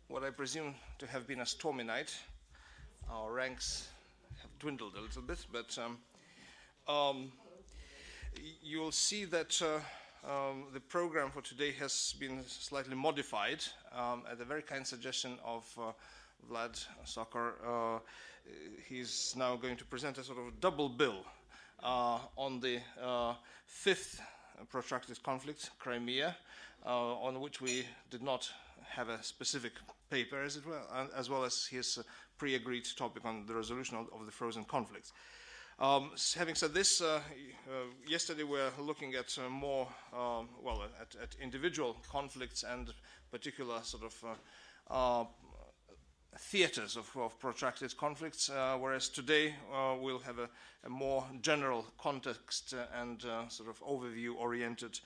what I presume to have been a stormy night. Our ranks have dwindled a little bit, but you'll see that the program for today has been slightly modified at the very kind suggestion of Vlad Sokor. He's now going to present a sort of double bill on the fifth protracted conflict, Crimea, on which we did not have a specific paper, as it were, as well as his pre-agreed topic on the resolution of the frozen conflicts. Having said this, yesterday we were looking at more, at individual conflicts and particular sort of theaters of protracted conflicts, whereas today we'll have a more general context and sort of overview-oriented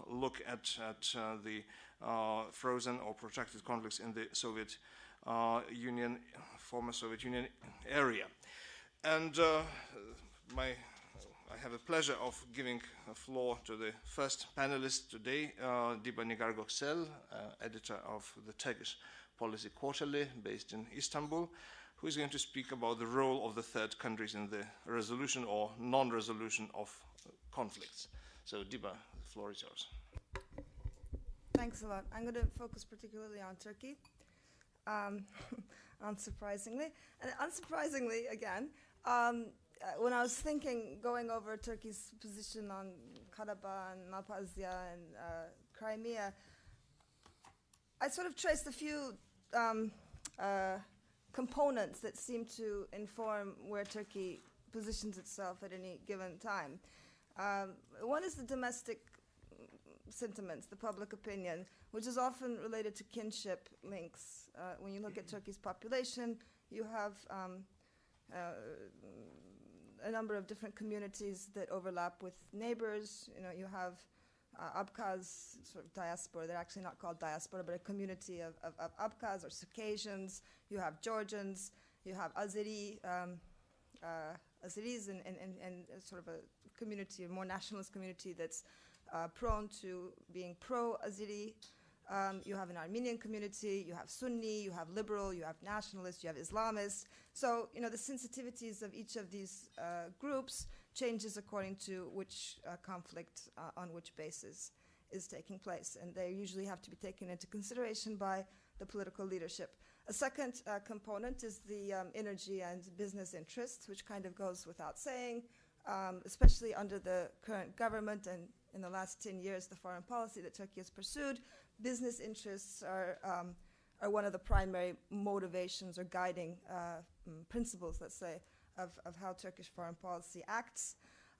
look at the frozen or protracted conflicts in the Soviet Union, former Soviet Union area. And I have the pleasure of giving the floor to the first panelist today, Diba Nigar-Göksel, editor of the Turkish Policy Quarterly, based in Istanbul, who is going to speak about the role of the third countries in the resolution or non-resolution of conflicts. So, Diba, the floor is yours. Thanks a lot. I'm going to focus particularly on Turkey, unsurprisingly. And unsurprisingly, again, when I was thinking, going over Turkey's position on Karabakh and Abkhazia and Crimea, I sort of traced a few components that seem to inform where Turkey positions itself at any given time. One is the domestic sentiments, the public opinion, which is often related to kinship links. When you look at Turkey's population, you have a number of different communities that overlap with neighbors. You know, you have Abkhaz sort of diaspora. They're actually not called diaspora, but a community of Abkhaz or Circassians. You have Georgians. You have Azeris and sort of a community, a more nationalist community that's prone to being pro-Azeri. You have an Armenian community, you have Sunni, you have liberal, you have nationalists, you have Islamists. So, you know, the sensitivities of each of these groups changes according to which conflict on which basis is taking place. And they usually have to be taken into consideration by the political leadership. A second component is the energy and business interests, which kind of goes without saying, especially under the current government and in the last 10 years, the foreign policy that Turkey has pursued. Business interests are one of the primary motivations or guiding principles, let's say, of how Turkish foreign policy acts.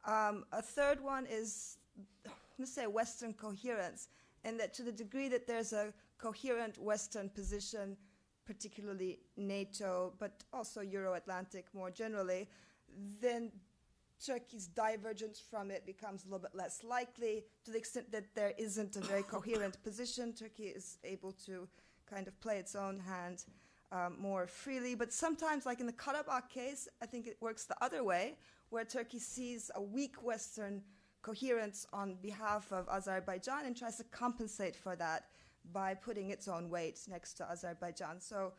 A third one is, let's say, Western coherence, and that to the degree that there's a coherent Western position, particularly NATO, but also Euro-Atlantic more generally, then Turkey's divergence from it becomes a little bit less likely. To the extent that there isn't a very coherent position, Turkey is able to kind of play its own hand more freely. But sometimes, like in the Karabakh case, I think it works the other way, where Turkey sees a weak Western coherence on behalf of Azerbaijan and tries to compensate for that by putting its own weight next to Azerbaijan. So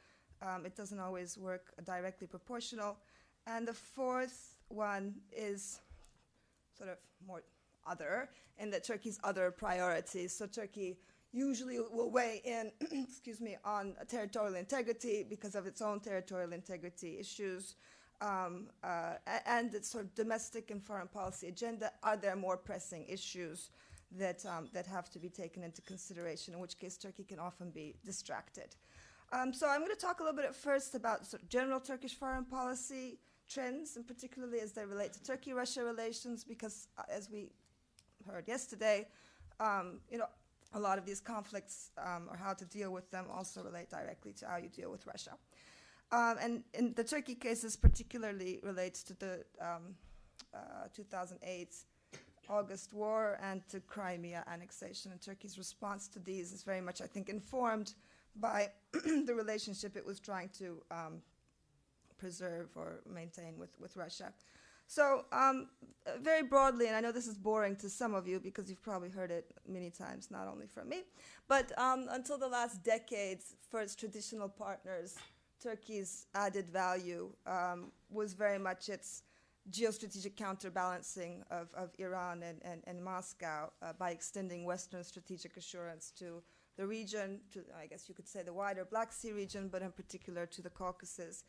it doesn't always work directly proportional. And the fourth one is sort of more other, in that Turkey's other priorities. So Turkey usually will weigh in, excuse me, on territorial integrity because of its own territorial integrity issues, and its sort of domestic and foreign policy agenda. Are there more pressing issues that have to be taken into consideration, in which case Turkey can often be distracted. So I'm going to talk a little bit at first about sort of general Turkish foreign policy trends, and particularly as they relate to Turkey-Russia relations, because as we heard yesterday, you know, a lot of these conflicts or how to deal with them also relate directly to how you deal with Russia. And in the Turkey cases particularly relates to the 2008 August War and to Crimea annexation. And Turkey's response to these is very much, I think, informed by the relationship it was trying to preserve or maintain with Russia. So very broadly, and I know this is boring to some of you because you've probably heard it many times, not only from me, but until the last decades, for its traditional partners, Turkey's added value was very much its geostrategic counterbalancing of Iran and Moscow by extending Western strategic assurance to the region, to, I guess you could say, the wider Black Sea region, but in particular to the Caucasus.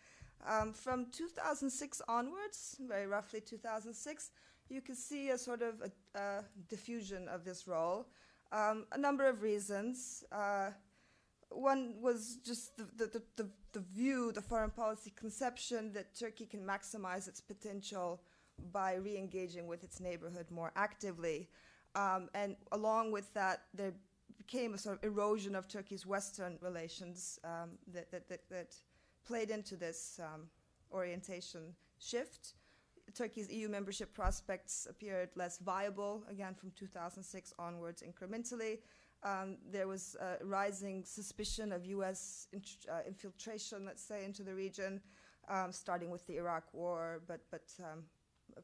From 2006 onwards, very roughly 2006, you can see a sort of a diffusion of this role. A number of reasons. One was just the view, the foreign policy conception that Turkey can maximize its potential by re-engaging with its neighborhood more actively. And along with that, there became a sort of erosion of Turkey's Western relations that played into this orientation shift. Turkey's EU membership prospects appeared less viable, again from 2006 onwards incrementally. There was a rising suspicion of US infiltration, let's say, into the region, starting with the Iraq War, but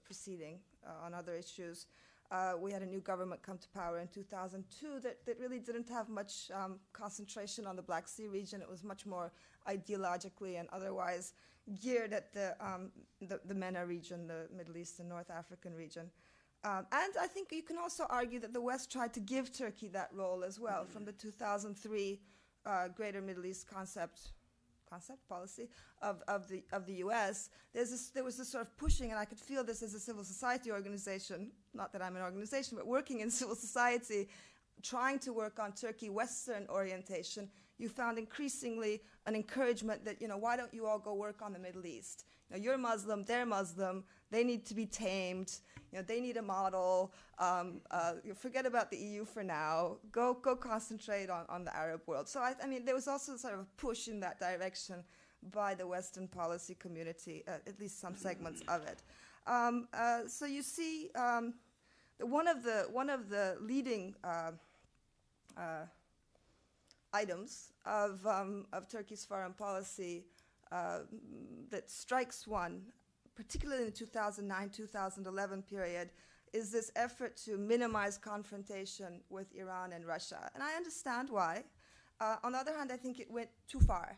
proceeding on other issues. We had a new government come to power in 2002 that really didn't have much concentration on the Black Sea region. It was much more ideologically and otherwise geared at the MENA region, the Middle East and North African region. And I think you can also argue that the West tried to give Turkey that role as well. From the 2003 Greater Middle East concept policy of the U.S., there was this sort of pushing, and I could feel this as a civil society organization, not that I'm an organization, but working in civil society, trying to work on Turkey Western orientation. You found increasingly an encouragement that, why don't you all go work on the Middle East? You're Muslim, they're Muslim, they need to be tamed, they need a model, forget about the EU for now, go concentrate on the Arab world. So I mean, there was also sort of a push in that direction by the Western policy community, at least some segments of it. So you see one of the leading items of Turkey's foreign policy that strikes one, particularly in the 2009-2011 period, is this effort to minimize confrontation with Iran and Russia. And I understand why. On the other hand, I think it went too far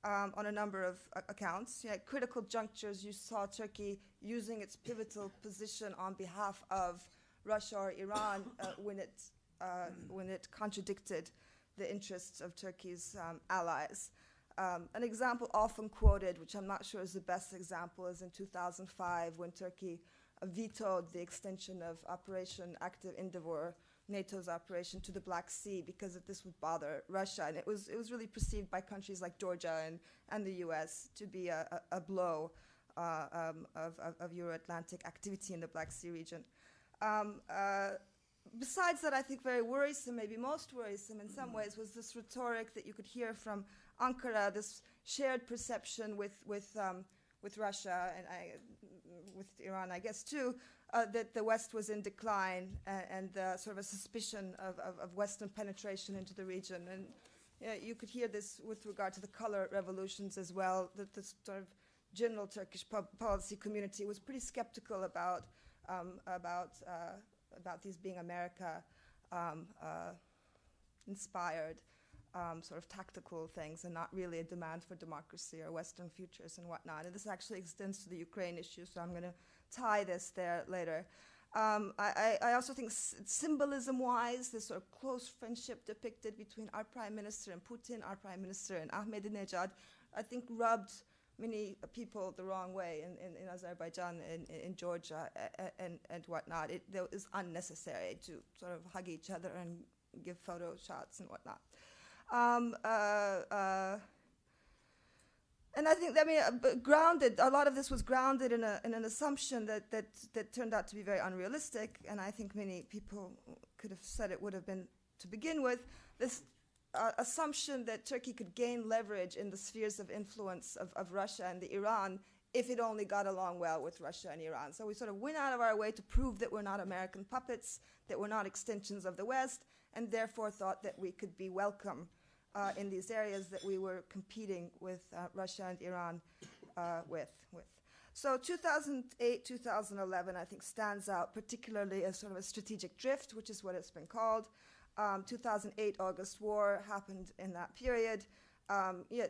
on a number of accounts. At critical junctures, you saw Turkey using its pivotal position on behalf of Russia or Iran when it contradicted the interests of Turkey's allies. An example often quoted, which I'm not sure is the best example, is in 2005 when Turkey vetoed the extension of Operation Active Endeavour, NATO's operation, to the Black Sea because this would bother Russia. And it was really perceived by countries like Georgia and the US to be a blow of Euro-Atlantic activity in the Black Sea region. Besides that, I think very worrisome, maybe most worrisome in some ways, was this rhetoric that you could hear from Ankara, this shared perception with Russia and with Iran, I guess, too, that the West was in decline and sort of a suspicion of Western penetration into the region. And you could hear this with regard to the color revolutions as well, that the sort of general Turkish policy community was pretty skeptical about these being America inspired sort of tactical things and not really a demand for democracy or Western futures and whatnot. And this actually extends to the Ukraine issue, so I'm going to tie this there later. I also think symbolism-wise, this sort of close friendship depicted between our prime minister and Putin, our prime minister and Ahmadinejad, I think rubbed many people the wrong way in Azerbaijan, in Georgia, and whatnot. It is unnecessary to sort of hug each other and give photo shots and whatnot. And I think, grounded, a lot of this was grounded in an assumption that turned out to be very unrealistic, and I think many people could have said it would have been to begin with, this assumption that Turkey could gain leverage in the spheres of influence of Russia and the Iran if it only got along well with Russia and Iran. So we sort of went out of our way to prove that we're not American puppets, that we're not extensions of the West, and therefore thought that we could be welcome in these areas that we were competing with Russia and Iran with. So 2008, 2011, I think stands out particularly as sort of a strategic drift, which is what it's been called. 2008 August War happened in that period.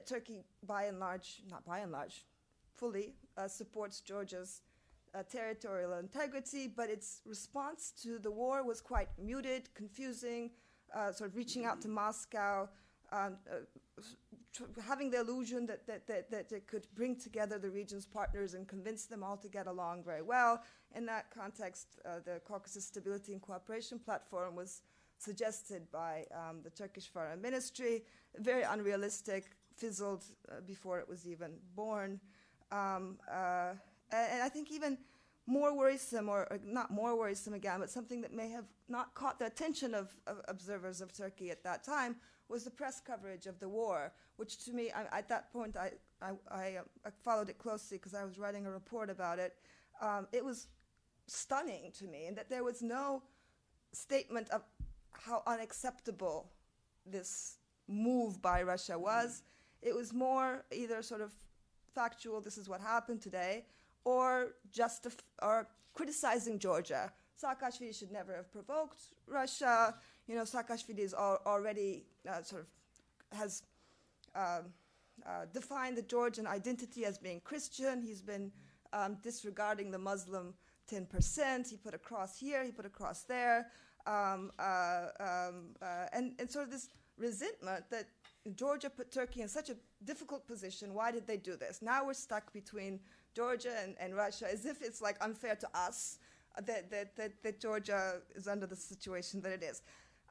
Turkey, by and large, not by and large, fully supports Georgia's territorial integrity, but its response to the war was quite muted, confusing, sort of reaching out to Moscow, having the illusion that it could bring together the region's partners and convince them all to get along very well. In that context, the Caucasus Stability and Cooperation Platform was suggested by the Turkish Foreign Ministry, very unrealistic, fizzled before it was even born. And I think even more worrisome, or not more worrisome again, but something that may have not caught the attention of observers of Turkey at that time, was the press coverage of the war, which to me, at that point, I followed it closely because I was writing a report about it. It was stunning to me, and that there was no statement of how unacceptable this move by Russia was. It was more either sort of factual, this is what happened today, or or criticizing Georgia. Saakashvili should never have provoked Russia. You know, Saakashvili is already sort of has defined the Georgian identity as being Christian. He's been disregarding the Muslim 10%. He put a cross here, he put a cross there. And sort of this resentment that Georgia put Turkey in such a difficult position. Why did they do this? Now we're stuck between Georgia and Russia, as if it's like unfair to us that Georgia is under the situation that it is.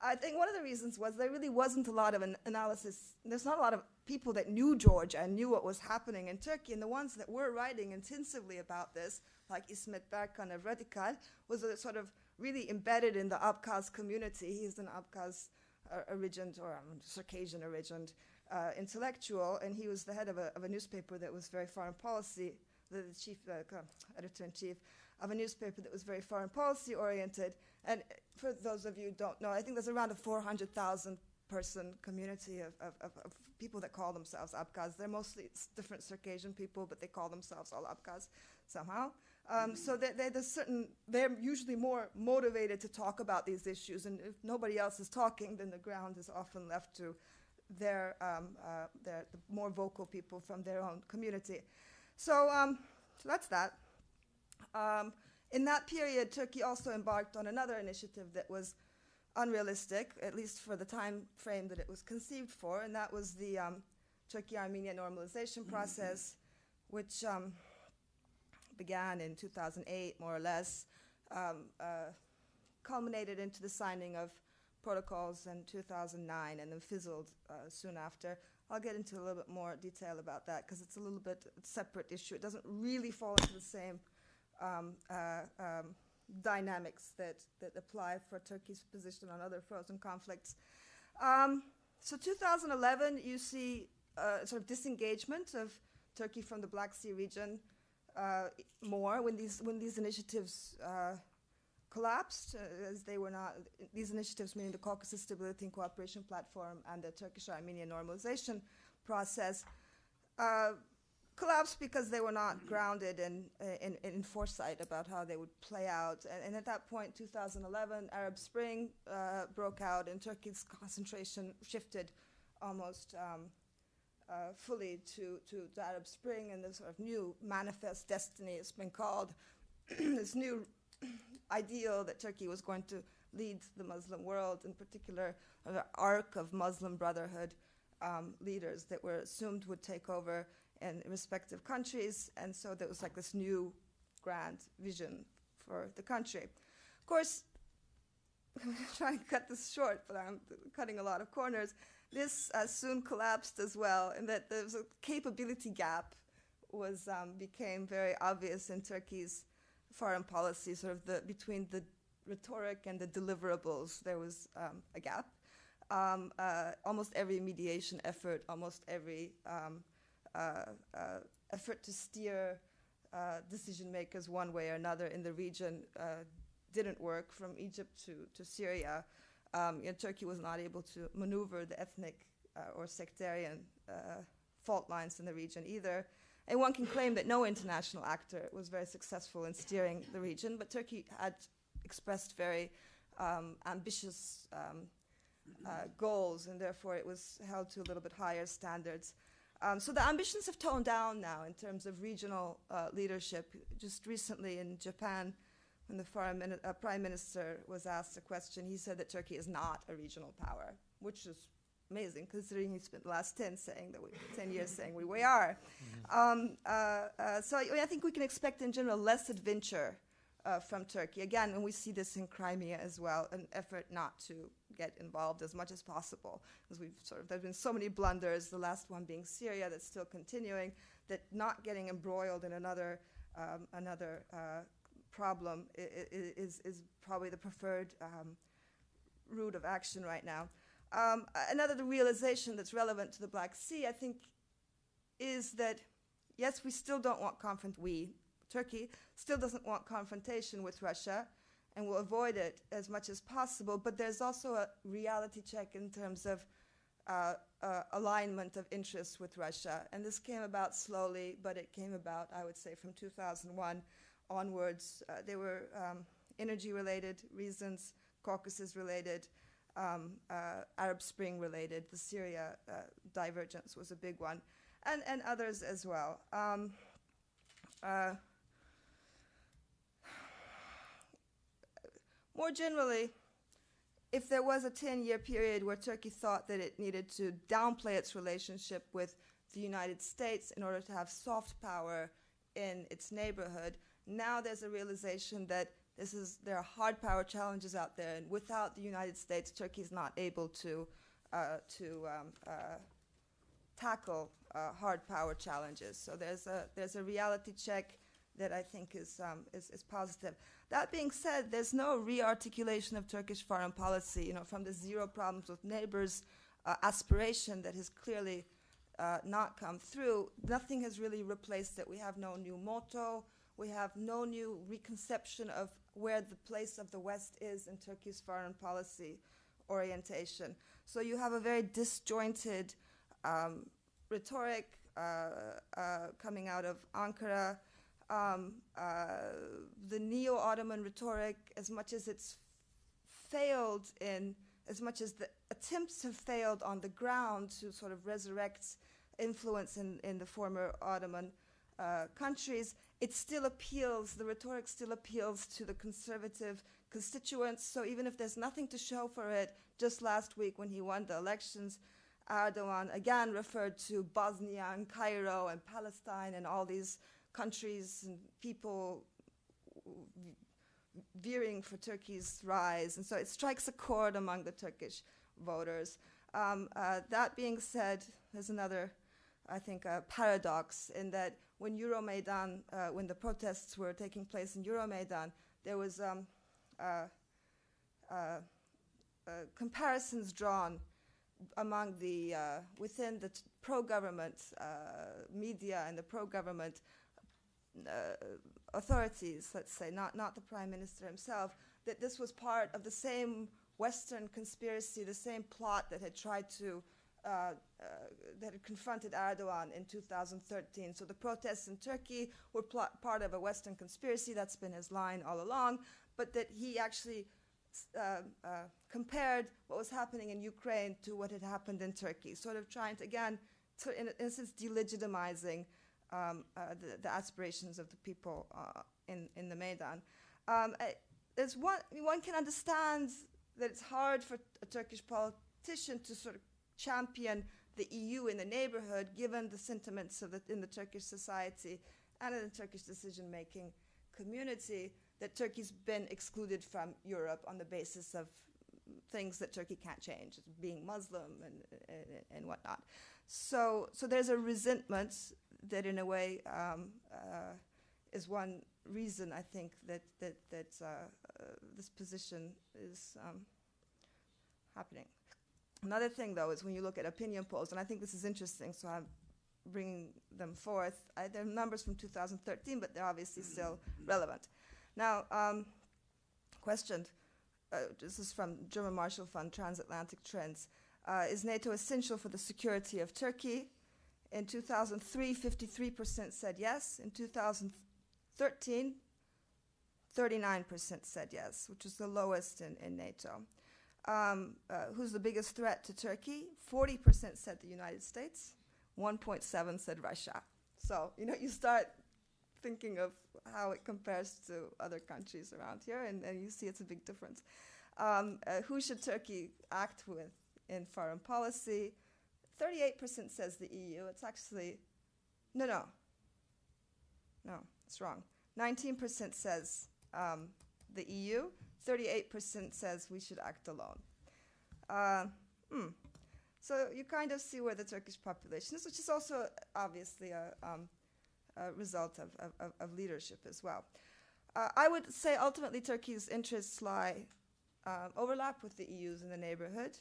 I think one of the reasons was there really wasn't a lot of an analysis. There's not a lot of people that knew Georgia and knew what was happening in Turkey, and the ones that were writing intensively about this, like Ismet Berkan of Radikal, was a sort of really embedded in the Abkhaz community. He's an Abkhaz origined, or Circassian origined intellectual, and he was the head of a newspaper that was very foreign policy, the chief editor-in-chief of a newspaper that was very foreign policy oriented. And for those of you who don't know, I think there's around a 400,000 person community of people that call themselves Abkhaz. They're mostly different Circassian people, but they call themselves all Abkhaz somehow. So they're usually more motivated to talk about these issues, and if nobody else is talking, then the ground is often left to the more vocal people from their own community. So that's that. In that period, Turkey also embarked on another initiative that was unrealistic, at least for the time frame that it was conceived for, and that was the Turkey-Armenia normalization process, which began in 2008, more or less, culminated into the signing of protocols in 2009, and then fizzled soon after. I'll get into a little bit more detail about that because it's a little bit separate issue. It doesn't really fall into the same dynamics that apply for Turkey's position on other frozen conflicts. So 2011, you see sort of disengagement of Turkey from the Black Sea region more when these initiatives collapsed, as they were not, these initiatives meaning the Caucasus Stability and Cooperation Platform and the Turkish-Armenian normalization process, collapsed because they were not grounded in foresight about how they would play out. And at that point, 2011, Arab Spring broke out, and Turkey's concentration shifted almost fully to the Arab Spring and the sort of new manifest destiny, it's been called, this new ideal that Turkey was going to lead the Muslim world, in particular an arc of Muslim Brotherhood leaders that were assumed would take over in respective countries, and so there was like this new grand vision for the country. Of course, I'm trying to cut this short, but I'm cutting a lot of corners. This soon collapsed as well, in that there was a capability gap became very obvious in Turkey's foreign policy, sort of between the rhetoric and the deliverables. There was a gap. Almost every mediation effort, almost every effort to steer decision makers one way or another in the region didn't work, from Egypt to Syria. Turkey was not able to maneuver the ethnic or sectarian fault lines in the region either. And one can claim that no international actor was very successful in steering the region, but Turkey had expressed very ambitious goals, and therefore it was held to a little bit higher standards. So the ambitions have toned down now in terms of regional leadership. Just recently in Japan, when the prime minister was asked a question, he said that Turkey is not a regional power, which is amazing, considering he spent the last 10 years saying we are. So I think we can expect in general less adventure from Turkey. Again, and we see this in Crimea as well, an effort not to get involved as much as possible. As there's been so many blunders, the last one being Syria that's still continuing, that not getting embroiled in another problem is probably the preferred route of action right now. Another realization that's relevant to the Black Sea, I think, is that, yes, we still don't want Turkey still doesn't want confrontation with Russia and will avoid it as much as possible, but there's also a reality check in terms of alignment of interests with Russia. And this came about slowly, but it came about, I would say, from 2001 onwards. There were energy-related reasons, Caucasus-related, Arab Spring-related. The Syria divergence was a big one, and others as well. More generally, if there was a 10-year period where Turkey thought that it needed to downplay its relationship with the United States in order to have soft power in its neighborhood, now there's a realization that there are hard power challenges out there, and without the United States, Turkey is not able to tackle hard power challenges. So there's a reality check that I think is positive. That being said, there's no re-articulation of Turkish foreign policy, from the zero problems with neighbors aspiration that has clearly not come through. Nothing has really replaced it. We have no new motto. We have no new reconception of where the place of the West is in Turkey's foreign policy orientation. So you have a very disjointed rhetoric coming out of Ankara. The neo-Ottoman rhetoric, as much as it's failed as much as the attempts have failed on the ground to sort of resurrect influence in the former Ottoman countries, it still appeals, the rhetoric still appeals to the conservative constituents. So even if there's nothing to show for it, just last week when he won the elections, Erdogan again referred to Bosnia and Cairo and Palestine and all these countries and people veering for Turkey's rise. And so it strikes a chord among the Turkish voters. That being said, there's another, I think, paradox in that when Euromaidan, when the protests were taking place in Euromaidan, there was comparisons drawn among the within the pro-government media and the pro-government authorities, let's say, not the prime minister himself, that this was part of the same Western conspiracy, the same plot that had tried to that had confronted Erdogan in 2013. So the protests in Turkey were part of a Western conspiracy. That's been his line all along, but that he actually compared what was happening in Ukraine to what had happened in Turkey, sort of trying to, again, in a sense, delegitimizing the aspirations of the people in the Maidan. There's one can understand that it's hard for a Turkish politician to sort of champion the EU in the neighborhood, given the sentiments in the Turkish society and in the Turkish decision-making community, that Turkey's been excluded from Europe on the basis of things that Turkey can't change, being Muslim and whatnot. So there's a resentment that, in a way, is one reason I think that this position is happening. Another thing, though, is when you look at opinion polls, and I think this is interesting, so I'm bringing them forth. They're numbers from 2013, but they're obviously still relevant. Now, questioned, this is from German Marshall Fund, Transatlantic Trends. Is NATO essential for the security of Turkey? In 2003, 53% said yes. In 2013, 39% said yes, which is the lowest in NATO. Who's the biggest threat to Turkey? 40% said the United States. 1.7 said Russia. So, you start thinking of how it compares to other countries around here, and you see it's a big difference. Who should Turkey act with in foreign policy? 38% says the EU. It's actually, no, it's wrong. 19% says the EU. 38% says we should act alone. So you kind of see where the Turkish population is, which is also obviously a result of leadership as well. I would say ultimately Turkey's interests lie overlap with the EU's in the neighborhood.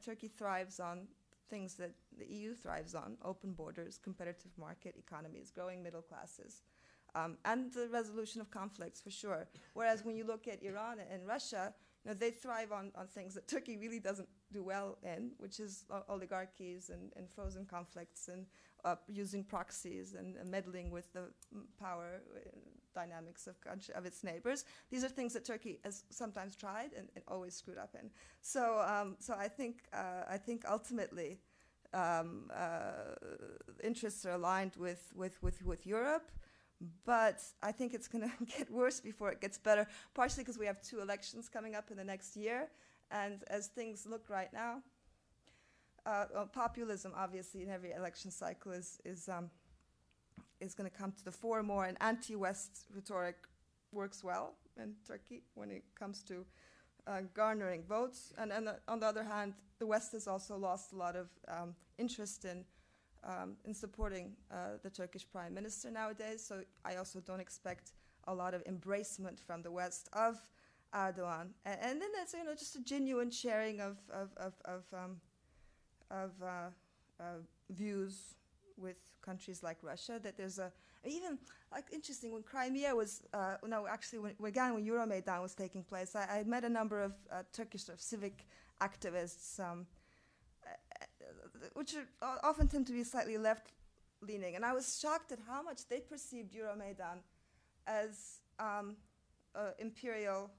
Turkey thrives on things that the EU thrives on: open borders, competitive market economies, growing middle classes, and the resolution of conflicts for sure. Whereas when you look at Iran and Russia, they thrive on things that Turkey really doesn't do well in, which is oligarchies and frozen conflicts and using proxies and meddling with the power dynamics of its neighbors. These are things that Turkey has sometimes tried and always screwed up in. So I think ultimately interests are aligned with Europe. But I think it's going to get worse before it gets better, partially because we have 2 elections coming up in the next year. And as things look right now, populism, obviously, in every election cycle is going to come to the fore more. And anti-West rhetoric works well in Turkey when it comes to garnering votes. And on the other hand, the West has also lost a lot of interest in supporting the Turkish Prime Minister nowadays. So I also don't expect a lot of embracement from the West of Erdogan. And then there's just a genuine sharing of views with countries like Russia. That there's even interesting when Crimea was when Euromaidan was taking place. I met a number of Turkish sort of civic activists. Which often tend to be slightly left-leaning. And I was shocked at how much they perceived Euromaidan as imperial.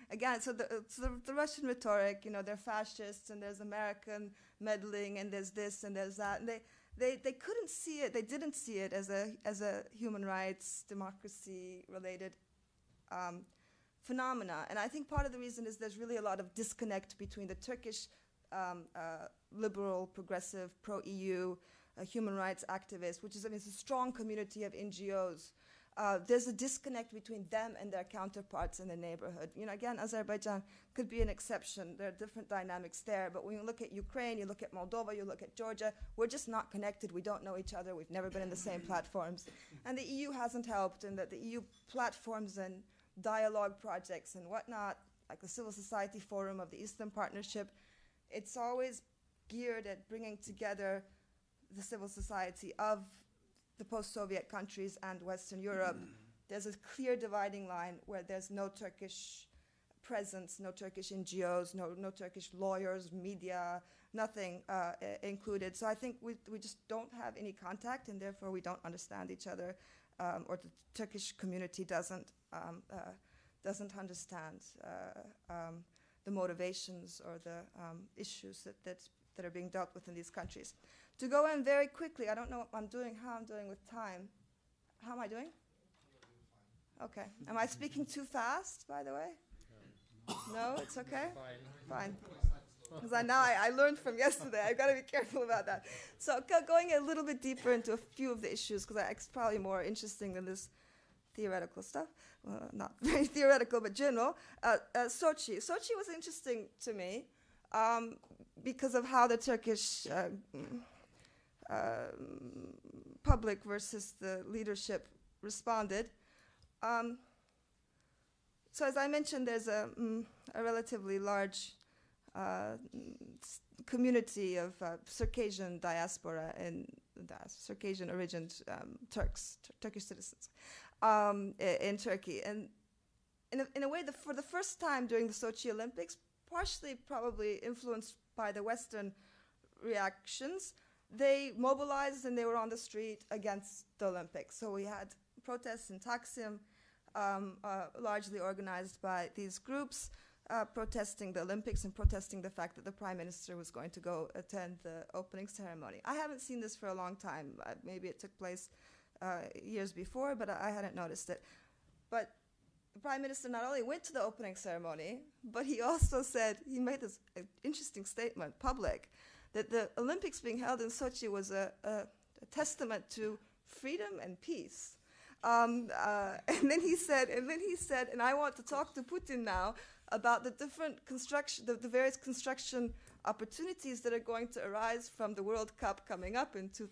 Again, so the Russian rhetoric, they're fascists and there's American meddling and there's this and there's that. And they couldn't see it. They didn't see it as a human rights, democracy-related phenomena. And I think part of the reason is there's really a lot of disconnect between the Turkish liberal, progressive, pro-EU human rights activists, which is it's a strong community of NGOs. There's a disconnect between them and their counterparts in the neighborhood. Again, Azerbaijan could be an exception. There are different dynamics there. But when you look at Ukraine, you look at Moldova, you look at Georgia, we're just not connected. We don't know each other. We've never been in the same platforms. And the EU hasn't helped, and that the EU platforms and dialogue projects and whatnot, like the Civil Society Forum of the Eastern Partnership, it's always geared at bringing together the civil society of the post-Soviet countries and Western Europe. There's a clear dividing line where there's no Turkish presence, no Turkish NGOs, no Turkish lawyers, media, nothing included. So I think we just don't have any contact, and therefore we don't understand each other, or the Turkish community doesn't understand the motivations or the issues that are being dealt with in these countries. To go in very quickly, I don't know what I'm doing, how I'm doing with time. How am I doing? Okay. Am I speaking too fast, by the way? No, it's okay? Fine. Because I learned from yesterday. I've got to be careful about that. So going a little bit deeper into a few of the issues, because it's probably more interesting than this theoretical stuff. Well, not very theoretical, but general. Sochi. Sochi was interesting to me because of how the Turkish public versus the leadership responded. So as I mentioned, there's a relatively large community of Circassian diaspora and Circassian origin Turkish citizens in Turkey. And in a way, for the first time during the Sochi Olympics, partially probably influenced by the Western reactions, they mobilized and they were on the street against the Olympics. So we had protests in Taksim, largely organized by these groups, protesting the Olympics and protesting the fact that the prime minister was going to go attend the opening ceremony. I haven't seen this for a long time. Maybe it took place years before, but I hadn't noticed it. But the prime minister not only went to the opening ceremony, but he also said, he made this interesting statement, public, that the Olympics being held in Sochi was a testament to freedom and peace. And then he said, and I want to talk to Putin now about the different construction, the various construction opportunities that are going to arise from the World Cup coming up in 2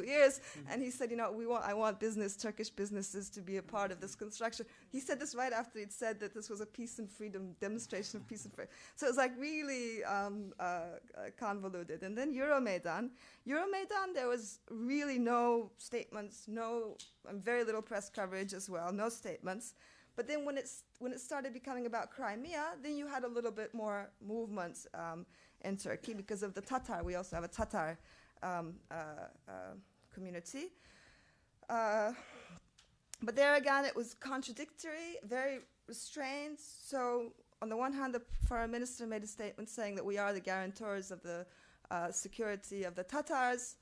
years. And he said, you know, I want Turkish businesses to be a part of this construction. He said this right after he'd said that this was a peace and freedom demonstration of peace and freedom. So it was like really convoluted. And then Euromaidan, there was really no statements, very little press coverage as well, no statements. But then when it started becoming about Crimea, then you had a little bit more movement in Turkey because of the Tatar. We also have a Tatar community. But there again, it was contradictory, very restrained. So on the one hand, the foreign minister made a statement saying that we are the guarantors of the security of the Tatars.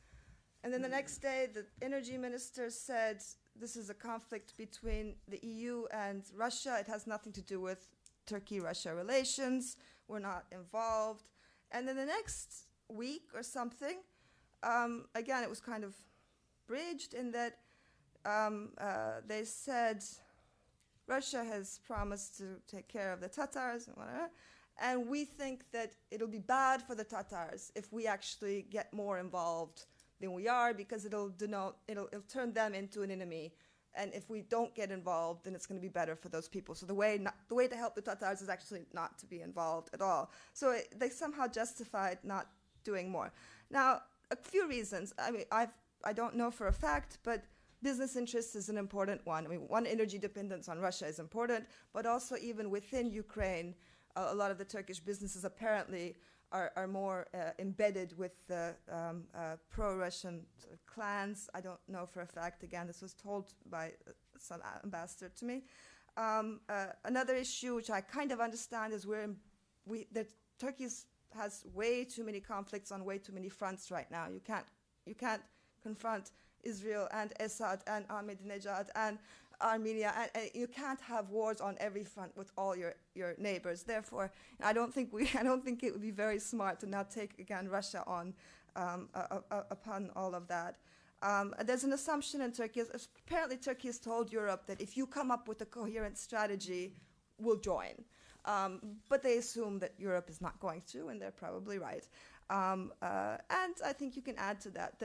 And then the next day, the energy minister said, this is a conflict between the EU and Russia. It has nothing to do with Turkey-Russia relations. We're not involved. And then the next week or something, again, it was kind of bridged in that they said Russia has promised to take care of the Tatars and whatever, and we think that it'll be bad for the Tatars if we actually get more involved than we are, because it'll turn them into an enemy, and if we don't get involved, then it's going to be better for those people. So the way to help the Tatars is actually not to be involved at all. So they somehow justified not doing more. Now, a few reasons. I mean, I don't know for a fact, but business interest is an important one. I mean, one, energy dependence on Russia is important, but also even within Ukraine, a lot of the Turkish businesses apparently are more embedded with the pro-Russian sort of clans. I don't know for a fact. Again, this was told by some ambassador to me. Another issue, which I kind of understand, is that Turkey has way too many conflicts on way too many fronts right now. You can't confront Israel and Assad and Ahmadinejad and Armenia, and you can't have wars on every front with all your neighbors. Therefore, I don't think it would be very smart to now take again Russia on upon all of that. There's an assumption in Turkey. Apparently, Turkey has told Europe that if you come up with a coherent strategy, we'll join. But they assume that Europe is not going to, and they're probably right. And I think you can add to that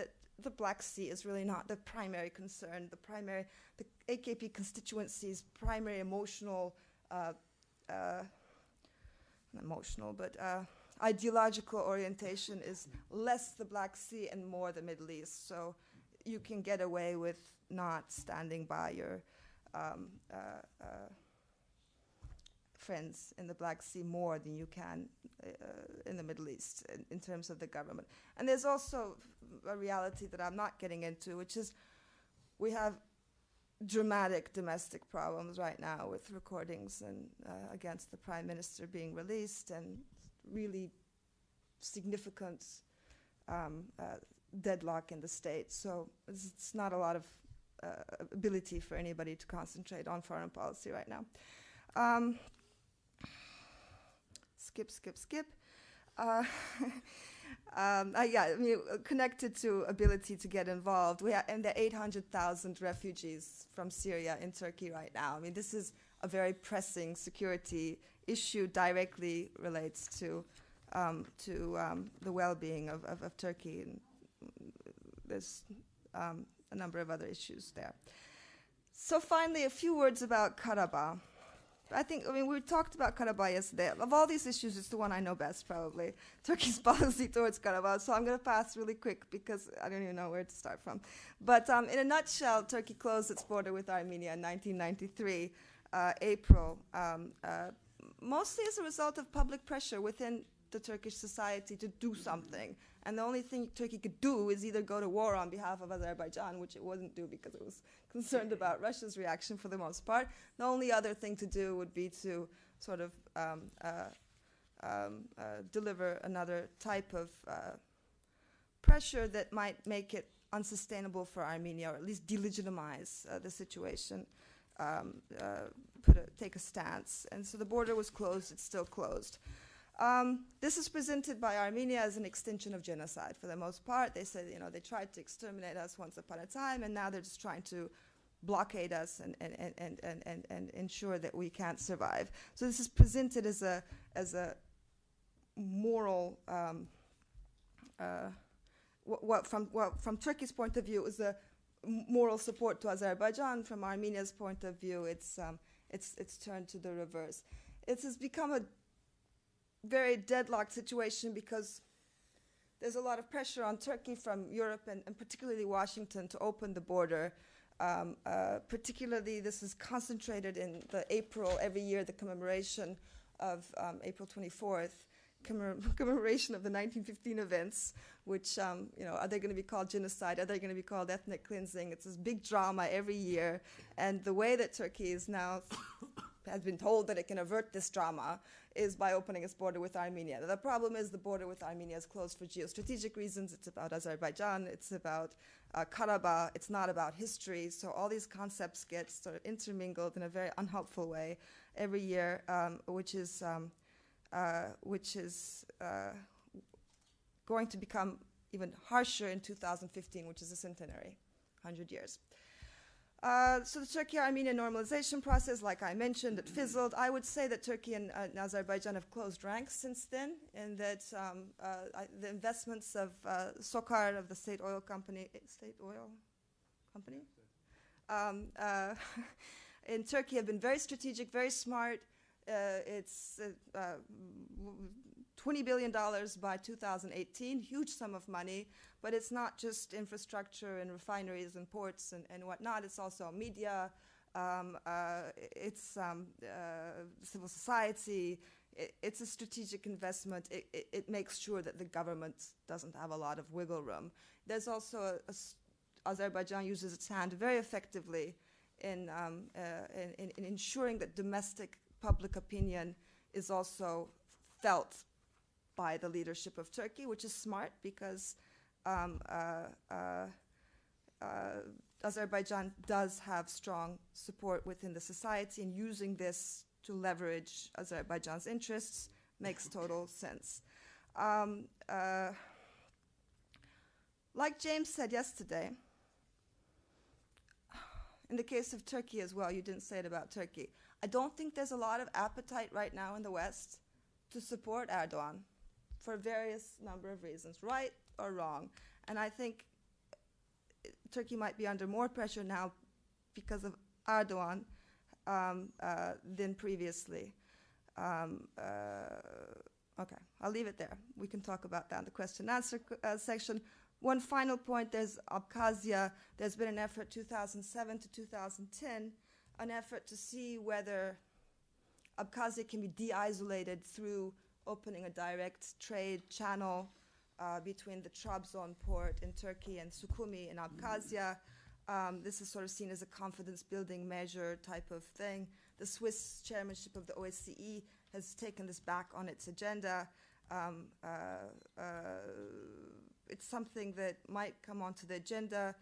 the Black Sea is really not the primary concern. The AKP constituency's primary ideological orientation is less the Black Sea and more the Middle East. So you can get away with not standing by your friends in the Black Sea more than you can in the Middle East in terms of the government. And there's also a reality that I'm not getting into, which is we have dramatic domestic problems right now with recordings and against the prime minister being released, and really significant deadlock in the state. So it's not a lot of ability for anybody to concentrate on foreign policy right now. Skip. Connected to ability to get involved, and the 800,000 refugees from Syria in Turkey right now. I mean, this is a very pressing security issue, directly relates to the well-being of Turkey, and there's a number of other issues there. So finally, a few words about Karabakh. We talked about Karabakh yesterday. Of all these issues, it's the one I know best, probably, Turkey's policy towards Karabakh. So I'm going to pass really quick because I don't even know where to start from. But in a nutshell, Turkey closed its border with Armenia in 1993, April, mostly as a result of public pressure within the Turkish society to do something. And the only thing Turkey could do is either go to war on behalf of Azerbaijan, which it wouldn't do because it was concerned about Russia's reaction for the most part. The only other thing to do would be to sort of deliver another type of pressure that might make it unsustainable for Armenia, or at least delegitimize the situation, take a stance. And so the border was closed, it's still closed. This is presented by Armenia as an extension of genocide for the most part. They said, you know, they tried to exterminate us once upon a time, and now they're just trying to blockade us and ensure that we can't survive. So this is presented as a moral, from Turkey's point of view, it was a moral support to Azerbaijan. From Armenia's point of view, it's turned to the reverse. It has become a very deadlocked situation because there's a lot of pressure on Turkey from Europe and particularly Washington to open the border. Particularly, this is concentrated in the April, every year, the commemoration of April 24th, commemoration of the 1915 events, which, you know, are they going to be called genocide? Are they going to be called ethnic cleansing? It's this big drama every year. And the way that Turkey is now has been told that it can avert this drama is by opening its border with Armenia. The problem is the border with Armenia is closed for geostrategic reasons. It's about Azerbaijan. It's about Karabakh. It's not about history. So all these concepts get sort of intermingled in a very unhelpful way every year, which is going to become even harsher in 2015, which is a centenary, 100 years. So the Turkey-Armenia normalization process, like I mentioned, it fizzled. I would say that Turkey and Azerbaijan have closed ranks since then, and that the investments of SOCAR, of the state oil company, in Turkey have been very strategic, very smart. It's $20 billion by 2018, huge sum of money, but it's not just infrastructure and refineries and ports and whatnot, it's also media, it's civil society, it's a strategic investment. It makes sure that the government doesn't have a lot of wiggle room. There's also Azerbaijan uses its hand very effectively in ensuring that domestic public opinion is also felt by the leadership of Turkey, which is smart because Azerbaijan does have strong support within the society, and using this to leverage Azerbaijan's interests makes total sense. Like James said yesterday, in the case of Turkey as well, you didn't say it about Turkey, I don't think there's a lot of appetite right now in the West to support Erdogan for various number of reasons, right or wrong. And I think Turkey might be under more pressure now because of Erdogan than previously. Okay, I'll leave it there. We can talk about that in the question and answer section. One final point, there's Abkhazia. There's been an effort 2007 to 2010, an effort to see whether Abkhazia can be de-isolated through opening a direct trade channel between the Trabzon port in Turkey and Sukhumi in Abkhazia. This is sort of seen as a confidence-building measure type of thing. The Swiss chairmanship of the OSCE has taken this back on its agenda. It's something that might come onto the agenda.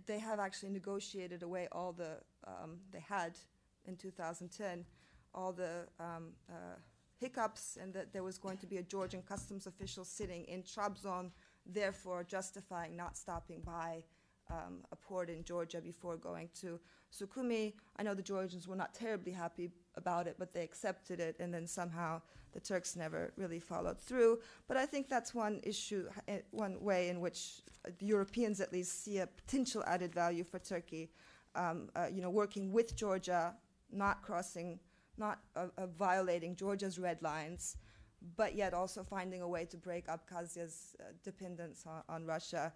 They have actually negotiated away all the, they had in 2010, all the hiccups, and that there was going to be a Georgian customs official sitting in Trabzon, therefore justifying not stopping by a port in Georgia before going to Sukhumi. I know the Georgians were not terribly happy about it, but they accepted it, and then somehow the Turks never really followed through. But I think that's one issue, one way in which the Europeans at least see a potential added value for Turkey, working with Georgia, not crossing, not violating Georgia's red lines, but yet also finding a way to break Abkhazia's dependence on Russia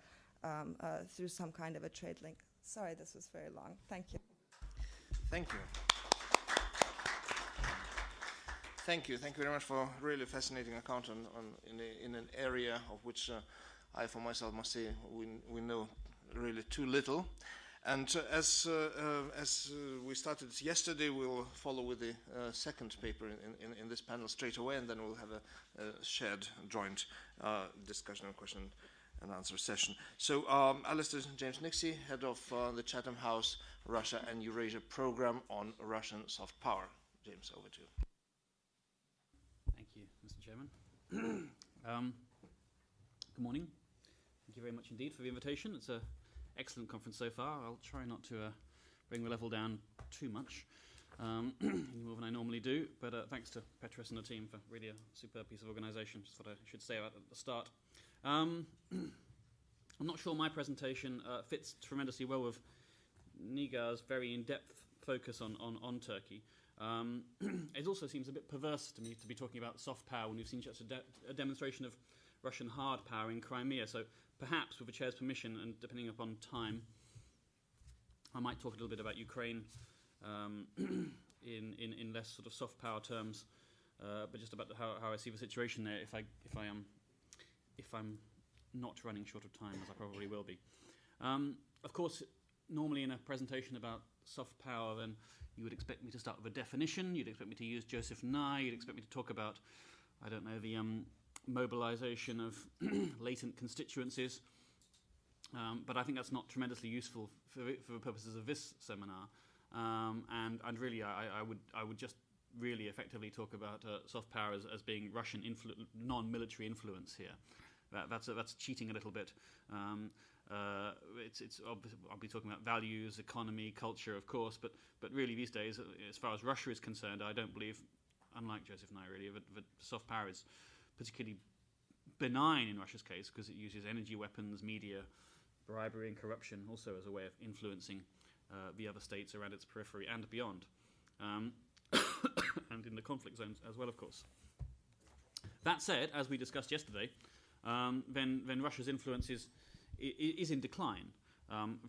through some kind of a trade link. Sorry, this was very long. Thank you. Thank you. Thank you very much for a really fascinating account in an area of which I, for myself, must say we know really too little. And as we started yesterday, we'll follow with the second paper in this panel straight away, and then we'll have a shared, joint discussion and question and answer session. So, Alistair James Nixie, head of the Chatham House Russia and Eurasia program on Russian soft power. James, over to you. Thank you, Mr. Chairman. Good morning. Thank you very much indeed for the invitation. It's an excellent conference so far. I'll try not to bring the level down too much, any more than I normally do, but thanks to Petros and the team for really a superb piece of organisation. Just thought I should say that at the start. I'm not sure my presentation fits tremendously well with Nigar's very in-depth focus on Turkey. It also seems a bit perverse to me to be talking about soft power when we've seen such a demonstration of Russian hard power in Crimea. So perhaps, with the chair's permission and depending upon time, I might talk a little bit about Ukraine in less sort of soft power terms, but just about how I see the situation there. If I'm not running short of time, as I probably will be. Of course, normally in a presentation about soft power, then you would expect me to start with a definition. You'd expect me to use Joseph Nye. You'd expect me to talk about, I don't know, the mobilization of latent constituencies. But I think that's not tremendously useful for the purposes of this seminar. And really, I would just really effectively talk about soft power as being Russian non-military influence here. That's cheating a little bit. It's I'll be talking about values, economy, culture, of course, but really these days, as far as Russia is concerned, I don't believe, unlike Joseph Nye, really, that soft power is particularly benign in Russia's case because it uses energy weapons, media, bribery and corruption also as a way of influencing the other states around its periphery and beyond, and in the conflict zones as well, of course. That said, as we discussed yesterday, then Russia's influence is in decline,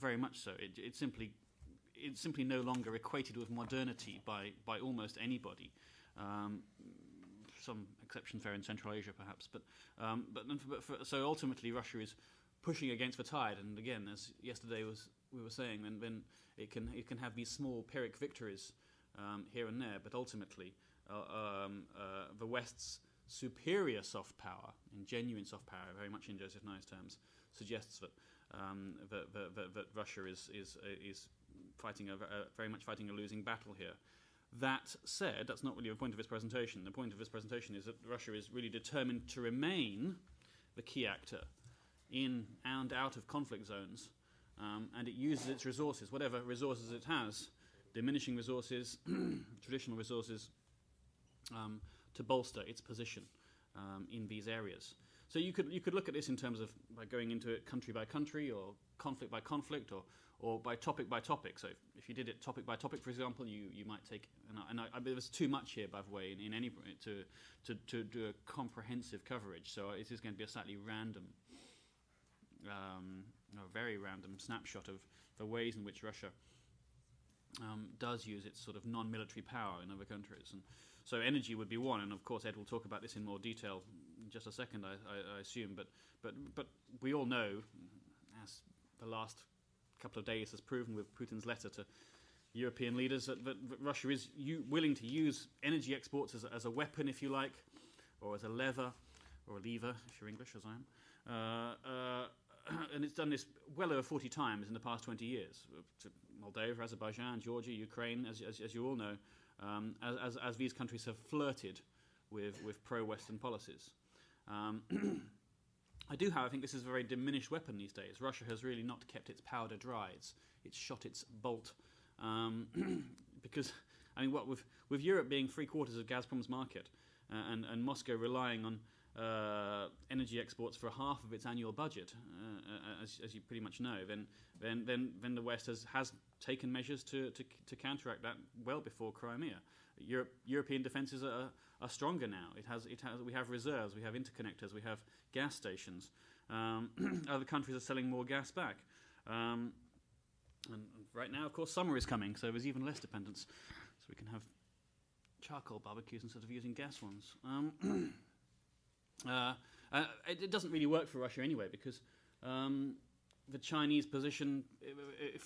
very much so. It's simply no longer equated with modernity by almost anybody. Some exceptions there in Central Asia, perhaps, so ultimately Russia is pushing against the tide, and again, as yesterday we were saying, then it can have these small Pyrrhic victories here and there, but ultimately the West's superior soft power, in genuine soft power, very much in Joseph Nye's terms, suggests that that Russia is very much fighting a losing battle here. That said, that's not really the point of this presentation. The point of this presentation is that Russia is really determined to remain the key actor in and out of conflict zones, and it uses its resources, whatever resources it has, diminishing resources, traditional resources, to bolster its position in these areas. So you could look at this in terms of by going into it country by country, or conflict by conflict, or by topic. So if you did it topic by topic, for example, you might take. And there's too much here, by the way, in any to do a comprehensive coverage. So it is going to be a slightly random, a very random snapshot of the ways in which Russia does use its sort of non-military power in other countries. And so energy would be one, and of course Ed will talk about this in more detail in just a second, I assume. But we all know, as the last couple of days has proven with Putin's letter to European leaders, that Russia is willing to use energy exports as a weapon, if you like, or as a lever, or a lever, if you're English, as I am. And it's done this well over 40 times in the past 20 years, to Moldova, Azerbaijan, Georgia, Ukraine, as you all know, as these countries have flirted with pro-Western policies. I think this is a very diminished weapon these days. Russia has really not kept its powder dry. It's shot its bolt. Because, I mean, what with Europe being 3/4 of Gazprom's market, and Moscow relying on energy exports for half of its annual budget, as you pretty much know, then the West has taken measures to counteract that well before Crimea. European defences are stronger now. We have reserves, we have interconnectors, we have gas stations. Other countries are selling more gas back. And right now, of course, summer is coming, so there's even less dependence. So we can have charcoal barbecues instead of using gas ones. It doesn't really work for Russia anyway, because the Chinese position,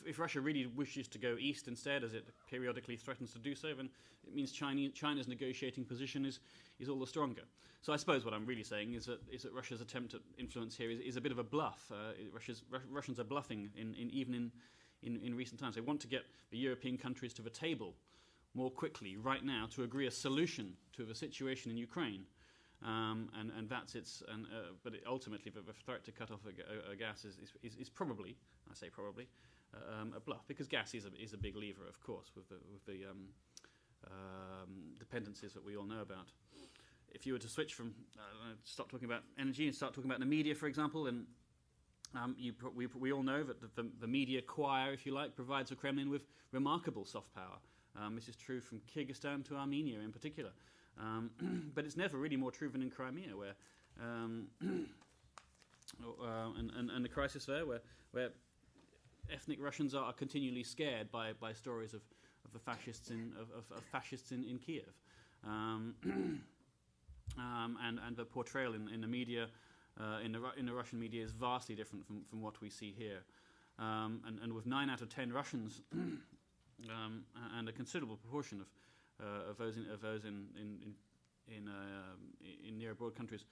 if Russia really wishes to go east instead, as it periodically threatens to do so, then it means China's negotiating position is all the stronger. So I suppose what I'm really saying is that Russia's attempt at influence here is a bit of a bluff. Russians are bluffing even in recent times. They want to get the European countries to the table more quickly right now to agree a solution to the situation in Ukraine. And that's its. But ultimately, the threat to cut off a gas is probably, I say probably, a bluff, because gas is a big lever, of course, with the dependencies that we all know about. If you were to switch from stop talking about energy and start talking about the media, for example, and we all know that the media choir, if you like, provides the Kremlin with remarkable soft power. This is true from Kyrgyzstan to Armenia in particular. But it's never really more true than in Crimea, where and the crisis there, where ethnic Russians are continually scared by stories of the fascists in Kiev, and the portrayal in the media, in the Russian media, is vastly different from what we see here, and with 9 out of 10 Russians, and a considerable proportion of those in near abroad countries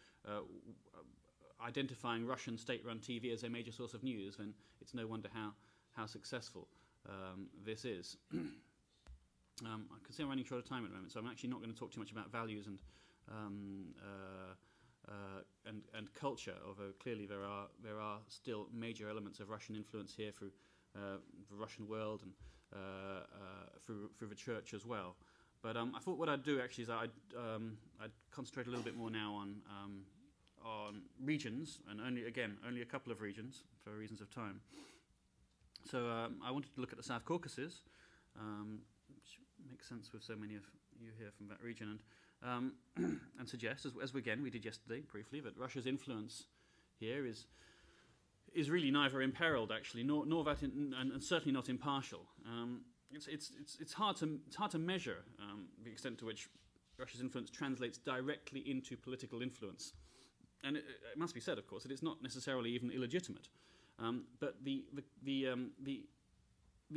identifying Russian state-run TV as a major source of news, then it's no wonder how successful this is. I can see I'm running short of time at the moment, so I'm actually not going to talk too much about values and culture. Although clearly there are still major elements of Russian influence here through the Russian world and through the church as well. But I thought what I'd do actually is I'd concentrate a little bit more now on regions, and only a couple of regions for reasons of time. So I wanted to look at the South Caucasus, which makes sense with so many of you here from that region, and suggest, as we did yesterday briefly, that Russia's influence here is really neither imperiled actually, nor that and certainly not impartial. It's hard to measure the extent to which Russia's influence translates directly into political influence, and it must be said, of course, that it's not necessarily even illegitimate. But the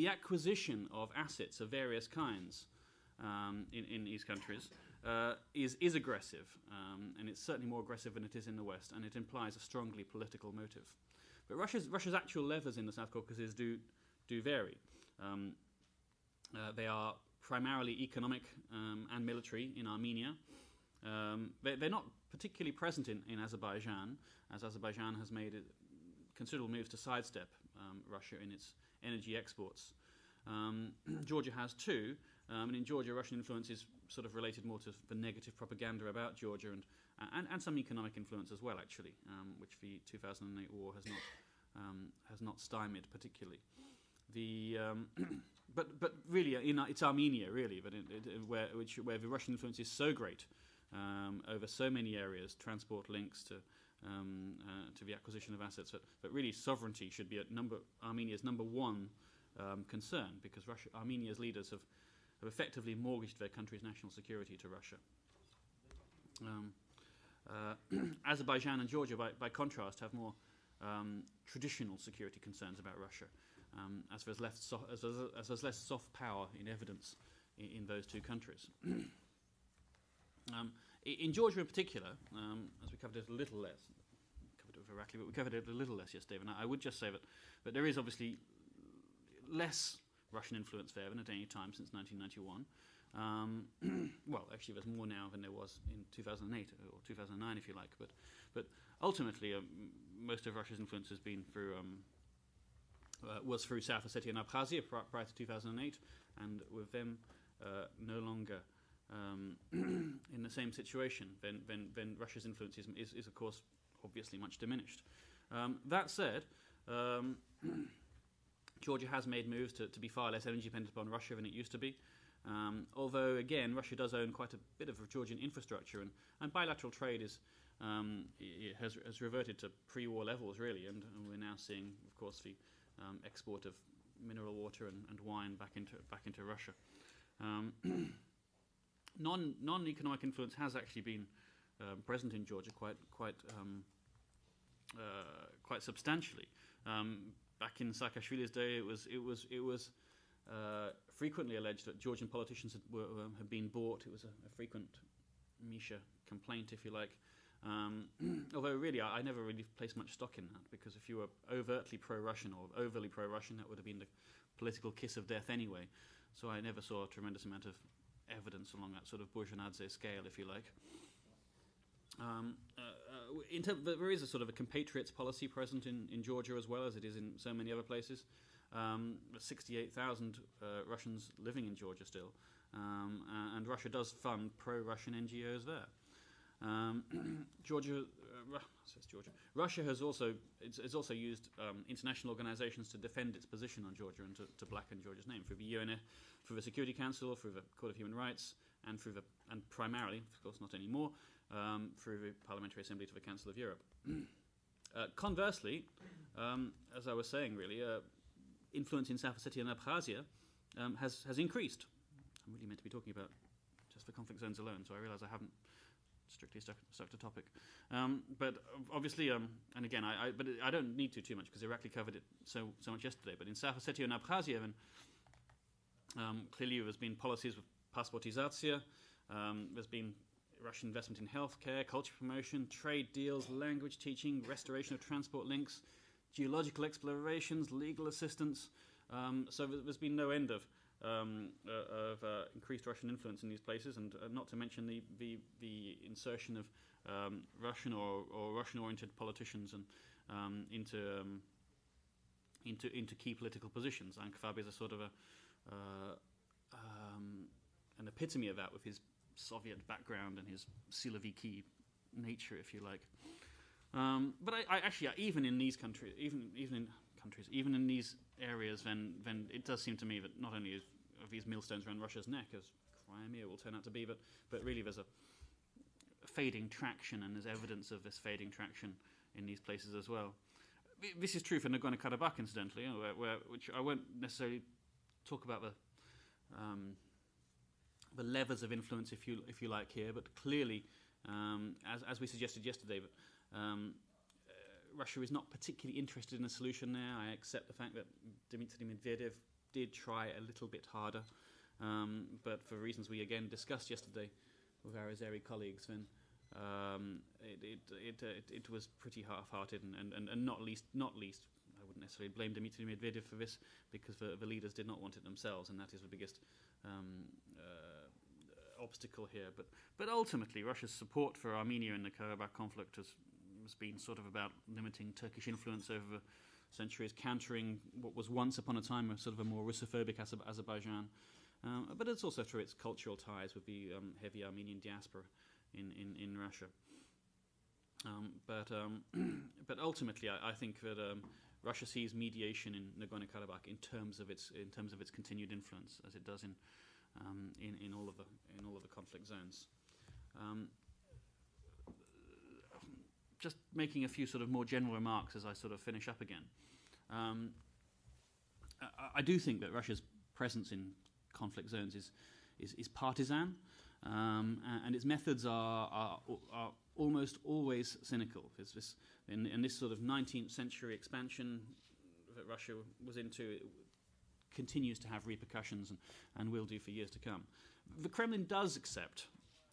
acquisition of assets of various kinds in these countries is aggressive, and it's certainly more aggressive than it is in the West, and it implies a strongly political motive. But Russia's actual levers in the South Caucasus do vary. They are primarily economic and military in Armenia. They're not particularly present in Azerbaijan, as Azerbaijan has made considerable moves to sidestep Russia in its energy exports. Georgia has too, and in Georgia, Russian influence is sort of related more to the negative propaganda about Georgia and some economic influence as well, actually, which the 2008 war has not stymied particularly. But really, it's Armenia really, where the Russian influence is so great over so many areas, transport links to the acquisition of assets, that really sovereignty should be Armenia's number one concern, because Armenia's leaders have effectively mortgaged their country's national security to Russia. Azerbaijan and Georgia, by contrast, have more traditional security concerns about Russia, as there's less soft power in evidence in those two countries. In Georgia in particular, as we covered it a little less, but we covered it a little less yesterday, and I would just say that there is obviously less Russian influence there than at any time since 1991. Well, actually, there's more now than there was in 2008 or 2009, if you like. But ultimately, most of Russia's influence has been was through South Ossetia and Abkhazia prior to 2008, and with them no longer in the same situation, then Russia's influence is of course obviously much diminished. That said, Georgia has made moves to be far less energy dependent upon Russia than it used to be. Although again, Russia does own quite a bit of Georgian infrastructure, and bilateral trade has reverted to pre-war levels really, and we're now seeing, of course, the export of mineral water and wine back into Russia. non-economic influence has actually been present in Georgia quite substantially. Back in Saakashvili's day, it was frequently alleged that Georgian politicians had been bought. It was a frequent Misha complaint, if you like. Although really, I never really placed much stock in that, because if you were overtly pro-Russian or overly pro-Russian, that would have been the political kiss of death anyway. So I never saw a tremendous amount of evidence along that sort of Bourgeoisie scale, if you like. But there is a sort of a compatriots policy present in Georgia as well as it is in so many other places. 68,000 Russians living in Georgia still, and Russia does fund pro-Russian NGOs there. Russia has also used international organizations to defend its position on Georgia and to blacken Georgia's name through the UN, through the Security Council, through the Court of Human Rights, and primarily, of course not anymore, through the Parliamentary Assembly to the Council of Europe. Conversely, as I was saying, really, influence in South Ossetia and Abkhazia has increased. I'm really meant to be talking about just the conflict zones alone, so I realise I haven't strictly stuck to topic. But obviously, and again, I don't need to too much because Irakli covered it so much yesterday. But in South Ossetia and Abkhazia, then, clearly there's been policies with passportizatia. There's been Russian investment in healthcare, culture promotion, trade deals, language teaching, restoration of transport links, geological explorations, legal assistance. So there's been no end of increased Russian influence in these places, and not to mention the insertion of Russian or Russian-oriented politicians and into key political positions. Ankfabi is a sort of an epitome of that, with his Soviet background and his Siloviki nature, if you like. But I actually, even in these countries, even in these areas, then it does seem to me that not only are these millstones around Russia's neck, as Crimea will turn out to be, but really there's a fading traction, and there's evidence of this fading traction in these places as well. This is true for Nagorno-Karabakh, incidentally, which I won't necessarily talk about the levers of influence, if you like, here, but clearly, as we suggested yesterday, Russia is not particularly interested in a solution there. I accept the fact that Dmitry Medvedev did try a little bit harder, but for reasons we again discussed yesterday with our Azeri colleagues, then it was pretty half-hearted, and not least, I wouldn't necessarily blame Dmitry Medvedev for this, because the leaders did not want it themselves, and that is the biggest obstacle here. But ultimately, Russia's support for Armenia in the Karabakh conflict has been sort of about limiting Turkish influence over the centuries, countering what was once upon a time a sort of a more Russophobic Azerbaijan. But it's also through its cultural ties with the heavy Armenian diaspora in Russia. But ultimately, I think that Russia sees mediation in Nagorno-Karabakh in terms of its continued influence, as it does in all of the conflict zones. Just making a few sort of more general remarks as I sort of finish up again. I do think that Russia's presence in conflict zones is partisan, and its methods are almost always cynical. In this sort of 19th century expansion that Russia was into, it continues to have repercussions and will do for years to come. The Kremlin does accept,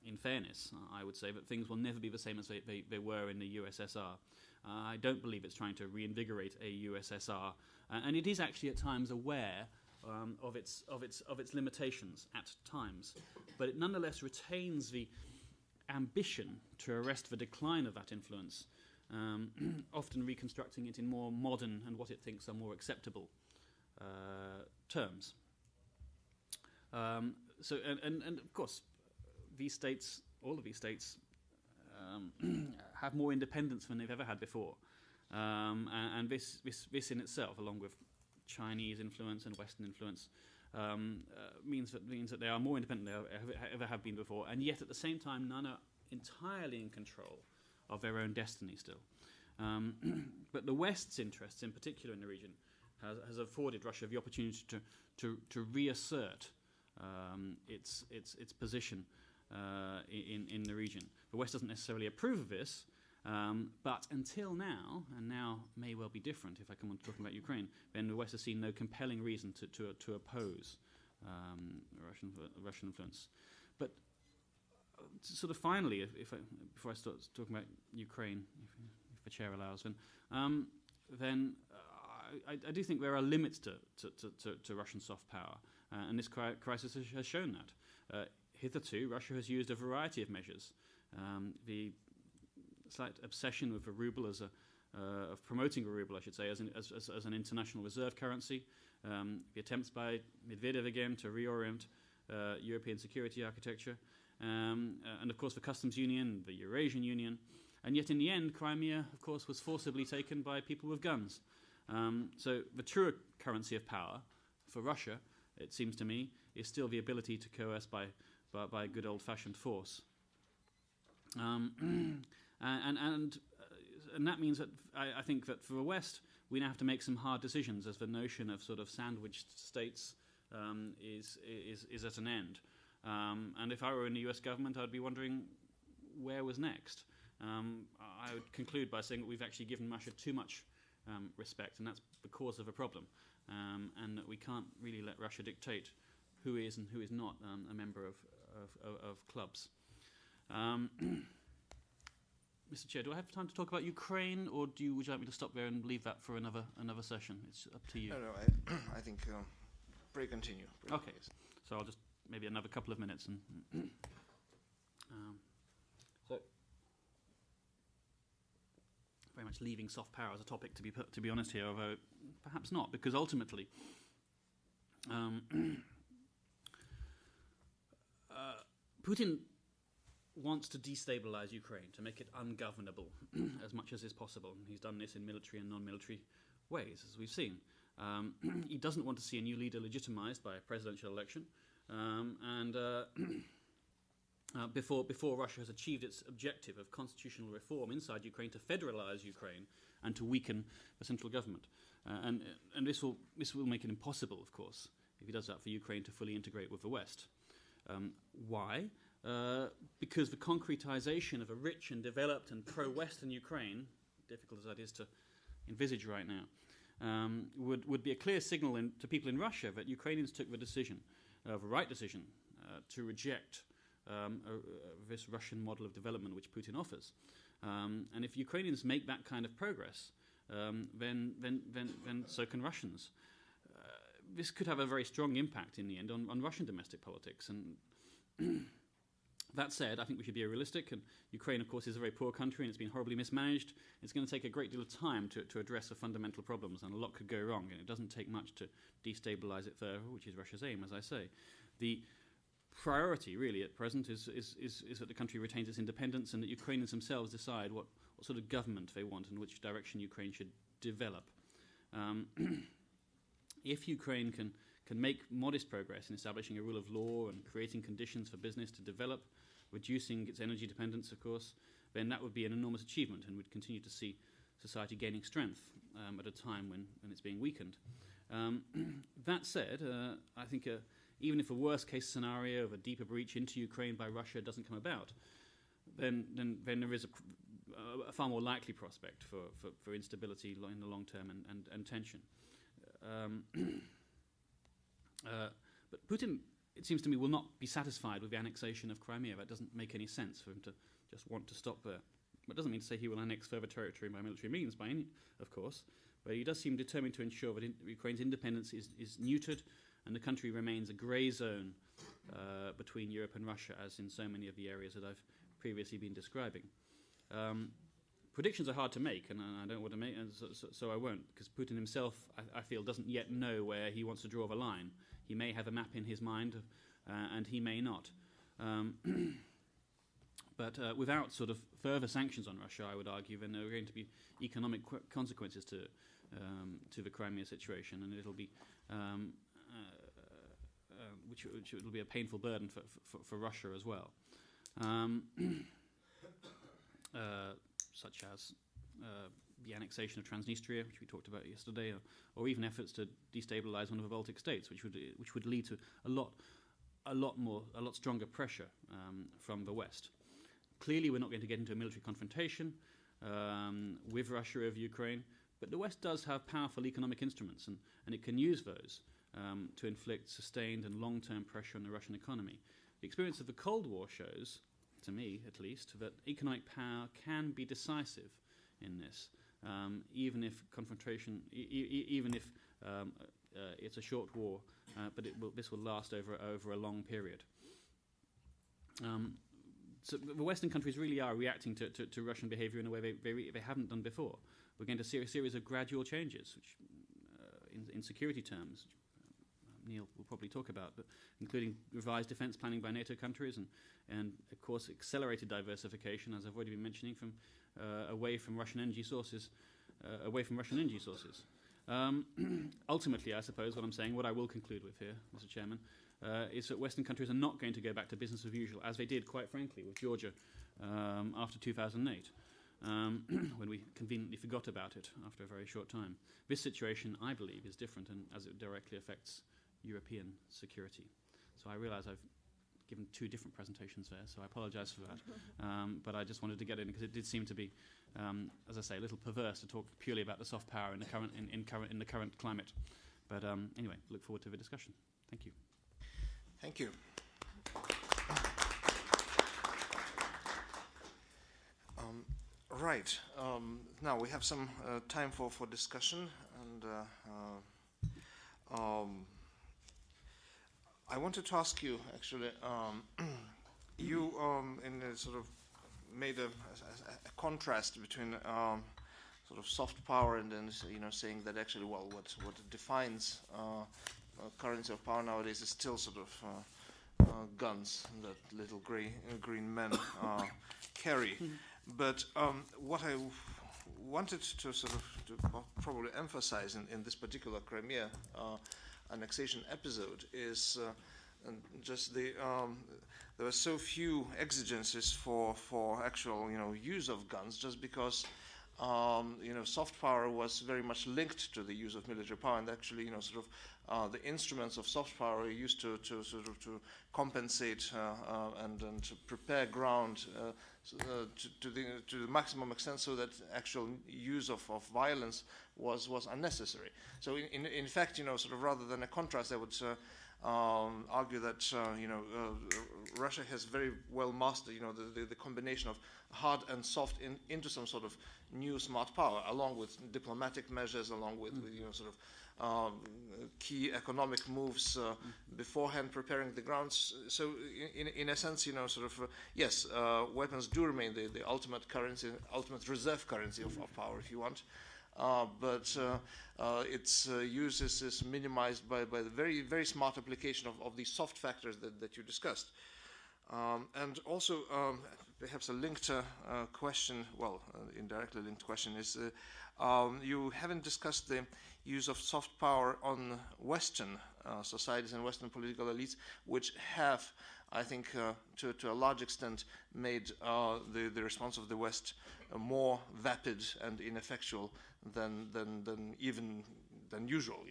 in fairness, I would say, that things will never be the same as they were in the USSR. I don't believe it's trying to reinvigorate a USSR, and it is actually at times aware of its limitations at times, but it nonetheless retains the ambition to arrest the decline of that influence, often reconstructing it in more modern and what it thinks are more acceptable terms. So of course, these states, all of these states, have more independence than they've ever had before, and this in itself, along with Chinese influence and Western influence, means that they are more independent than they ever have been before, and yet at the same time, none are entirely in control of their own destiny still. But the West's interests, in particular in the region, has afforded Russia the opportunity to reassert its position in the region. The West doesn't necessarily approve of this, but until now, and now may well be different if I come on to talking about Ukraine, then the West has seen no compelling reason to oppose Russian influence. But sort of finally, before I start talking about Ukraine, if the chair allows, then I do think there are limits to Russian soft power, and this crisis has shown that. Hitherto, Russia has used a variety of measures. The slight obsession with the ruble of promoting the ruble, I should say, as an international reserve currency. The attempts by Medvedev again to reorient European security architecture, and of course the customs union, the Eurasian Union, and yet in the end, Crimea, of course, was forcibly taken by people with guns. So the truer currency of power for Russia, it seems to me, is still the ability to coerce by good old-fashioned force. And that means that I think that for the West, we now have to make some hard decisions as the notion of sort of sandwiched states is at an end. And if I were in the US government, I'd be wondering where was next. I would conclude by saying that we've actually given Russia too much respect, and that's the cause of a problem, and that we can't really let Russia dictate who is and who is not a member of clubs. Mr. Chair, do I have time to talk about Ukraine, or would you like me to stop there and leave that for another session? It's up to you. No, I think pray continue. Okay, so I'll just maybe another couple of minutes. And so, very much leaving soft power as a topic to be honest here, although perhaps not, because ultimately Putin wants to destabilize Ukraine, to make it ungovernable as much as is possible. And he's done this in military and non-military ways, as we've seen. He doesn't want to see a new leader legitimized by a presidential election. Before Russia has achieved its objective of constitutional reform inside Ukraine to federalize Ukraine and to weaken the central government. And this will make it impossible, of course, if he does that, for Ukraine to fully integrate with the West. Why? Because the concretization of a rich and developed and pro-Western Ukraine, difficult as that is to envisage right now, would be a clear signal to people in Russia that Ukrainians took the decision, the right decision, to reject this Russian model of development which Putin offers. And if Ukrainians make that kind of progress, then so can Russians. This could have a very strong impact in the end on Russian domestic politics. And that said, I think we should be realistic. And Ukraine, of course, is a very poor country and it's been horribly mismanaged. It's going to take a great deal of time to address the fundamental problems, and a lot could go wrong. And it doesn't take much to destabilize it further, which is Russia's aim, as I say. The priority, really, at present is that the country retains its independence and that Ukrainians themselves decide what sort of government they want and which direction Ukraine should develop. If Ukraine can make modest progress in establishing a rule of law and creating conditions for business to develop, reducing its energy dependence, of course, then that would be an enormous achievement and would continue to see society gaining strength at a time when it's being weakened. That said, I think even if a worst-case scenario of a deeper breach into Ukraine by Russia doesn't come about, then there is a far more likely prospect for instability in the long term and tension. But Putin, it seems to me, will not be satisfied with the annexation of Crimea. That doesn't make any sense for him to just want to stop there. That doesn't mean to say he will annex further territory by military means, by any, of course, but he does seem determined to ensure that Ukraine's independence is neutered and the country remains a grey zone between Europe and Russia, as in so many of the areas that I've previously been describing. Predictions are hard to make, and I don't want to make, and so I won't, because Putin himself, I feel, doesn't yet know where he wants to draw the line. He may have a map in his mind, and he may not. But without sort of further sanctions on Russia, I would argue, then there are going to be economic consequences to the Crimea situation, and it'll be which will be a painful burden for Russia as well. Such as the annexation of Transnistria, which we talked about yesterday, or even efforts to destabilize one of the Baltic states, which would lead to a lot a lot stronger pressure from the West. Clearly, we're not going to get into a military confrontation with Russia over Ukraine, but the West does have powerful economic instruments, and it can use those to inflict sustained and long-term pressure on the Russian economy. The experience of the Cold War shows, to me at least, that economic power can be decisive in this, even if confrontation, even if it's a short war, but this will last over a long period. So the Western countries really are reacting to Russian behavior in a way they haven't done before. We're going to see a series of gradual changes, which, in security terms, Neil will probably talk about, but including revised defence planning by NATO countries and of course accelerated diversification, as I've already been mentioning, from away from Russian energy sources. Ultimately, I suppose what I'm saying, what I will conclude with here, Mr. Chairman, is that Western countries are not going to go back to business as usual, as they did, quite frankly, with Georgia after 2008, when we conveniently forgot about it after a very short time. This situation, I believe, is different, and as it directly affects European security. So I realise I've given two different presentations there, so I apologise for that. But I just wanted to get in because it did seem to be, as I say, a little perverse to talk purely about the soft power in the current climate. But anyway, look forward to the discussion. Thank you. Thank you. Right. Now we have some time for discussion, and I wanted to ask you, actually, you in a sort of made a contrast between sort of soft power and then saying that actually, well, what defines currency of power nowadays is still sort of guns that little green men carry. But what I wanted to sort of probably emphasize in this particular Crimea annexation episode is just there were so few exigencies for actual use of guns, just because soft power was very much linked to the use of military power, and actually sort of the instruments of soft power are used to sort of to compensate and to prepare ground to the maximum extent, so that actual use of violence was unnecessary. So in fact, sort of rather than a contrast, I would argue that Russia has very well mastered the combination of hard and soft into some sort of new smart power, along with diplomatic measures, along with sort of key economic moves beforehand, preparing the grounds. So in a sense, sort of yes, weapons do remain the ultimate currency, ultimate reserve currency of power, if you want. But its use is minimized by the very, very smart application of these soft factors that you discussed. And also, perhaps a linked question, well, indirectly linked question is, you haven't discussed the use of soft power on Western societies and Western political elites, which have, I think, to a large extent, made the response of the West more vapid and ineffectual than usual,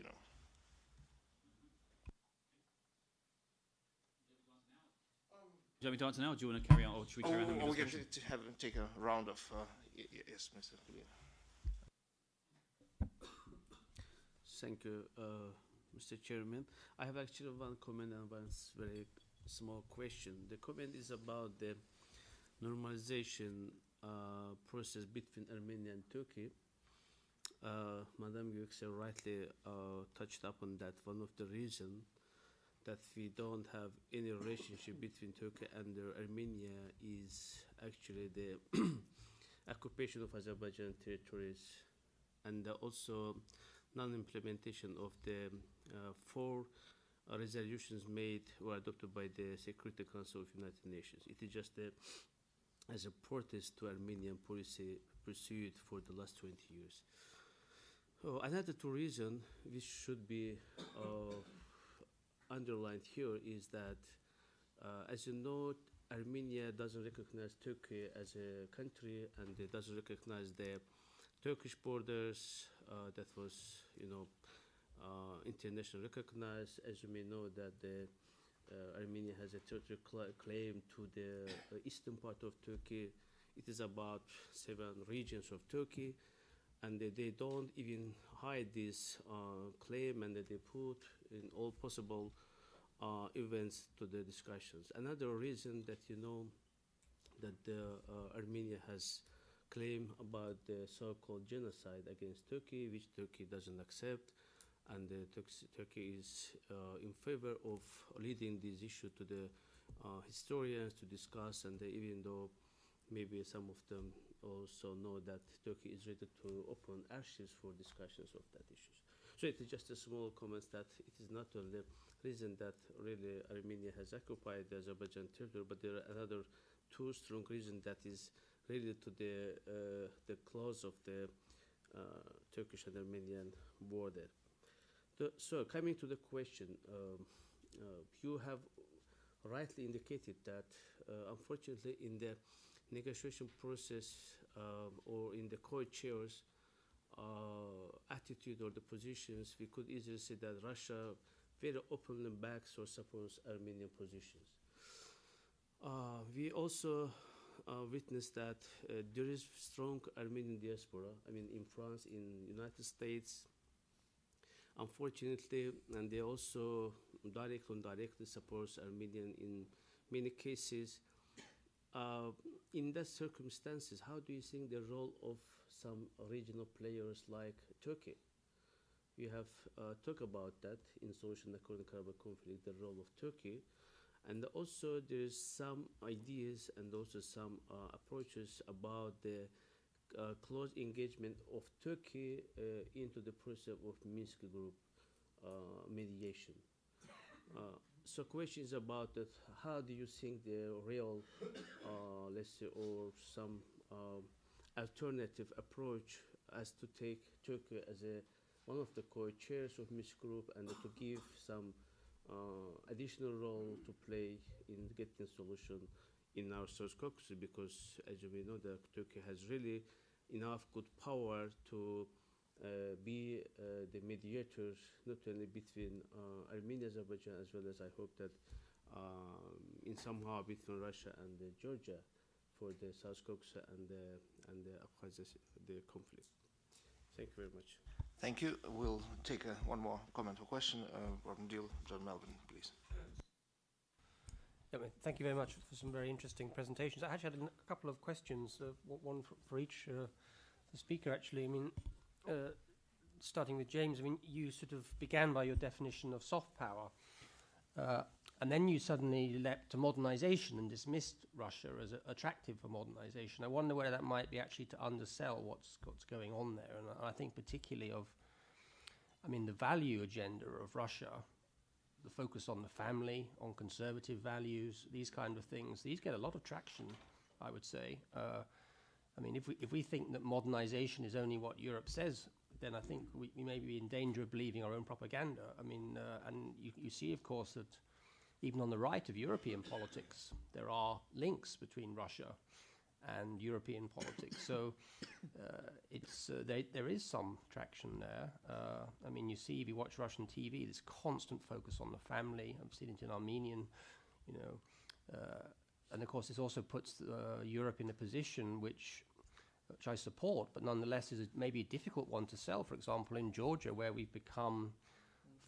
Do you want me to answer now, or do you want to carry on, or should we carry on? We can take a round of yes, Mr. Kulian. Thank you, Mr. Chairman. I have actually one comment and one very small question. The comment is about the normalization process between Armenia and Turkey. Madam Yüksel rightly touched upon that. One of the reasons that we don't have any relationship between Turkey and Armenia is actually the occupation of Azerbaijan territories, and also non-implementation of the 4 resolutions made or adopted by the Security Council of United Nations. It is just as a protest to Armenian policy pursued for the last 20 years. Another 2 reasons which should be underlined here is that, as you know, Armenia doesn't recognize Turkey as a country, and it doesn't recognize the Turkish borders that was, internationally recognized. As you may know, that the Armenia has a territorial claim to the eastern part of Turkey. It is about 7 regions of Turkey, and they don't even hide this claim, and that they put in all possible events to the discussions. Another reason that that Armenia has claim about the so-called genocide against Turkey, which Turkey doesn't accept, and Turkey is in favor of leading this issue to the historians to discuss, and even though maybe some of them also know that Turkey is ready to open archives for discussions of that issues. So it is just a small comment that it is not only reason that really Armenia has occupied the Azerbaijan territory, but there are another 2 strong reasons that is related to the close of the Turkish and Armenian border. So coming to the question, you have rightly indicated that unfortunately in the negotiation process or in the co-chairs attitude or the positions, we could easily say that Russia very openly backs or supports Armenian positions. We also witnessed that there is strong Armenian diaspora, I mean in France, in United States, unfortunately, and they also directly or indirectly supports Armenian in many cases. In that circumstances, how do you think the role of some regional players like Turkey? We have talked about that in solution of the Nagorno-Karabakh conflict, the role of Turkey, and also there's some ideas and also some approaches about the close engagement of Turkey into the process of Minsk group mediation. So questions about that, how do you think the real, let's say, or some alternative approach as to take Turkey as one of the co-chairs of Minsk group and to give some additional role to play in getting solution in our South Caucasus, because as you may know, that Turkey has really enough good power to be the mediator not only between Armenia, Azerbaijan, as well as I hope that in somehow between Russia and Georgia for the South Caucasus and the Abkhazia, the conflict. Thank you very much. Thank you. We'll take one more comment or question. Gordon Deal, John Melvin, please. Yeah, thank you very much for some very interesting presentations. I actually had a couple of questions, one for each the speaker, actually. I mean, starting with James, I mean, you sort of began by your definition of soft power, and then you suddenly leapt to modernization and dismissed Russia as attractive for modernization. I wonder whether that might be actually to undersell what's going on there. And I think particularly of, I mean, the value agenda of Russia, the focus on the family, on conservative values, these kind of things, these get a lot of traction, I would say. I mean, if we think that modernization is only what Europe says, then I think we may be in danger of believing our own propaganda. I mean, and you see, of course, that even on the right of European politics, there are links between Russia and European politics. So there is some traction there. I mean, you see, if you watch Russian TV, this constant focus on the family. I've seen it in Armenian, you know. And of course, this also puts Europe in a position which I support, but nonetheless is maybe a difficult one to sell. For example, in Georgia, where we've become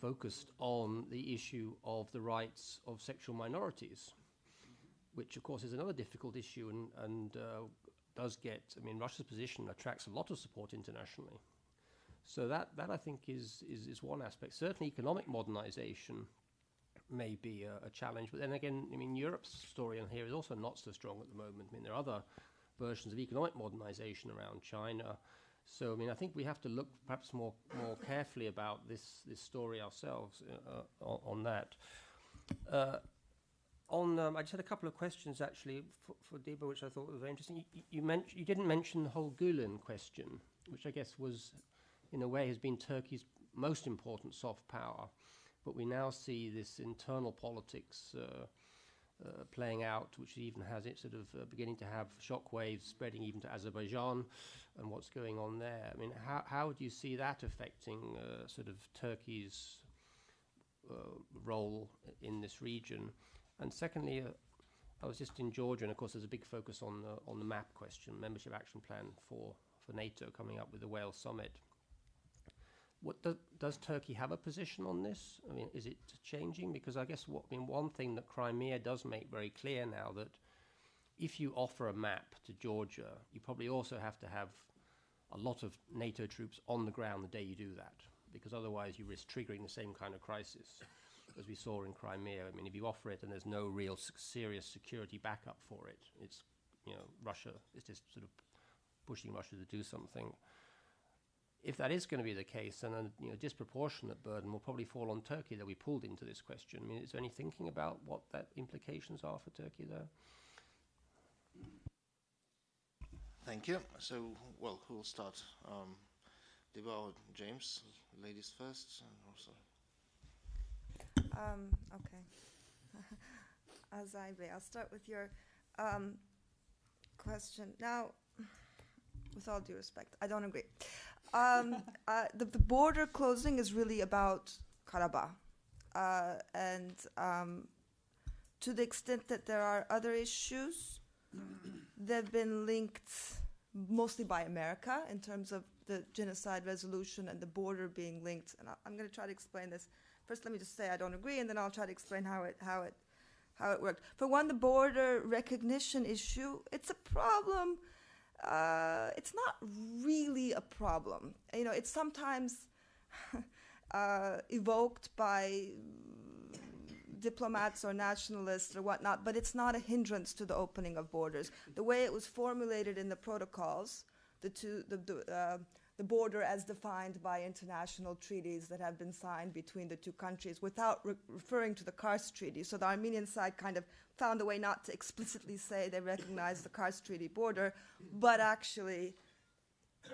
focused on the issue of the rights of sexual minorities, which of course is another difficult issue and does get, I mean, Russia's position attracts a lot of support internationally. So that I think is one aspect. Certainly economic modernization may be a challenge, but then again, I mean, Europe's story on here is also not so strong at the moment. I mean, there are other versions of economic modernization around China. So, I mean, I think we have to look perhaps more carefully about this story ourselves on that. I just had a couple of questions actually for Diba, which I thought were very interesting. You didn't mention the whole Gulen question, which I guess was, in a way, has been Turkey's most important soft power. But we now see this internal politics playing out, which even has it sort of beginning to have shockwaves spreading even to Azerbaijan and what's going on there. I mean, how do you see that affecting sort of Turkey's role in this region? And secondly, I was just in Georgia, and of course there's a big focus on the map question, membership action plan for NATO coming up with the Wales summit. What does Turkey have a position on this? I mean, is it changing? Because I guess one thing that Crimea does make very clear now, that if you offer a map to Georgia, you probably also have to have a lot of NATO troops on the ground the day you do that, because otherwise you risk triggering the same kind of crisis as we saw in Crimea. I mean, if you offer it and there's no real serious security backup for it, it's, Russia is just sort of pushing Russia to do something. If that is going to be the case, then a disproportionate burden will probably fall on Turkey that we pulled into this question. I mean, is there any thinking about what that implications are for Turkey there? Thank you. So, well, who will start? Diva or James? Ladies first. And also. Okay. I'll start with your question. Now, with all due respect, I don't agree. The border closing is really about Karabakh. And to the extent that there are other issues, they've been linked mostly by America in terms of the genocide resolution and the border being linked. And I'm going to try to explain this. First, let me just say I don't agree, and then I'll try to explain how it worked. For one, the border recognition issue, it's a problem. It's not really a problem. It's sometimes evoked by diplomats or nationalists or whatnot, but it's not a hindrance to the opening of borders. The way it was formulated in the protocols, the border as defined by international treaties that have been signed between the two countries without referring to the Kars Treaty. So the Armenian side kind of found a way not to explicitly say they recognize the Kars Treaty border, but actually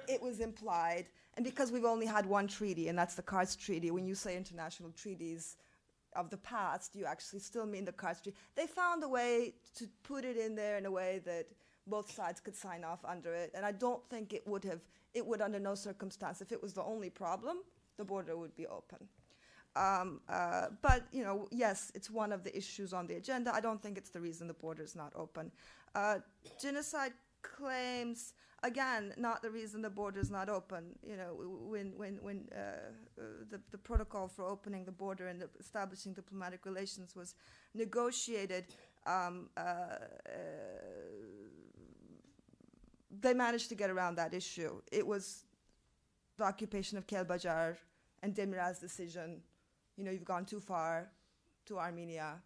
it was implied. And because we've only had one treaty, and that's the Kars Treaty, when you say international treaties of the past, you actually still mean the Kars Treaty. They found a way to put it in there in a way that both sides could sign off under it. And I don't think it would under no circumstance, if it was the only problem, the border would be open. But, yes, it's one of the issues on the agenda. I don't think it's the reason the border is not open. Genocide claims, again, not the reason the border is not open. When the protocol for opening the border and establishing diplomatic relations was negotiated, they managed to get around that issue. It was the occupation of Kelbajar and Demirel's decision. You've gone too far to Armenia.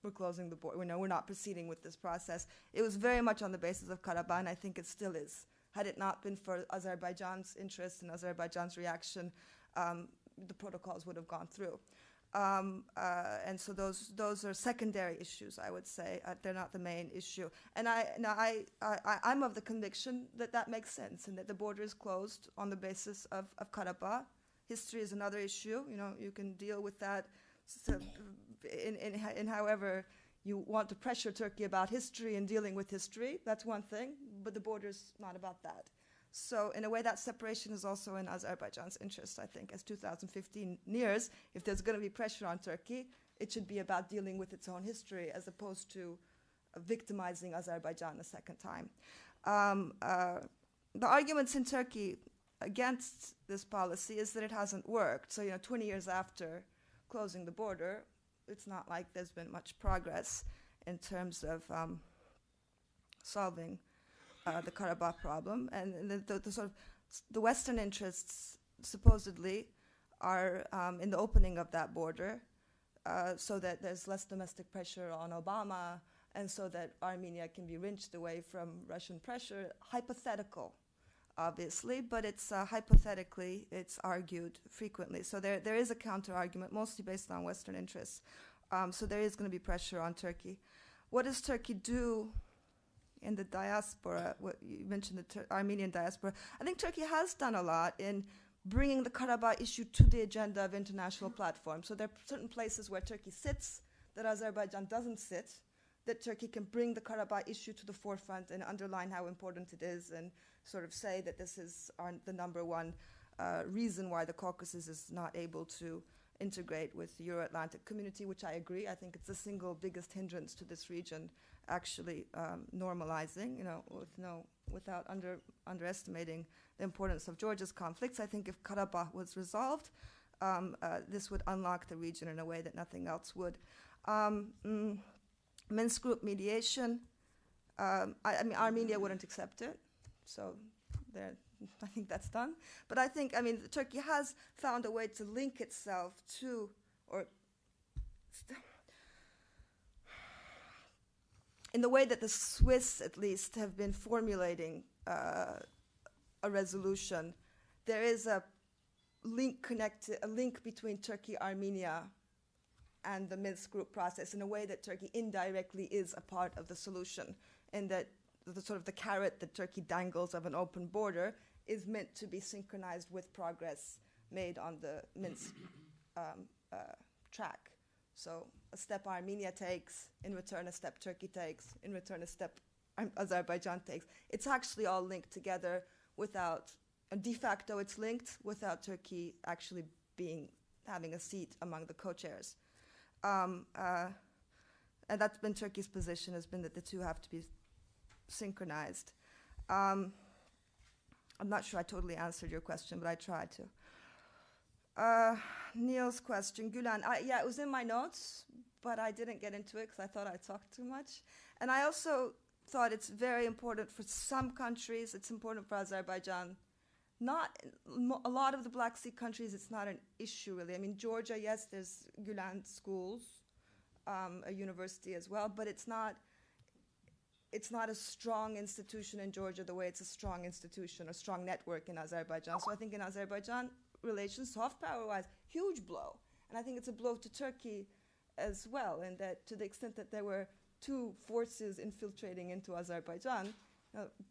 We're closing the border. We're not proceeding with this process. It was very much on the basis of Karabakh, and I think it still is. Had it not been for Azerbaijan's interest and Azerbaijan's reaction, the protocols would have gone through. And so those are secondary issues, I would say. They're not the main issue. And I'm of the conviction that makes sense, and that the border is closed on the basis of Karabakh. History is another issue. You can deal with that in however you want to pressure Turkey about history and dealing with history. That's one thing, but the border's not about that. So in a way, that separation is also in Azerbaijan's interest, I think. As 2015 nears, if there's going to be pressure on Turkey, it should be about dealing with its own history as opposed to victimizing Azerbaijan a second time. The arguments in Turkey against this policy is that it hasn't worked. So, 20 years after closing the border, it's not like there's been much progress in terms of solving the Karabakh problem, and the Western interests supposedly are in the opening of that border, so that there's less domestic pressure on Obama, and so that Armenia can be wrenched away from Russian pressure. Hypothetical, obviously, but it's hypothetically it's argued frequently. So there is a counter argument, mostly based on Western interests. So there is going to be pressure on Turkey. What does Turkey do in the diaspora? What you mentioned, the Armenian diaspora. I think Turkey has done a lot in bringing the Karabakh issue to the agenda of international platforms. So there are certain places where Turkey sits that Azerbaijan doesn't sit, that Turkey can bring the Karabakh issue to the forefront and underline how important it is, and sort of say that this is the number one reason why the Caucasus is not able to integrate with the Euro-Atlantic community, which I agree. I think it's the single biggest hindrance to this region actually normalizing, without underestimating the importance of Georgia's conflicts. I think if Karabakh was resolved, this would unlock the region in a way that nothing else would. Minsk group mediation, I mean, Armenia wouldn't accept it, so I think that's done. But I think, Turkey has found a way to link itself to, in the way that the Swiss, at least, have been formulating a resolution. There is a link between Turkey, Armenia, and the Minsk group process in a way that Turkey indirectly is a part of the solution, and that the sort of the carrot that Turkey dangles of an open border is meant to be synchronized with progress made on the Minsk track. So a step Armenia takes, in return a step Turkey takes, in return a step Azerbaijan takes. It's actually all linked together without, de facto it's linked, without Turkey actually having a seat among the co-chairs. And that's been Turkey's position, has been that the two have to be synchronized. I'm not sure I totally answered your question, but I tried to. Neil's question, Gulen, yeah, it was in my notes, but I didn't get into it because I thought I talked too much. And I also thought it's very important for some countries, it's important for Azerbaijan. Not a lot of the Black Sea countries, it's not an issue really. I mean, Georgia, yes, there's Gulen schools, a university as well, but it's not a strong institution in Georgia the way it's a strong institution, a strong network in Azerbaijan. So I think in Azerbaijan relations, soft power-wise, huge blow. And I think it's a blow to Turkey as well, in that to the extent that there were two forces infiltrating into Azerbaijan,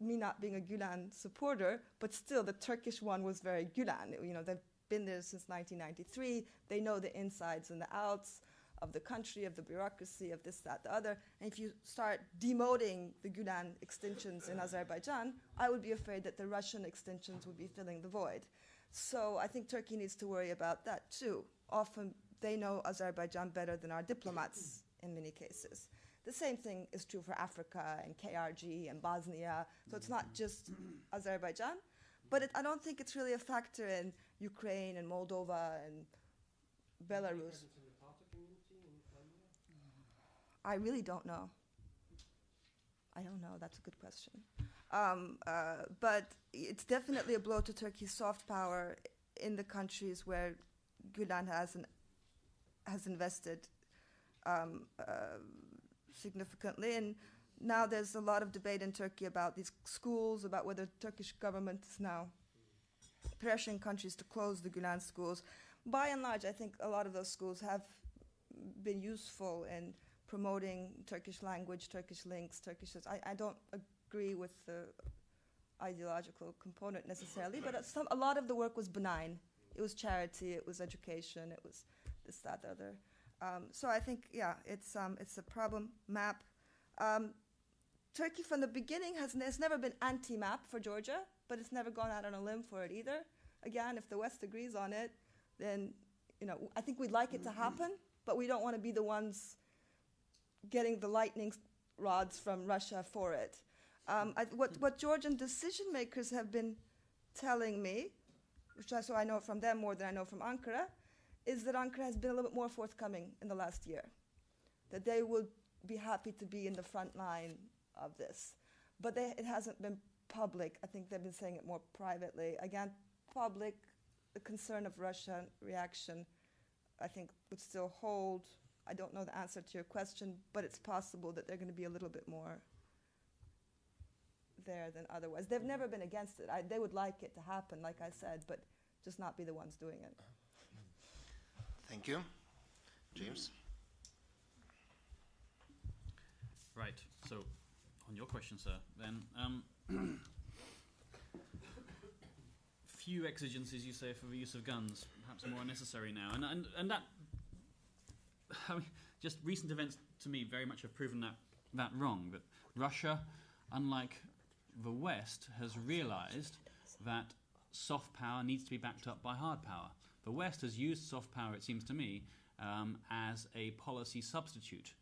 me not being a Gulen supporter, but still the Turkish one was very Gulen. They've been there since 1993. They know the insides and the outs of the country, of the bureaucracy, of this, that, the other. And if you start demoting the Gulen extensions in Azerbaijan, I would be afraid that the Russian extensions would be filling the void. So I think Turkey needs to worry about that too. Often they know Azerbaijan better than our diplomats in many cases. The same thing is true for Africa and KRG and Bosnia. So it's not just Azerbaijan. But I don't think it's really a factor in Ukraine and Moldova and Belarus. I really don't know. I don't know. That's a good question. But it's definitely a blow to Turkey's soft power in the countries where Gulen has invested significantly. And now there's a lot of debate in Turkey about these schools, about whether the Turkish government is now pressuring countries to close the Gulen schools. By and large, I think a lot of those schools have been useful in promoting Turkish language, Turkish links, I don't agree with the ideological component necessarily, but a lot of the work was benign. It was charity, it was education, it was this, that, the other. So I think, yeah, it's a problem map. Turkey from the beginning has never been anti-map for Georgia, but it's never gone out on a limb for it either. Again, if the West agrees on it, then I think we'd like it to happen, but we don't want to be the ones getting the lightning rods from Russia for it. What Georgian decision makers have been telling me, so I know from them more than I know from Ankara, is that Ankara has been a little bit more forthcoming in the last year, that they would be happy to be in the front line of this. But it hasn't been public. I think they've been saying it more privately. Again, public, the concern of Russian reaction, I think, would still hold. I don't know the answer to your question, but it's possible that they're going to be a little bit more there than otherwise. They've never been against it. They would like it to happen, like I said, but just not be the ones doing it. Thank you. James? Right. So, on your question, sir, then, few exigencies, you say, for the use of guns, perhaps more unnecessary now. And that, I mean, just recent events to me very much have proven that wrong. That Russia, unlike the West, has realized that soft power needs to be backed up by hard power. the West has used soft power, it seems to me, as a policy substitute.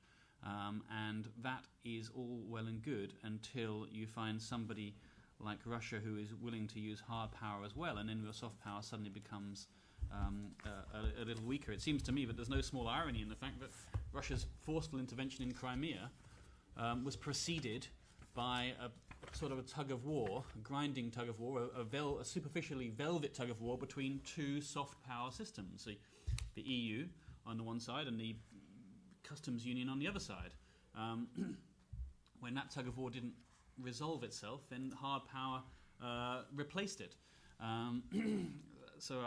And that is all well and good until you find somebody like Russia who is willing to use hard power as well, and then your soft power suddenly becomes a little weaker. It seems to me that there's no small irony in the fact that Russia's forceful intervention in Crimea was preceded by a sort of a tug of war, a grinding tug of war, a superficially velvet tug of war between two soft power systems, the EU on the one side and the customs union on the other side. When that tug of war didn't resolve itself, then hard power replaced it. So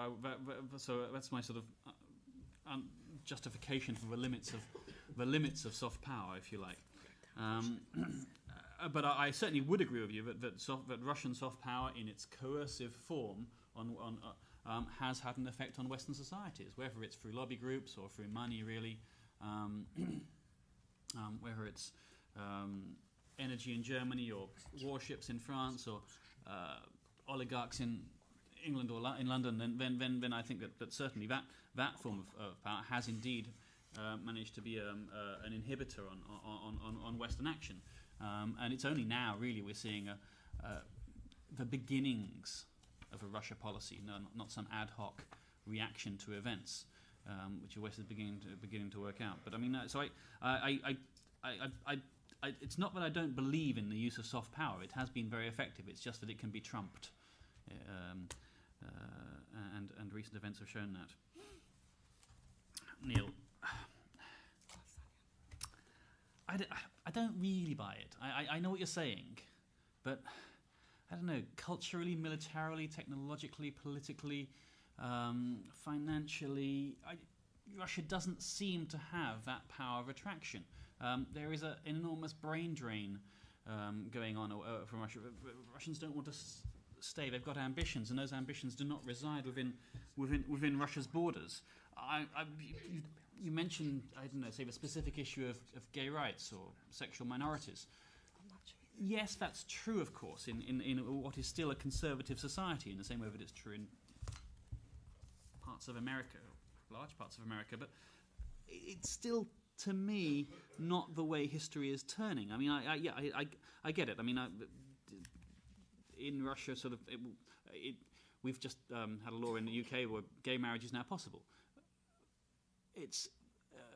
that's my sort of justification for the limits of soft power, if you like. But I certainly would agree with you that Russian soft power, in its coercive form, has had an effect on Western societies, whether it's through lobby groups or through money, really, whether it's energy in Germany or warships in France or oligarchs in England or in London. Then I think that certainly that form of power has indeed managed to be an inhibitor on Western action. And it's only now, really, we're seeing the beginnings of a Russia policy, not some ad hoc reaction to events, which the West is beginning to work out. But I mean, so it's not that I don't believe in the use of soft power. It has been very effective. It's just that it can be trumped, and recent events have shown that. Neil. I don't really buy it. I know what you're saying, but I don't know, culturally, militarily, technologically, politically, financially, Russia doesn't seem to have that power of attraction. There is an enormous brain drain going on from Russia. Russians don't want to stay. They've got ambitions, and those ambitions do not reside within Russia's borders. You mentioned, I don't know, say the specific issue of gay rights or sexual minorities. Yes, that's true, of course, in what is still a conservative society, in the same way that it's true in parts of America, large parts of America, but it's still, to me, not the way history is turning. I mean, I get it. I mean, in Russia, sort of, we've just had a law in the UK where gay marriage is now possible. It's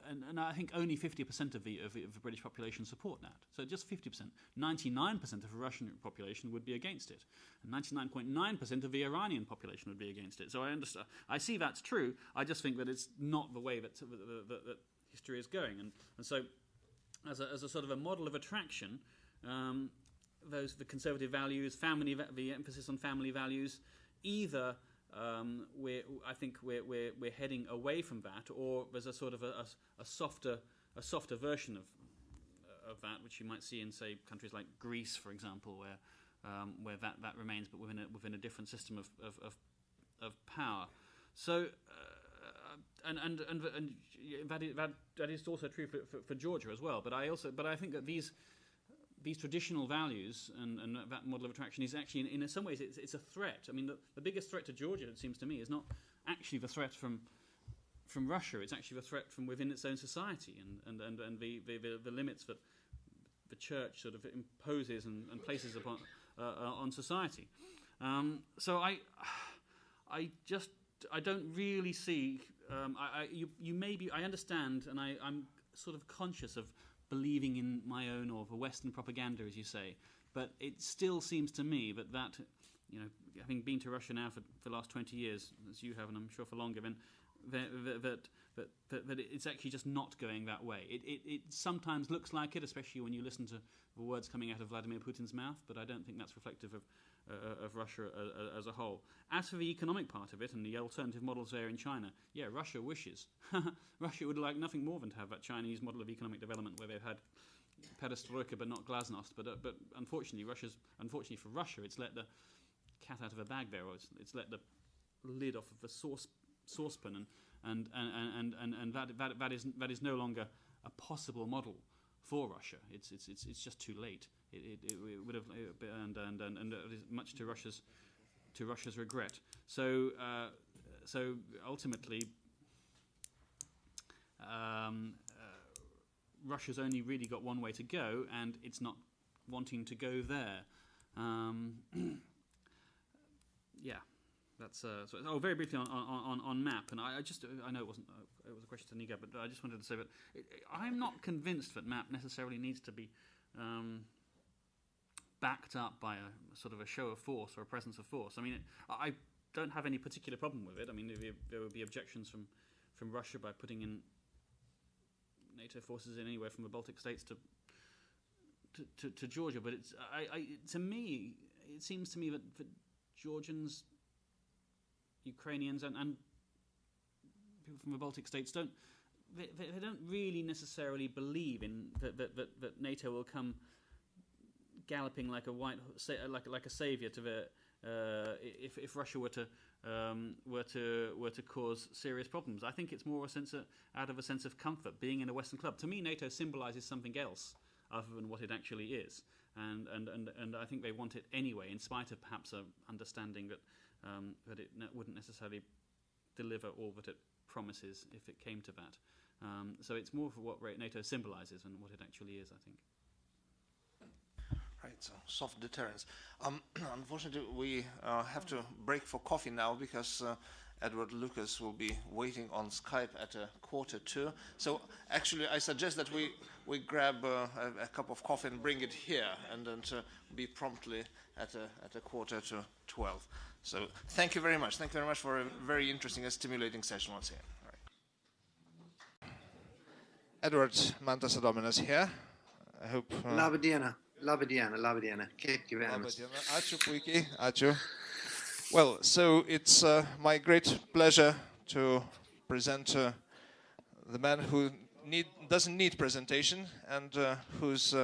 and I think only 50% of the British population support that. So just 50%. 99% of the Russian population would be against it, and 99.9% of the Iranian population would be against it. So I understand. I see that's true. I just think that it's not the way that history is going. And so, as a sort of a model of attraction, the conservative values, the emphasis on family values, either. I think we're heading away from that, or there's a sort of a softer version of that, which you might see in, say, countries like Greece, for example, where that remains, but within a different system of power. So and that is also true for Georgia as well. But I think that these traditional values and that model of attraction is actually, in some ways, it's a threat. I mean, the biggest threat to Georgia, it seems to me, is not actually the threat from Russia. It's actually the threat from within its own society and the limits that the church sort of imposes and places upon on society. So I don't really see. I understand, and I'm sort of conscious of believing in my own or the Western propaganda, as you say, but it still seems to me that having been to Russia now for the last 20 years, as you have, and I'm sure for longer, then that it's actually just not going that way. It sometimes looks like it, especially when you listen to the words coming out of Vladimir Putin's mouth, but I don't think that's reflective of Russia as a whole. As for the economic part of it and the alternative models there in China, yeah, Russia wishes. Russia would like nothing more than to have that Chinese model of economic development where they've had perestroika but not glasnost. But unfortunately for Russia, it's let the cat out of a bag there, or it's let the lid off of the saucepan, and that is no longer a possible model for Russia. It's just too late. It would have, and it is much to Russia's regret. So so ultimately, Russia's only really got one way to go, and it's not wanting to go there. Yeah, that's very briefly on MAP, and I know it was a question to Nigar, but I just wanted to say that I'm not convinced that MAP necessarily needs to be backed up by a sort of a show of force or a presence of force. I mean, I don't have any particular problem with it. I mean, there would be objections from Russia by putting in NATO forces in anywhere from the Baltic states to Georgia, but to me, it seems to me that Georgians, Ukrainians, and people from the Baltic states don't really necessarily believe in that NATO will come galloping like a savior to the if Russia were to cause serious problems. I think it's more out of a sense of comfort being in a Western club. To me, NATO symbolises something else other than what it actually is, and I think they want it anyway, in spite of perhaps an understanding that it wouldn't necessarily deliver all that it promises if it came to that. So it's more for what NATO symbolises than what it actually is, I think. Right, so soft deterrence. Unfortunately, we have to break for coffee now because Edward Lucas will be waiting on Skype at 1:45. So actually, I suggest that we grab a cup of coffee and bring it here, and then to be promptly at 11:45. So thank you very much. Thank you very much for a very interesting and stimulating session once again. All right. Edward Mantas Dominus here. I hope. Labadiana. Kaip gyvenimas? Ačiū puikiai, ačiū. Well, so it's my great pleasure to present the man who doesn't need presentation and whose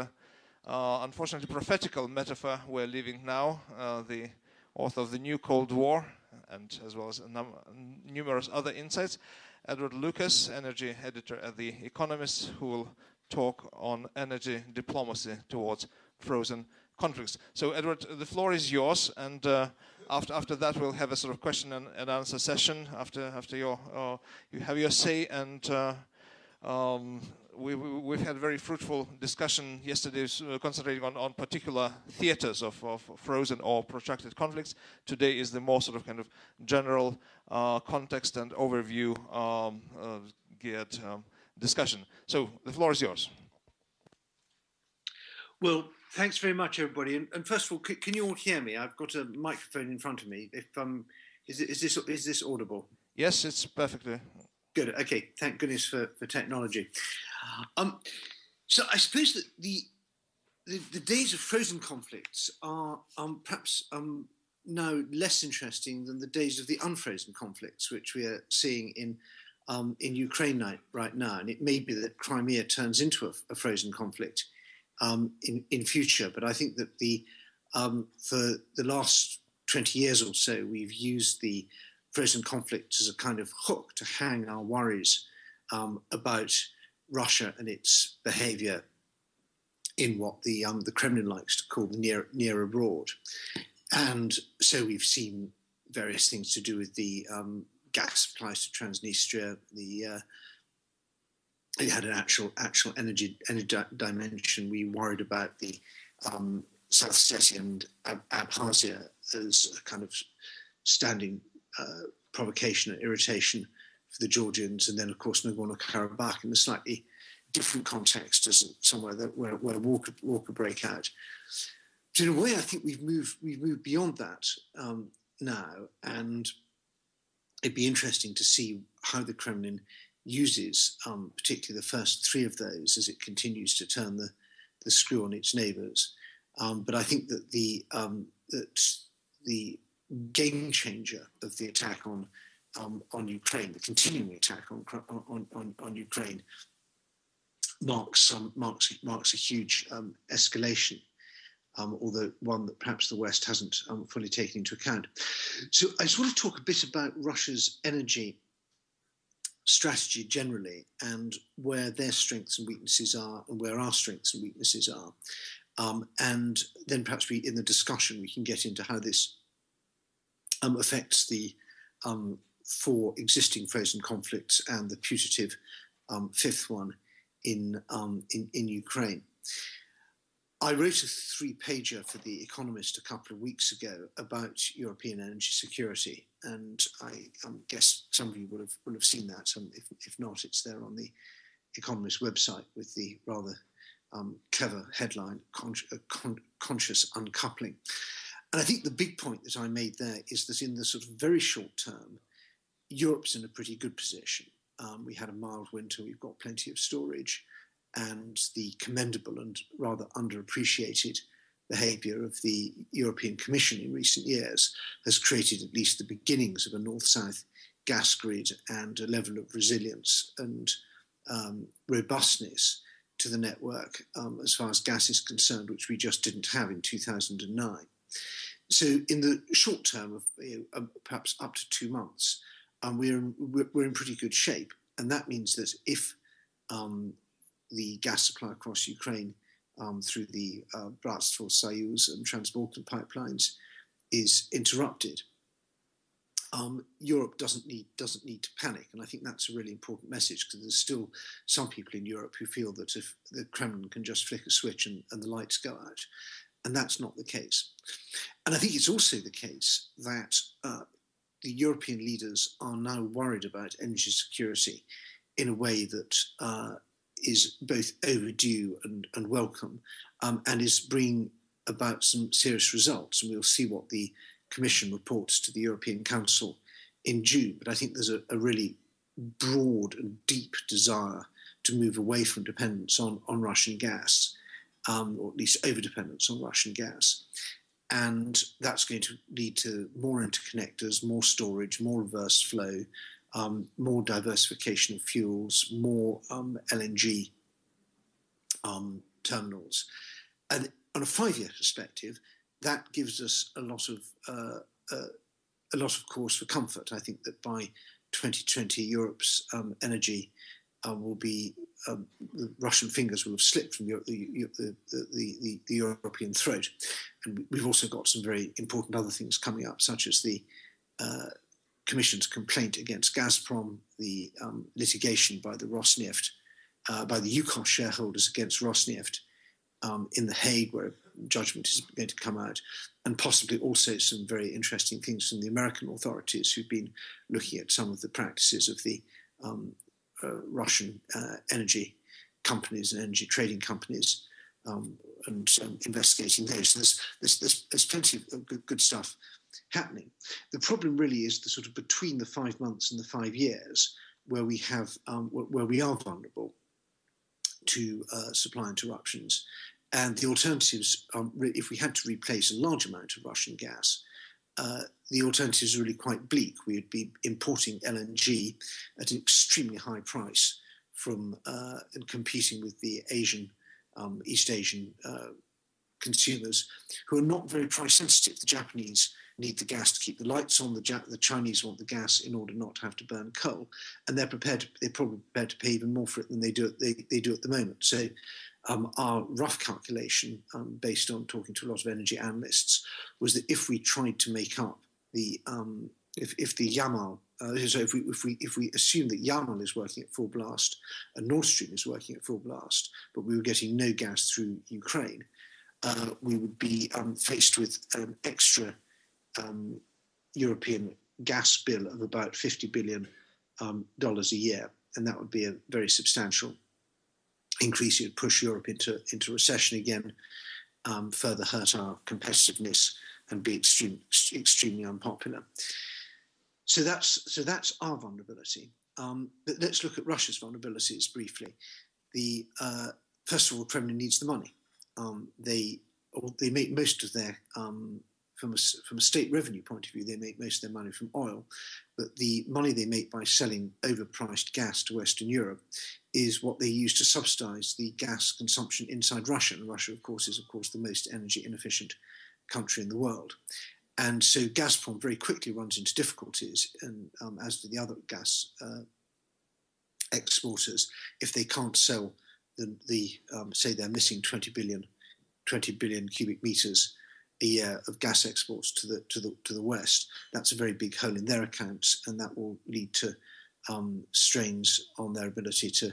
unfortunately prophetical metaphor we're living now, the author of The New Cold War, and as well as numerous other insights, Edward Lucas, energy editor at The Economist, who will talk on energy diplomacy towards frozen conflicts. So, Edward, the floor is yours, and after that we'll have a sort of question and answer session after you have your say, and we've had a very fruitful discussion yesterday concentrating on particular theaters of frozen or protracted conflicts. Today is the more sort of kind of general context and overview geared discussion. So the floor is yours. Well, thanks very much, everybody. And first of all, can you all hear me? I've got a microphone in front of me. If is this audible? Yes, it's perfectly. Good. Okay. Thank goodness for technology. So I suppose that the days of frozen conflicts are perhaps now less interesting than the days of the unfrozen conflicts, which we are seeing in Ukraine right now. And it may be that Crimea turns into a frozen conflict in future. But I think that for the last 20 years or so, we've used the frozen conflict as a kind of hook to hang our worries about Russia and its behavior in what the Kremlin likes to call the near abroad. And so we've seen various things to do with the gas supplies to Transnistria. It had an actual energy dimension. We worried about the South Ossetia and Abkhazia as a kind of standing provocation and irritation for the Georgians, and then of course Nagorno-Karabakh in a slightly different context as somewhere where war could break out. So in a way, I think we've moved beyond that now, and it'd be interesting to see how the Kremlin uses, particularly the first three of those, as it continues to turn the screw on its neighbours. But I think that the game changer of the attack on Ukraine, the continuing attack on Ukraine, marks a huge escalation, although one that perhaps the West hasn't fully taken into account. So I just want to talk a bit about Russia's energy strategy generally, and where their strengths and weaknesses are, and where our strengths and weaknesses are. And then perhaps in the discussion we can get into how this affects the 4 existing frozen conflicts and the putative 5th one in Ukraine. I wrote a 3-pager for The Economist a couple of weeks ago about European energy security, and I guess some of you will have seen that. If not, it's there on the Economist website with the rather clever headline, Conscious Uncoupling. And I think the big point that I made there is that in the sort of very short term, Europe's in a pretty good position. We had a mild winter, we've got plenty of storage, and the commendable and rather underappreciated behaviour of the European Commission in recent years has created at least the beginnings of a north-south gas grid and a level of resilience and robustness to the network as far as gas is concerned, which we just didn't have in 2009. So in the short term of perhaps up to 2 months, we're in pretty good shape. And that means that if the gas supply across Ukraine through the Bratstvo, Soyuz and Trans-Balkan pipelines is interrupted, Europe doesn't need to panic. And I think that's a really important message, because there's still some people in Europe who feel that if the Kremlin can just flick a switch and the lights go out. And that's not the case. And I think it's also the case that the European leaders are now worried about energy security in a way that is both overdue and welcome, and is bringing about some serious results. And we'll see what the Commission reports to the European Council in June. But I think there's a really broad and deep desire to move away from dependence on Russian gas, or at least over-dependence on Russian gas. And that's going to lead to more interconnectors, more storage, more reverse flow, more diversification of fuels, more LNG terminals. And on a 5-year perspective, that gives us a lot of cause for comfort. I think that by 2020, Europe's energy will be, the Russian fingers will have slipped from the European throat. And we've also got some very important other things coming up, such as the Commission's complaint against Gazprom, the litigation by the Rosneft, by the Yukos shareholders against Rosneft in The Hague, where judgment is going to come out, and possibly also some very interesting things from the American authorities who've been looking at some of the practices of the Russian energy companies and energy trading companies, and investigating those. So there's plenty of good stuff happening. The problem really is the sort of between the 5 months and the 5 years, where we have where we are vulnerable to supply interruptions. And the alternatives, if we had to replace a large amount of Russian gas, the alternatives are really quite bleak. We would be importing LNG at an extremely high price from and competing with the Asian, East Asian consumers who are not very price sensitive. The Japanese need the gas to keep the lights on. The Chinese want the gas in order not to have to burn coal, and they're probably prepared to pay even more for it than they do at the moment. So our rough calculation, based on talking to a lot of energy analysts, was that if we tried to make up the if the Yamal, so if we assume that Yamal is working at full blast and Nord Stream is working at full blast, but we were getting no gas through Ukraine, we would be faced with an extra European gas bill of about $50 billion a year, and that would be a very substantial increase. It would push Europe into recession again, further hurt our competitiveness, and be extremely unpopular. So that's our vulnerability. But let's look at Russia's vulnerabilities briefly. First of all, Kremlin needs the money. They make most of their from a state revenue point of view, they make most of their money from oil, but the money they make by selling overpriced gas to Western Europe is what they use to subsidize the gas consumption inside Russia. And Russia, of course, is the most energy inefficient country in the world. And so Gazprom very quickly runs into difficulties, and as do the other gas exporters, if they can't sell say they're missing 20 billion cubic meters a year of gas exports to the West. That's a very big hole in their accounts, and that will lead to strains on their ability to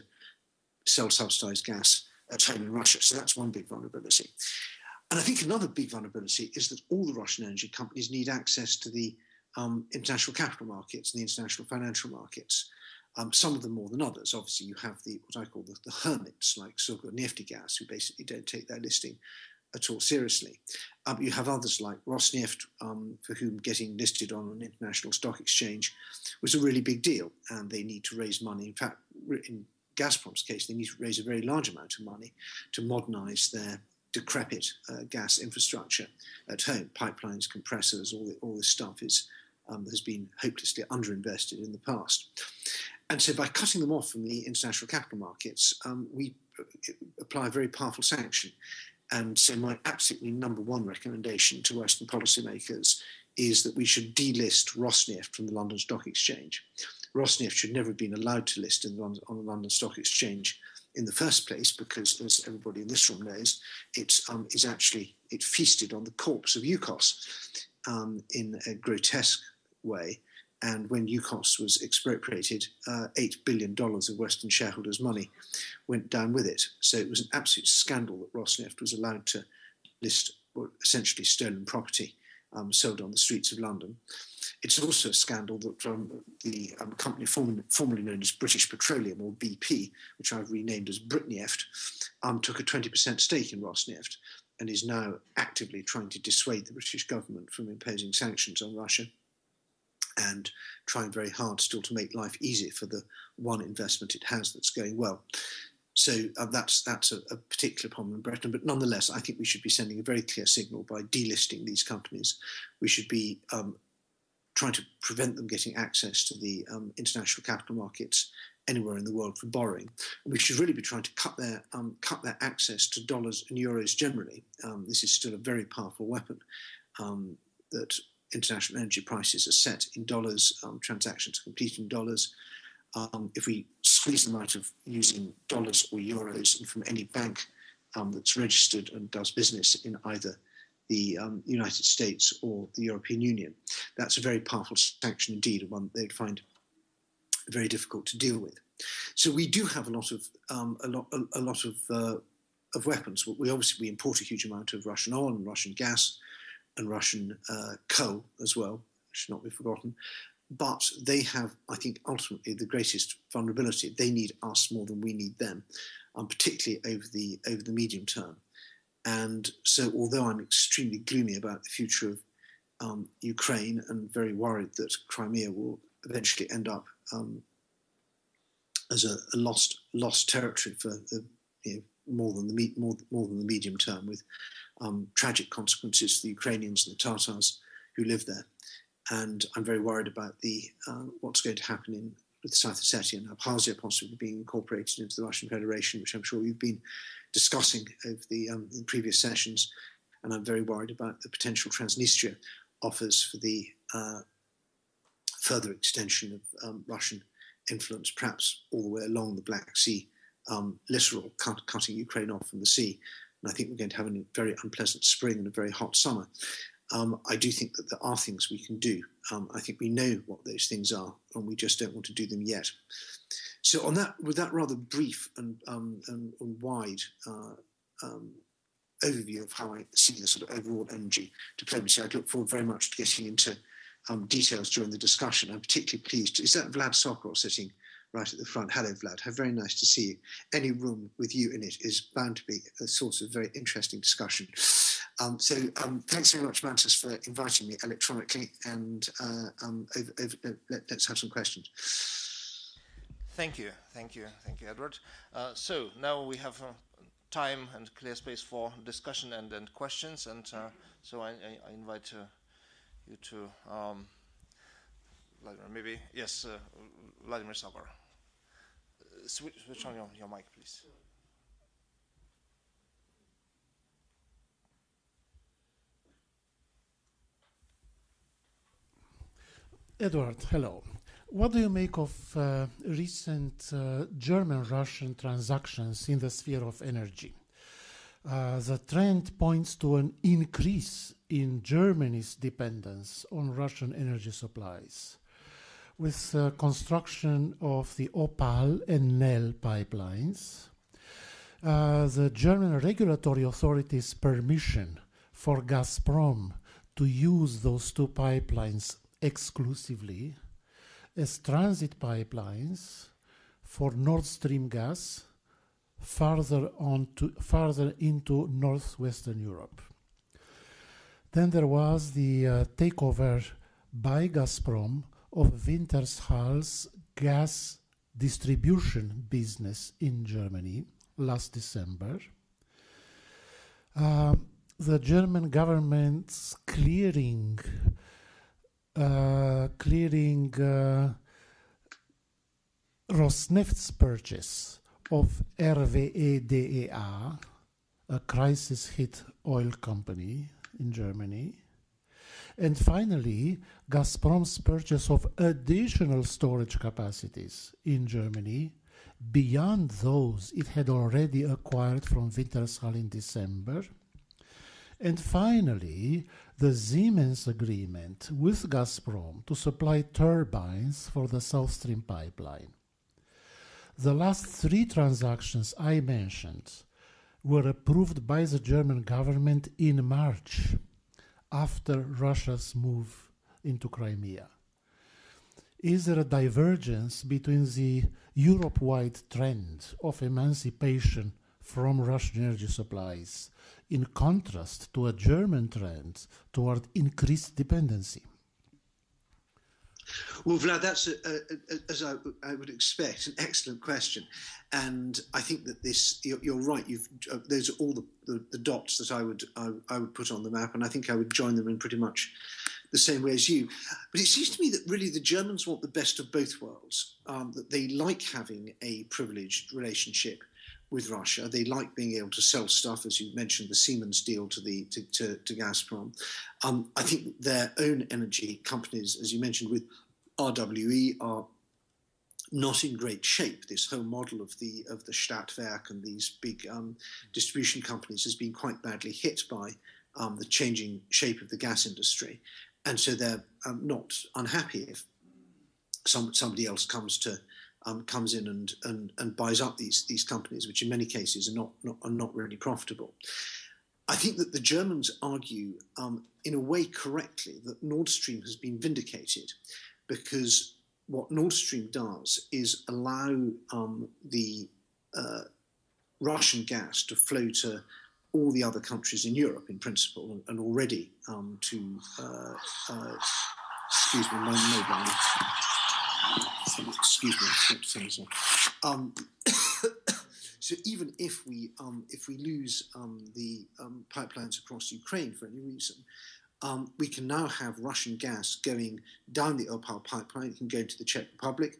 sell subsidized gas at home in Russia. So that's one big vulnerability. And I think another big vulnerability is that all the Russian energy companies need access to the international capital markets and the international financial markets. Some of them more than others. Obviously, you have what I call the hermits, like Surgutneftegas, who basically don't take their listing at all seriously. You have others like Rosneft, for whom getting listed on an international stock exchange was a really big deal, and they need to raise money. In fact, in Gazprom's case, they need to raise a very large amount of money to modernize their decrepit gas infrastructure at home. Pipelines, compressors, all this stuff has been hopelessly underinvested in the past. And so by cutting them off from the international capital markets, we apply a very powerful sanction. And so my absolutely number one recommendation to Western policymakers is that we should delist Rosneft from the London Stock Exchange. Rosneft should never have been allowed to list on the London Stock Exchange in the first place, because, as everybody in this room knows, it feasted on the corpse of UKOS in a grotesque way. And when UKOS was expropriated, $8 billion of Western shareholders' money went down with it. So it was an absolute scandal that Rosneft was allowed to list essentially stolen property sold on the streets of London. It's also a scandal that the company formerly known as British Petroleum, or BP, which I've renamed as Britneft, took a 20% stake in Rosneft and is now actively trying to dissuade the British government from imposing sanctions on Russia, and trying very hard still to make life easier for the one investment it has that's going well. So that's a particular problem in Britain. But nonetheless, I think we should be sending a very clear signal by delisting these companies. We should be trying to prevent them getting access to the international capital markets anywhere in the world for borrowing. And we should really be trying to cut their access to dollars and euros generally. This is still a very powerful weapon that international energy prices are set in dollars, transactions are complete in dollars. If we squeeze them out of using dollars or euros and from any bank that's registered and does business in either the United States or the European Union, that's a very powerful sanction indeed, and one they'd find very difficult to deal with. So we do have a lot of weapons. We import a huge amount of Russian oil and Russian gas and Russian coal as well, should not be forgotten. But they have, I think, ultimately the greatest vulnerability. They need us more than we need them, particularly over the medium term. And so, although I'm extremely gloomy about the future of Ukraine and very worried that Crimea will eventually end up as a lost territory for more than the medium term, with tragic consequences for the Ukrainians and the Tatars who live there. And I'm very worried about what's going to happen with South Ossetia and Abkhazia possibly being incorporated into the Russian Federation, which I'm sure you've been discussing over in previous sessions. And I'm very worried about the potential Transnistria offers for the further extension of Russian influence, perhaps all the way along the Black Sea littoral, cutting Ukraine off from the sea. And I think we're going to have a very unpleasant spring and a very hot summer. I do think that there are things we can do. I think we know what those things are, and we just don't want to do them yet. So with that rather brief and wide overview of how I see the sort of overall energy diplomacy, I'd look forward very much to getting into details during the discussion. I'm particularly pleased. Is that Vlad Sokol sitting right at the front? Hello, Vlad. How very nice to see you. Any room with you in it is bound to be a source of very interesting discussion. So thanks very much, Mantas, for inviting me electronically, and let's have some questions. Thank you, Edward. So now we have time and clear space for discussion and questions, and so I invite you to Vladimir, maybe, yes, Vladimir Sokol. Switch on your mic, please. Edward, hello. What do you make of recent German-Russian transactions in the sphere of energy? The trend points to an increase in Germany's dependence on Russian energy supplies, with construction of the Opal and Nel pipelines, the German regulatory authorities' permission for Gazprom to use those two pipelines exclusively as transit pipelines for Nord Stream gas farther into northwestern Europe. Then there was the takeover by Gazprom of Wintershall's gas distribution business in Germany last December. The German government's clearing Rosneft's purchase of RWE DEA, a crisis-hit oil company in Germany. And finally, Gazprom's purchase of additional storage capacities in Germany beyond those it had already acquired from Wintershall in December. And finally, the Siemens agreement with Gazprom to supply turbines for the South Stream pipeline. The last three transactions I mentioned were approved by the German government in March, after Russia's move into Crimea. Is there a divergence between the Europe-wide trend of emancipation from Russian energy supplies in contrast to a German trend toward increased dependency? Well, Vlad, that's, as I would expect, an excellent question. And I think that this, you're right, those are all the dots that I would put on the map, and I think I would join them in pretty much the same way as you. But it seems to me that really the Germans want the best of both worlds, that they like having a privileged relationship with Russia. They like being able to sell stuff, as you mentioned, the Siemens deal to Gazprom. I think their own energy companies, as you mentioned, with RWE, are not in great shape. This whole model of the Stadtwerk and these big distribution companies has been quite badly hit by the changing shape of the gas industry, and so they're not unhappy if somebody else comes in and buys up these companies, which in many cases are not really profitable. I think that the Germans argue, in a way correctly, that Nord Stream has been vindicated, because what Nord Stream does is allow the Russian gas to flow to all the other countries in Europe, in principle, and already to excuse me, my mobile. Excuse me. So even if we lose the pipelines across Ukraine for any reason, we can now have Russian gas going down the Opal pipeline. It can go into the Czech Republic.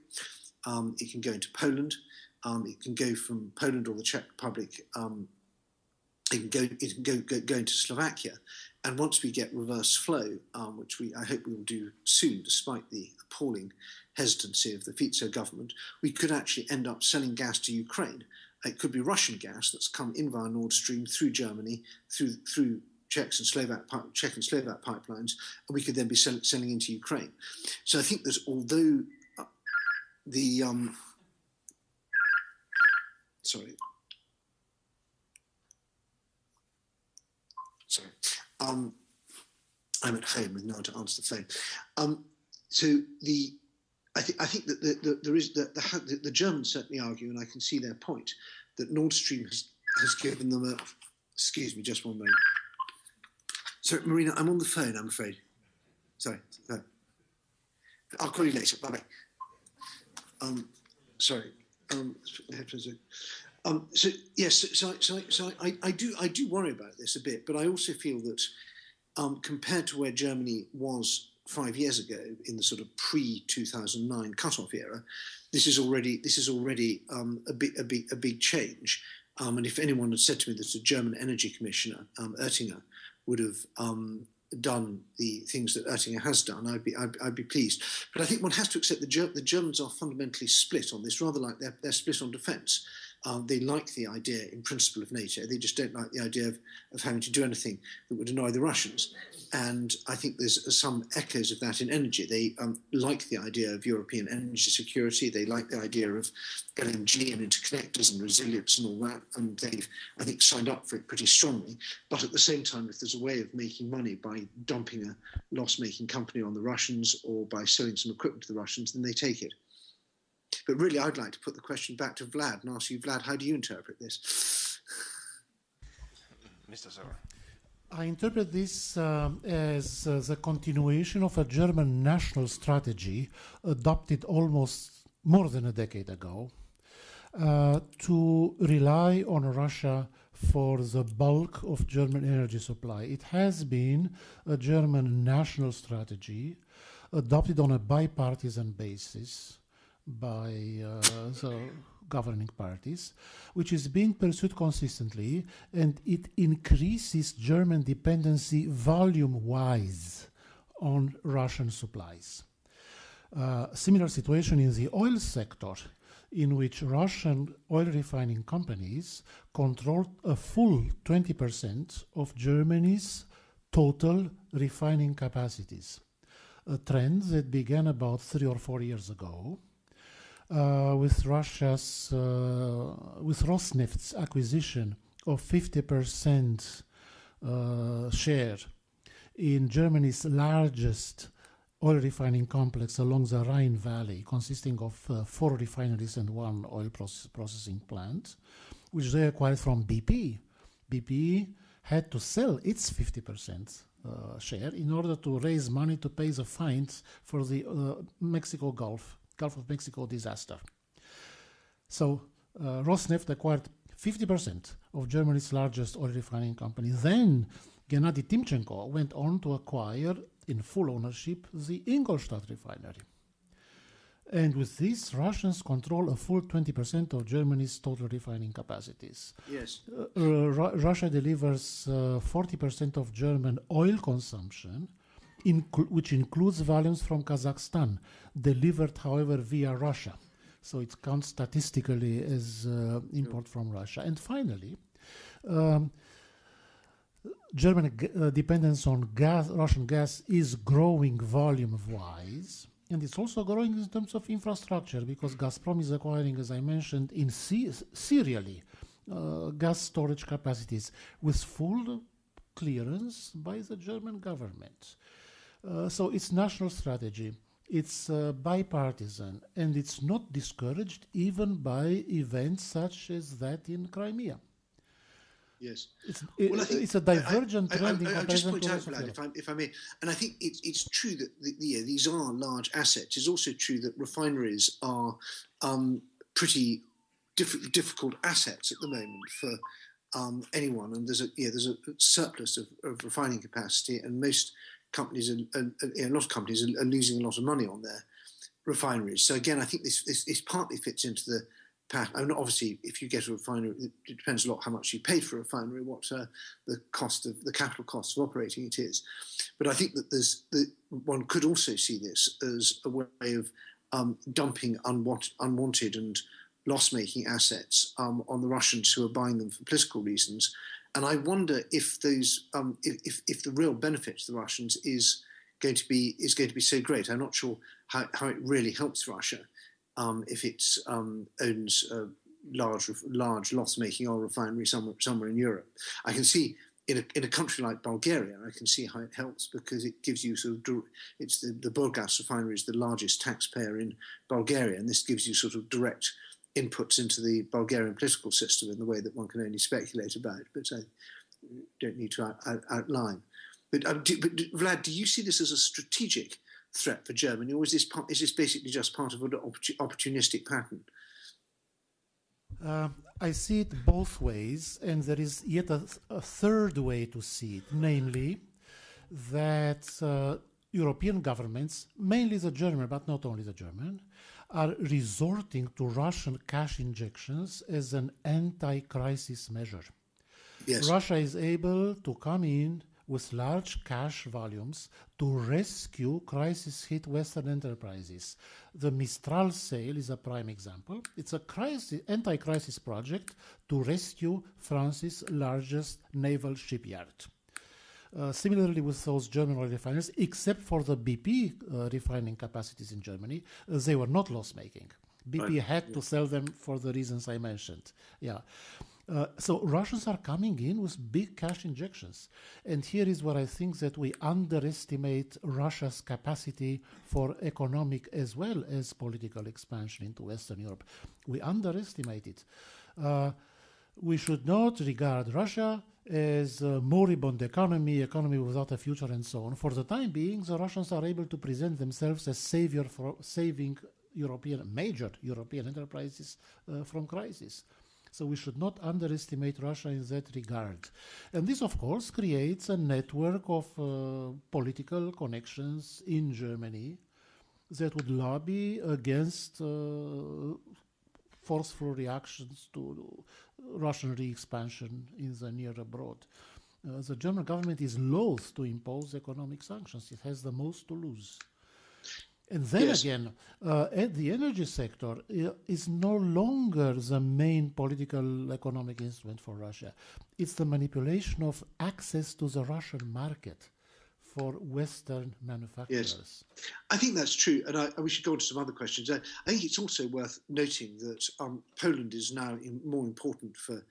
It can go into Poland. It can go from Poland or the Czech Republic. It can go into Slovakia. And once we get reverse flow, which I hope we will do soon, despite the appalling hesitancy of the Fico government, we could actually end up selling gas to Ukraine. It could be Russian gas that's come in via Nord Stream through Germany, through Czech and Slovak pipelines, and we could then be selling into Ukraine. So I think that although I'm at home with no one to answer the phone. I think that there is the Germans certainly argue, and I can see their point, that Nord Stream has given them a. Excuse me, just one moment. Sorry, Marina, I'm on the phone, I'm afraid. Sorry. I'll call you later. Bye bye. Sorry. So yes, so I do worry about this a bit, but I also feel that compared to where Germany was 5 years ago in the sort of pre-2009 cut-off era, this is already a big change. And if anyone had said to me that a German energy commissioner, Oettinger, would have done the things that Oettinger has done, I'd be pleased. But I think one has to accept the Germans are fundamentally split on this, rather like they're split on defence. They like the idea, in principle, of NATO. They just don't like the idea of having to do anything that would annoy the Russians. And I think there's some echoes of that in energy. They like the idea of European energy security. They like the idea of LNG and interconnectors and resilience and all that. And they've, I think, signed up for it pretty strongly. But at the same time, if there's a way of making money by dumping a loss-making company on the Russians or by selling some equipment to the Russians, then they take it. But really, I'd like to put the question back to Vlad and ask you, Vlad, how do you interpret this? Mr. Sauer. I interpret this as the continuation of a German national strategy adopted almost more than a decade ago to rely on Russia for the bulk of German energy supply. It has been a German national strategy adopted on a bipartisan basis by the governing parties, which is being pursued consistently, and it increases German dependency volume-wise on Russian supplies. Similar situation in the oil sector, in which Russian oil refining companies control a full 20% of Germany's total refining capacities, a trend that began about 3 or 4 years ago, with Rosneft's acquisition of 50% share in Germany's largest oil refining complex along the Rhine Valley, consisting of 4 refineries and 1 oil processing plant, which they acquired from BP. BP had to sell its 50% share in order to raise money to pay the fines for the Gulf of Mexico disaster. So Rosneft acquired 50% of Germany's largest oil refining company. Then Gennady Timchenko went on to acquire in full ownership the Ingolstadt refinery. And with this, Russians control a full 20% of Germany's total refining capacities. Yes. Russia delivers 40% of German oil consumption, which includes volumes from Kazakhstan, delivered, however, via Russia. So it counts statistically as import from Russia. And finally, German dependence on Russian gas is growing volume-wise, and it's also growing in terms of infrastructure, because Gazprom is acquiring, as I mentioned, serially gas storage capacities with full clearance by the German government. So it's national strategy, it's bipartisan, and it's not discouraged even by events such as that in Crimea. Yes. It's a divergent trend in comparison just point to out, Vlad, if I may, and I think it's true that these are large assets. It's also true that refineries are pretty difficult assets at the moment for anyone, and there's a surplus of refining capacity, and most companies, a lot of companies are losing a lot of money on their refineries. So again, I think this partly fits into the pattern. I mean, obviously, if you get a refinery, it depends a lot how much you pay for a refinery, what the capital cost of operating it is. But I think that one could also see this as a way of dumping unwanted and loss-making assets on the Russians who are buying them for political reasons. And I wonder if those, if the real benefit to the Russians is going to be so great. I'm not sure how it really helps Russia if it owns a large loss-making oil refinery somewhere in Europe. I can see in a country like Bulgaria, I can see how it helps, because it gives you it's the Burgas refinery is the largest taxpayer in Bulgaria, and this gives you sort of direct inputs into the Bulgarian political system in the way that one can only speculate about, but I don't need to outline. But Vlad, do you see this as a strategic threat for Germany, or is this basically just part of an opportunistic pattern? I see it both ways, and there is yet a third way to see it, namely that European governments, mainly the German, but not only the German, are resorting to Russian cash injections as an anti-crisis measure. Yes. Russia is able to come in with large cash volumes to rescue crisis-hit Western enterprises. The Mistral sale is a prime example. It's a anti-crisis project to rescue France's largest naval shipyard. Similarly with those German oil refineries, except for the BP refining capacities in Germany, they were not loss-making. BP had to sell them for the reasons I mentioned. Yeah. So Russians are coming in with big cash injections. And here is where I think that we underestimate Russia's capacity for economic as well as political expansion into Western Europe. We underestimate it. We should not regard Russia as a moribund economy without a future and so on. For the time being, the Russians are able to present themselves as savior for saving major European enterprises from crisis. So we should not underestimate Russia in that regard. And this, of course, creates a network of political connections in Germany that would lobby against forceful reactions to Russian re-expansion in the near abroad. The German government is loath to impose economic sanctions. It has the most to lose. And then again, the energy sector is no longer the main political economic instrument for Russia. It's the manipulation of access to the Russian market for Western manufacturers. Yes, I think that's true. And we should go on to some other questions. I think it's also worth noting that Poland is now more important for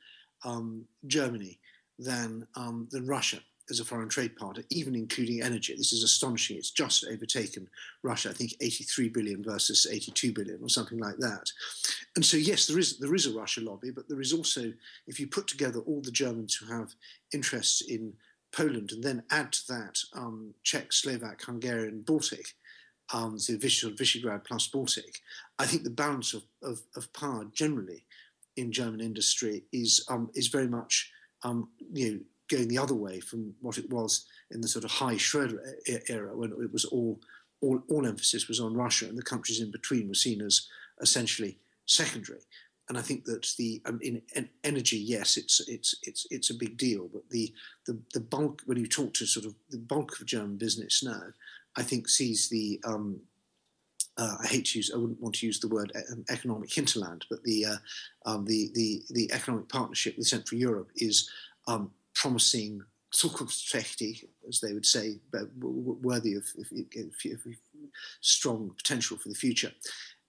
Germany than Russia as a foreign trade partner, even including energy. This is astonishing. It's just overtaken Russia, I think 83 billion versus 82 billion or something like that. And so, yes, there is a Russia lobby, but there is also, if you put together all the Germans who have interests in Poland and then add to that Czech, Slovak, Hungarian, Baltic, so Visegrad plus Baltic, I think the balance of power generally in German industry is very much going the other way from what it was in the sort of high Schroeder era, when it was all emphasis was on Russia, and the countries in between were seen as essentially secondary. And I think that in energy, yes, it's a big deal, but the bulk, when you talk to sort of the bulk of German business now, I think sees the I wouldn't want to use the word economic hinterland, but the economic partnership with Central Europe is promising zukunftsträchtig, as they would say, but worthy of strong potential for the future.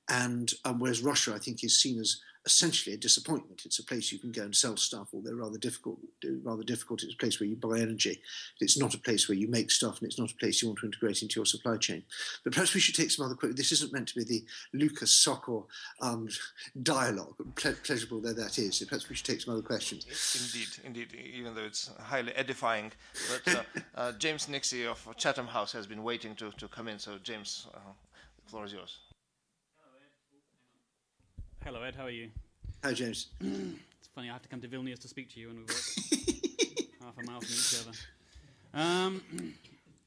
And whereas Russia, I think, is seen as essentially a disappointment. It's a place you can go and sell stuff, although rather difficult. It's a place where you buy energy. It's not a place where you make stuff, and it's not a place you want to integrate into your supply chain. But perhaps we should take some other questions. This isn't meant to be the Lucas Sokol dialogue, pleasurable though that is. So perhaps we should take some other questions. Indeed, even though it's highly edifying. But James Nixie of Chatham House has been waiting to come in. So James, the floor is yours. Hello, Ed. How are you? Hi, James. It's funny, I have to come to Vilnius to speak to you, and we work half a mile from each other.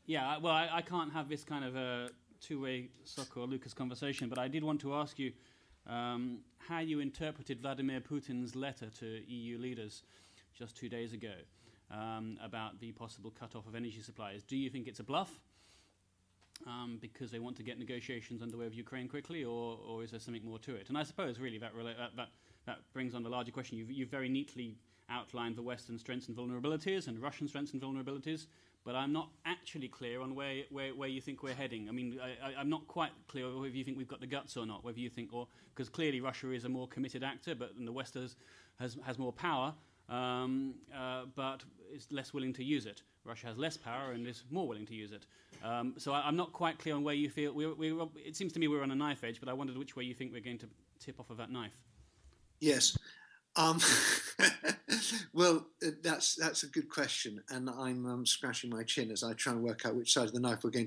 Yeah, well, I can't have this kind of a two-way Sokol-Lucas conversation, but I did want to ask you how you interpreted Vladimir Putin's letter to EU leaders just 2 days ago about the possible cut-off of energy supplies. Do you think it's a bluff? Because they want to get negotiations underway with Ukraine quickly, or is there something more to it? And I suppose really that brings on the larger question. You've very neatly outlined the Western strengths and vulnerabilities and Russian strengths and vulnerabilities, but I'm not actually clear on where you think we're heading. I mean, I'm not quite clear whether you think we've got the guts or not, whether you think, or because clearly Russia is a more committed actor, but the West has more power, but is less willing to use it. Russia has less power and is more willing to use it. So I'm not quite clear on where you feel. It seems to me we're on a knife edge, but I wondered which way you think we're going to tip off of that knife. Yes. Well, that's a good question, and I'm scratching my chin as I try and work out which side of the knife we're going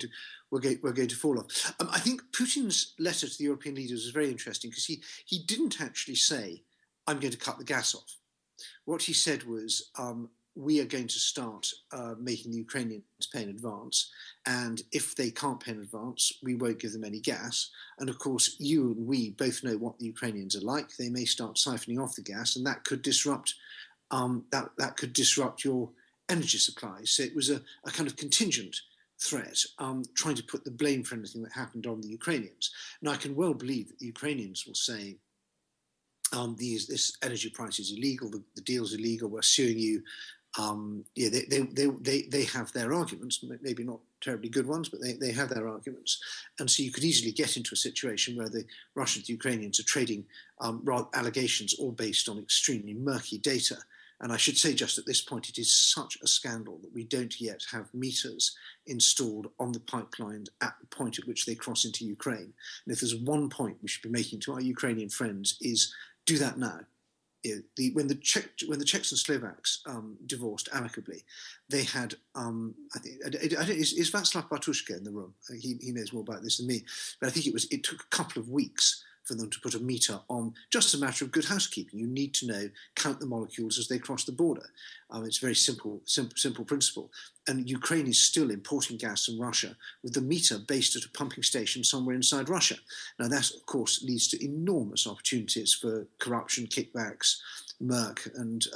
to fall off. I think Putin's letter to the European leaders was very interesting because he didn't actually say, "I'm going to cut the gas off." What he said was, we are going to start making the Ukrainians pay in advance, and if they can't pay in advance, we won't give them any gas. And of course, you and we both know what the Ukrainians are like. They may start siphoning off the gas, and that could disrupt your energy supplies. So it was a kind of contingent threat, trying to put the blame for anything that happened on the Ukrainians. Now, I can well believe that the Ukrainians will say, this energy price is illegal, the deal's illegal, we're suing you. Yeah, they have their arguments, maybe not terribly good ones, but they have their arguments. And so you could easily get into a situation where the Russians and the Ukrainians are trading allegations all based on extremely murky data. And I should say just at this point, it is such a scandal that we don't yet have meters installed on the pipeline at the point at which they cross into Ukraine. And if there's one point we should be making to our Ukrainian friends is do that now. When the Czechs and Slovaks divorced amicably, they had, is Václav Bartuška in the room? He knows more about this than me, but I think it took a couple of weeks for them to put a meter on, just a matter of good housekeeping. You need to know, count the molecules as they cross the border. It's a very simple principle. And Ukraine is still importing gas from Russia with the meter based at a pumping station somewhere inside Russia. Now that, of course, leads to enormous opportunities for corruption, kickbacks, murk, and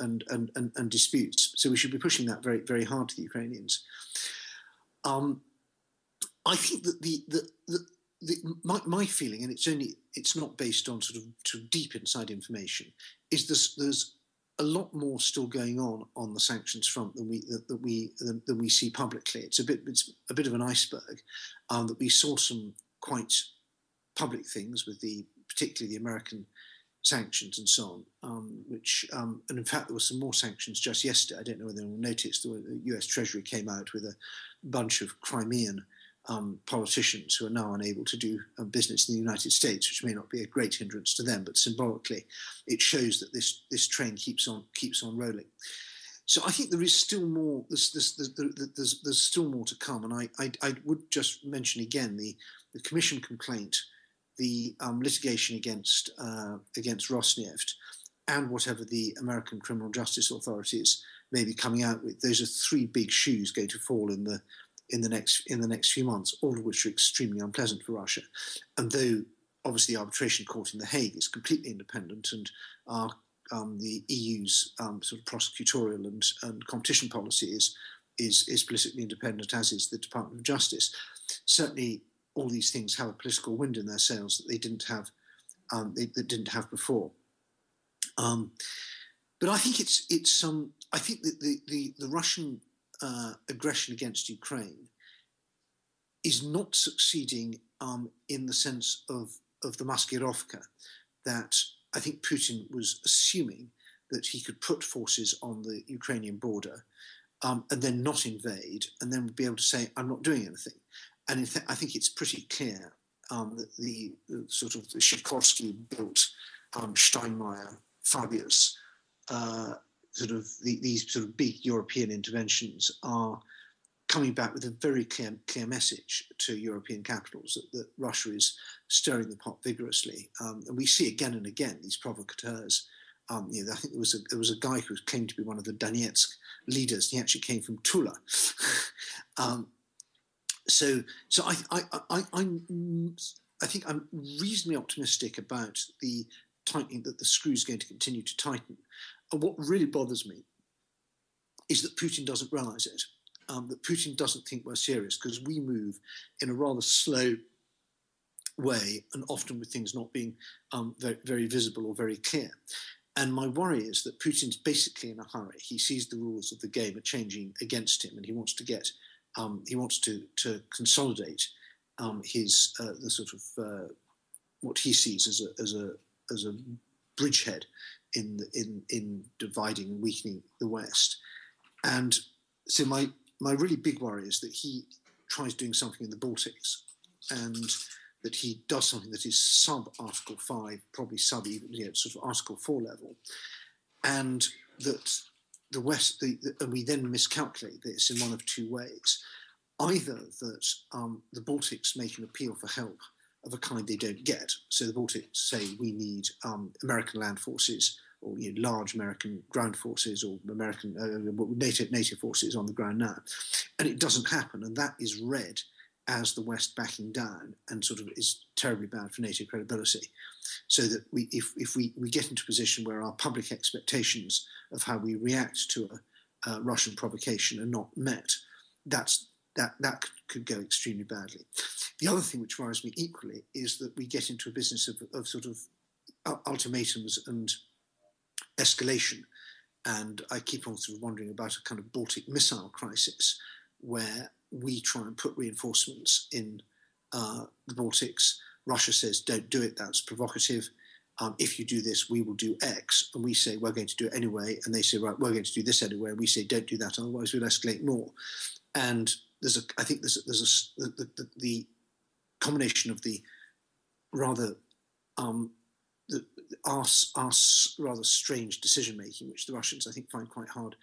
disputes. So we should be pushing that very, very hard to the Ukrainians. I think that my feeling, and it's not based on sort of deep inside information, is there's a lot more still going on the sanctions front than we see publicly. It's a bit of an iceberg. That we saw some quite public things with particularly the American sanctions and so on, and in fact there were some more sanctions just yesterday. I don't know whether anyone noticed. The US Treasury came out with a bunch of Crimean politicians who are now unable to do business in the United States, which may not be a great hindrance to them, but symbolically, it shows that this train keeps on rolling. So I think there is still more. There's still more to come, and I would just mention again the Commission complaint, the litigation against Rosneft, and whatever the American criminal justice authorities may be coming out with. Those are three big shoes going to fall in the next few months, all of which are extremely unpleasant for Russia. And though obviously the arbitration court in The Hague is completely independent, and the EU's sort of prosecutorial and competition policy is politically independent, as is the Department of Justice, certainly all these things have a political wind in their sails that they didn't have before. But I think I think that the Russian aggression against Ukraine is not succeeding in the sense of the Maskirovka that I think Putin was assuming, that he could put forces on the Ukrainian border and then not invade, and then be able to say, I'm not doing anything. And in fact, I think it's pretty clear that the sort of Sikorski-built Steinmeier, Fabius, these sort of big European interventions are coming back with a very clear message to European capitals that Russia is stirring the pot vigorously. And we see again and again these provocateurs. I think there was a guy who claimed to be one of the Donetsk leaders. He actually came from Tula. So I think I'm reasonably optimistic about the tightening, that the screw is going to continue to tighten. And what really bothers me is that Putin doesn't realize it, that Putin doesn't think we're serious, because we move in a rather slow way, and often with things not being very, very visible or very clear. And my worry is that Putin's basically in a hurry. He sees the rules of the game are changing against him, and he wants to get, he wants to consolidate his the sort of what he sees as a bridgehead in dividing and weakening the West. And so my really big worry is that he tries doing something in the Baltics, and that he does something that is sub Article 5, probably sub even sort of Article 4 level, and that the West, and we then miscalculate this in one of two ways. Either that the Baltics make an appeal for help of a kind they don't get. So the Baltics say we need American land forces, or large American ground forces, or American NATO forces on the ground now, and it doesn't happen, and that is read as the West backing down, and sort of is terribly bad for NATO credibility. So that if we get into a position where our public expectations of how we react to Russian provocation are not met, that could go extremely badly. The other thing which worries me equally is that we get into a business of sort of ultimatums and escalation. And I keep on sort of wondering about a kind of Baltic missile crisis where we try and put reinforcements in the Baltics. Russia says, don't do it, that's provocative. If you do this, we will do X. And we say, we're going to do it anyway. And they say, right, we're going to do this anyway. And we say, don't do that, otherwise we'll escalate more. And I think there's the combination of the rather our rather strange decision making, which the Russians I think find quite hard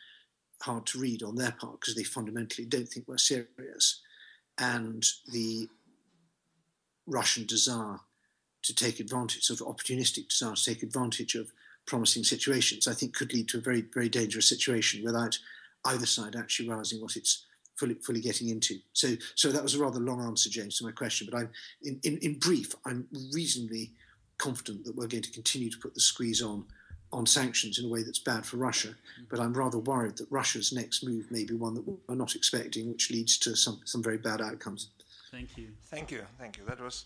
to read on their part because they fundamentally don't think we're serious, and the Russian desire to take advantage, sort of opportunistic desire to take advantage of promising situations, I think could lead to a very, very dangerous situation without either side actually realizing what it's fully getting into. So that was a rather long answer, James, to my question, but I'm in brief, I'm reasonably confident that we're going to continue to put the squeeze on sanctions in a way that's bad for Russia, but I'm rather worried that Russia's next move may be one that we're not expecting, which leads to some very bad outcomes. Thank you. Thank you. That was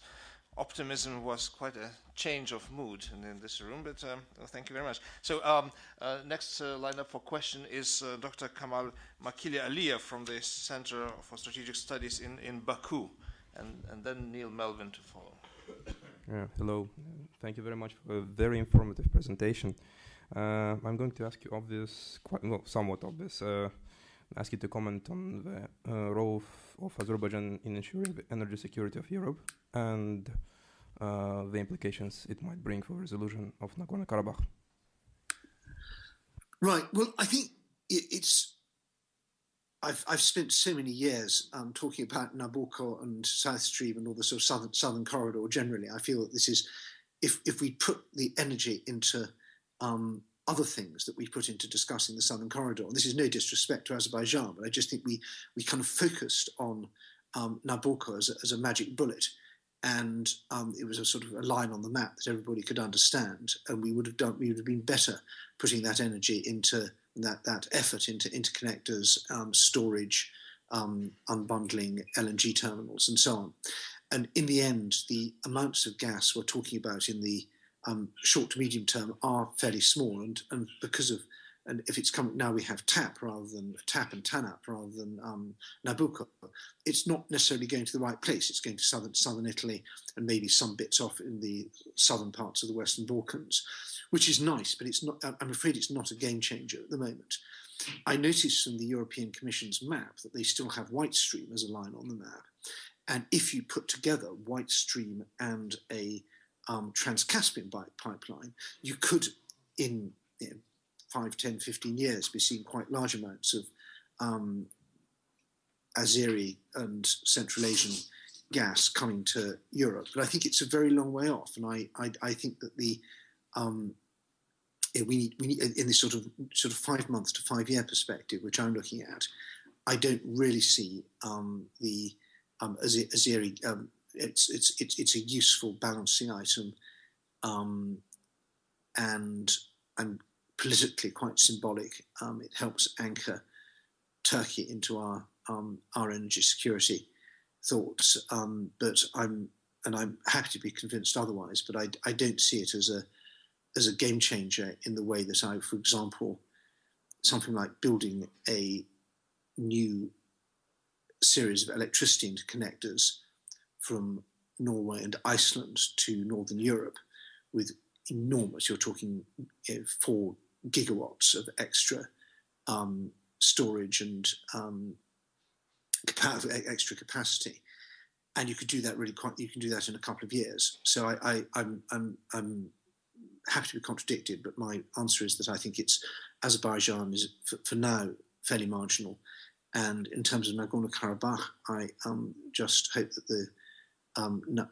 optimism was quite a change of mood in this room, but thank you very much. So next lineup for question is Dr. Kamal Makili-Aliyev from the Center for Strategic Studies in Baku, and then Neil Melvin to follow. Hello, thank you very much for a very informative presentation. I'm going to ask you somewhat obvious, ask you to comment on the role of Azerbaijan in ensuring the energy security of Europe and the implications it might bring for resolution of Nagorno-Karabakh. Right. Well, I think I've spent so many years talking about Nabucco and South Stream and all the sort of southern corridor generally. I feel that this is, if we put the energy into other things that we put into discussing the southern corridor, and this is no disrespect to Azerbaijan, but I just think we kind of focused on Nabucco as a magic bullet, and it was a sort of a line on the map that everybody could understand, and we would have been better putting that energy into that effort into interconnectors, storage, unbundling LNG terminals, and so on. And in the end, the amounts of gas we're talking about in the short to medium term are fairly small, and because of, and if it's coming now, we have TAP and TANAP rather than Nabucco. It's not necessarily going to the right place. It's going to southern Italy and maybe some bits off in the southern parts of the Western Balkans, which is nice, but it's not. I'm afraid it's not a game changer at the moment. I noticed from the European Commission's map that they still have White Stream as a line on the map, and if you put together White Stream and a Trans-Caspian pipeline, you could, in 5, 10, 15 years, be seeing quite large amounts of Azeri and Central Asian gas coming to Europe. But I think it's a very long way off, and I think that the we need in this sort of 5 months to 5 year perspective, which I'm looking at, I don't really see the Azeri. It's a useful balancing item, and politically quite symbolic. It helps anchor Turkey into our energy security thoughts. But I'm happy to be convinced otherwise. But I don't see it as a game changer in the way that I, for example, something like building a new series of electricity interconnectors from Norway and Iceland to Northern Europe with enormous, you're talking 4 gigawatts of extra storage and extra capacity, and you could do that you can do that in a couple of years. So I'm happy to be contradicted, but my answer is that I think Azerbaijan is for now fairly marginal, and in terms of Nagorno-Karabakh, I just hope that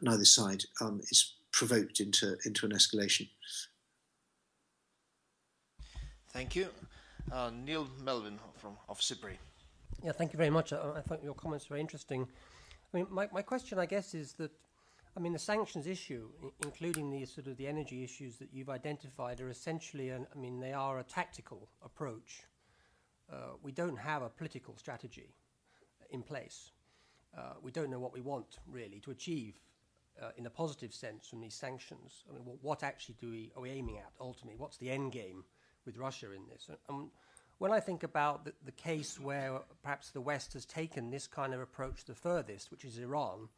neither side is provoked into an escalation. Thank you. Neil Melvin of CIPRI. Yeah, thank you very much. I think your comments were interesting. I mean, my question, I guess, is that, I mean, the sanctions issue, including the energy issues that you've identified, are essentially, they are a tactical approach. we don't have a political strategy in place. We don't know what we want really to achieve in a positive sense from these sanctions. I mean, what actually are we aiming at ultimately? What's the end game with Russia in this? When I think about the case where perhaps the West has taken this kind of approach the furthest, which is Iran,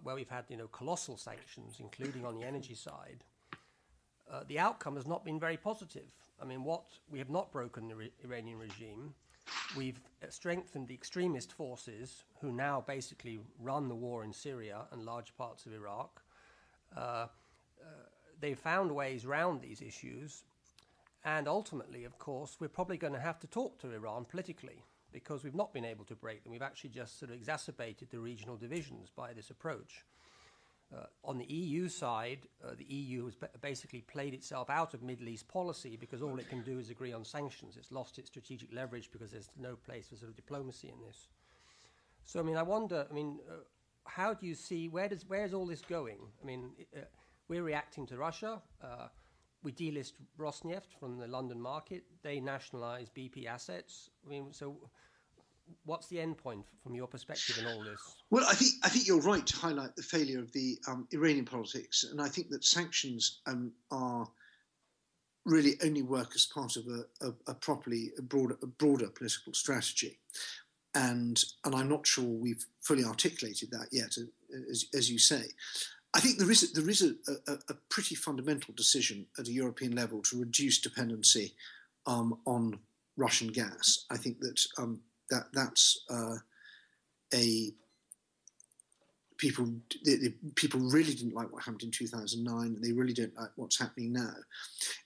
where we've had colossal sanctions, including on the energy side, the outcome has not been very positive. I mean, we have not broken the Iranian regime. We've strengthened the extremist forces who now basically run the war in Syria and large parts of Iraq. They've found ways around these issues. And ultimately, of course, we're probably going to have to talk to Iran politically because we've not been able to break them. We've actually just sort of exacerbated the regional divisions by this approach. On the EU side, the EU has basically played itself out of Middle East policy because all it can do is agree on sanctions. It's lost its strategic leverage because there's no place for sort of diplomacy in this. So, I mean, I wonder, how do you see, where's all this going? I mean, we're reacting to Russia. We delist Rosneft from the London market. They nationalize BP assets. I mean, so what's the end point from your perspective in all this? Well, I think you're right to highlight the failure of the Iranian politics, and I think that sanctions are really only work as part of a broader political strategy, and I'm not sure we've fully articulated that yet, as you say. I think there is a pretty fundamental decision at a European level to reduce dependency on Russian gas. I think that that's people really didn't like what happened in 2009, and they really don't like what's happening now.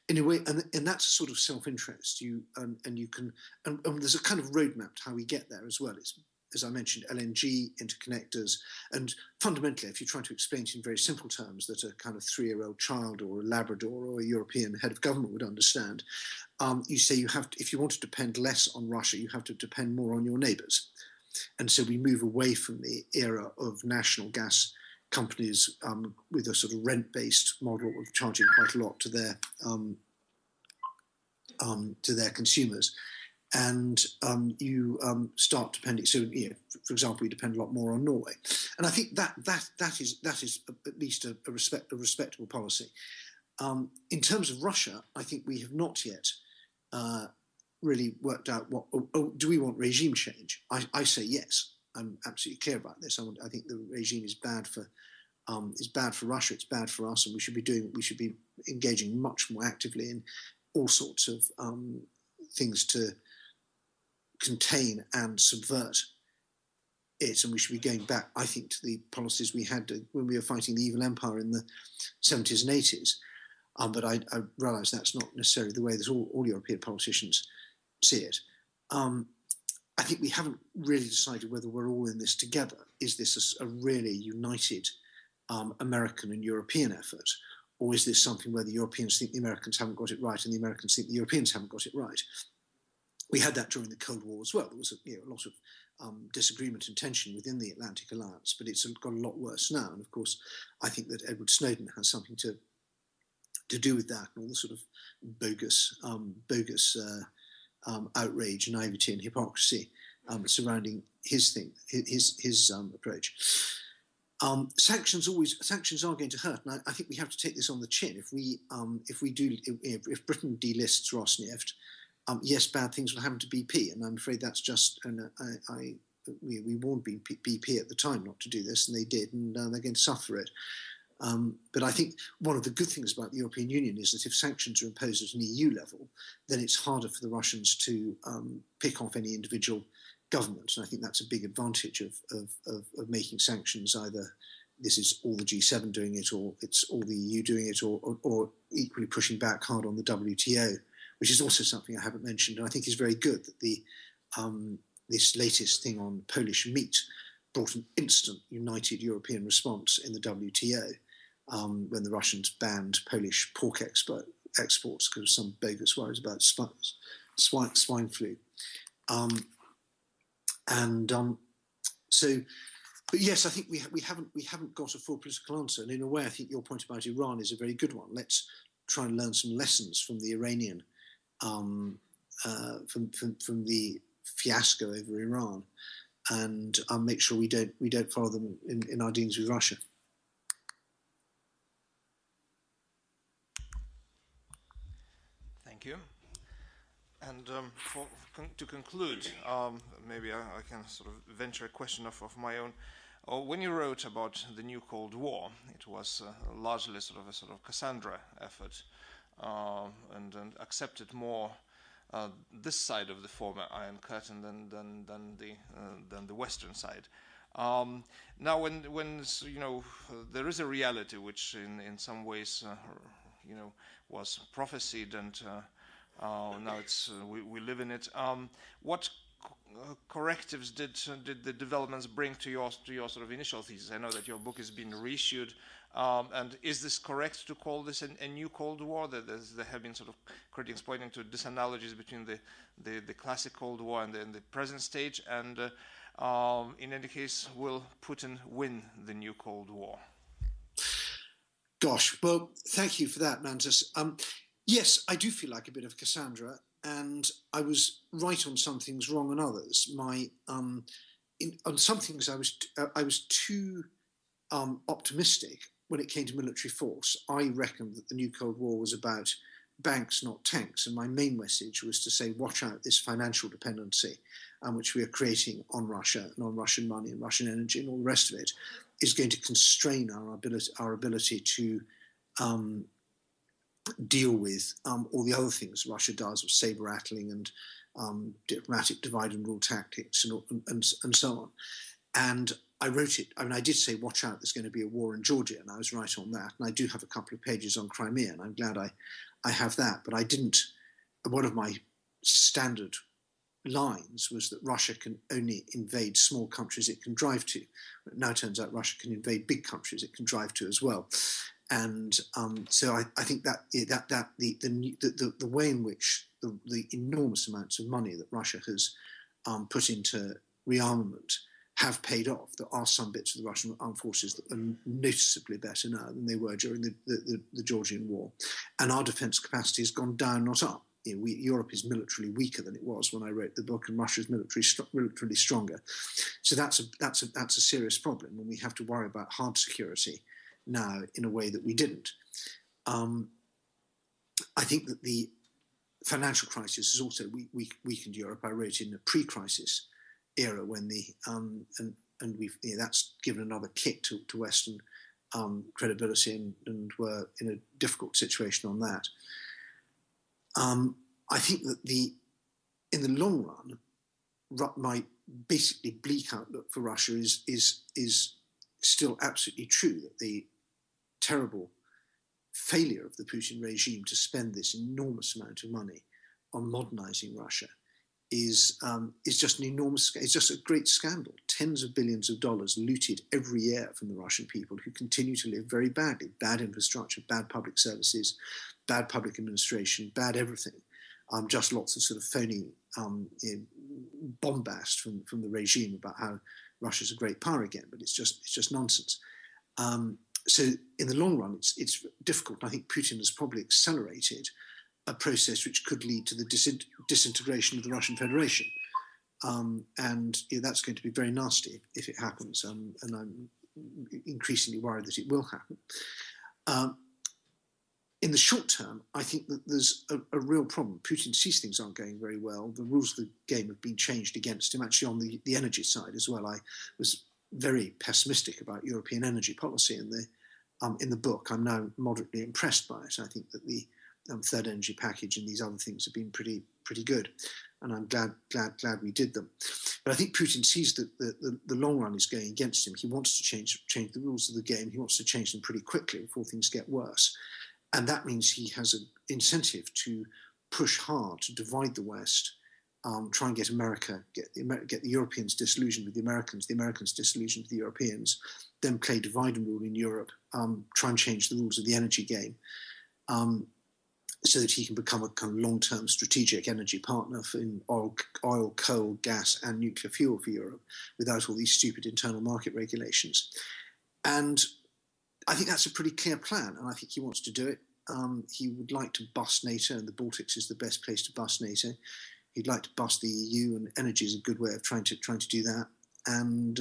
In a way, and that's a sort of self-interest. And there's a kind of roadmap to how we get there as well. It's, as I mentioned, LNG, interconnectors, and fundamentally, if you try to explain it in very simple terms that a kind of 3-year-old child or a Labrador or a European head of government would understand, you say if you want to depend less on Russia, you have to depend more on your neighbours. And so we move away from the era of national gas companies with a sort of rent-based model of charging quite a lot to their consumers. And you start depending. So, for example, we depend a lot more on Norway, and I think that is at least a respectable policy. In terms of Russia, I think we have not yet really worked out do we want regime change? I say yes. I'm absolutely clear about this. I think the regime is bad for Russia. It's bad for us, and we should be engaging much more actively in all sorts of things to contain and subvert it, and we should be going back, I think, to the policies we had when we were fighting the evil empire in the 70s and 80s. But I realise that's not necessarily the way that all European politicians see it. I think we haven't really decided whether we're all in this together. Is this a really united American and European effort, or is this something where the Europeans think the Americans haven't got it right and the Americans think the Europeans haven't got it right? We had that during the Cold War as well. There was a lot of disagreement and tension within the Atlantic Alliance, but it's got a lot worse now. And of course, I think that Edward Snowden has something to do with that, and all the sort of bogus outrage, naivety, and hypocrisy surrounding his approach. Sanctions are going to hurt, and I think we have to take this on the chin. If Britain delists Rosneft, yes, bad things will happen to BP, and I'm afraid that's just. And we warned BP at the time not to do this, and they did, and they're going to suffer it. But I think one of the good things about the European Union is that if sanctions are imposed at an EU level, then it's harder for the Russians to pick off any individual government, and I think that's a big advantage of making sanctions. Either this is all the G7 doing it, or it's all the EU doing it, or equally pushing back hard on the WTO, which is also something I haven't mentioned, and I think is very good that this latest thing on Polish meat brought an instant united European response in the WTO when the Russians banned Polish pork exports because of some bogus worries about swine flu. But yes, I think we haven't got a full political answer, and in a way, I think your point about Iran is a very good one. Let's try and learn some lessons from the Iranian from the fiasco over Iran, and make sure we don't follow them in our dealings with Russia. Thank you. And to conclude, maybe I can sort of venture a question of my own. When you wrote about the new Cold War, it was largely sort of Cassandra effort, and accepted more this side of the former Iron Curtain than the Western side. Now, when you know, there is a reality which in some ways you know, was prophesied, and now it's we live in it. What correctives did the developments bring to your sort of initial thesis? I know that your book is being reissued, and is this correct to call this a new Cold War? There have been sort of critics pointing to disanalogies between the classic Cold War and the present stage. And in any case, will Putin win the new Cold War? Gosh, well, thank you for that, Mantas. Yes, I do feel like a bit of Cassandra, and I was right on some things, wrong on others. On some things, I was too optimistic when it came to military force. I reckoned that the new Cold War was about banks, not tanks, and my main message was to say, watch out, this financial dependency, which we are creating on Russia and on Russian money and Russian energy and all the rest of it, is going to constrain our ability to deal with all the other things Russia does, with saber rattling and diplomatic divide and rule tactics and so on. And I wrote it. I mean, I did say, watch out, there's going to be a war in Georgia, and I was right on that. And I do have a couple of pages on Crimea, and I'm glad I have that. But I didn't. One of my standard lines was that Russia can only invade small countries it can drive to. It now turns out Russia can invade big countries it can drive to as well. And so I think that the way in which the enormous amounts of money that Russia has put into rearmament have paid off. There are some bits of the Russian armed forces that are noticeably better now than they were during the Georgian war. And our defence capacity has gone down, not up. You know, Europe is militarily weaker than it was when I wrote the book, and Russia is militarily stronger. So that's a serious problem, and we have to worry about hard security now in a way that we didn't. I think that the financial crisis has also weakened Europe. I wrote in a pre-crisis era when that's given another kick to Western credibility, and we're in a difficult situation on that. I think that in the long run, my basically bleak outlook for Russia is still absolutely true, that the terrible failure of the Putin regime to spend this enormous amount of money on modernizing Russia is just an enormous, it's just a great scandal. Tens of billions of dollars looted every year from the Russian people, who continue to live very badly. Bad infrastructure, bad public services, bad public administration, bad everything. Just lots of sort of phony bombast from the regime about how Russia's a great power again, but it's just nonsense. So in the long run, it's difficult. I think Putin has probably accelerated a process which could lead to the disintegration of the Russian Federation. And that's going to be very nasty if it happens. And I'm increasingly worried that it will happen. In the short term, I think that there's a real problem. Putin sees things aren't going very well. The rules of the game have been changed against him. Actually, on the energy side as well, I was very pessimistic about European energy policy in the book. I'm now moderately impressed by it. I think that the third energy package and these other things have been pretty good, and I'm glad we did them. But I think Putin sees that the long run is going against him. He wants to change the rules of the game. He wants to change them pretty quickly before things get worse. And that means he has an incentive to push hard to divide the West, try and get America, get the Europeans disillusioned with the Americans disillusioned with the Europeans, then play divide and rule in Europe, try and change the rules of the energy game, so that he can become a kind of long-term strategic energy partner in oil, coal, gas, and nuclear fuel for Europe, without all these stupid internal market regulations. And I think that's a pretty clear plan, and I think he wants to do it. he would like to bust NATO, and the Baltics is the best place to bust NATO. He'd like to bust the EU, and energy is a good way of trying to do that. And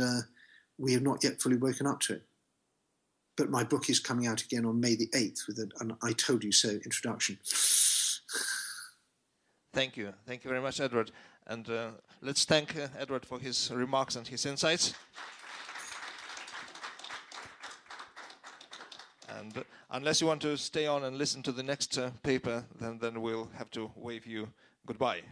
we have not yet fully woken up to it. But my book is coming out again on May the 8th with an I told you so introduction. Thank you. Thank you very much, Edward. And let's thank Edward for his remarks and his insights. And unless you want to stay on and listen to the next paper, then we'll have to wave you goodbye.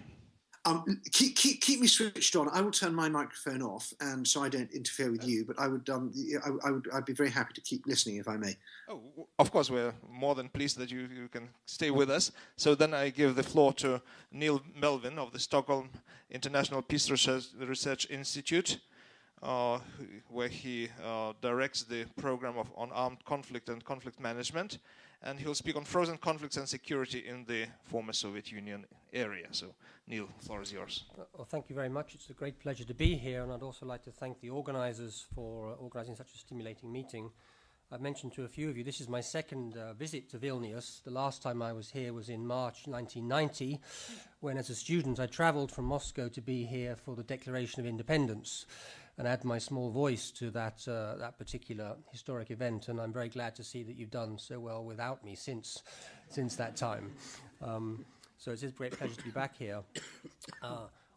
Keep me switched on. I will turn my microphone off, and so I don't interfere with you. But I'd be very happy to keep listening if I may. Oh, of course, we're more than pleased that you can stay with us. So then I give the floor to Neil Melvin of the Stockholm International Peace Research Institute, where he directs the program on armed conflict and conflict management. And he'll speak on frozen conflicts and security in the former Soviet Union area. So, Neil, the floor is yours. Well, thank you very much. It's a great pleasure to be here, and I'd also like to thank the organizers for organizing such a stimulating meeting. I've mentioned to a few of you, this is my second visit to Vilnius. The last time I was here was in March 1990, when as a student I traveled from Moscow to be here for the Declaration of Independence and add my small voice to that particular historic event. And I'm very glad to see that you've done so well without me since that time. So it's a great pleasure to be back here.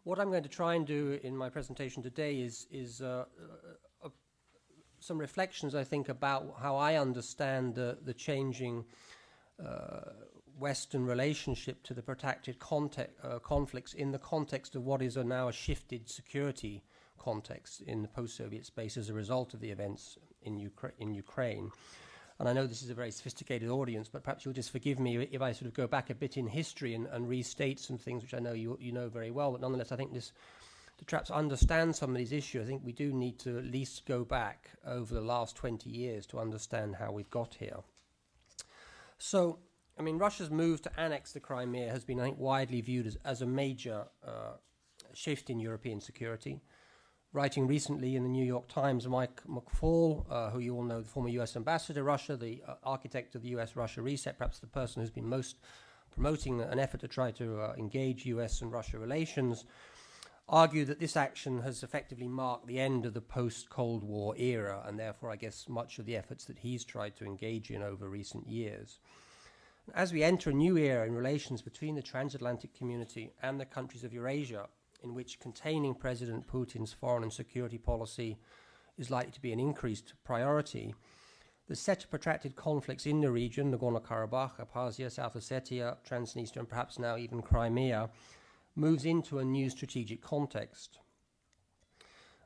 What I'm going to try and do in my presentation today is some reflections, I think, about how I understand the changing Western relationship to the protracted conflicts in the context of what is now a shifted security context in the post-Soviet space as a result of the events in Ukraine. And I know this is a very sophisticated audience, but perhaps you'll just forgive me if I sort of go back a bit in history and restate some things which I know you know very well. But nonetheless, I think to perhaps understand some of these issues, I think we do need to at least go back over the last 20 years to understand how we've got here. So, I mean, Russia's move to annex the Crimea has been, I think, widely viewed as a major shift in European security. Writing recently in the New York Times, Mike McFaul, who you all know, the former US ambassador to Russia, the architect of the US-Russia reset, perhaps the person who's been most promoting an effort to try to engage US and Russia relations, argued that this action has effectively marked the end of the post-Cold War era, and therefore, I guess, much of the efforts that he's tried to engage in over recent years. As we enter a new era in relations between the transatlantic community and the countries of Eurasia, in which containing President Putin's foreign and security policy is likely to be an increased priority, the set of protracted conflicts in the region, Nagorno-Karabakh, Abkhazia, South Ossetia, Transnistria, and perhaps now even Crimea, moves into a new strategic context.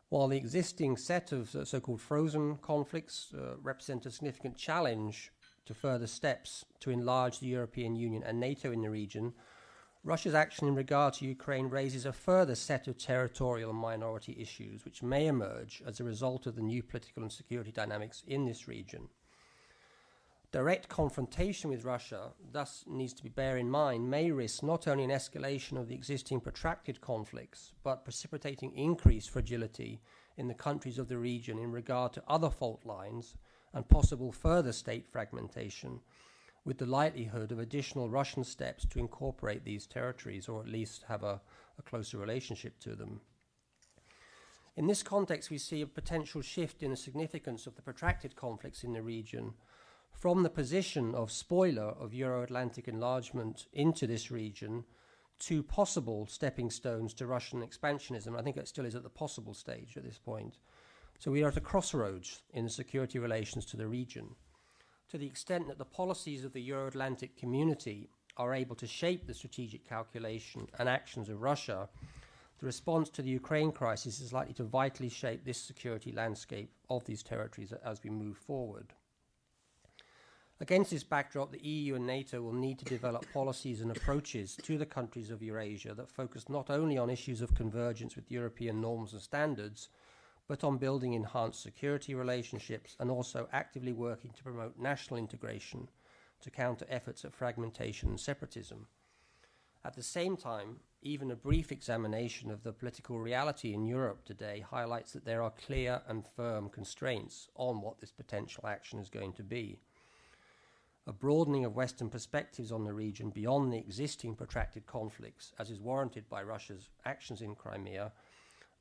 While the existing set of so-called frozen conflicts represent a significant challenge to further steps to enlarge the European Union and NATO in the region, Russia's action in regard to Ukraine raises a further set of territorial and minority issues which may emerge as a result of the new political and security dynamics in this region. Direct confrontation with Russia, thus needs to be bear in mind, may risk not only an escalation of the existing protracted conflicts, but precipitating increased fragility in the countries of the region in regard to other fault lines and possible further state fragmentation, with the likelihood of additional Russian steps to incorporate these territories or at least have a closer relationship to them. In this context, we see a potential shift in the significance of the protracted conflicts in the region from the position of spoiler of Euro-Atlantic enlargement into this region to possible stepping stones to Russian expansionism. I think it still is at the possible stage at this point. So we are at a crossroads in the security relations to the region. To the extent that the policies of the Euro-Atlantic community are able to shape the strategic calculation and actions of Russia, the response to the Ukraine crisis is likely to vitally shape this security landscape of these territories as we move forward. Against this backdrop, the EU and NATO will need to develop policies and approaches to the countries of Eurasia that focus not only on issues of convergence with European norms and standards, but on building enhanced security relationships and also actively working to promote national integration to counter efforts at fragmentation and separatism. At the same time, even a brief examination of the political reality in Europe today highlights that there are clear and firm constraints on what this potential action is going to be. a broadening of Western perspectives on the region beyond the existing protracted conflicts, as is warranted by Russia's actions in Crimea,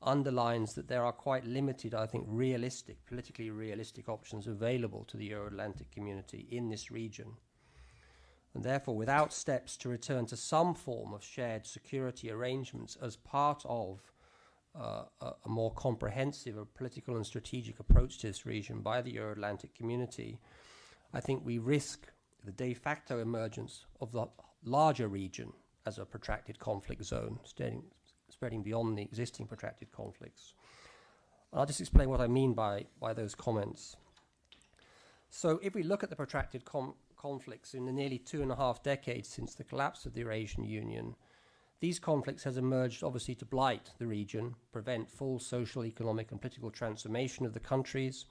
underlines that there are quite limited, I think, politically realistic options available to the Euro-Atlantic community in this region. And therefore, without steps to return to some form of shared security arrangements as part of a more comprehensive political and strategic approach to this region by the Euro-Atlantic community, I think we risk the de facto emergence of the larger region as a protracted conflict zone, spreading beyond the existing protracted conflicts. And I'll just explain what I mean by those comments. So if we look at the protracted conflicts in the nearly 2.5 decades since the collapse of the Eurasian Union, these conflicts has emerged obviously to blight the region, prevent full social, economic and political transformation of the countries.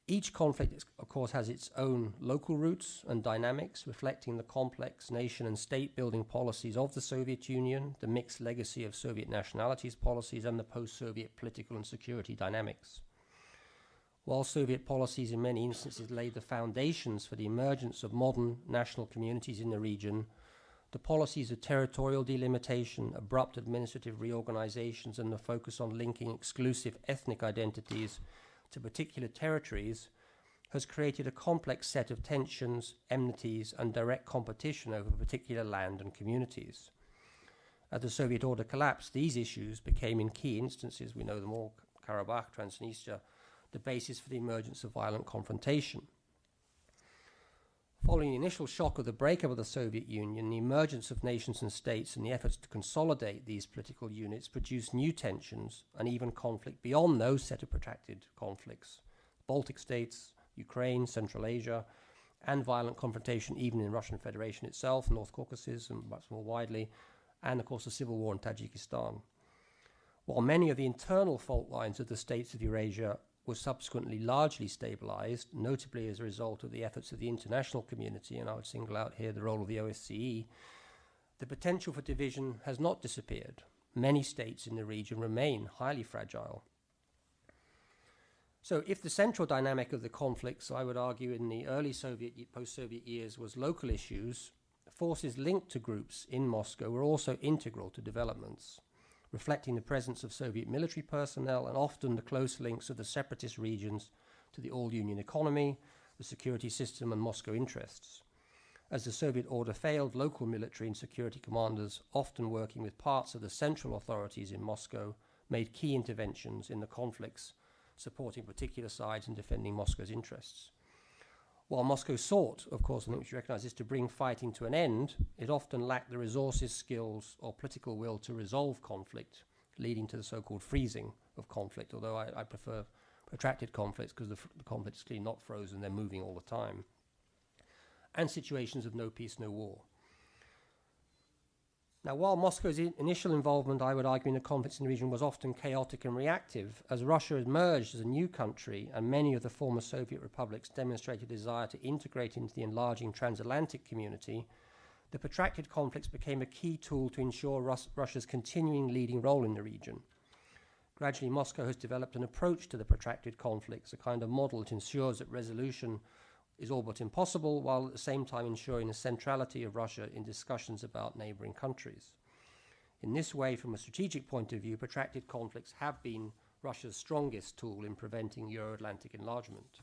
Each conflict, of course, has its own local roots and dynamics, reflecting the complex nation and state-building policies of the Soviet Union, the mixed legacy of Soviet nationalities policies, and the post-Soviet political and security dynamics. While Soviet policies in many instances laid the foundations for the emergence of modern national communities in the region, the policies of territorial delimitation, abrupt administrative reorganizations, and the focus on linking exclusive ethnic identities to particular territories has created a complex set of tensions, enmities, and direct competition over particular land and communities. As the Soviet order collapsed, these issues became, in key instances, we know them all, Karabakh, Transnistria, the basis for the emergence of violent confrontation. Following the initial shock of the breakup of the Soviet Union, the emergence of nations and states and the efforts to consolidate these political units produced new tensions and even conflict beyond those set of protracted conflicts. Baltic states, Ukraine, Central Asia, and violent confrontation even in Russian Federation itself, North Caucasus, and much more widely, and of course the civil war in Tajikistan. While many of the internal fault lines of the states of Eurasia were subsequently largely stabilized, notably as a result of the efforts of the international community, and I would single out here the role of the OSCE, the potential for division has not disappeared. Many states in the region remain highly fragile. So if the central dynamic of the conflicts, I would argue, in the early post-Soviet years was local issues, forces linked to groups in Moscow were also integral to developments, reflecting the presence of Soviet military personnel and often the close links of the separatist regions to the all-Union economy, the security system, and Moscow interests. As the Soviet order failed, local military and security commanders, often working with parts of the central authorities in Moscow, made key interventions in the conflicts, supporting particular sides and defending Moscow's interests. While Moscow sought, of course, and we should recognize this, to bring fighting to an end, it often lacked the resources, skills, or political will to resolve conflict, leading to the so-called freezing of conflict, although I prefer protracted conflicts because the conflict is clearly not frozen, they're moving all the time, and situations of no peace, no war. Now, while Moscow's initial involvement, I would argue, in the conflicts in the region was often chaotic and reactive, as Russia emerged as a new country and many of the former Soviet republics demonstrated a desire to integrate into the enlarging transatlantic community, the protracted conflicts became a key tool to ensure Russia's continuing leading role in the region. Gradually, Moscow has developed an approach to the protracted conflicts, a kind of model that ensures that resolution is all but impossible, while at the same time ensuring the centrality of Russia in discussions about neighboring countries. In this way, from a strategic point of view, protracted conflicts have been Russia's strongest tool in preventing Euro-Atlantic enlargement.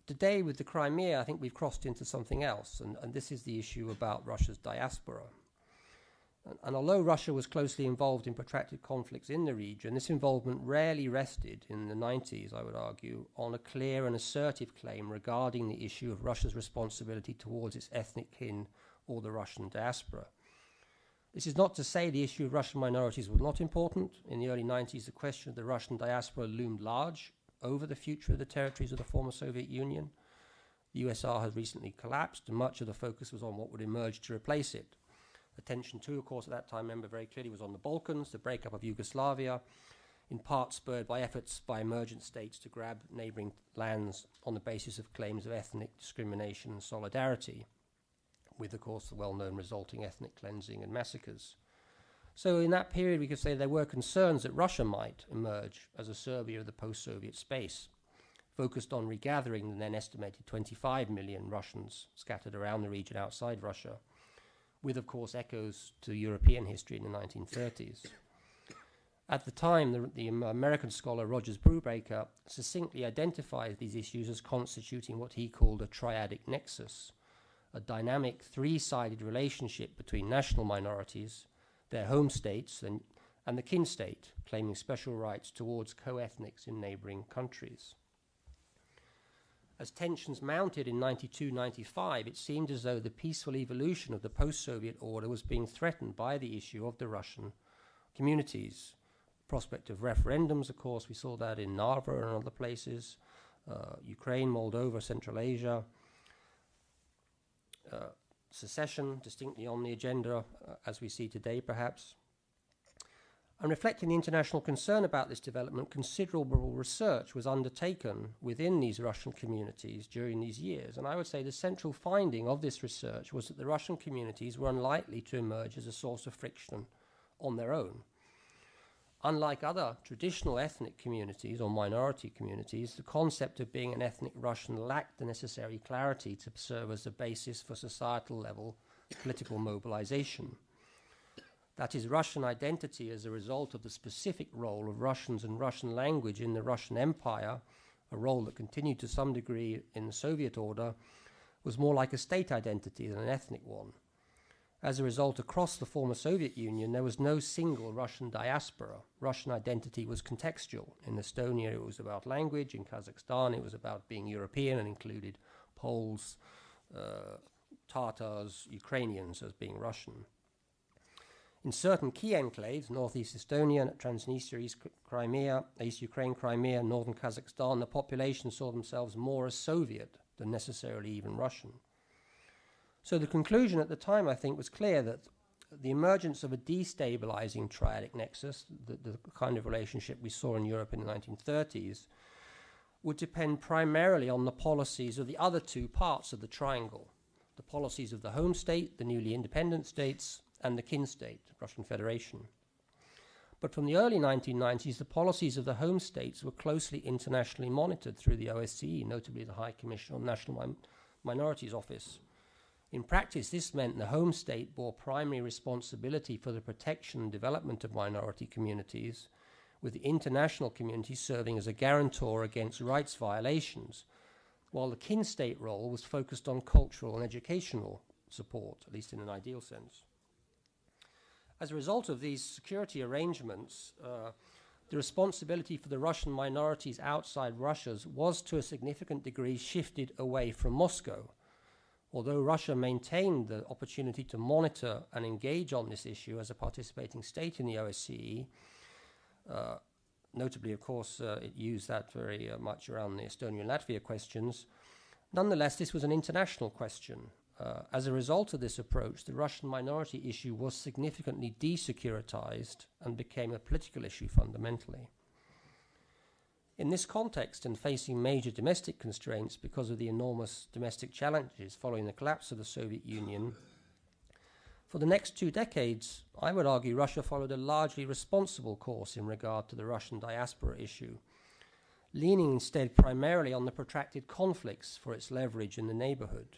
Today, with the Crimea, I think we've crossed into something else, and this is the issue about Russia's diaspora. And although Russia was closely involved in protracted conflicts in the region, this involvement rarely rested, in the 90s, I would argue, on a clear and assertive claim regarding the issue of Russia's responsibility towards its ethnic kin or the Russian diaspora. This is not to say the issue of Russian minorities was not important. In the early 90s, the question of the Russian diaspora loomed large over the future of the territories of the former Soviet Union. The USSR has recently collapsed, and much of the focus was on what would emerge to replace it. Attention too, of course, at that time, remember very clearly, was on the Balkans, the breakup of Yugoslavia, in part spurred by efforts by emergent states to grab neighboring lands on the basis of claims of ethnic discrimination and solidarity, with, of course, the well-known resulting ethnic cleansing and massacres. So in that period, we could say there were concerns that Russia might emerge as a Serbia of the post-Soviet space, focused on regathering the then estimated 25 million Russians scattered around the region outside Russia, with, of course, echoes to European history in the 1930s. At the time, the American scholar Rogers Brubaker succinctly identifies these issues as constituting what he called a triadic nexus, a dynamic three-sided relationship between national minorities, their home states, and the kin state, claiming special rights towards co-ethnics in neighboring countries. As tensions mounted in 92-95, it seemed as though the peaceful evolution of the post-Soviet order was being threatened by the issue of the Russian communities. Prospect of referendums, of course, we saw that in Narva and other places, Ukraine, Moldova, Central Asia. Secession, distinctly on the agenda, as we see today, perhaps. And reflecting the international concern about this development, considerable research was undertaken within these Russian communities during these years. And I would say the central finding of this research was that the Russian communities were unlikely to emerge as a source of friction on their own. Unlike other traditional ethnic communities or minority communities, the concept of being an ethnic Russian lacked the necessary clarity to serve as a basis for societal level political mobilization. That is, Russian identity as a result of the specific role of Russians and Russian language in the Russian Empire, a role that continued to some degree in the Soviet order, was more like a state identity than an ethnic one. As a result, across the former Soviet Union, there was no single Russian diaspora. Russian identity was contextual. In Estonia, it was about language. In Kazakhstan, it was about being European and included Poles, Tatars, Ukrainians as being Russian. In certain key enclaves, northeast Estonia, Transnistria, East Crimea, East Ukraine, Crimea, northern Kazakhstan, the population saw themselves more as Soviet than necessarily even Russian. So the conclusion at the time, I think, was clear that the emergence of a destabilizing triadic nexus, the kind of relationship we saw in Europe in the 1930s, would depend primarily on the policies of the other two parts of the triangle, the policies of the home state, the newly independent states, and the kin state, Russian Federation. But from the early 1990s, the policies of the home states were closely internationally monitored through the OSCE, notably the High Commission on National Minorities Office. In practice, this meant the home state bore primary responsibility for the protection and development of minority communities, with the international community serving as a guarantor against rights violations, while the kin state role was focused on cultural and educational support, at least in an ideal sense. As a result of these security arrangements, the responsibility for the Russian minorities outside Russia was to a significant degree shifted away from Moscow. Although Russia maintained the opportunity to monitor and engage on this issue as a participating state in the OSCE, notably, of course, it used that very much around the Estonia and Latvia questions, nonetheless, this was an international question. As a result of this approach, the Russian minority issue was significantly desecuritized and became a political issue fundamentally. In this context, and facing major domestic constraints because of the enormous domestic challenges following the collapse of the Soviet Union, for the next 2 decades, I would argue Russia followed a largely responsible course in regard to the Russian diaspora issue, leaning instead primarily on the protracted conflicts for its leverage in the neighborhood.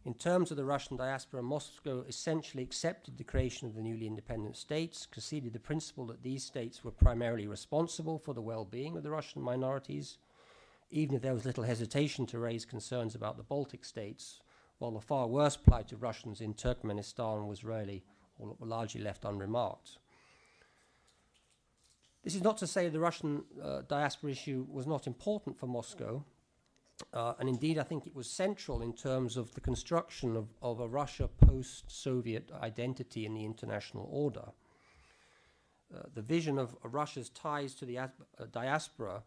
In terms of the Russian diaspora, Moscow essentially accepted the creation of the newly independent states, conceded the principle that these states were primarily responsible for the well-being of the Russian minorities, even if there was little hesitation to raise concerns about the Baltic states, while the far worse plight of Russians in Turkmenistan was rarely or largely left unremarked. This is not to say the Russian diaspora issue was not important for Moscow. And indeed, I think it was central in terms of the construction of a Russia post-Soviet identity in the international order. The vision of Russia's ties to the diaspora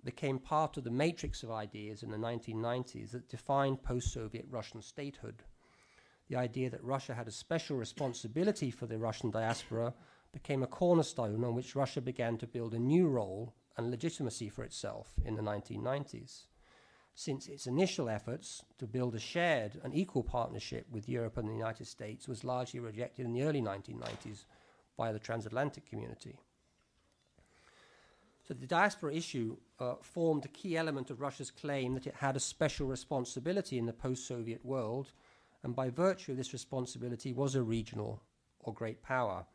became part of the matrix of ideas in the 1990s that defined post-Soviet Russian statehood. The idea that Russia had a special responsibility for the Russian diaspora became a cornerstone on which Russia began to build a new role and legitimacy for itself in the 1990s. Since its initial efforts to build a shared and equal partnership with Europe and the United States was largely rejected in the early 1990s by the transatlantic community. So the diaspora issue formed a key element of Russia's claim that it had a special responsibility in the post-Soviet world, and by virtue of this responsibility was a regional or great power,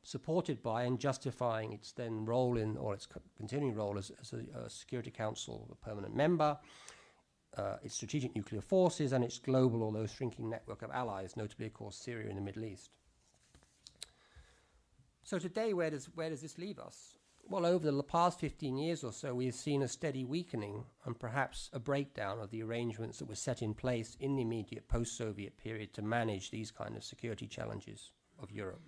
supported by and justifying its then role in, or its continuing role as a Security Council permanent member, its strategic nuclear forces, and its global, although shrinking network of allies, notably, of course, Syria and the Middle East. So today, where does this leave us? Well, over the past 15 years or so, we have seen a steady weakening and perhaps a breakdown of the arrangements that were set in place in the immediate post-Soviet period to manage these kind of security challenges of Europe.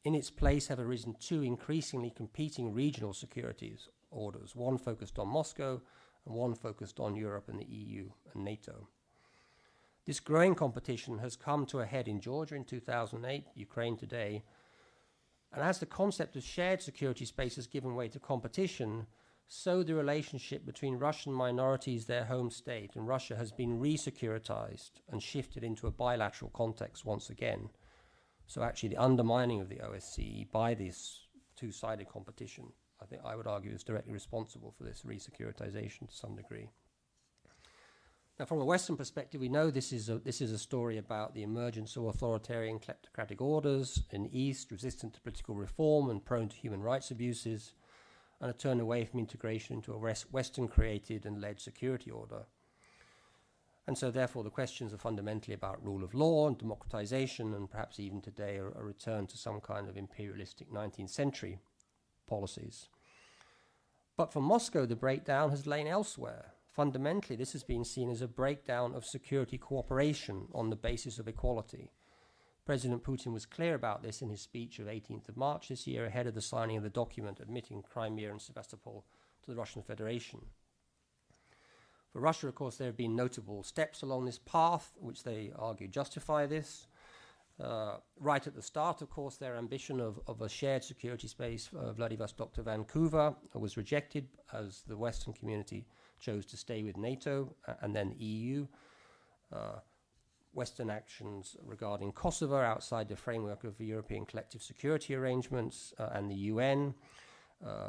In its place have arisen two increasingly competing regional securities orders, one focused on Moscow and one focused on Europe and the EU and NATO. This growing competition has come to a head in Georgia in 2008, Ukraine today, and as the concept of shared security space has given way to competition, so the relationship between Russian minorities, their home state, and Russia has been re-securitized and shifted into a bilateral context once again. So actually the undermining of the OSCE by this two-sided competition, I think I would argue, is directly responsible for this re-securitization to some degree. Now, from a Western perspective, we know this is a story about the emergence of authoritarian kleptocratic orders in the East, resistant to political reform and prone to human rights abuses, and a turn away from integration into a Western-created and led security order. And so, therefore, the questions are fundamentally about rule of law and democratization, and perhaps even today a return to some kind of imperialistic 19th century policies. But for Moscow, the breakdown has lain elsewhere. Fundamentally, this has been seen as a breakdown of security cooperation on the basis of equality. President Putin was clear about this in his speech of 18th of March this year, ahead of the signing of the document admitting Crimea and Sevastopol to the Russian Federation. For Russia, of course, there have been notable steps along this path, which they argue justify this. Right at the start, of course, their ambition of a shared security space, Vladivostok to Vancouver, was rejected as the Western community chose to stay with NATO and then the EU. Western actions regarding Kosovo outside the framework of the European collective security arrangements and the UN.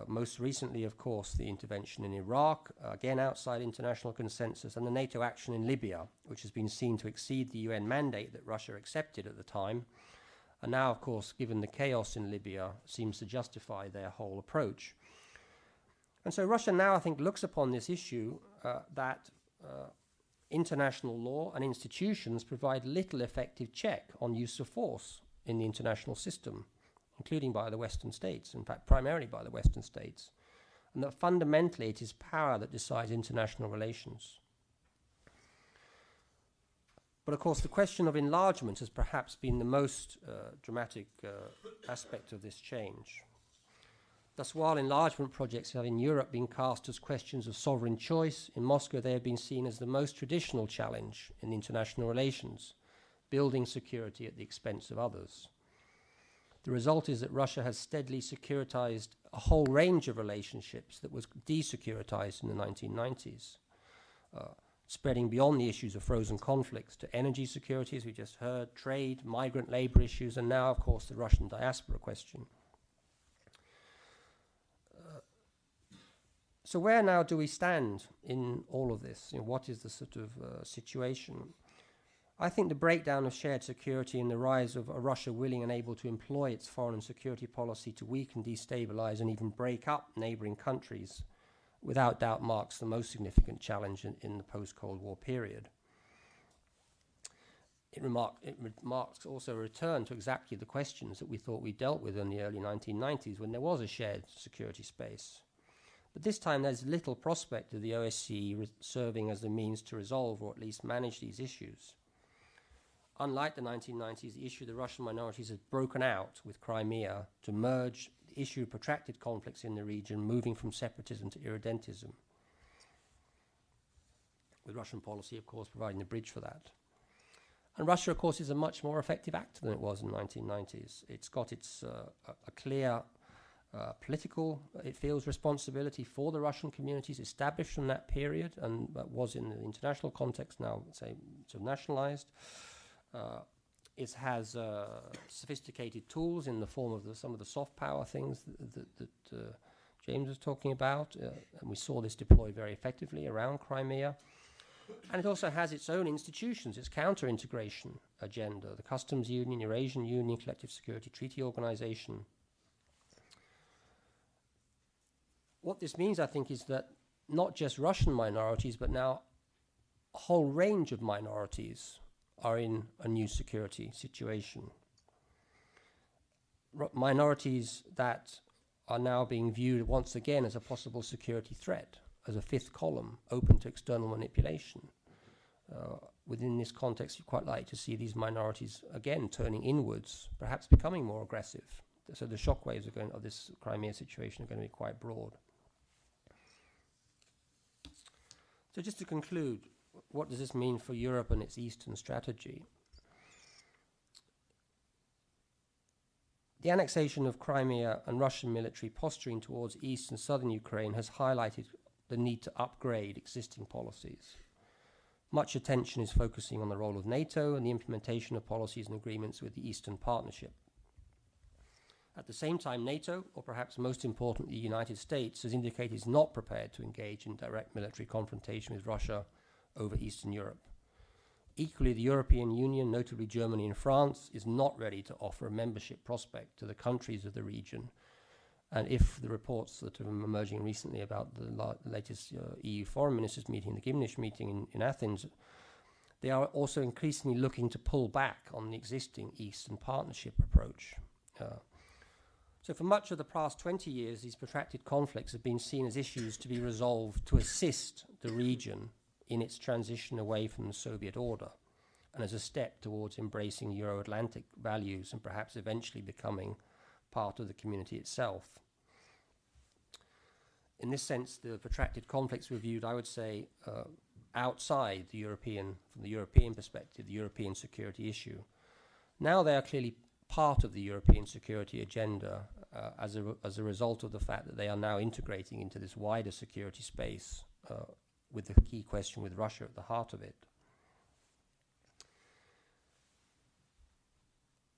Most recently, of course, the intervention in Iraq, again outside international consensus, and the NATO action in Libya, which has been seen to exceed the UN mandate that Russia accepted at the time. And now, of course, given the chaos in Libya, seems to justify their whole approach. And so Russia now, I think, looks upon this issue that international law and institutions provide little effective check on use of force in the international system, including by the Western states, in fact, primarily by the Western states, and that fundamentally it is power that decides international relations. But of course, the question of enlargement has perhaps been the most dramatic aspect of this change. Thus, while enlargement projects have in Europe been cast as questions of sovereign choice, in Moscow they have been seen as the most traditional challenge in international relations, building security at the expense of others. The result is that Russia has steadily securitized a whole range of relationships that was desecuritized in the 1990s, spreading beyond the issues of frozen conflicts to energy security, as we just heard, trade, migrant labor issues, and now, of course, the Russian diaspora question. So where now do we stand in all of this? You know, what is the sort of situation? I think the breakdown of shared security and the rise of a Russia willing and able to employ its foreign and security policy to weaken, destabilize, and even break up neighboring countries, without doubt marks the most significant challenge in the post-Cold War period. It marks also a return to exactly the questions that we thought we dealt with in the early 1990s when there was a shared security space. But this time there's little prospect of the OSCE serving as the means to resolve or at least manage these issues. Unlike the 1990s, the issue of the Russian minorities has broken out with Crimea to merge the issue of protracted conflicts in the region, moving from separatism to irredentism, with Russian policy, of course, providing the bridge for that. And Russia, of course, is a much more effective actor than it was in the 1990s. It's got its a clear political, it feels, responsibility for the Russian communities established from that period and that was in the international context, now, say, sort of nationalized. It has sophisticated tools in the form of some of the soft power things that James was talking about, and we saw this deployed very effectively around Crimea. And it also has its own institutions, its counter-integration agenda, the Customs Union, Eurasian Union, Collective Security Treaty Organization. What this means, I think, is that not just Russian minorities, but now a whole range of minorities are in a new security situation. Minorities that are now being viewed once again as a possible security threat, as a fifth column, open to external manipulation. Within this context, you'd quite like to see these minorities again turning inwards, perhaps becoming more aggressive. So the shockwaves of this Crimea situation are going to be quite broad. So just to conclude, what does this mean for Europe and its Eastern strategy? The annexation of Crimea and Russian military posturing towards east and southern Ukraine has highlighted the need to upgrade existing policies. Much attention is focusing on the role of NATO and the implementation of policies and agreements with the Eastern Partnership. At the same time, NATO, or perhaps most importantly, the United States, has indicated it's not prepared to engage in direct military confrontation with Russia over Eastern Europe. Equally, the European Union, notably Germany and France, is not ready to offer a membership prospect to the countries of the region. And if the reports that are emerging recently about the latest EU foreign ministers meeting, the Gimnich meeting in Athens, they are also increasingly looking to pull back on the existing Eastern Partnership approach. So for much of the past 20 years, these protracted conflicts have been seen as issues to be resolved to assist the region in its transition away from the Soviet order and as a step towards embracing Euro-Atlantic values and perhaps eventually becoming part of the community itself. In this sense, the protracted conflicts were viewed, I would say, outside the European, from the European perspective, the European security issue. Now they are clearly part of the European security agenda as a result of the fact that they are now integrating into this wider security space with the key question with Russia at the heart of it.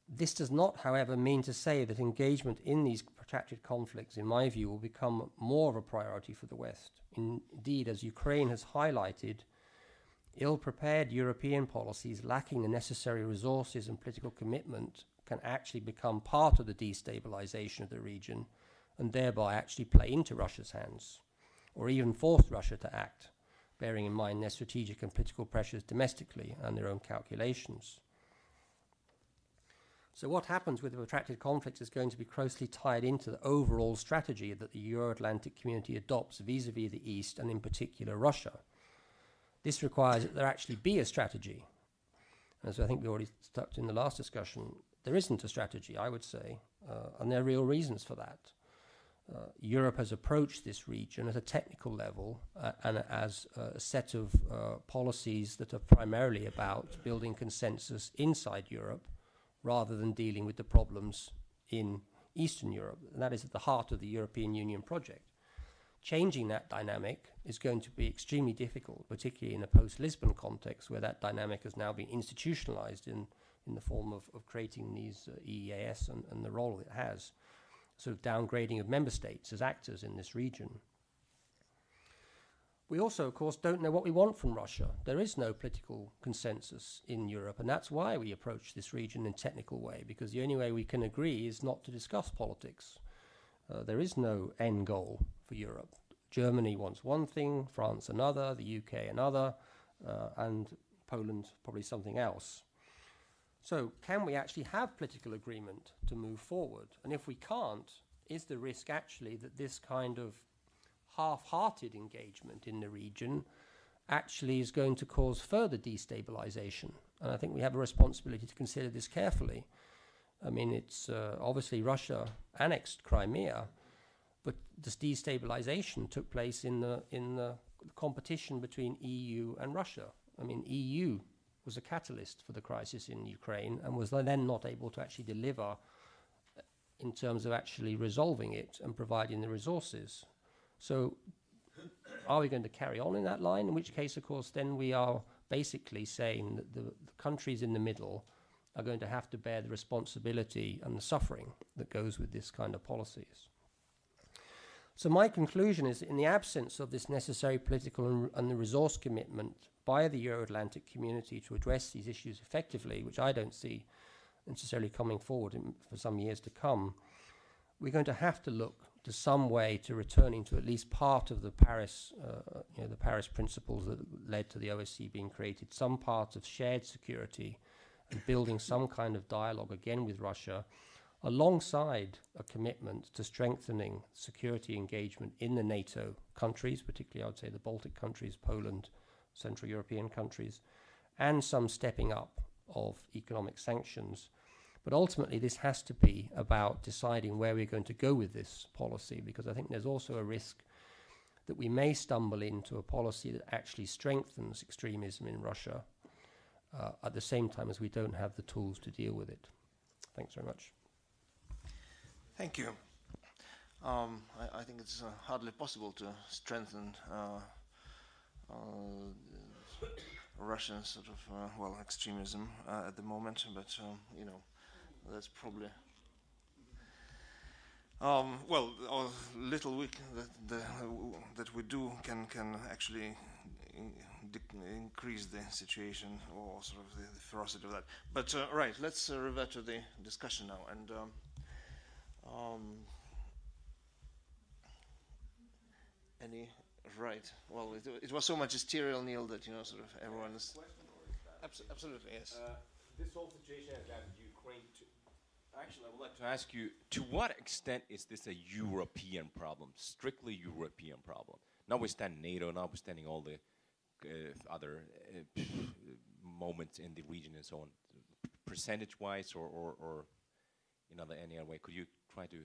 This does not, however, mean to say that engagement in these protracted conflicts, in my view, will become more of a priority for the West. Indeed, as Ukraine has highlighted, ill-prepared European policies lacking the necessary resources and political commitment can actually become part of the destabilization of the region and thereby actually play into Russia's hands, or even force Russia to act, bearing in mind their strategic and political pressures domestically and their own calculations. So what happens with the protracted conflicts is going to be closely tied into the overall strategy that the Euro-Atlantic community adopts vis-à-vis the East, and in particular Russia. This requires that there actually be a strategy. As I think we already touched in the last discussion, there isn't a strategy, I would say, and there are real reasons for that. Europe has approached this region at a technical level and as a set of policies that are primarily about building consensus inside Europe rather than dealing with the problems in Eastern Europe. And that is at the heart of the European Union project. Changing that dynamic is going to be extremely difficult, particularly in a post-Lisbon context where that dynamic has now been institutionalized in the form of creating these EEAS and the role it has, sort of downgrading of member states as actors in this region. We also, of course, don't know what we want from Russia. There is no political consensus in Europe, and that's why we approach this region in a technical way, because the only way we can agree is not to discuss politics. There is no end goal for Europe. Germany wants one thing, France another, the UK another, and Poland probably something else. So can we actually have political agreement to move forward? And if we can't, is the risk actually that this kind of half-hearted engagement in the region actually is going to cause further destabilization? And I think we have a responsibility to consider this carefully. I mean, it's obviously Russia annexed Crimea, but this destabilization took place in the competition between EU and Russia. I mean, EU was a catalyst for the crisis in Ukraine and was then not able to actually deliver in terms of actually resolving it and providing the resources. So are we going to carry on in that line? In which case, of course, then we are basically saying that the countries in the middle are going to have to bear the responsibility and the suffering that goes with this kind of policies. So my conclusion is, in the absence of this necessary political and the resource commitment by the Euro-Atlantic community to address these issues effectively, which I don't see necessarily coming forward for some years to come, we're going to have to look to some way to returning to at least part of the Paris, the Paris principles that led to the OSCE being created, some part of shared security, and building some kind of dialogue again with Russia, alongside a commitment to strengthening security engagement in the NATO countries, particularly I would say the Baltic countries, Poland, Central European countries, and some stepping up of economic sanctions. But ultimately, this has to be about deciding where we're going to go with this policy, because I think there's also a risk that we may stumble into a policy that actually strengthens extremism in Russia at the same time as we don't have the tools to deal with it. Thanks very much. Thank you. I think it's hardly possible to strengthen Russian sort of extremism at the moment, but that's probably our little that we do can actually increase the situation or sort of the ferocity of that. But right, let's revert to the discussion now. And well, it was so magisterial, Neil, that sort of everyone is absolutely yes. This whole situation has led Ukraine to. Actually, I would like to ask you: to what extent is this a European problem, strictly European problem? Notwithstanding NATO, notwithstanding all the other moments in the region and so on, percentage-wise, or in any other way, could you try to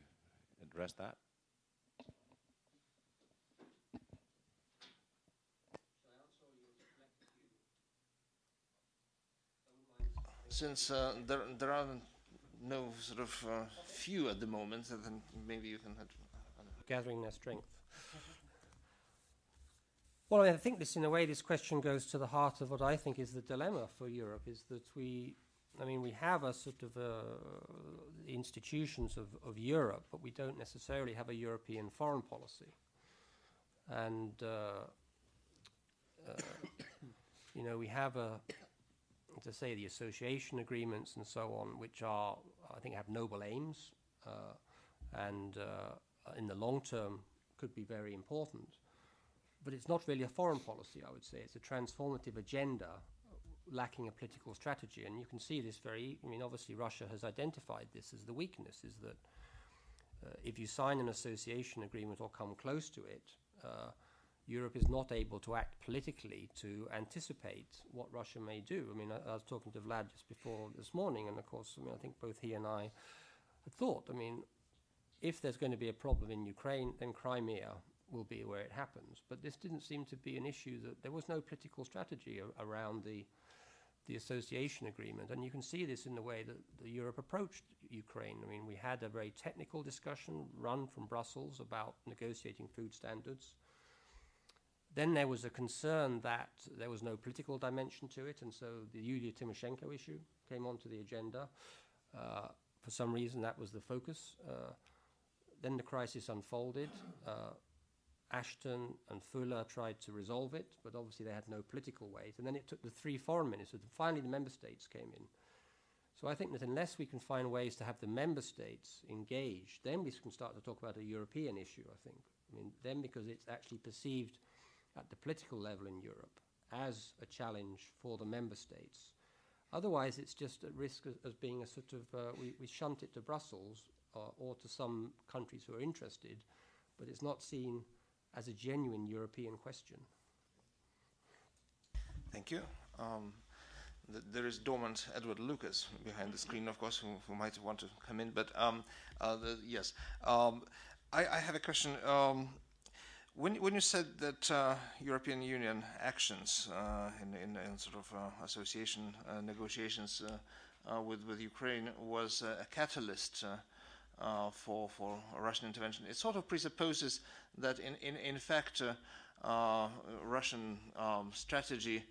address that? Since there are no sort of few at the moment, then maybe you can gathering their strength. Well, I think this, in a way, this question goes to the heart of what I think is the dilemma for Europe, is that we have a sort of institutions of Europe, but we don't necessarily have a European foreign policy. And, we have the association agreements and so on, which are, I think, have noble aims and in the long term could be very important. But it's not really a foreign policy, I would say. It's a transformative agenda lacking a political strategy. And you can see this obviously Russia has identified this as the weakness, is that if you sign an association agreement or come close to it, Europe is not able to act politically to anticipate what Russia may do. I was talking to Vlad just before this morning, and of course, I think both he and I had thought, if there's going to be a problem in Ukraine, then Crimea will be where it happens. But this didn't seem to be an issue, that there was no political strategy around the association agreement. And you can see this in the way that Europe approached Ukraine. We had a very technical discussion run from Brussels about negotiating food standards. Then there was a concern that there was no political dimension to it, and so the Yulia Tymoshenko issue came onto the agenda. For some reason, that was the focus. Then the crisis unfolded. Ashton and Fuller tried to resolve it, but obviously they had no political weight. And then it took the 3 foreign ministers, and finally the member states came in. So I think that unless we can find ways to have the member states engaged, then we can start to talk about a European issue, I think. Then because it's actually perceived at the political level in Europe as a challenge for the member states. Otherwise, it's just at risk as being a sort of, we shunt it to Brussels or to some countries who are interested, but it's not seen as a genuine European question. Thank you. There is dormant Edward Lucas behind the screen, of course, who might want to come in, but yes. I have a question. When you said that European Union actions in sort of association negotiations with Ukraine was a catalyst for Russian intervention, it sort of presupposes that in fact Russian strategy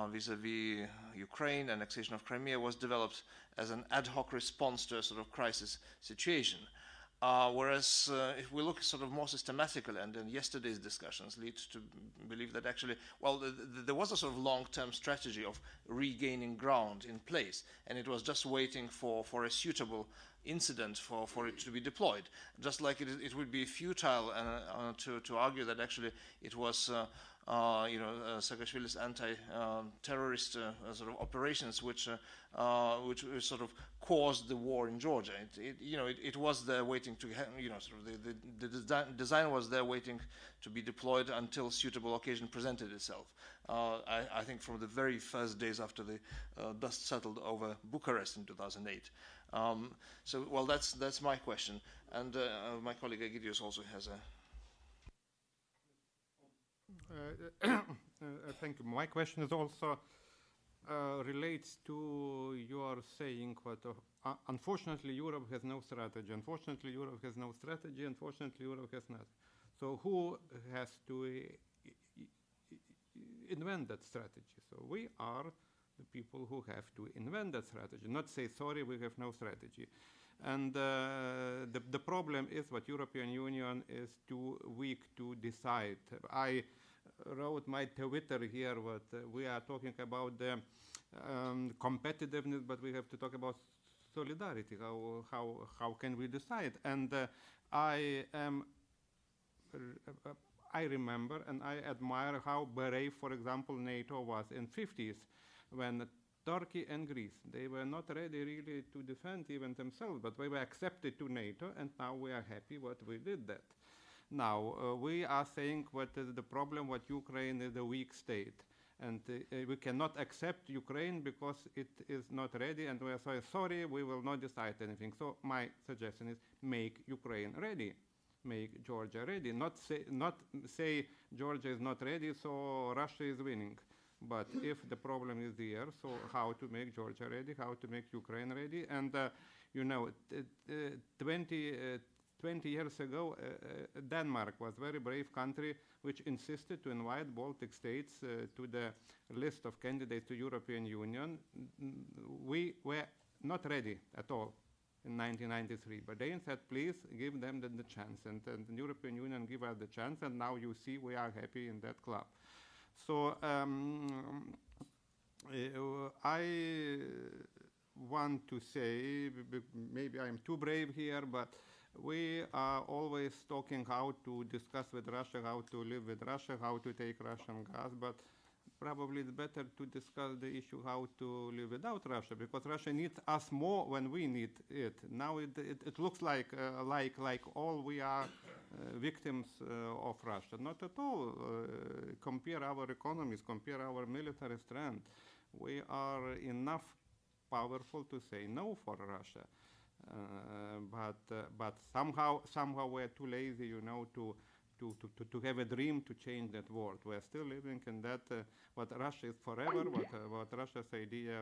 vis-a-vis Ukraine, annexation of Crimea, was developed as an ad hoc response to a sort of crisis situation. Whereas if we look sort of more systematically, and then yesterday's discussions lead to believe that actually, well, there was a sort of long-term strategy of regaining ground in place, and it was just waiting for a suitable incident for it to be deployed. Just like it would be futile to argue that actually it was Saakashvili's anti-terrorist sort of operations which sort of caused the war in Georgia. It was there waiting to, sort of the design was there waiting to be deployed until suitable occasion presented itself. I think from the very first days after the dust settled over Bucharest in 2008. So, well, that's my question, and my colleague Egidius also has a. Thank you. My question is also relates to your saying what unfortunately Europe has no strategy. Unfortunately Europe has no strategy. Unfortunately Europe has not. So who has to invent that strategy? So we are the people who have to invent that strategy, not say, sorry, we have no strategy. And the problem is what European Union is too weak to decide. I wrote my Twitter here, what we are talking about the competitiveness, but we have to talk about solidarity. How can we decide? And I remember and I admire how brave, for example, NATO was in 50s when Turkey and Greece, they were not ready really to defend even themselves, but we were accepted to NATO, and now we are happy what we did that. Now, we are saying what is the problem, what Ukraine is a weak state. And we cannot accept Ukraine because it is not ready, and we are sorry, we will not decide anything. So my suggestion is make Ukraine ready. Make Georgia ready. Not say Georgia is not ready, so Russia is winning. But if the problem is here, so how to make Georgia ready, how to make Ukraine ready. And, 20 years ago, Denmark was a very brave country which insisted to invite Baltic states to the list of candidates to European Union. We were not ready at all in 1993, but they said, please give them the chance. And the European Union gave us the chance, and now you see we are happy in that club. So I want to say, maybe I'm too brave here, but we are always talking how to discuss with Russia, how to live with Russia, how to take Russian gas, but probably it's better to discuss the issue how to live without Russia, because Russia needs us more when we need it. Now it looks like all we are victims of Russia. Not at all. Compare our economies, compare our military strength. We are enough powerful to say no for Russia. But somehow we're too lazy, to have a dream to change that world. We're still living in that what Russia is forever, what Russia's idea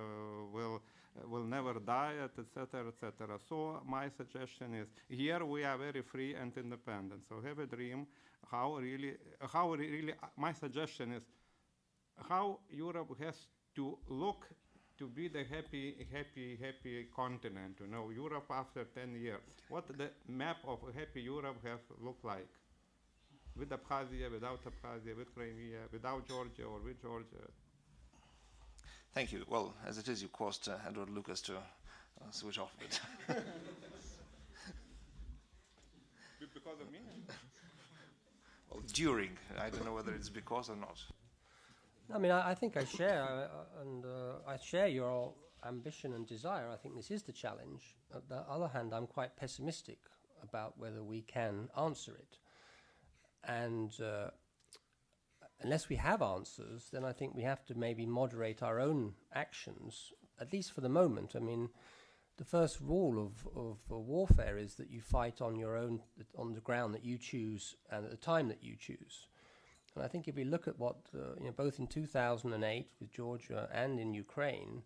will never die, etc., etc. So my suggestion is here we are very free and independent. So have a dream. How really? My suggestion is how Europe has to look to be the happy continent. Europe after 10 years. What the map of a happy Europe has looked like? With Abkhazia, without Abkhazia, with Crimea, without Georgia, or with Georgia? Thank you. Well, as it is, you caused Edward Lucas to switch off a bit. Because of me? Well, during. I don't know whether it's because or not. I mean, I think I share, I share your ambition and desire. I think this is the challenge. On the other hand, I'm quite pessimistic about whether we can answer it. And unless we have answers, then I think we have to maybe moderate our own actions, at least for the moment. I mean, the first rule of warfare is that you fight on your own, on the ground that you choose and at the time that you choose. And I think if we look at what, both in 2008 with Georgia and in Ukraine,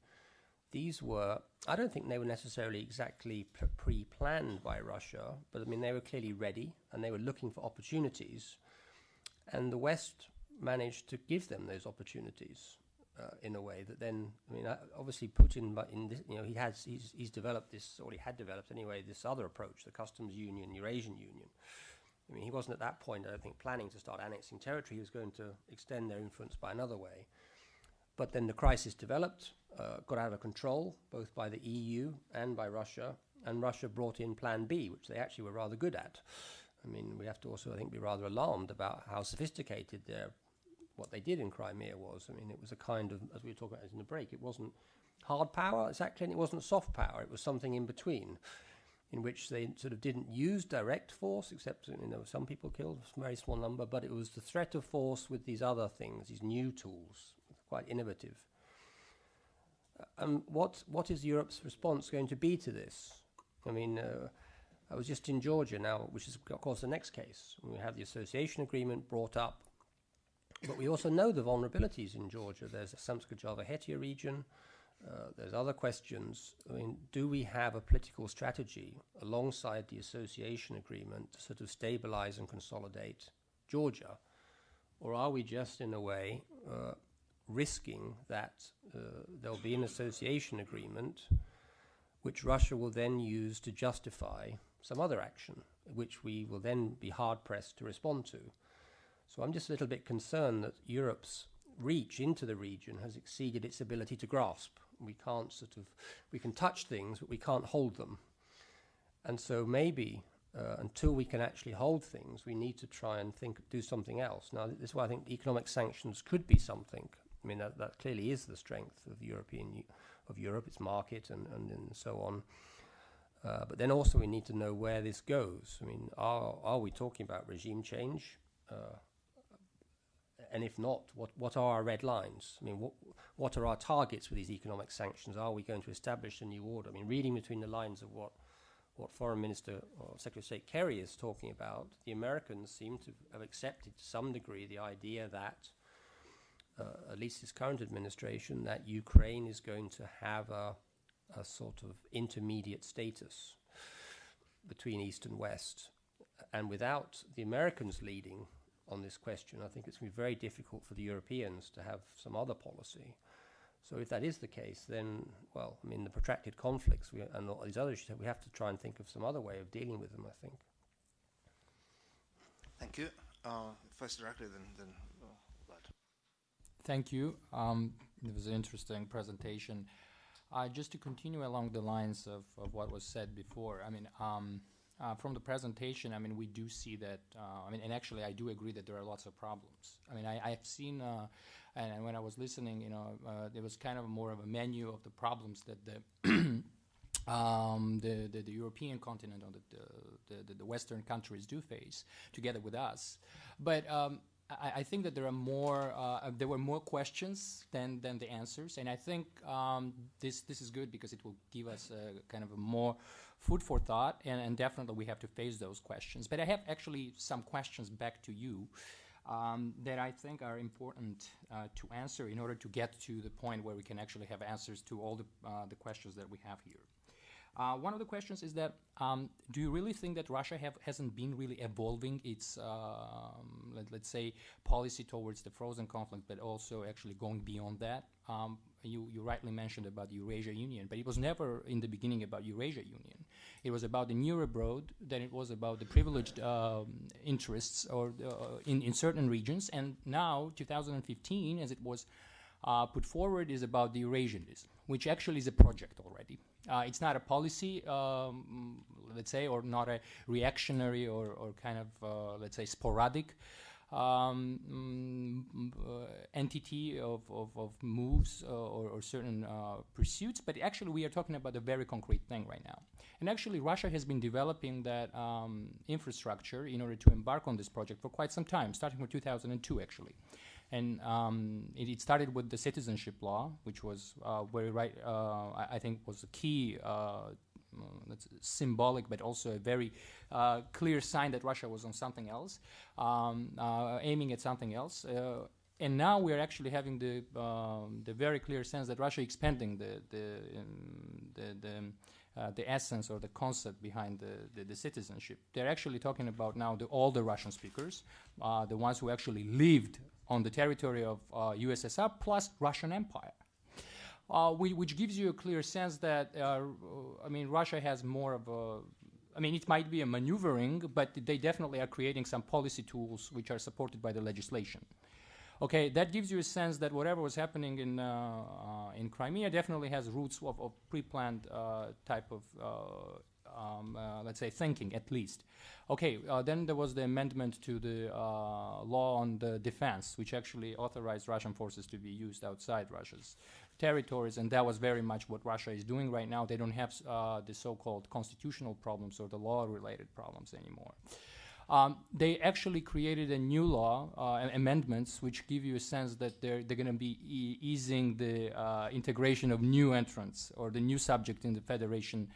these were, I don't think they were necessarily exactly pre-planned by Russia, but I mean, they were clearly ready and they were looking for opportunities. And the West managed to give them those opportunities. in a way that then, I mean, obviously Putin, but in this, you know, he's developed this, or he had developed anyway, this other approach, the customs union, Eurasian Union. I mean, he wasn't at that point, I don't think, planning to start annexing territory. He was going to extend their influence by another way. But then the crisis developed, got out of control, both by the EU and by Russia, and Russia brought in Plan B, which they actually were rather good at. I mean, we have to also, I think, be rather alarmed about how sophisticated what they did in Crimea was. I mean, it was a kind of, as we were talking about in the break, it wasn't hard power exactly, and it wasn't soft power. It was something in between, in which they sort of didn't use direct force, except, you know, there were some people killed, a very small number, but it was the threat of force with these other things, these new tools, quite innovative. What is Europe's response going to be to this? I mean, I was just in Georgia now, which is, of course, the next case. We have the association agreement brought up, but we also know the vulnerabilities in Georgia. There's the Samtskhe-Java-Hetia region. There's other questions. I mean, do we have a political strategy alongside the association agreement to sort of stabilize and consolidate Georgia? Or are we just, in a way, risking that there'll be an association agreement which Russia will then use to justify some other action, which we will then be hard-pressed to respond to? So I'm just a little bit concerned that Europe's reach into the region has exceeded its ability to grasp. We can't we can touch things, but we can't hold them. And so maybe until we can actually hold things, we need to try and do something else. Now, this is why I think economic sanctions could be something. I mean, that clearly is the strength of Europe, its market, and so on. But then also we need to know where this goes. I mean, are we talking about regime change? And if not, what are our red lines? I mean, what are our targets with these economic sanctions? Are we going to establish a new order? I mean, reading between the lines of what Foreign Minister or Secretary of State Kerry is talking about, the Americans seem to have accepted to some degree the idea that, at least his current administration, that Ukraine is going to have a sort of intermediate status between East and West. And without the Americans leading on this question, I think it's going to be very difficult for the Europeans to have some other policy. So if that is the case, then, well, I mean, the protracted conflicts and all these other issues, we have to try and think of some other way of dealing with them, I think. Thank you. First directly, then Vlad. Thank you. It was an interesting presentation. Just to continue along the lines of what was said before, I mean, from the presentation, I mean, we do see that, I mean, and actually I do agree that there are lots of problems. I mean, I've seen, and when I was listening, you know, there was kind of more of a menu of the problems that the European continent or the Western countries do face together with us. But I think that there were more questions than the answers, and I think this is good because it will give us kind of a more food for thought, and definitely we have to face those questions. But I have actually some questions back to you that I think are important to answer in order to get to the point where we can actually have answers to all the questions that we have here. One of the questions is that, do you really think that Russia hasn't been really evolving its, let's say, policy towards the frozen conflict, but also actually going beyond that? You rightly mentioned about the Eurasia Union, but it was never in the beginning about Eurasia Union. It was about the near abroad, then it was about the privileged interests or in certain regions, and now, 2015, as it was put forward, is about the Eurasianism, which actually is a project already. It's not a policy, let's say, or not a reactionary or kind of, let's say, sporadic entity of moves or certain pursuits, but actually we are talking about a very concrete thing right now. And actually Russia has been developing that infrastructure in order to embark on this project for quite some time, starting from 2002 actually. And it started with the citizenship law, which was very I think was a key, that's symbolic, but also a very clear sign that Russia was on something else, aiming at something else. And now we are actually having the very clear sense that Russia expanding the essence or the concept behind the citizenship. They're actually talking about now all the Russian speakers, the ones who actually lived on the territory of USSR plus Russian Empire. Which gives you a clear sense that, I mean, Russia has more of a, I mean, it might be a maneuvering, but they definitely are creating some policy tools which are supported by the legislation. Okay, that gives you a sense that whatever was happening in Crimea definitely has roots of pre-planned type of, let's say, thinking, at least. Okay, then there was the amendment to the law on the defense, which actually authorized Russian forces to be used outside Russia's territories, and that was very much what Russia is doing right now. They don't have the so-called constitutional problems or the law-related problems anymore. They actually created a new law, amendments, which give you a sense that they're going to be easing the integration of new entrants or the new subject in the federation,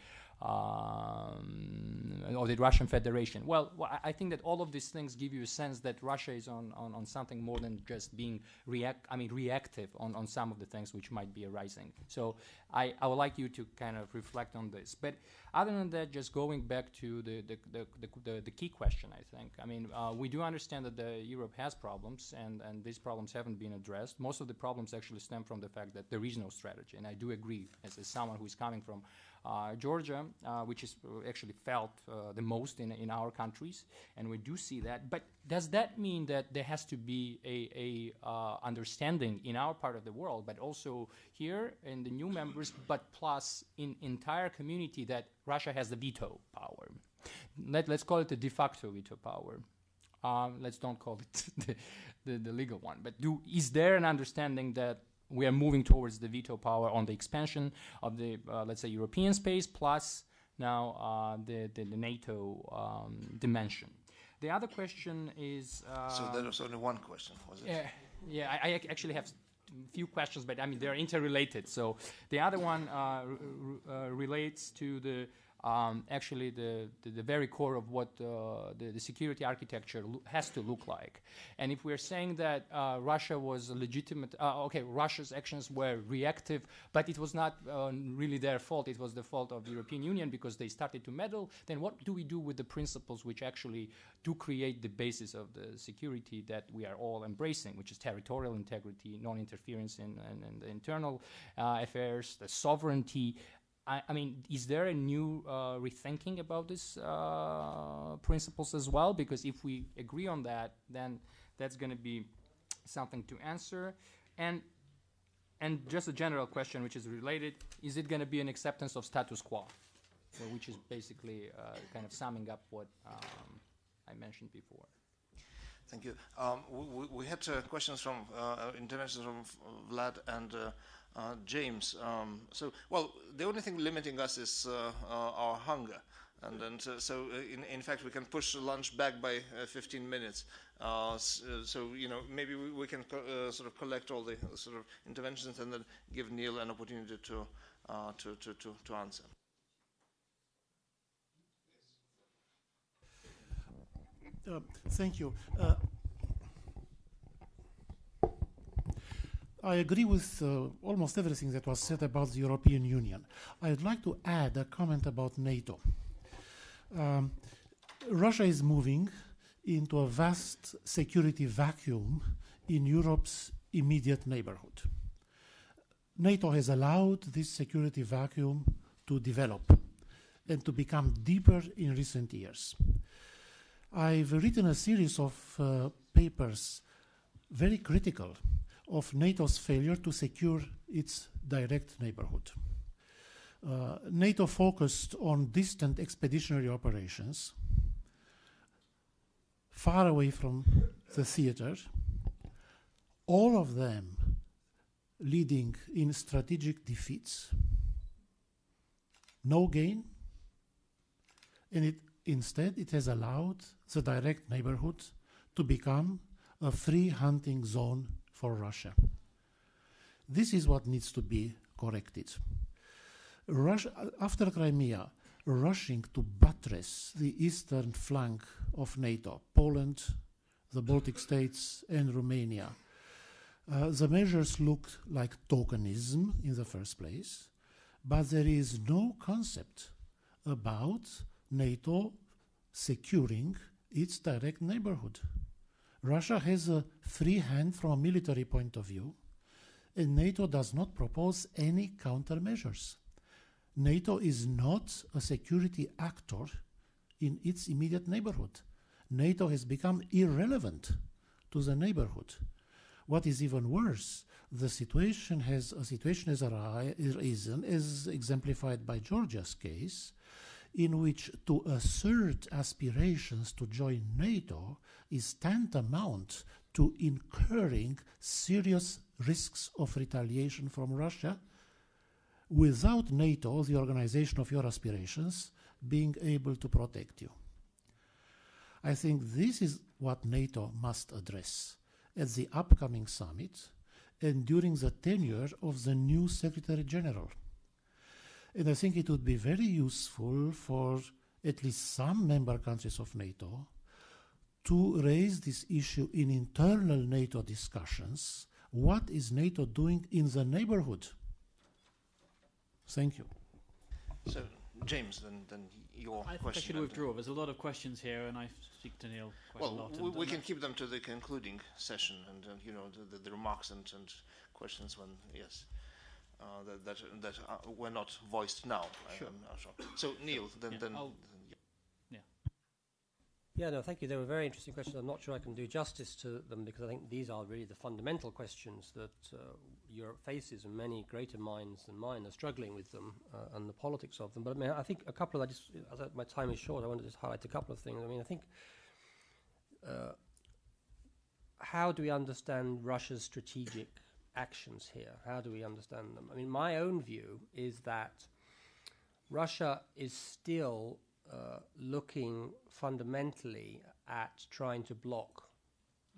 or the Russian Federation. Well, I think that all of these things give you a sense that Russia is on something more than just being reactive on some of the things which might be arising. So I would like you to kind of reflect on this. But other than that, just going back to the key question, I think. I mean, we do understand that Europe has problems, and these problems haven't been addressed. Most of the problems actually stem from the fact that there is no strategy, and I do agree, as someone who is coming from Georgia, which is actually felt the most in our countries, and we do see that. But does that mean that there has to be a understanding in our part of the world, but also here in the new members, but plus in entire community, that Russia has the veto power? Let's call it the de facto veto power. Let's don't call it the legal one. But is there an understanding that we are moving towards the veto power on the expansion of the, let's say, European space, plus now the NATO dimension? The other question is... so there was only one question, was it? Yeah, I actually have a few questions, but I mean, they're interrelated. So the other one relates to the actually the very core of what the security architecture has to look like. And if we're saying that Russia was a legitimate, okay, Russia's actions were reactive, but it was not really their fault, it was the fault of the European Union because they started to meddle, then what do we do with the principles which actually do create the basis of the security that we are all embracing, which is territorial integrity, non-interference in the internal affairs, the sovereignty? I mean, is there a new rethinking about these principles as well? Because if we agree on that, then that's going to be something to answer. And just a general question, which is related, is it going to be an acceptance of status quo? Which is basically kind of summing up what I mentioned before. Thank you. We had questions from interventions from Vlad and James. Well, the only thing limiting us is our hunger. And in fact, we can push the lunch back by 15 minutes. You know, maybe we can sort of collect all the sort of interventions and then give Neil an opportunity to answer. Thank you. I agree with almost everything that was said about the European Union. I'd like to add a comment about NATO. Russia is moving into a vast security vacuum in Europe's immediate neighborhood. NATO has allowed this security vacuum to develop and to become deeper in recent years. I've written a series of papers very critical of NATO's failure to secure its direct neighborhood. NATO focused on distant expeditionary operations, far away from the theater, all of them leading in strategic defeats. No gain, and instead it has allowed the direct neighborhood to become a free hunting zone for Russia. This is what needs to be corrected. Russia, after Crimea, rushing to buttress the eastern flank of NATO, Poland, the Baltic states, and Romania, the measures looked like tokenism in the first place, but there is no concept about NATO securing its direct neighborhood. Russia has a free hand from a military point of view, and NATO does not propose any countermeasures. NATO is not a security actor in its immediate neighborhood. NATO has become irrelevant to the neighborhood. What is even worse, a situation has arisen, as exemplified by Georgia's case, in which to assert aspirations to join NATO is tantamount to incurring serious risks of retaliation from Russia, without NATO, the organization of your aspirations, being able to protect you. I think this is what NATO must address at the upcoming summit and during the tenure of the new Secretary General. And I think it would be very useful for at least some member countries of NATO to raise this issue in internal NATO discussions. What is NATO doing in the neighborhood? Thank you. So, James, then your I think question. I should withdraw. There's a lot of questions here, and I speak to Neil quite a lot. Well, we can keep them to the concluding session, and you know, the remarks and questions when that were not voiced now. Sure. I'm sure. So, Neil, then. Yeah, no, thank you. They were very interesting questions. I'm not sure I can do justice to them because I think these are really the fundamental questions that Europe faces, and many greater minds than mine are struggling with them and the politics of them. But I mean, I think a couple of, my time is short, I want to just highlight a couple of things. I mean, I think how do we understand Russia's strategic actions here? How do we understand them? I mean, my own view is that Russia is still looking fundamentally at trying to block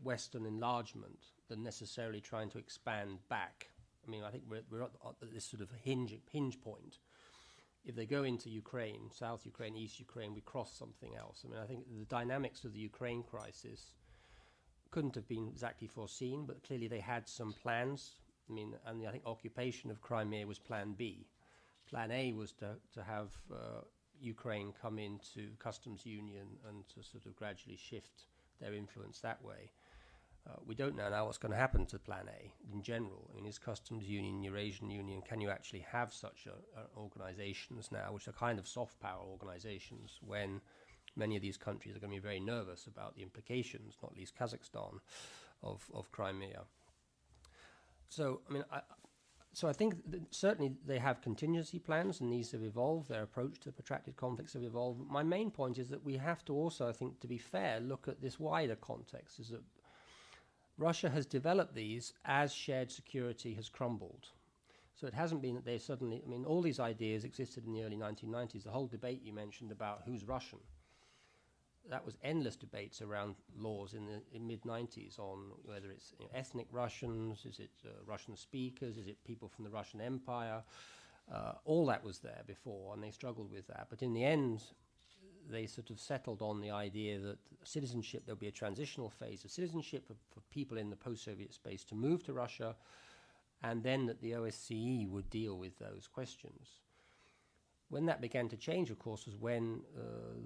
Western enlargement than necessarily trying to expand back. I mean, I think we're at this sort of hinge point. If they go into Ukraine, South Ukraine, East Ukraine, we cross something else. I mean, I think the dynamics of the Ukraine crisis couldn't have been exactly foreseen, but clearly they had some plans. I mean, and I think occupation of Crimea was Plan B. Plan A was to have Ukraine come into customs union and to sort of gradually shift their influence that way. We don't know now what's going to happen to Plan A in general. I mean, is customs union, Eurasian Union, can you actually have such organizations now, which are kind of soft power organizations, when many of these countries are going to be very nervous about the implications, not least Kazakhstan, of Crimea. So, I mean, I think certainly they have contingency plans, and these have evolved. Their approach to protracted conflicts have evolved. My main point is that we have to also, I think, to be fair, look at this wider context, is that Russia has developed these as shared security has crumbled. So it hasn't been that they suddenly, I mean, all these ideas existed in the early 1990s. The whole debate you mentioned about who's Russian, that was endless debates around laws in the mid-90s on whether it's ethnic Russians, is it Russian speakers, is it people from the Russian Empire. All that was there before, and they struggled with that. But in the end, they sort of settled on the idea that citizenship, there'll be a transitional phase of citizenship for people in the post-Soviet space to move to Russia, and then that the OSCE would deal with those questions. When that began to change, of course, was when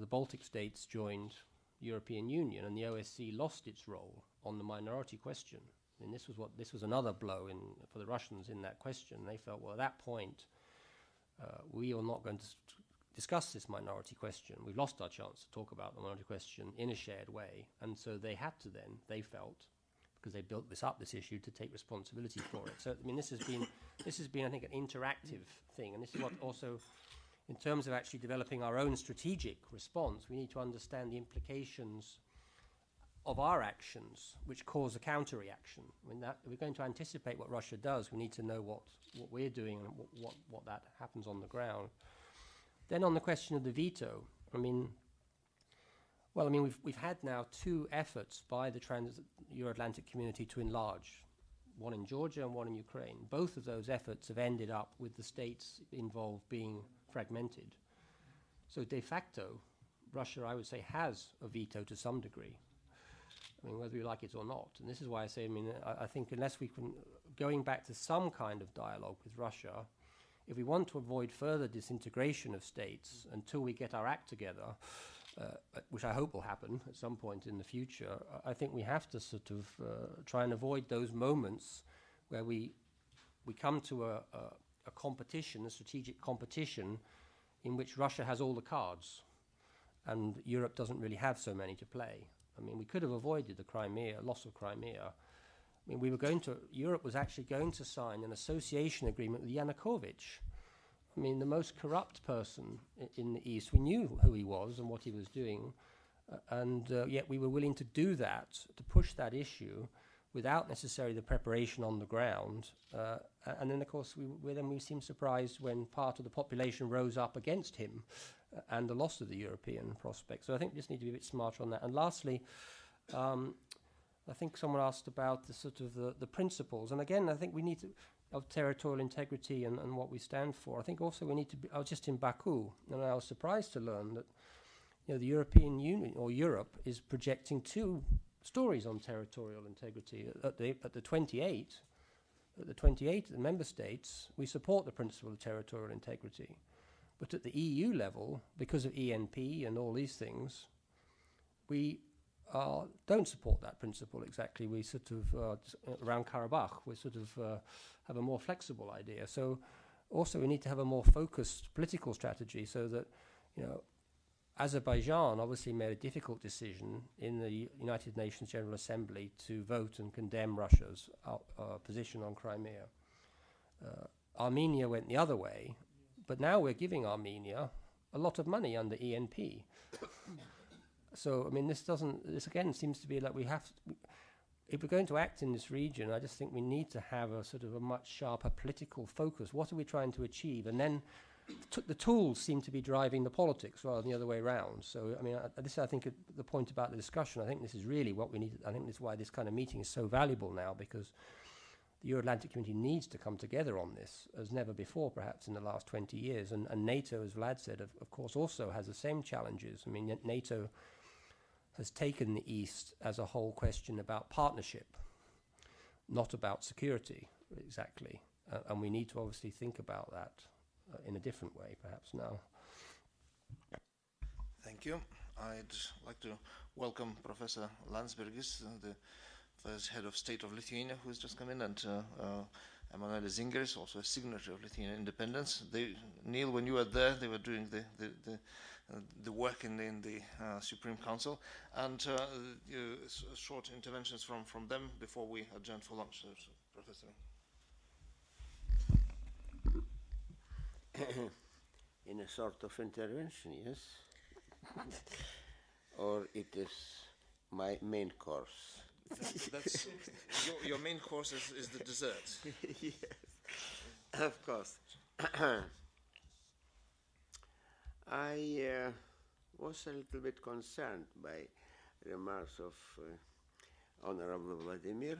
the Baltic states joined European Union, and the OSCE lost its role on the minority question. And this was another blow for the Russians in that question. They felt, well, at that point, we are not going to discuss this minority question. We've lost our chance to talk about the minority question in a shared way. And so they had to then, they felt, because they built this issue, to take responsibility for it. So, I mean, this has been, I think, an interactive thing. And this is what also, in terms of actually developing our own strategic response, we need to understand the implications of our actions, which cause a counter-reaction. I mean, if we're going to anticipate what Russia does, we need to know what we're doing and what that happens on the ground. Then on the question of the veto, I mean, we've had now 2 efforts by the Euro-Atlantic community to enlarge, one in Georgia and one in Ukraine. Both of those efforts have ended up with the states involved being fragmented. So de facto, Russia, I would say, has a veto to some degree. I mean, whether we like it or not. And this is why I say, I think unless we can, going back to some kind of dialogue with Russia, if we want to avoid further disintegration of states until we get our act together, which I hope will happen at some point in the future, I think we have to sort of try and avoid those moments where we come to a competition, a strategic competition, in which Russia has all the cards and Europe doesn't really have so many to play. I mean, we could have avoided the Crimea, loss of Crimea. I mean, Europe was actually going to sign an association agreement with Yanukovych. I mean, the most corrupt person in the East. We knew who he was and what he was doing, and yet we were willing to do that, to push that issue, without necessarily the preparation on the ground. And then, of course, we seemed surprised when part of the population rose up against him and the loss of the European prospect. So I think we just need to be a bit smarter on that. And lastly, I think someone asked about the sort of the principles. And again, I think we need to, of territorial integrity and what we stand for. I think also we need to be, I was just in Baku, and I was surprised to learn that, you know, the European Union, or Europe, is projecting 2 stories on territorial integrity. At the 28 the member states, we support the principle of territorial integrity. But at the EU level, because of ENP and all these things, we don't support that principle exactly. We sort of, around Karabakh, we sort of have a more flexible idea. So also we need to have a more focused political strategy so that, you know, Azerbaijan obviously made a difficult decision in the United Nations General Assembly to vote and condemn Russia's position on Crimea. Armenia went the other way, but now we're giving Armenia a lot of money under ENP. So, I mean, this again seems to be like we have to, if we're going to act in this region, I just think we need to have a sort of a much sharper political focus. What are we trying to achieve? And then the tools seem to be driving the politics rather than the other way around. So, I mean, I think the point about the discussion, I think this is really what we need. I think this is why this kind of meeting is so valuable now, because the Euro-Atlantic community needs to come together on this as never before, perhaps, in the last 20 years. And NATO, as Vlad said, of course, also has the same challenges. I mean, NATO has taken the East as a whole question about partnership, not about security, exactly. And we need to obviously think about that in a different way, perhaps, now. Thank you. I'd like to welcome Professor Landsbergis, the first head of state of Lithuania, who has just come in, and Emanuelis Zingeris, also a signatory of Lithuanian independence. Neil, when you were there, they were doing the work in the Supreme Council, and short interventions from them before we adjourn for lunch. So, Professor. In a sort of intervention, yes? Or it is my main course? That's your main course is the dessert. Yes, of course. I was a little bit concerned by remarks of Honorable Vladimir.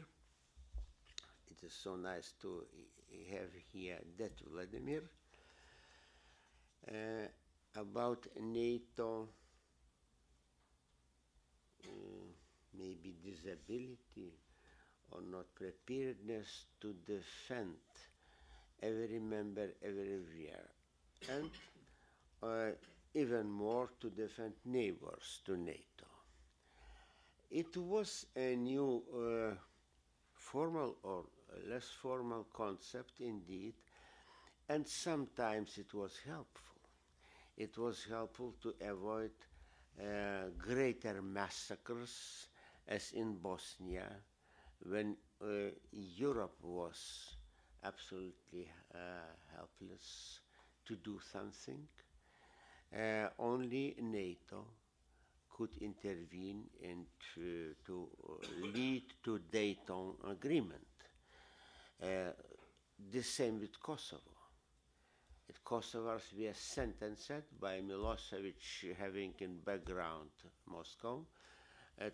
It is so nice to have here that Vladimir. About NATO, maybe disability or not preparedness to defend every member everywhere, and even more to defend neighbors to NATO. It was a new formal or less formal concept indeed, and sometimes it was helpful. It was helpful to avoid greater massacres as in Bosnia, when Europe was absolutely helpless to do something. Only NATO could intervene and to lead to Dayton Agreement. The same with Kosovo. Kosovars were sentenced by Milosevic, having in background Moscow,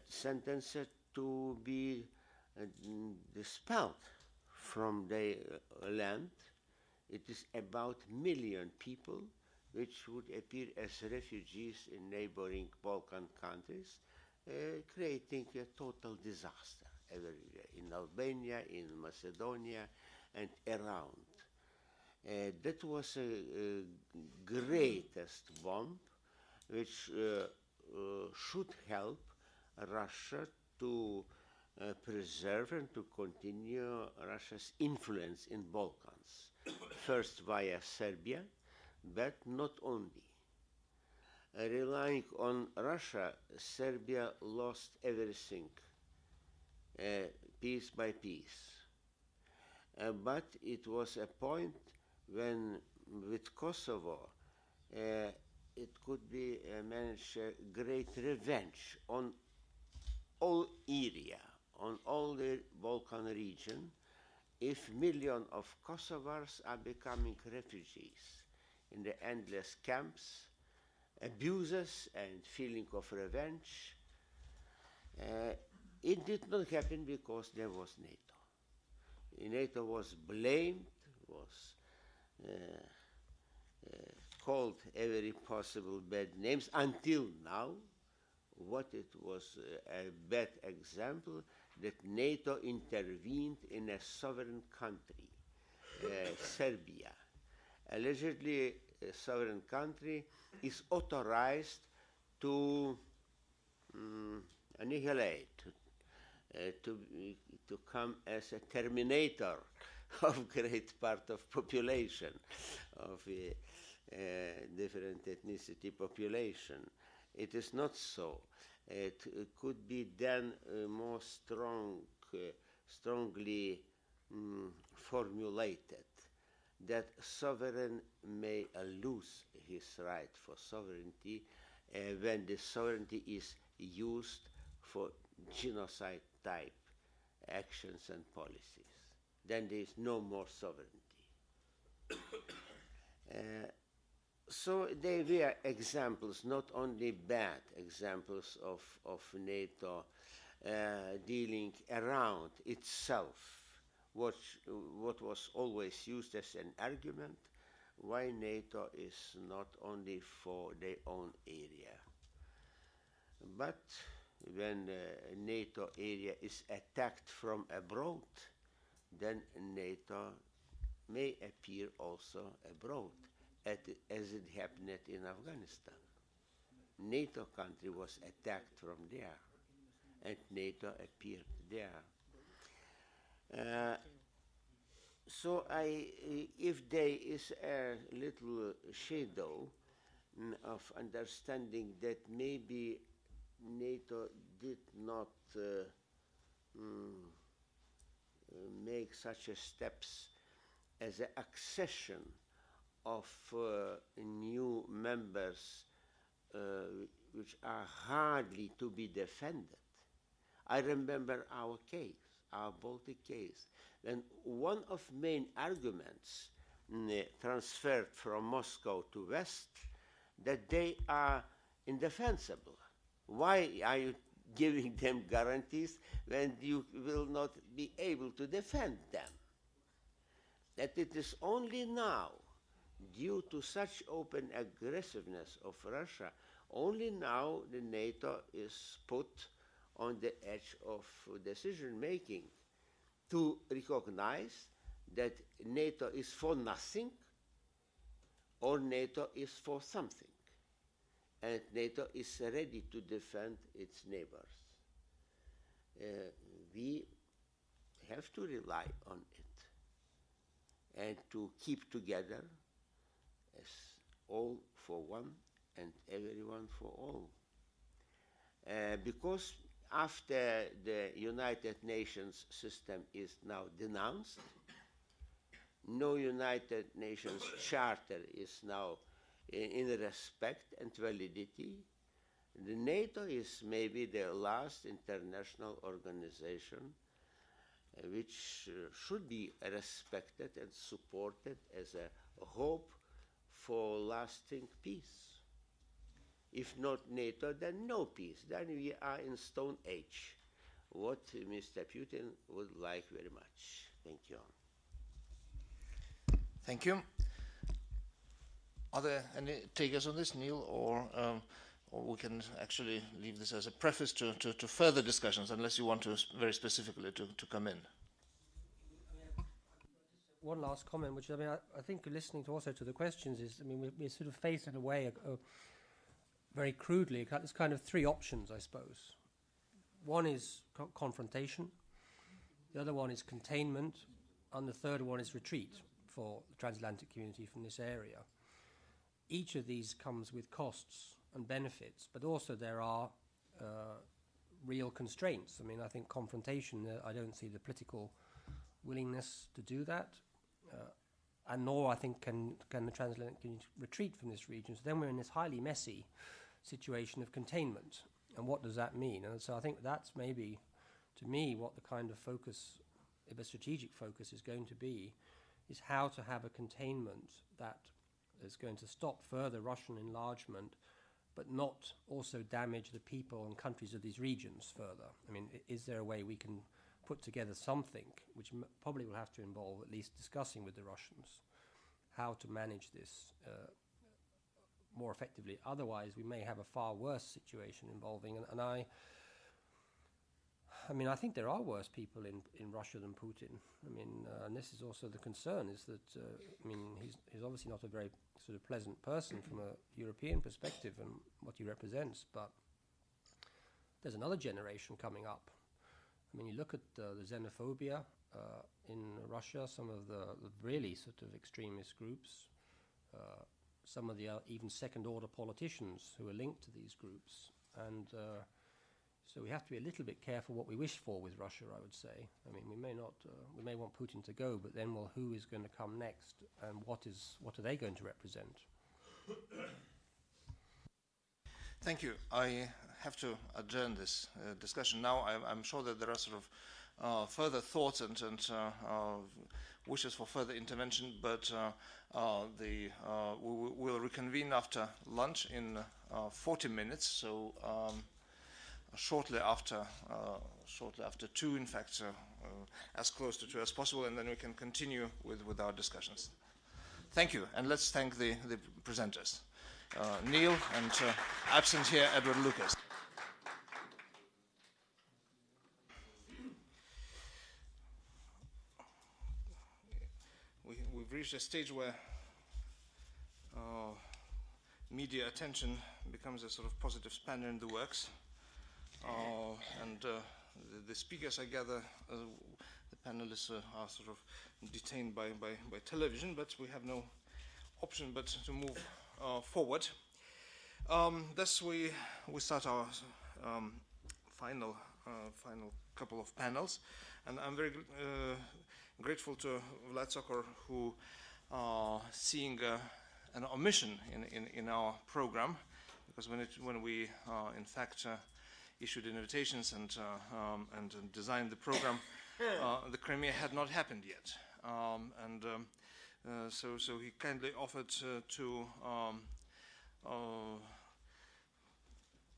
sentenced to be expelled from their land. It is about 1 million people which would appear as refugees in neighboring Balkan countries, creating a total disaster everywhere, in Albania, in Macedonia, and around. That was a greatest bomb which should help Russia to preserve and to continue Russia's influence in Balkans, first via Serbia, but not only. Relying on Russia, Serbia lost everything, piece by piece. But it was a point when, with Kosovo, it could be managed a great revenge on all area, on all the Balkan region, if millions of Kosovars are becoming refugees in the endless camps, abuses and feeling of revenge. It did not happen because there was NATO. NATO was blamed, was called every possible bad names until now. What it was a bad example that NATO intervened in a sovereign country, Serbia. Allegedly, a sovereign country is authorized to annihilate, to come as a terminator of great part of population, of different ethnicity population. It is not so. It could be then more strongly formulated that sovereign may lose his right for sovereignty when the sovereignty is used for genocide type actions and policies. Then there is no more sovereignty. So they were examples, not only bad examples of NATO dealing around itself, what was always used as an argument, why NATO is not only for their own area. But when the NATO area is attacked from abroad, then NATO may appear also abroad, as it happened in Afghanistan. NATO country was attacked from there, and NATO appeared there. So if there is a little shadow of understanding that maybe NATO did not make such a steps as an accession of new members which are hardly to be defended. I remember our case, our Baltic case, when one of main arguments transferred from Moscow to West, that they are indefensible. Why are you giving them guarantees when you will not be able to defend them? That it is only now, due to such open aggressiveness of Russia, only now the NATO is put on the edge of decision making to recognize that NATO is for nothing or NATO is for something. And NATO is ready to defend its neighbors. We have to rely on it and to keep together as all for one and everyone for all. Because after the United Nations system is now denounced, no United Nations charter is now in respect and validity. The NATO is maybe the last international organization which should be respected and supported as a hope for lasting peace. If not NATO, then no peace. Then we are in Stone Age, what Mr. Putin would like very much. Thank you. Thank you. Are there any takers on this, Neil, or we can actually leave this as a preface to further discussions, unless you want to very specifically to come in? One last comment, which I think listening to also to the questions is, we're sort of faced in a way very crudely, there's kind of three options, I suppose. One is confrontation, the other one is containment, and the third one is retreat for the transatlantic community from this area. Each of these comes with costs and benefits, but also there are real constraints. I mean, I think confrontation, I don't see the political willingness to do that, and nor I think can the transatlantic community retreat from this region. So then we're in this highly messy situation of containment. And what does that mean? And so I think that's maybe, to me, what the kind of focus, if a strategic focus is going to be, is how to have a containment that is going to stop further Russian enlargement, but not also damage the people and countries of these regions further. I mean, is there a way we can put together something, which probably will have to involve at least discussing with the Russians how to manage this more effectively? Otherwise, we may have a far worse situation involving, and I mean, I think there are worse people in Russia than Putin. I mean, and this is also the concern, is that, I mean, he's obviously not a very sort of pleasant person from a European perspective and what he represents, but there's another generation coming up. I mean, you look at the xenophobia in Russia, some of the really sort of extremist groups, some of the even second-order politicians who are linked to these groups. And so we have to be a little bit careful what we wish for with Russia, I would say. I mean, we may not, we may want Putin to go, but then, well, who is going to come next, and what are they going to represent? Thank you. I have to adjourn this discussion now. I'm sure that there are sort of further thoughts and wishes for further intervention, but we'll reconvene after lunch in 40 minutes. So shortly after 2, in fact, as close to 2 as possible, and then we can continue with our discussions. Thank you, and let's thank the presenters. Neil, and absent here, Edward Lucas. We've reached a stage where media attention becomes a sort of positive spanner in the works. And the speakers, I gather, the panelists are sort of detained by television, but we have no option but to move forward. Thus we start our final couple of panels, and I'm very grateful to Vlad Sokor, who seeing an omission in our program, because when we in fact issued invitations and designed the program, the Crimea had not happened yet, so he kindly offered to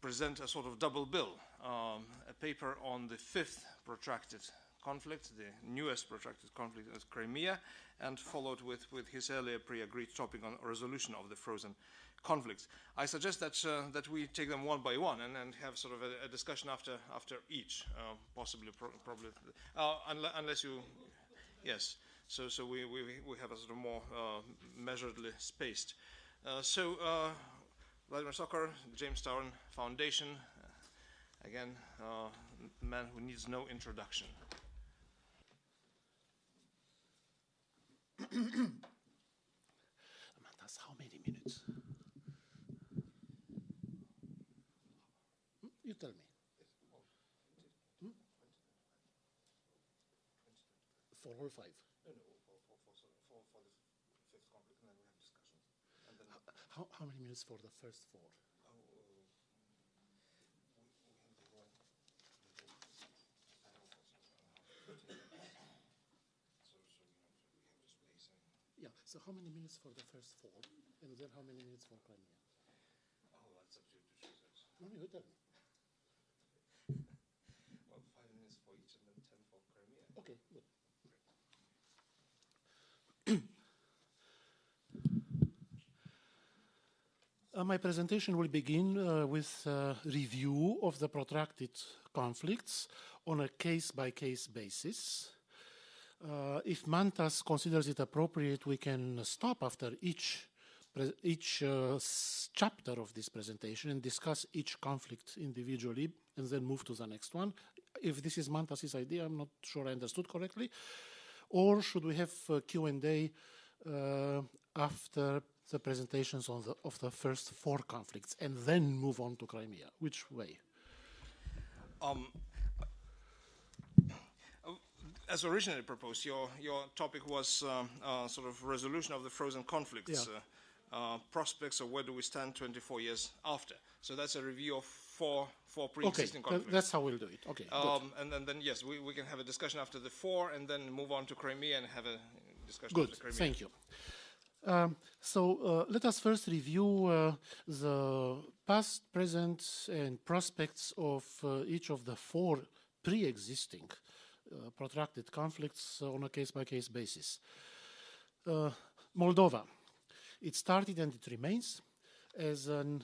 present a sort of double bill, a paper on the 5th protracted conflict, the newest protracted conflict in Crimea, and followed with his earlier pre-agreed topic on resolution of the frozen conflicts. I suggest that we take them one by one and have sort of a discussion after each, possibly, probably, unless you, yes. So we have a sort of more measuredly spaced. Vladimir Sokor, James Tower Foundation, again, a man who needs no introduction. That's how many minutes? You tell me. For all 5? No, for the 5th conflict, and then we have discussions. And then how many minutes for the first 4? Yeah, so how many minutes for the first 4, and then how many minutes for Crimea? Oh, that's up to you to choose. No, you tell me. Well, 5 minutes for each, and then 10 for Crimea. Okay, good. My presentation will begin with a review of the protracted conflicts on a case-by-case basis. If Mantas considers it appropriate, we can stop after each chapter of this presentation and discuss each conflict individually and then move to the next one. If this is Mantas's idea, I'm not sure I understood correctly. Or should we have Q&A after the presentations of the first 4 conflicts and then move on to Crimea? Which way? As originally proposed, your topic was sort of resolution of the frozen conflicts, prospects of where do we stand 24 years after. So that's a review of four pre-existing conflicts. That's how we'll do it. Okay. And then yes, we can have a discussion after the 4 and then move on to Crimea and have a discussion good. after Crimea. Thank you. So let us first review the past, present, and prospects of each of the 4 pre-existing protracted conflicts on a case-by-case basis. Moldova. It started and it remains as an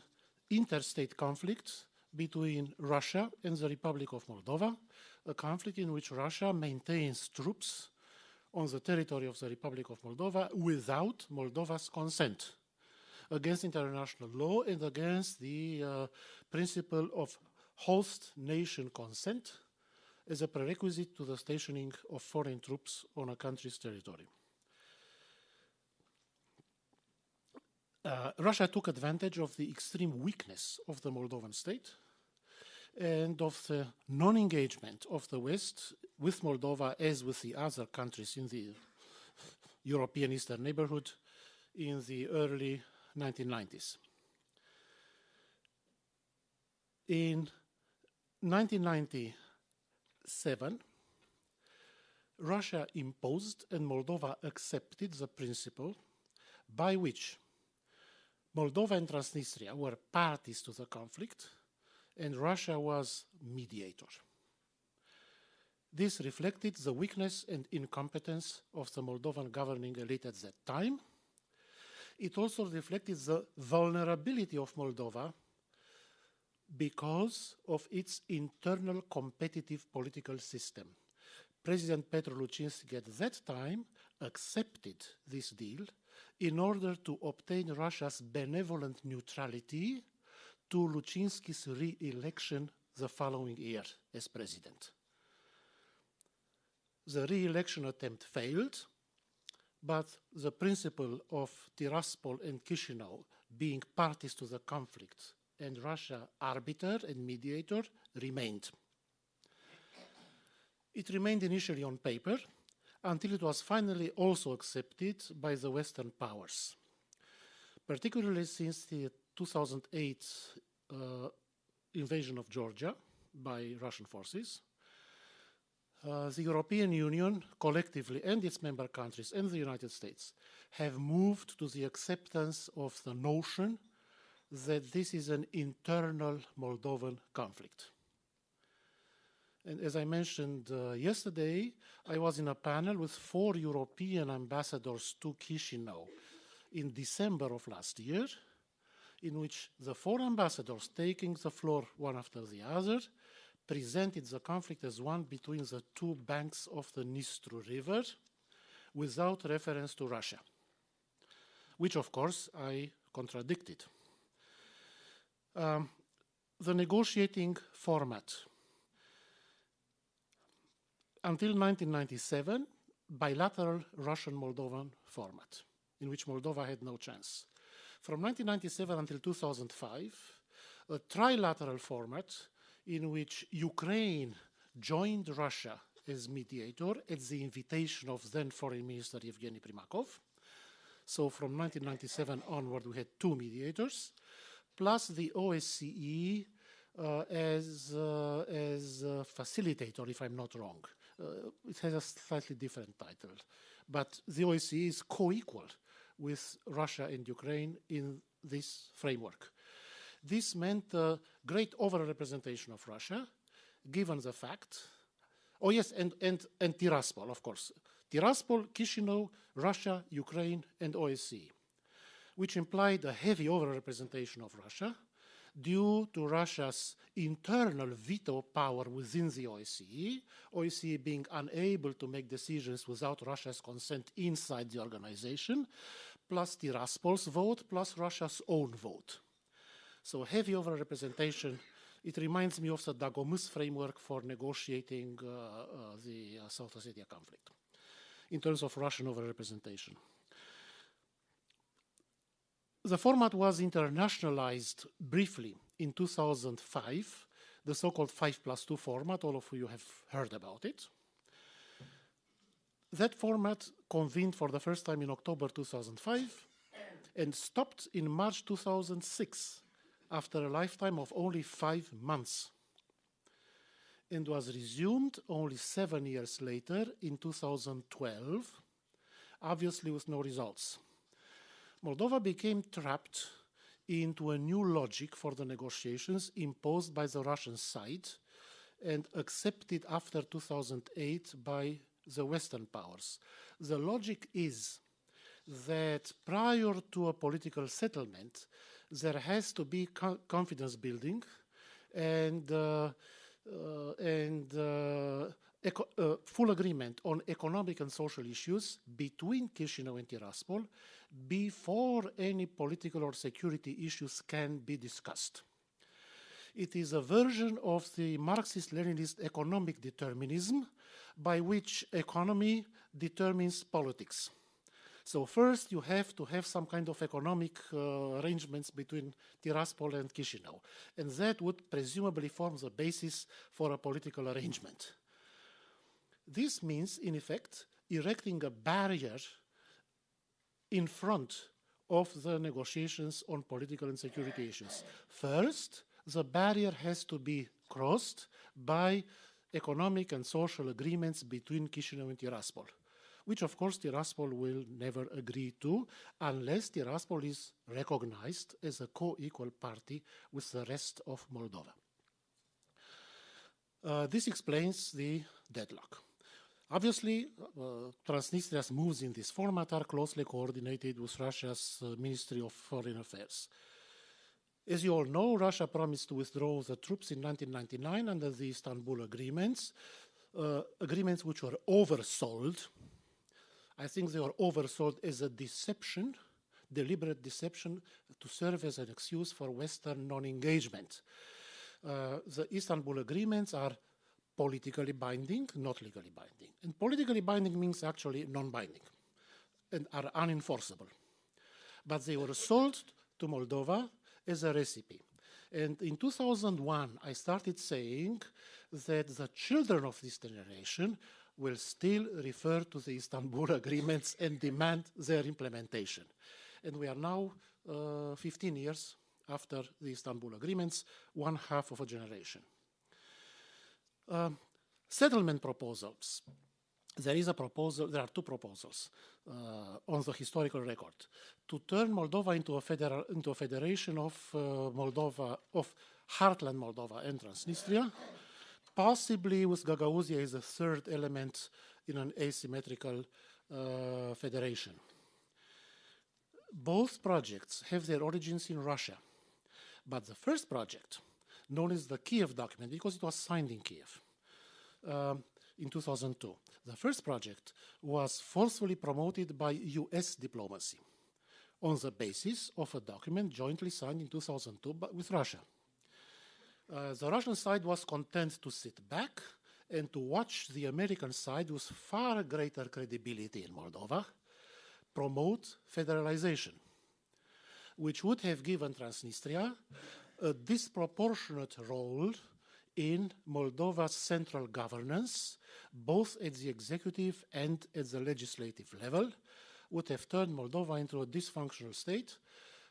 interstate conflict between Russia and the Republic of Moldova, a conflict in which Russia maintains troops on the territory of the Republic of Moldova without Moldova's consent, against international law and against the principle of host nation consent as a prerequisite to the stationing of foreign troops on a country's territory. Russia took advantage of the extreme weakness of the Moldovan state and of the non-engagement of the West with Moldova as with the other countries in the European Eastern neighborhood in the early 1990s. In 1997, Russia imposed and Moldova accepted the principle by which Moldova and Transnistria were parties to the conflict and Russia was mediator. This reflected the weakness and incompetence of the Moldovan governing elite at that time. It also reflected the vulnerability of Moldova because of its internal competitive political system. President Petru Lucinski at that time accepted this deal in order to obtain Russia's benevolent neutrality to Lucinski's re-election the following year as president. The re-election attempt failed, but the principle of Tiraspol and Chisinau being parties to the conflict and Russia arbiter and mediator remained. It remained initially on paper until it was finally also accepted by the Western powers, particularly since the 2008 invasion of Georgia by Russian forces. The European Union collectively and its member countries and the United States have moved to the acceptance of the notion that this is an internal Moldovan conflict. And as I mentioned yesterday, I was in a panel with 4 European ambassadors to Chisinau in December of last year, in which the 4 ambassadors, taking the floor one after the other, presented the conflict as one between the 2 banks of the Dnistru River without reference to Russia, which of course I contradicted. The negotiating format. Until 1997, bilateral Russian-Moldovan format, in which Moldova had no chance. From 1997 until 2005, a trilateral format in which Ukraine joined Russia as mediator at the invitation of then Foreign Minister Evgeny Primakov. So from 1997 onward, we had 2 mediators, plus the OSCE as facilitator, if I'm not wrong. It has a slightly different title, but the OSCE is co-equal with Russia and Ukraine in this framework. This meant a great overrepresentation of Russia, given the fact, oh yes, and Tiraspol, of course. Tiraspol, Chisinau, Russia, Ukraine, and OSCE, which implied a heavy overrepresentation of Russia due to Russia's internal veto power within the OSCE, OSCE being unable to make decisions without Russia's consent inside the organization, plus Tiraspol's vote plus Russia's own vote. So heavy overrepresentation. It reminds me of the Dagomыс framework for negotiating the South Ossetia conflict in terms of Russian overrepresentation. The format was internationalized briefly in 2005, the so-called 5+2 format. All of you have heard about it. That format convened for the first time in October 2005 and stopped in March 2006 after a lifetime of only 5 months, and was resumed only 7 years later in 2012, obviously with no results. Moldova became trapped into a new logic for the negotiations imposed by the Russian side and accepted after 2008 by the Western powers. The logic is that prior to a political settlement, there has to be confidence building and full agreement on economic and social issues between Chisinau and Tiraspol before any political or security issues can be discussed. It is a version of the Marxist-Leninist economic determinism by which economy determines politics. So first you have to have some kind of economic arrangements between Tiraspol and Chisinau, and that would presumably form the basis for a political arrangement. This means, in effect, erecting a barrier in front of the negotiations on political and security issues. First, the barrier has to be crossed by economic and social agreements between Chisinau and Tiraspol, which of course Tiraspol will never agree to unless Tiraspol is recognized as a co-equal party with the rest of Moldova. This explains the deadlock. Obviously, Transnistria's moves in this format are closely coordinated with Russia's Ministry of Foreign Affairs. As you all know, Russia promised to withdraw the troops in 1999 under the Istanbul agreements, agreements which were oversold. I think they were oversold as a deception, deliberate deception, to serve as an excuse for Western non-engagement. The Istanbul agreements are politically binding, not legally binding. And politically binding means actually non-binding and are unenforceable. But they were sold to Moldova as a recipe. And in 2001, I started saying that the children of this generation will still refer to the Istanbul agreements and demand their implementation. And we are now 15 years after the Istanbul agreements, 1/2 of a generation. Settlement proposals. There is a proposal, there are 2 proposals on the historical record to turn Moldova into a federation of Heartland Moldova and Transnistria, possibly with Gagauzia as a 3rd element in an asymmetrical federation. Both projects have their origins in Russia, but the first project, known as the Kiev document, because it was signed in Kiev in 2002. The first project was forcefully promoted by US diplomacy on the basis of a document jointly signed in 2002 with Russia. The Russian side was content to sit back and to watch the American side with far greater credibility in Moldova promote federalization, which would have given Transnistria a disproportionate role in Moldova's central governance, both at the executive and at the legislative level, would have turned Moldova into a dysfunctional state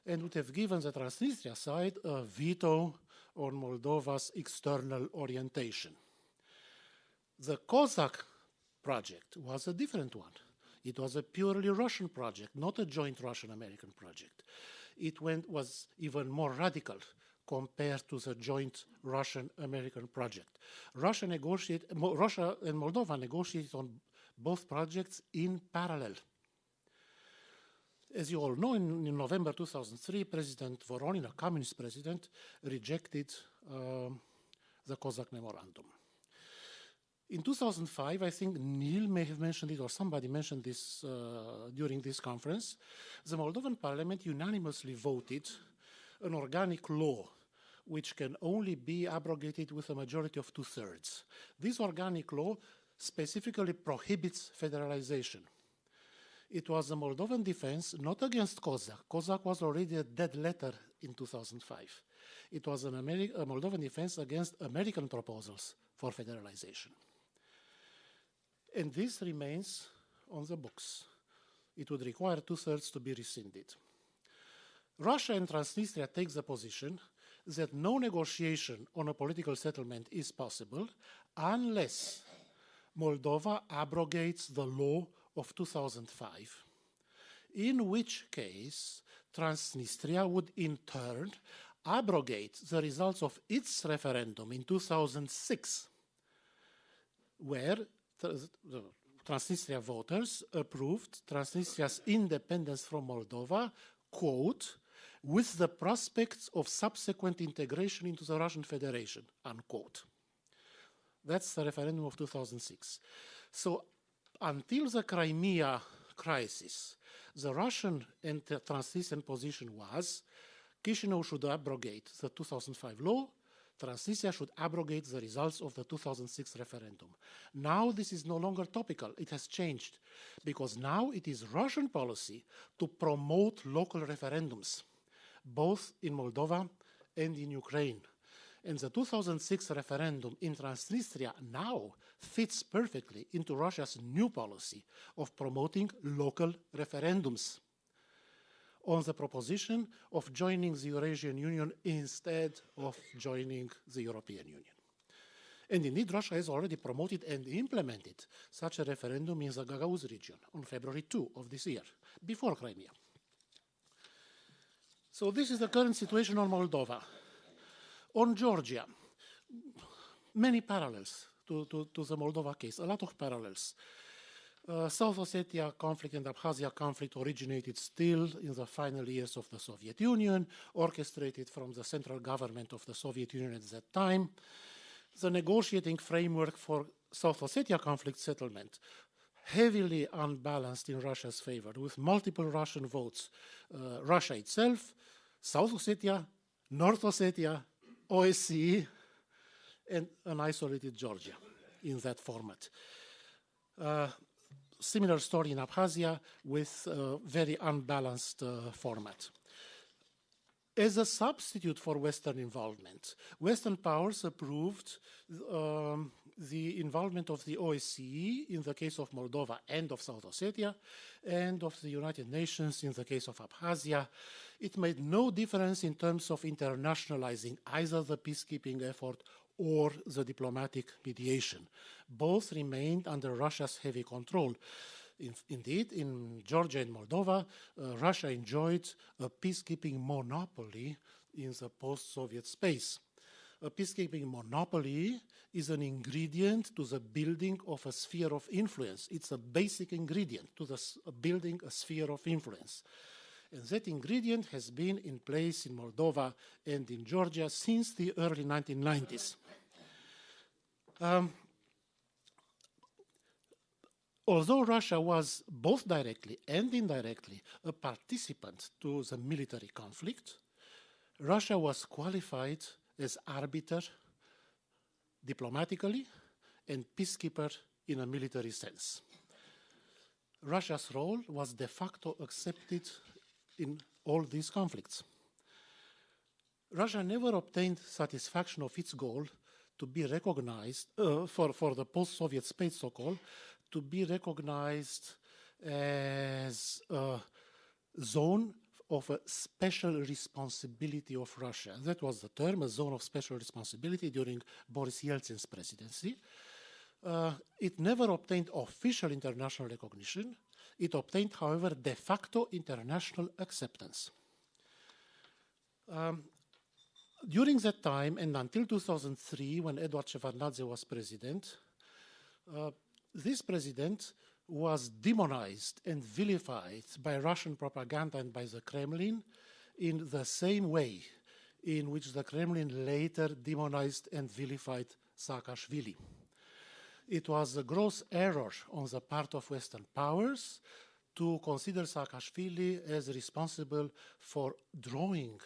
and would have given the Transnistria side a veto on Moldova's external orientation. The Cossack project was a different one. It was a purely Russian project, not a joint Russian-American project. It was even more radical compared to the joint Russian-American project. Russia and Moldova negotiated on both projects in parallel. As you all know, in November 2003, President Voronin, a communist president, rejected the Cossack memorandum. In 2005, I think Neil may have mentioned it, or somebody mentioned this during this conference, the Moldovan parliament unanimously voted an organic law which can only be abrogated with a majority of 2/3. This organic law specifically prohibits federalization. It was a Moldovan defense not against COSAC. COSAC was already a dead letter in 2005. It was a Moldovan defense against American proposals for federalization. And this remains on the books. It would require 2/3 to be rescinded. Russia and Transnistria take the position that no negotiation on a political settlement is possible unless Moldova abrogates the law of 2005, in which case Transnistria would in turn abrogate the results of its referendum in 2006, where the Transnistria voters approved Transnistria's independence from Moldova, quote, with the prospects of subsequent integration into the Russian Federation, unquote. That's the referendum of 2006. So until the Crimea crisis, the Russian and the Transnistrian position was Chisinau should abrogate the 2005 law, Transnistria should abrogate the results of the 2006 referendum. Now this is no longer topical. It has changed because now it is Russian policy to promote local referendums, both in Moldova and in Ukraine. And the 2006 referendum in Transnistria now fits perfectly into Russia's new policy of promoting local referendums on the proposition of joining the Eurasian Union instead of joining the European Union. And indeed, Russia has already promoted and implemented such a referendum in the Gagauz region on February 2 of this year, before Crimea. So this is the current situation on Moldova. On Georgia, many parallels to the Moldova case, a lot of parallels. South Ossetia conflict and Abkhazia conflict originated still in the final years of the Soviet Union, orchestrated from the central government of the Soviet Union at that time. The negotiating framework for South Ossetia conflict settlement, heavily unbalanced in Russia's favor, with multiple Russian votes. Russia itself, South Ossetia, North Ossetia, OSCE, and an isolated Georgia in that format. Similar story in Abkhazia with a very unbalanced format. As a substitute for Western involvement, Western powers approved the involvement of the OSCE in the case of Moldova and of South Ossetia, and of the United Nations in the case of Abkhazia. It made no difference in terms of internationalizing either the peacekeeping effort or the diplomatic mediation. Both remained under Russia's heavy control. Indeed, in Georgia and Moldova, Russia enjoyed a peacekeeping monopoly in the post-Soviet space. A peacekeeping monopoly is an ingredient to the building of a sphere of influence. It's a basic ingredient to the building a sphere of influence. And that ingredient has been in place in Moldova and in Georgia since the early 1990s. Although Russia was both directly and indirectly a participant to the military conflict, Russia was qualified as arbiter diplomatically and peacekeeper in a military sense. Russia's role was de facto accepted in all these conflicts. Russia never obtained satisfaction of its goal to be recognized, for the post-Soviet space, so-called, to be recognized as a zone of a special responsibility of Russia. That was the term, a zone of special responsibility during Boris Yeltsin's presidency. It never obtained official international recognition. It obtained, however, de facto international acceptance. During that time, and until 2003, when Eduard Shevardnadze was president, this president was demonized and vilified by Russian propaganda and by the Kremlin in the same way in which the Kremlin later demonized and vilified Saakashvili. It was a gross error on the part of Western powers to consider Saakashvili as responsible for drawing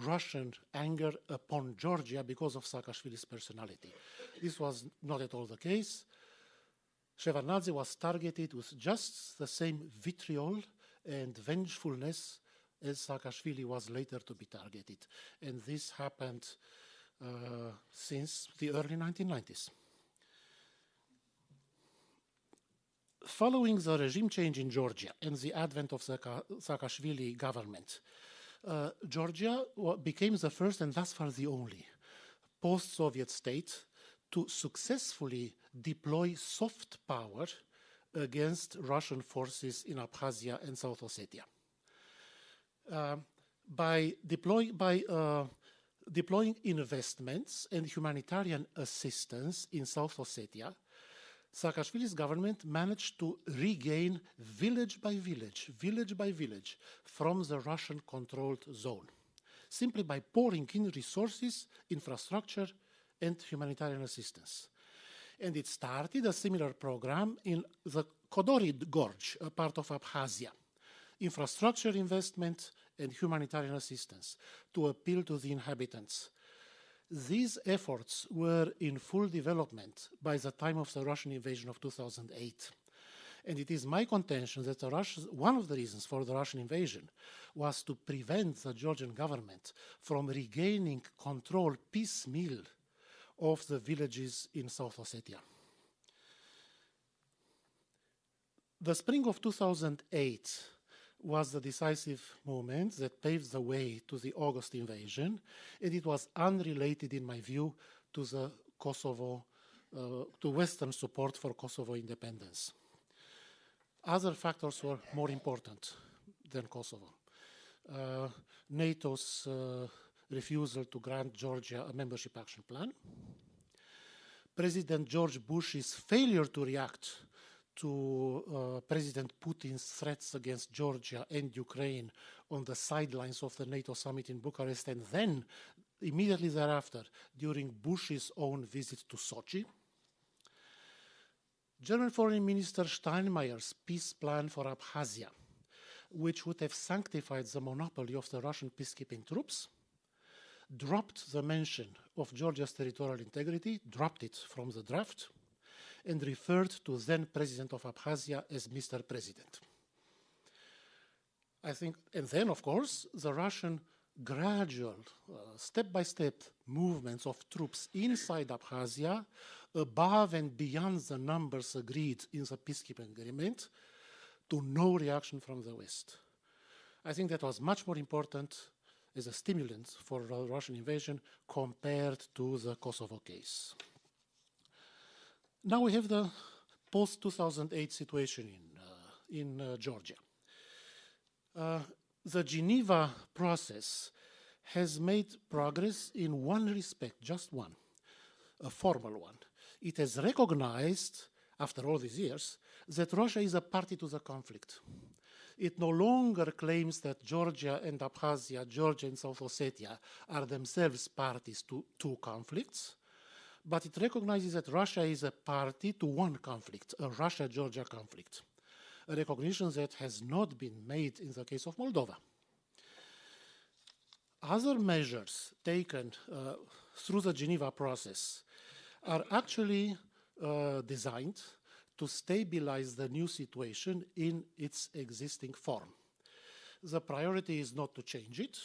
Russian anger upon Georgia because of Saakashvili's personality. This was not at all the case. Shevardnadze was targeted with just the same vitriol and vengefulness as Saakashvili was later to be targeted. And this happened since the early 1990s. Following the regime change in Georgia and the advent of the Saakashvili government, Georgia became the first and thus far the only post-Soviet state to successfully deploy soft power against Russian forces in Abkhazia and South Ossetia. By deploying investments and humanitarian assistance in South Ossetia, Saakashvili's government managed to regain village by village, from the Russian-controlled zone, simply by pouring in resources, infrastructure, and humanitarian assistance. And it started a similar program in the Kodorid Gorge, a part of Abkhazia, infrastructure investment and humanitarian assistance to appeal to the inhabitants. These efforts were in full development by the time of the Russian invasion of 2008. And it is my contention that one of the reasons for the Russian invasion was to prevent the Georgian government from regaining control piecemeal of the villages in South Ossetia. The spring of 2008 was the decisive moment that paved the way to the August invasion, and it was unrelated, in my view, to the Kosovo, to Western support for Kosovo independence. Other factors were more important than Kosovo. NATO's refusal to grant Georgia a membership action plan, President George Bush's failure to react to President Putin's threats against Georgia and Ukraine on the sidelines of the NATO summit in Bucharest, and then immediately thereafter during Bush's own visit to Sochi. German Foreign Minister Steinmeier's peace plan for Abkhazia, which would have sanctified the monopoly of the Russian peacekeeping troops, dropped the mention of Georgia's territorial integrity, dropped it from the draft, and referred to then President of Abkhazia as Mr. President. I think, and then, of course, the Russian gradual, step-by-step movements of troops inside Abkhazia, above and beyond the numbers agreed in the peacekeeping agreement, to no reaction from the West. I think that was much more important as a stimulant for the Russian invasion compared to the Kosovo case. Now we have the post-2008 situation in Georgia. The Geneva process has made progress in one respect, just one, a formal one. It has recognized, after all these years, that Russia is a party to the conflict. It no longer claims that Georgia and Abkhazia, Georgia and South Ossetia are themselves parties to two conflicts, but it recognizes that Russia is a party to one conflict, a Russia-Georgia conflict, a recognition that has not been made in the case of Moldova. Other measures taken through the Geneva process are actually designed to stabilize the new situation in its existing form. The priority is not to change it.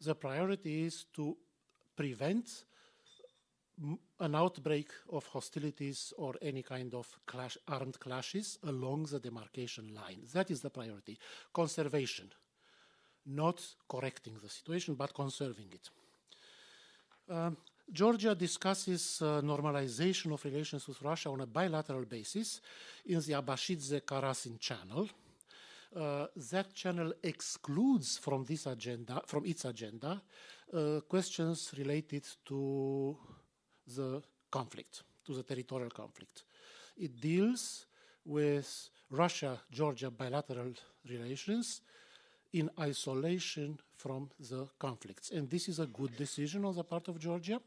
The priority is to prevent an outbreak of hostilities or any kind of armed clashes along the demarcation line. That is the priority. Conservation, not correcting the situation, but conserving it. Georgia discusses normalization of relations with Russia on a bilateral basis in the Abashidze-Karasin channel. That channel excludes from its agenda, questions related to the conflict, to the territorial conflict. It deals with Russia-Georgia bilateral relations in isolation from the conflicts. And this is a good decision on the part of Georgia.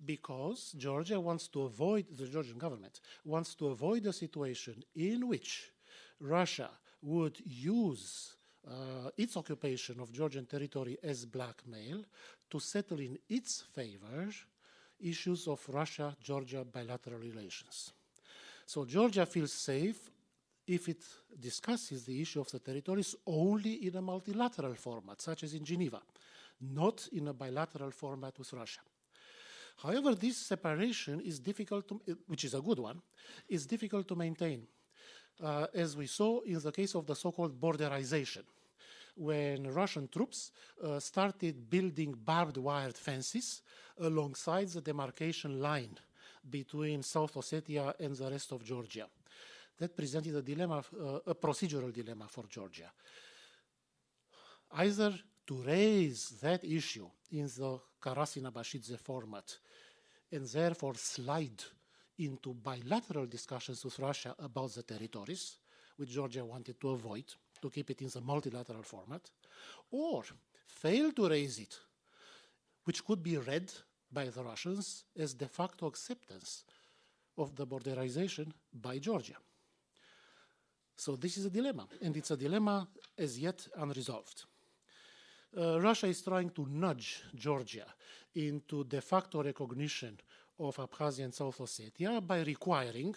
because Georgia wants to avoid, the Georgian government wants to avoid a situation in which Russia would use its occupation of Georgian territory as blackmail to settle in its favor issues of Russia-Georgia bilateral relations. So Georgia feels safe if it discusses the issue of the territories only in a multilateral format, such as in Geneva, not in a bilateral format with Russia. However, this separation is difficult to, which is a good one, is difficult to maintain, as we saw in the case of the so-called borderization, when Russian troops started building barbed wire fences alongside the demarcation line between South Ossetia and the rest of Georgia. That presented a dilemma, a procedural dilemma for Georgia. Either to raise that issue in the Karasina-Bashidze format and therefore slide into bilateral discussions with Russia about the territories, which Georgia wanted to avoid, to keep it in the multilateral format, or fail to raise it, which could be read by the Russians as de facto acceptance of the borderization by Georgia. So this is a dilemma, and it's a dilemma as yet unresolved. Russia is trying to nudge Georgia into de facto recognition of Abkhazia and South Ossetia by requiring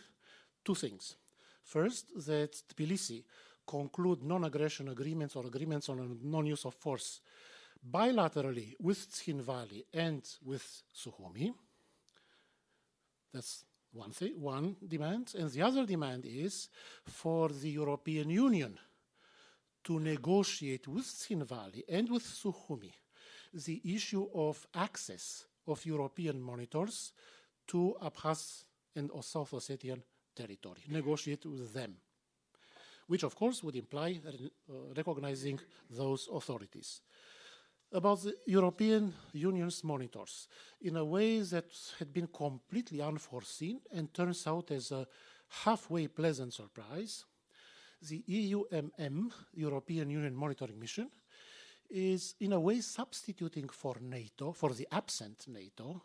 two things. First, that Tbilisi conclude non-aggression agreements or agreements on non-use of force bilaterally with Tskhinvali and with Sukhumi. That's one demand. And the other demand is for the European Union to negotiate with Tskhinvali and with Sukhumi the issue of access of European monitors to Abkhaz and South Ossetian territory, negotiate with them, which of course would imply recognizing those authorities. About the European Union's monitors, in a way that had been completely unforeseen and turns out as a halfway pleasant surprise, the EUMM, European Union Monitoring Mission, is in a way substituting for NATO, for the absent NATO,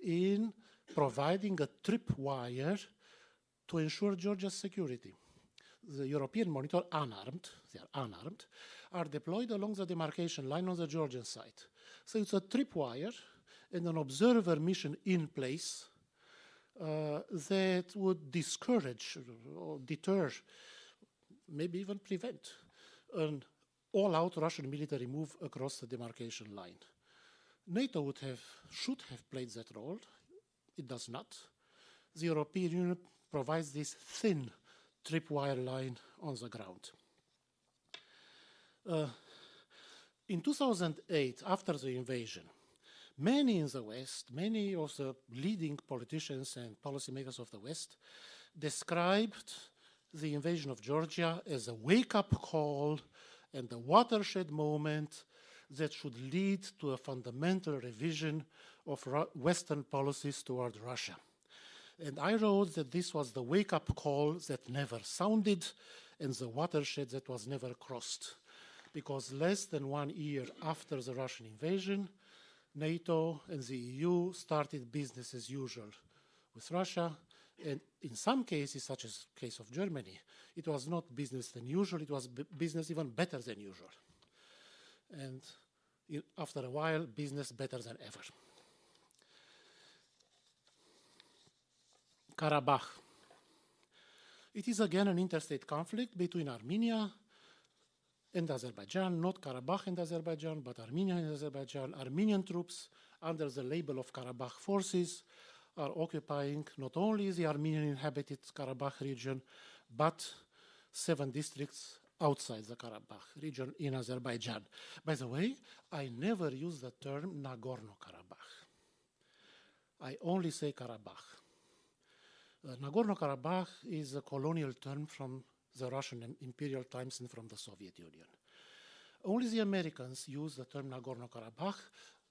in providing a tripwire to ensure Georgia's security. The European monitor, unarmed, they are unarmed, are deployed along the demarcation line on the Georgian side. So it's a tripwire and an observer mission in place that would discourage or deter, maybe even prevent, an all-out Russian military move across the demarcation line. NATO should have played that role. It does not. The European Union provides this thin tripwire line on the ground. In 2008, after the invasion, many in the West, many of the leading politicians and policymakers of the West described the invasion of Georgia as a wake-up call and a watershed moment that should lead to a fundamental revision of Western policies toward Russia. And I wrote that this was the wake-up call that never sounded and the watershed that was never crossed. Because less than 1 year after the Russian invasion, NATO and the EU started business as usual with Russia. And in some cases, such as the case of Germany, it was not business than usual, it was business even better than usual. And after a while, business better than ever. Karabakh. It is again an interstate conflict between Armenia and Azerbaijan, not Karabakh and Azerbaijan, but Armenia and Azerbaijan. Armenian troops under the label of Karabakh forces are occupying not only the Armenian inhabited Karabakh region, but 7 districts outside the Karabakh region in Azerbaijan. By the way, I never use the term Nagorno-Karabakh. I only say Karabakh. Nagorno-Karabakh is a colonial term from the Russian imperial times and from the Soviet Union. Only the Americans use the term Nagorno-Karabakh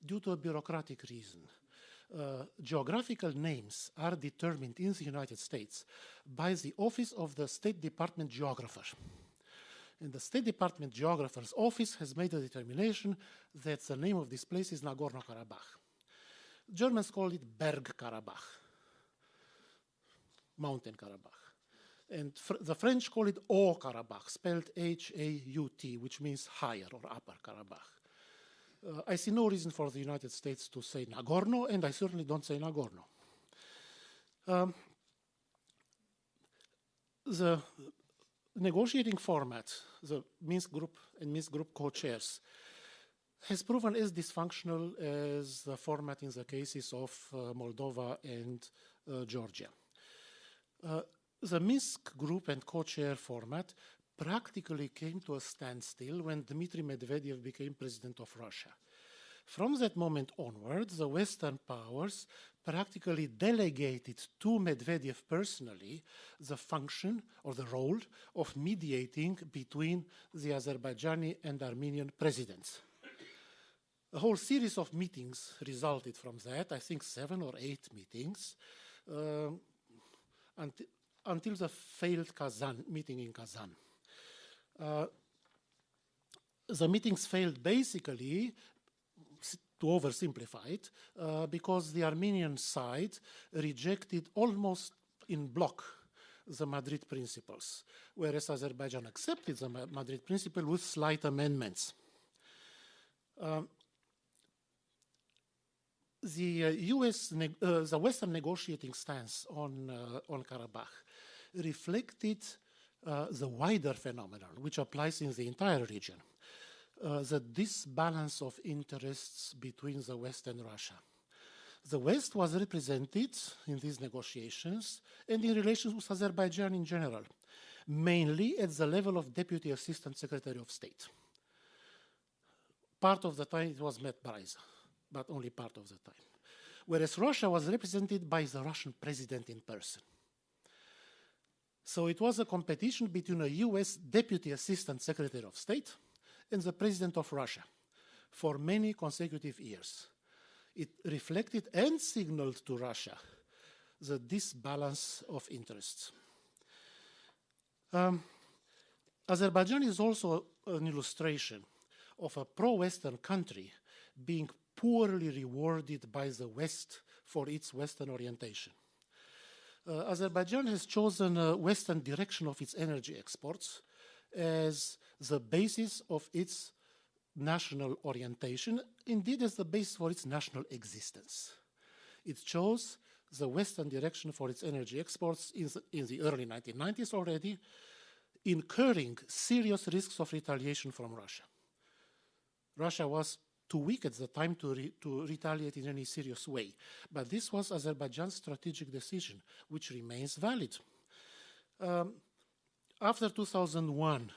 due to a bureaucratic reason. Geographical names are determined in the United States by the Office of the State Department Geographer. And the State Department Geographer's office has made a determination that the name of this place is Nagorno-Karabakh. Germans call it Bergkarabach, Mountain Karabakh. And the French call it Haut-Karabakh, spelled H-A-U-T, which means higher or upper Karabakh. I see no reason for the United States to say Nagorno, and I certainly don't say Nagorno. The negotiating format, the Minsk Group and Minsk Group co-chairs, has proven as dysfunctional as the format in the cases of Moldova and Georgia. The Minsk Group and co-chair format practically came to a standstill when Dmitry Medvedev became president of Russia. From that moment onward, the Western powers practically delegated to Medvedev personally the function or the role of mediating between the Azerbaijani and Armenian presidents. A whole series of meetings resulted from that, I think 7 or 8 meetings, until the failed Kazan meeting in Kazan. The meetings failed basically, to oversimplify it, because the Armenian side rejected almost in block the Madrid principles, whereas Azerbaijan accepted the Madrid principle with slight amendments. The Western negotiating stance on Karabakh reflected the wider phenomenon, which applies in the entire region, the disbalance of interests between the West and Russia. The West was represented in these negotiations and in relations with Azerbaijan in general, mainly at the level of Deputy Assistant Secretary of State. Part of the time it was Matt Bryza, but only part of the time. Whereas Russia was represented by the Russian president in person. So it was a competition between a US Deputy Assistant Secretary of State and the President of Russia for many consecutive years. It reflected and signaled to Russia the disbalance of interests. Azerbaijan is also an illustration of a pro-Western country being poorly rewarded by the West for its Western orientation. Azerbaijan has chosen a Western direction of its energy exports as the basis of its national orientation, indeed as the basis for its national existence. It chose the Western direction for its energy exports in the early 1990s already, incurring serious risks of retaliation from Russia. Russia was too weak at the time to retaliate in any serious way. But this was Azerbaijan's strategic decision, which remains valid. After 2001,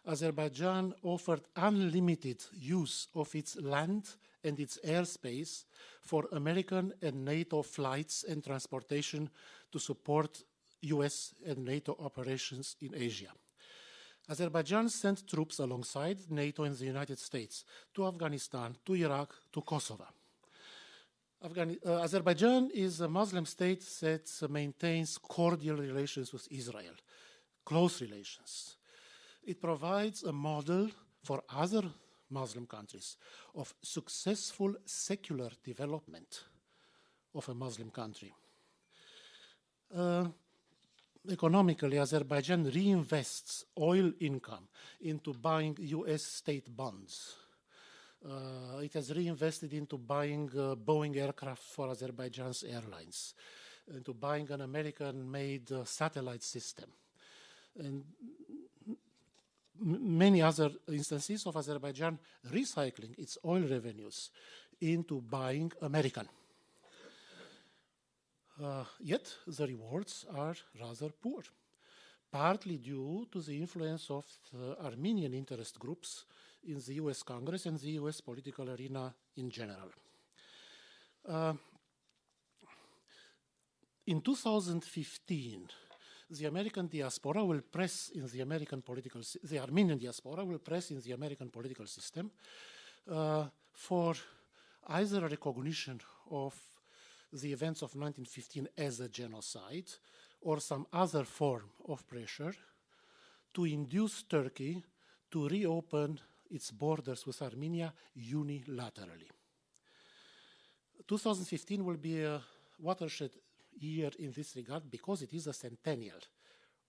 Azerbaijan offered unlimited use of its land and its airspace for American and NATO flights and transportation to support US and NATO operations in Asia. Azerbaijan sent troops alongside NATO and the United States to Afghanistan, to Iraq, to Kosovo. Azerbaijan is a Muslim state that maintains cordial relations with Israel, close relations. It provides a model for other Muslim countries of successful secular development of a Muslim country. Economically, Azerbaijan reinvests oil income into buying US state bonds. It has reinvested into buying Boeing aircraft for Azerbaijan's airlines, into buying an American-made satellite system, and many other instances of Azerbaijan recycling its oil revenues into buying American. Yet the rewards are rather poor, partly due to the influence of the Armenian interest groups in the US Congress and the US political arena in general. In 2015, the American diaspora will press in the American political, the Armenian diaspora will press in the American political system for either a recognition of the events of 1915 as a genocide or some other form of pressure to induce Turkey to reopen its borders with Armenia unilaterally. 2015 will be a watershed year in this regard because it is a centennial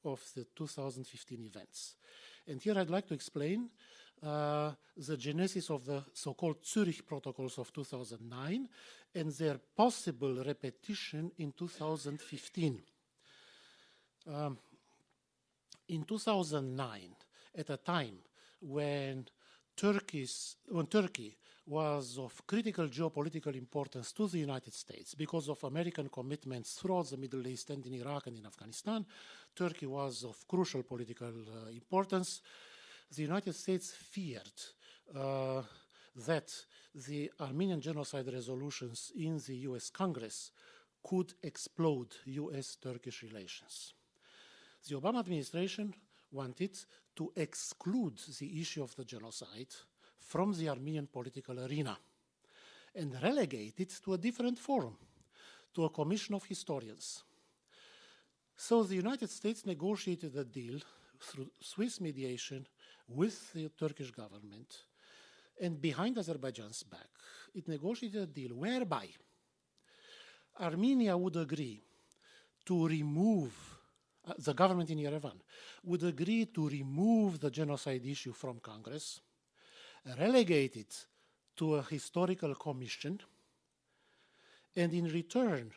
of the 2015 events. And here I'd like to explain the genesis of the so-called Zurich Protocols of 2009 and their possible repetition in 2015. In 2009, at a time when Turkey was of critical geopolitical importance to the United States because of American commitments throughout the Middle East and in Iraq and in Afghanistan, Turkey was of crucial political importance. The United States feared that the Armenian genocide resolutions in the US Congress could explode US-Turkish relations. The Obama administration wanted to exclude the issue of the genocide from the Armenian political arena and relegate it to a different forum, to a commission of historians. So the United States negotiated a deal through Swiss mediation with the Turkish government, and behind Azerbaijan's back, it negotiated a deal whereby Armenia would agree to remove, the government in Yerevan would agree to remove the genocide issue from Congress, relegate it to a historical commission, and in return,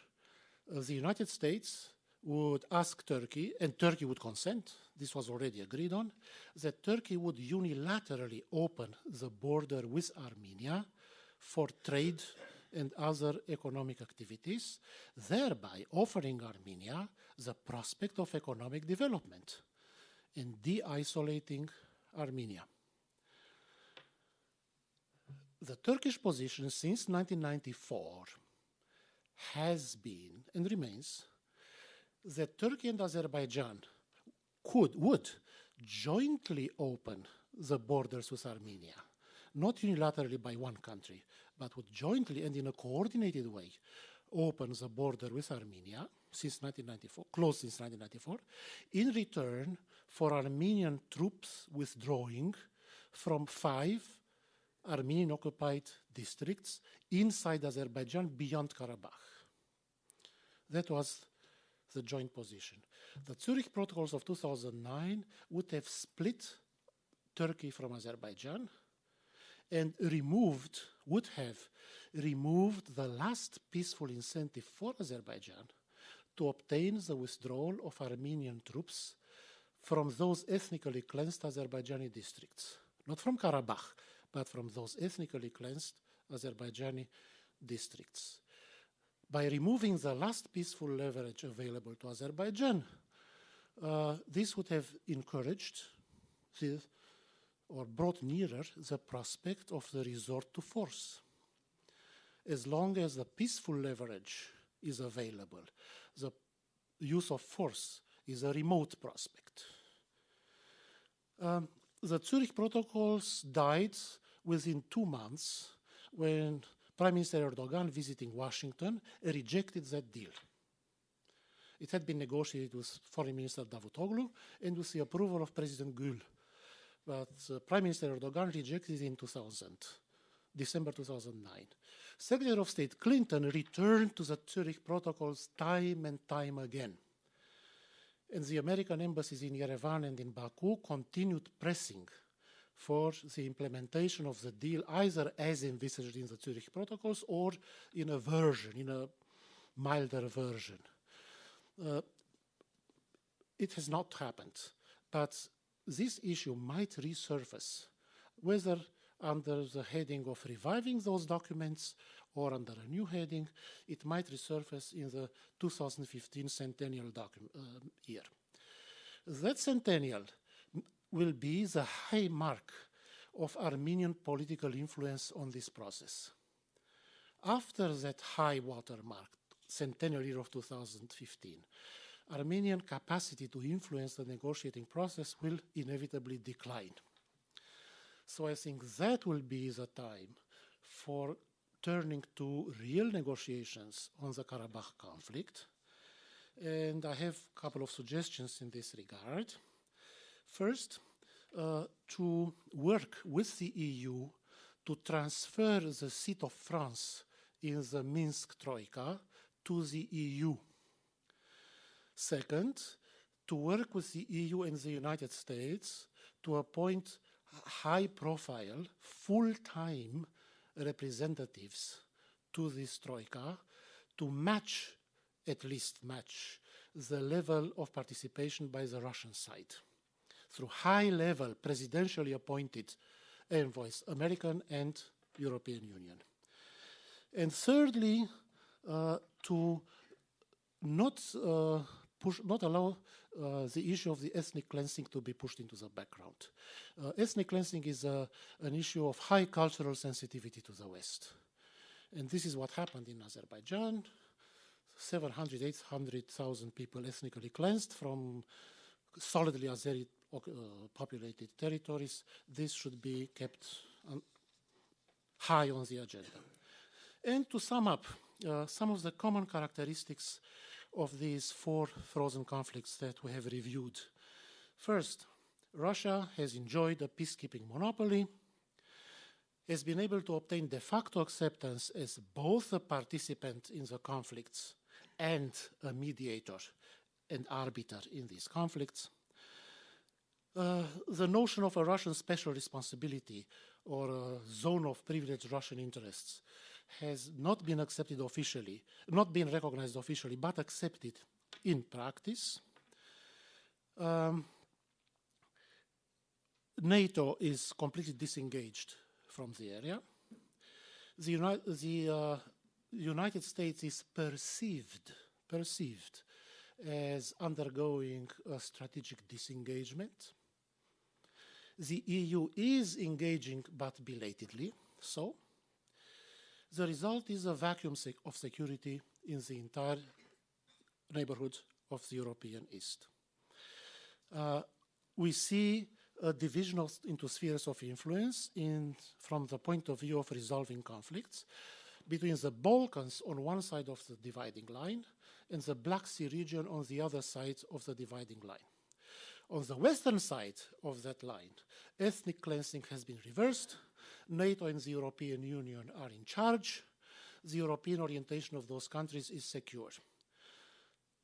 the United States would ask Turkey, and Turkey would consent, this was already agreed on, that Turkey would unilaterally open the border with Armenia for trade and other economic activities, thereby offering Armenia the prospect of economic development and de-isolating Armenia. The Turkish position since 1994 has been and remains that Turkey and Azerbaijan would jointly open the borders with Armenia, not unilaterally by one country, but would jointly and in a coordinated way open the border with Armenia since 1994, closed since 1994, in return for Armenian troops withdrawing from 5 Armenian-occupied districts inside Azerbaijan beyond Karabakh. That was the joint position. The Zurich Protocols of 2009 would have split Turkey from Azerbaijan and would have removed the last peaceful incentive for Azerbaijan to obtain the withdrawal of Armenian troops from those ethnically cleansed Azerbaijani districts. Not from Karabakh, but from those ethnically cleansed Azerbaijani districts. By removing the last peaceful leverage available to Azerbaijan, this would have encouraged or brought nearer the prospect of the resort to force. As long as the peaceful leverage is available, the use of force is a remote prospect. The Zurich Protocols died within 2 months when Prime Minister Erdogan, visiting Washington, rejected that deal. It had been negotiated with Foreign Minister Davutoglu and with the approval of President Gül. But Prime Minister Erdogan rejected it in December 2009. Secretary of State Clinton returned to the Zurich Protocols time and time again. And the American embassies in Yerevan and in Baku continued pressing for the implementation of the deal, either as envisaged in the Zurich Protocols or in a milder version. It has not happened, but this issue might resurface, whether under the heading of reviving those documents or under a new heading. It might resurface in the 2015 centennial year. That centennial will be the high mark of Armenian political influence on this process. After that high watermark, centennial year of 2015, Armenian capacity to influence the negotiating process will inevitably decline. So I think that will be the time for turning to real negotiations on the Karabakh conflict. And I have a couple of suggestions in this regard. First, to work with the EU to transfer the seat of France in the Minsk Troika to the EU. Second, to work with the EU and the United States to appoint high-profile, full-time representatives to this Troika to match, at least match, the level of participation by the Russian side through high-level, presidentially appointed envoys, American and European Union. And thirdly, to not allow the issue of the ethnic cleansing to be pushed into the background. Ethnic cleansing is an issue of high cultural sensitivity to the West. And this is what happened in Azerbaijan. 700, 800,000 people ethnically cleansed from solidly Azeri populated territories. This should be kept high on the agenda. And to sum up, some of the common characteristics of these 4 frozen conflicts that we have reviewed. First, Russia has enjoyed a peacekeeping monopoly, has been able to obtain de facto acceptance as both a participant in the conflicts and a mediator and arbiter in these conflicts. The notion of a Russian special responsibility or a zone of privileged Russian interests has not been accepted officially, not been recognized officially, but accepted in practice. NATO is completely disengaged from the area. The United States is perceived as undergoing a strategic disengagement. The EU is engaging, but belatedly so. The result is a vacuum of security in the entire neighborhood of the European East. We see a division into spheres of influence from the point of view of resolving conflicts between the Balkans on one side of the dividing line and the Black Sea region on the other side of the dividing line. On the western side of that line, ethnic cleansing has been reversed. NATO and the European Union are in charge. The European orientation of those countries is secure.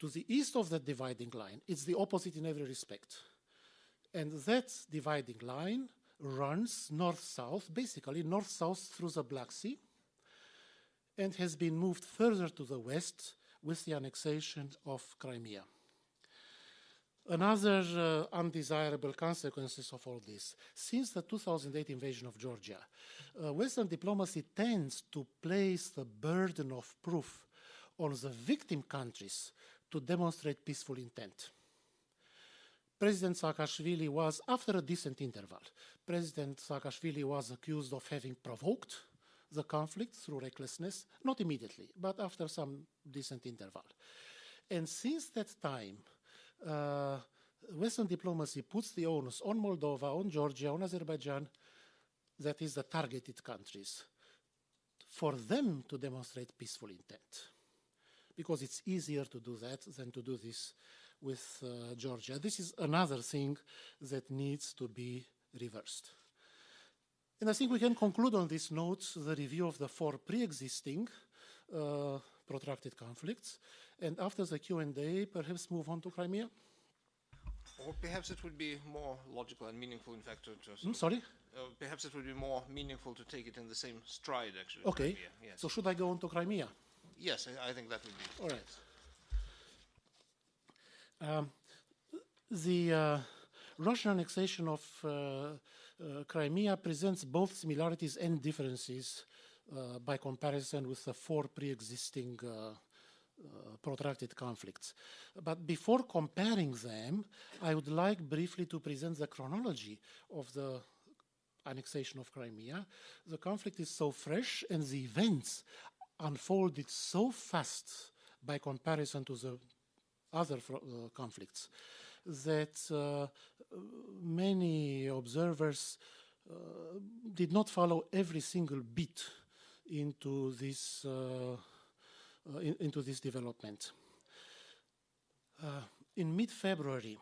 To the east of that dividing line, it's the opposite in every respect. And that dividing line runs north-south, basically north-south through the Black Sea, and has been moved further to the west with the annexation of Crimea. Another undesirable consequences of all this, since the 2008 invasion of Georgia, Western diplomacy tends to place the burden of proof on the victim countries to demonstrate peaceful intent. President Saakashvili was, after a decent interval, President Saakashvili was accused of having provoked the conflict through recklessness, not immediately, but after some decent interval. And since that time, Western diplomacy puts the onus on Moldova, on Georgia, on Azerbaijan, that is the targeted countries, for them to demonstrate peaceful intent. Because it's easier to do that than to do this with Georgia. This is another thing that needs to be reversed. And I think we can conclude on this note the review of the 4 pre-existing protracted conflicts, and after the Q&A, perhaps move on to Crimea. Or perhaps it would be more logical and meaningful, in fact, to sorry? Perhaps it would be more meaningful to take it in the same stride, actually. Okay. Crimea, yes. So should I go on to Crimea? Yes, I think that would be. All right. The Russian annexation of Crimea presents both similarities and differences by comparison with the 4 pre-existing protracted conflicts. But before comparing them, I would like briefly to present the chronology of the annexation of Crimea. The conflict is so fresh and the events unfolded so fast by comparison to the other conflicts that many observers did not follow every single beat into this development. In mid-February,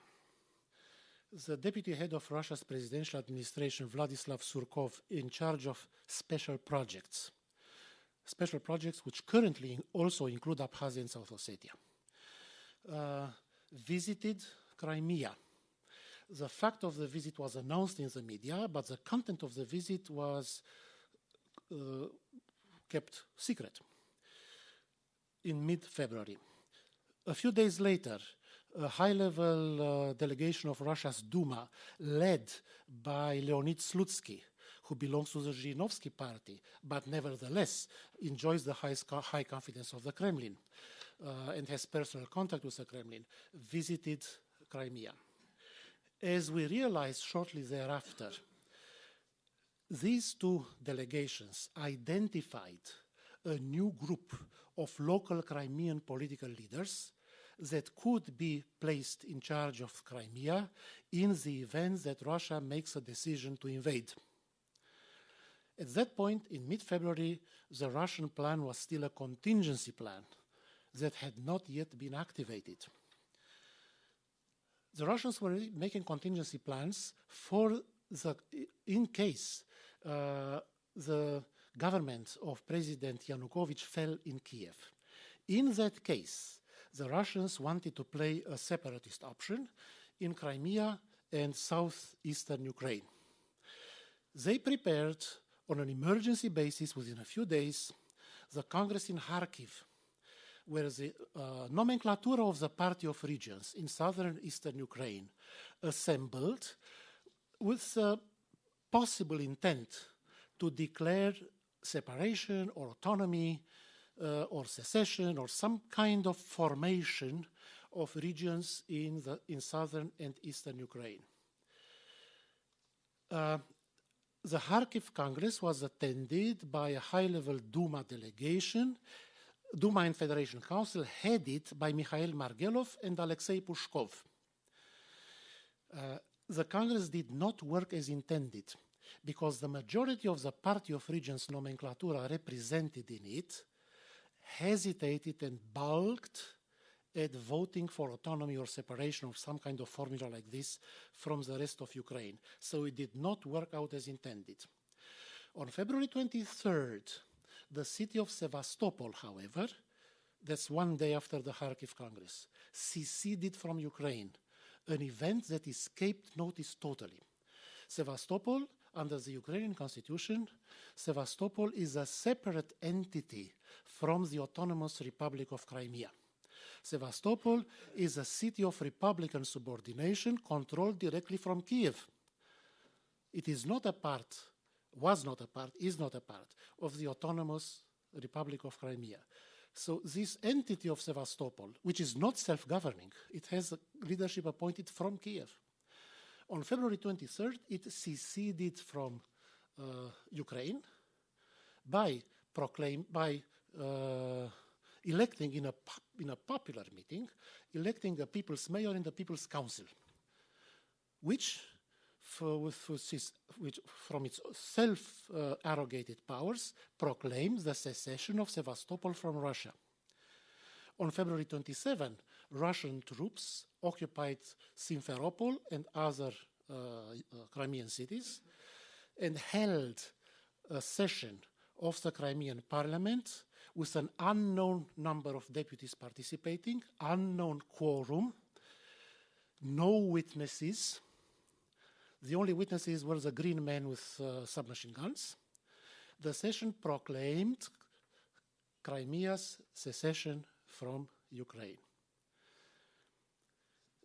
the deputy head of Russia's presidential administration, Vladislav Surkov, in charge of special projects, special projects which currently also include Abkhazia and South Ossetia. Visited Crimea. The fact of the visit was announced in the media, but the content of the visit was kept secret in mid-February. A few days later, a high-level delegation of Russia's Duma, led by Leonid Slutsky, who belongs to the Zhirinovsky party, but nevertheless enjoys the high confidence of the Kremlin and has personal contact with the Kremlin, visited Crimea. As we realized shortly thereafter, these two delegations identified a new group of local Crimean political leaders that could be placed in charge of Crimea in the event that Russia makes a decision to invade. At that point, in mid-February, the Russian plan was still a contingency plan that had not yet been activated. The Russians were making contingency plans for in case the government of President Yanukovych fell in Kiev. In that case, the Russians wanted to play a separatist option in Crimea and southeastern Ukraine. They prepared, on an emergency basis within a few days, the Congress in Kharkiv, where the nomenclatura of the Party of Regions in southern eastern Ukraine assembled with a possible intent to declare separation or autonomy or secession or some kind of formation of regions in southern and eastern Ukraine. The Kharkiv Congress was attended by a high-level Duma delegation, Duma and Federation Council, headed by Mikhail Margelov and Alexei Pushkov. The Congress did not work as intended because the majority of the Party of Regions nomenclatura represented in it hesitated and balked at voting for autonomy or separation or some kind of formula like this from the rest of Ukraine. So it did not work out as intended. On February 23rd, the city of Sevastopol, however, that's one day after the Kharkiv Congress, seceded from Ukraine, an event that escaped notice totally. Sevastopol, under the Ukrainian constitution, Sevastopol is a separate entity from the Autonomous Republic of Crimea. Sevastopol is a city of Republican subordination controlled directly from Kiev. It is not a part, was not a part, is not a part of the Autonomous Republic of Crimea. So this entity of Sevastopol, which is not self-governing, it has a leadership appointed from Kiev. On February 23rd, it seceded from Ukraine by electing in a popular meeting, electing a people's mayor and a people's council, which from its self-arrogated powers proclaims the secession of Sevastopol from Russia. On February 27, Russian troops occupied Simferopol and other Crimean cities and held a session of the Crimean parliament with an unknown number of deputies participating, unknown quorum, no witnesses. The only witnesses were the green men with submachine guns. The session proclaimed Crimea's secession from Ukraine.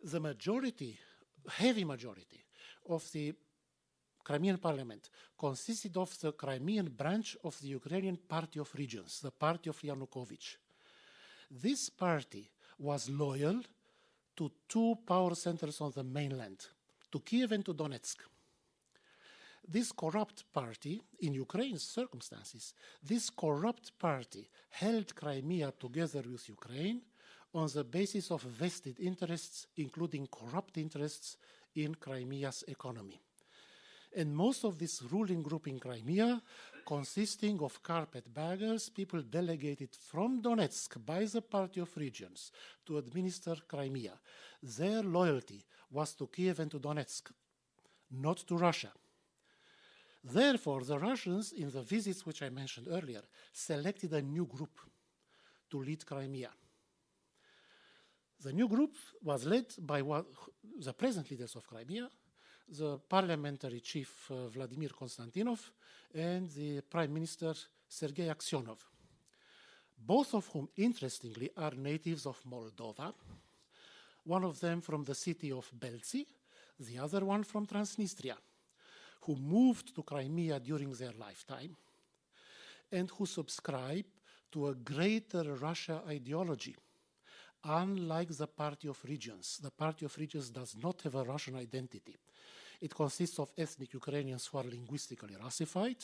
The majority, heavy majority, of the Crimean parliament consisted of the Crimean branch of the Ukrainian Party of Regions, the party of Yanukovych. This party was loyal to two power centers on the mainland, to Kiev and to Donetsk. This corrupt party, in Ukraine's circumstances, this corrupt party held Crimea together with Ukraine on the basis of vested interests, including corrupt interests in Crimea's economy. And most of this ruling group in Crimea, consisting of carpetbaggers, people delegated from Donetsk by the Party of Regions to administer Crimea, their loyalty was to Kiev and to Donetsk, not to Russia. Therefore, the Russians, in the visits which I mentioned earlier, selected a new group to lead Crimea. The new group was led by the present leaders of Crimea, the parliamentary chief Vladimir Konstantinov and the Prime Minister Sergei Aksyonov, both of whom, interestingly, are natives of Moldova, one of them from the city of Belzi, the other one from Transnistria, who moved to Crimea during their lifetime and who subscribe to a greater Russia ideology. Unlike the Party of Regions, the Party of Regions does not have a Russian identity. It consists of ethnic Ukrainians who are linguistically Russified.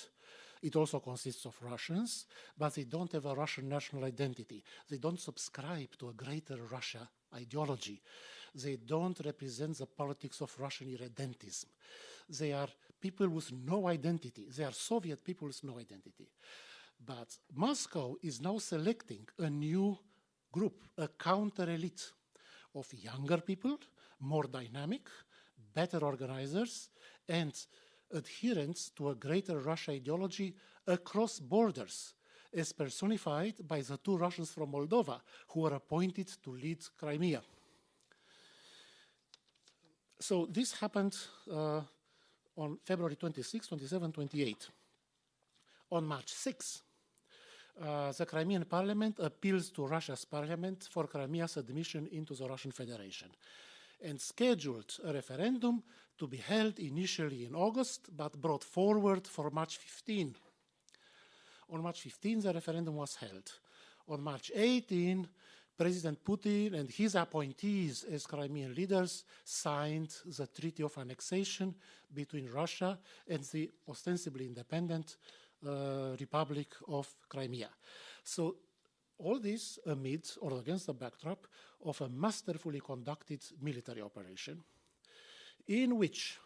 It also consists of Russians, but they don't have a Russian national identity. They don't subscribe to a greater Russia ideology. They don't represent the politics of Russian irredentism. They are people with no identity. They are Soviet people with no identity. But Moscow is now selecting a new group, a counter-elite of younger people, more dynamic, better organizers, and adherents to a greater Russia ideology across borders, as personified by the two Russians from Moldova who were appointed to lead Crimea. So this happened on February 26, 27, 28. On March 6, the Crimean parliament appeals to Russia's parliament for Crimea's admission into the Russian Federation and scheduled a referendum to be held initially in August, but brought forward for March 15. On March 15, the referendum was held. On March 18, President Putin and his appointees as Crimean leaders signed the Treaty of Annexation between Russia and the ostensibly independent Republic of Crimea. So all this amid or against the backdrop of a masterfully conducted military operation in which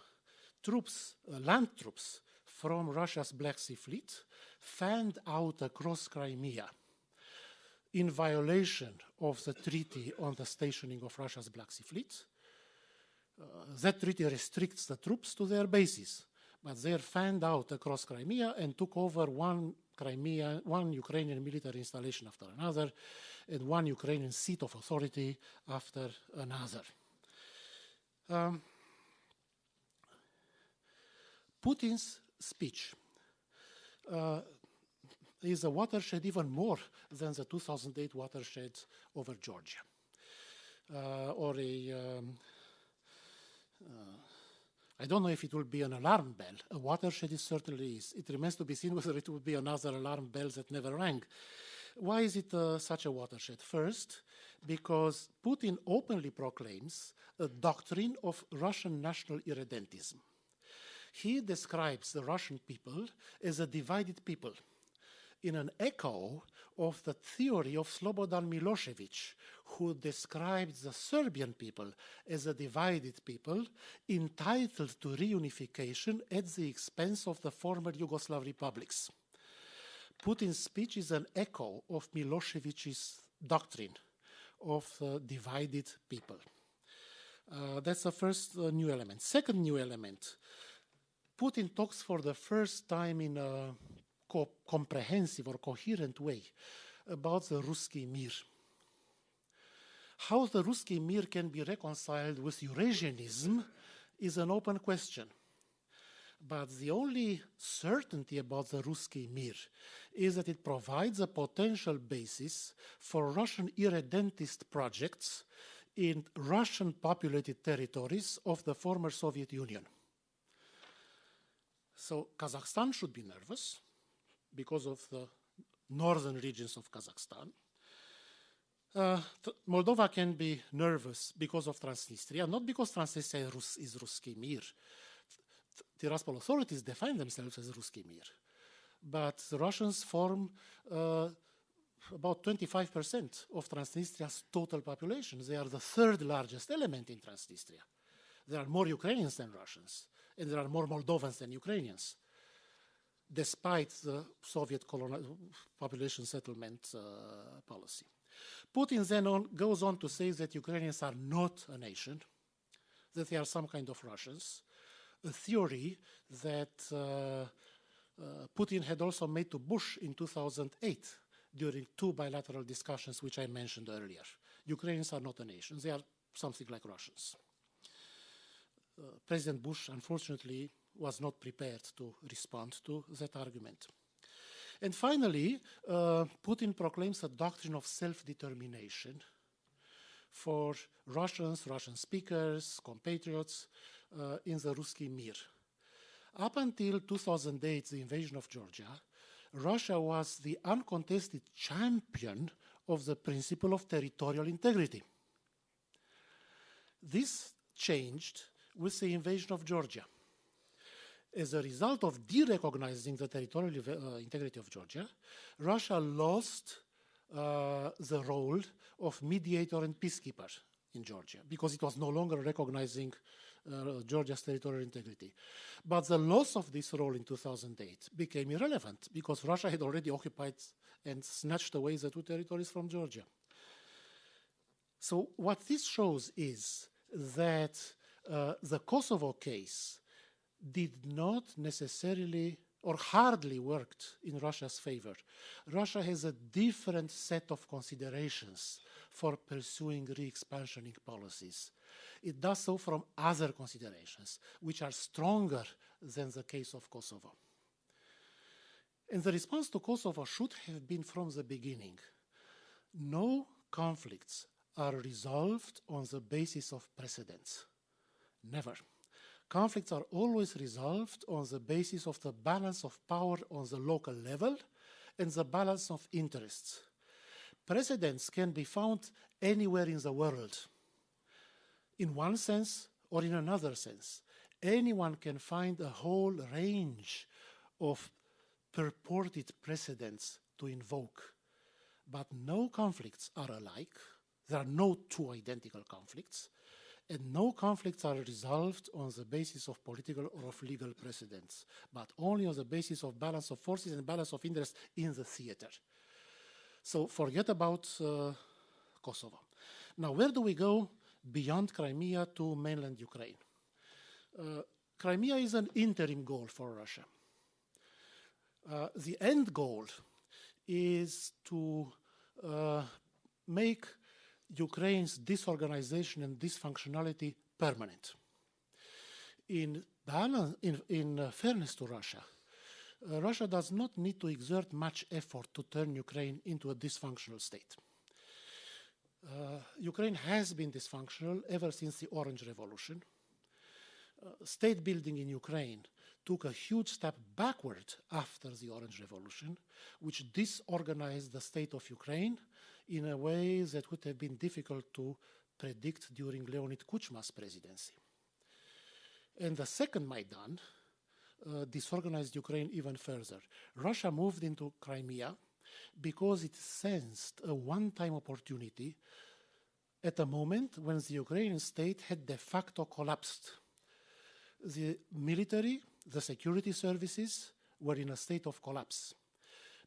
troops, land troops from Russia's Black Sea Fleet fanned out across Crimea in violation of the treaty on the stationing of Russia's Black Sea Fleet. That treaty restricts the troops to their bases, but they're fanned out across Crimea and took over one Ukrainian military installation after another, and one Ukrainian seat of authority after another. Putin's speech is a watershed even more than the 2008 watershed over Georgia, or I don't know if it will be an alarm bell. A watershed it certainly is. It remains to be seen whether it will be another alarm bell that never rang. Why is it such a watershed? First, because Putin openly proclaims a doctrine of Russian national irredentism. He describes the Russian people as a divided people, in an echo of the theory of Slobodan Milosevic, who described the Serbian people as a divided people entitled to reunification at the expense of the former Yugoslav republics. Putin's speech is an echo of Milosevic's doctrine of divided people. That's the first new element. Second new element, Putin talks for the first time in a comprehensive or coherent way about the Ruski Mir. How the Ruski Mir can be reconciled with Eurasianism is an open question. But the only certainty about the Ruski Mir is that it provides a potential basis for Russian irredentist projects in Russian-populated territories of the former Soviet Union. So Kazakhstan should be nervous because of the northern regions of Kazakhstan. Moldova can be nervous because of Transnistria, not because Transnistria is Ruski Mir. Tiraspol authorities define themselves as Ruski Mir, but the Russians form about 25% of Transnistria's total population. They are the third largest element in Transnistria. There are more Ukrainians than Russians, and there are more Moldovans than Ukrainians, despite the Soviet population settlement policy. Putin then goes on to say that Ukrainians are not a nation, that they are some kind of Russians, a theory that Putin had also made to Bush in 2008 during 2 bilateral discussions which I mentioned earlier. Ukrainians are not a nation, they are something like Russians. President Bush, unfortunately, was not prepared to respond to that argument. And finally, Putin proclaims a doctrine of self-determination for Russians, Russian speakers, compatriots in the Ruski Mir. Up until 2008, the invasion of Georgia, Russia was the uncontested champion of the principle of territorial integrity. This changed with the invasion of Georgia. As a result of derecognizing the territorial integrity of Georgia, Russia lost the role of mediator and peacekeeper in Georgia because it was no longer recognizing Georgia's territorial integrity. But the loss of this role in 2008 became irrelevant because Russia had already occupied and snatched away the 2 territories from Georgia. So what this shows is that the Kosovo case did not necessarily or hardly worked in Russia's favor. Russia has a different set of considerations for pursuing re-expansioning policies. It does so from other considerations, which are stronger than the case of Kosovo. And the response to Kosovo should have been from the beginning. No conflicts are resolved on the basis of precedents. Never. Conflicts are always resolved on the basis of the balance of power on the local level and the balance of interests. Precedents can be found anywhere in the world, in one sense or in another sense. Anyone can find a whole range of purported precedents to invoke, but no conflicts are alike. There are no 2 identical conflicts. And no conflicts are resolved on the basis of political or of legal precedents, but only on the basis of balance of forces and balance of interest in the theater. So forget about Kosovo. Now, where do we go beyond Crimea to mainland Ukraine? Crimea is an interim goal for Russia. The end goal is to make Ukraine's disorganization and dysfunctionality permanent. In fairness to Russia, Russia does not need to exert much effort to turn Ukraine into a dysfunctional state. Ukraine has been dysfunctional ever since the Orange Revolution. State building in Ukraine took a huge step backward after the Orange Revolution, which disorganized the state of Ukraine in a way that would have been difficult to predict during Leonid Kuchma's presidency. And the second Maidan disorganized Ukraine even further. Russia moved into Crimea because it sensed a one-time opportunity at a moment when the Ukrainian state had de facto collapsed. The military, the security services were in a state of collapse.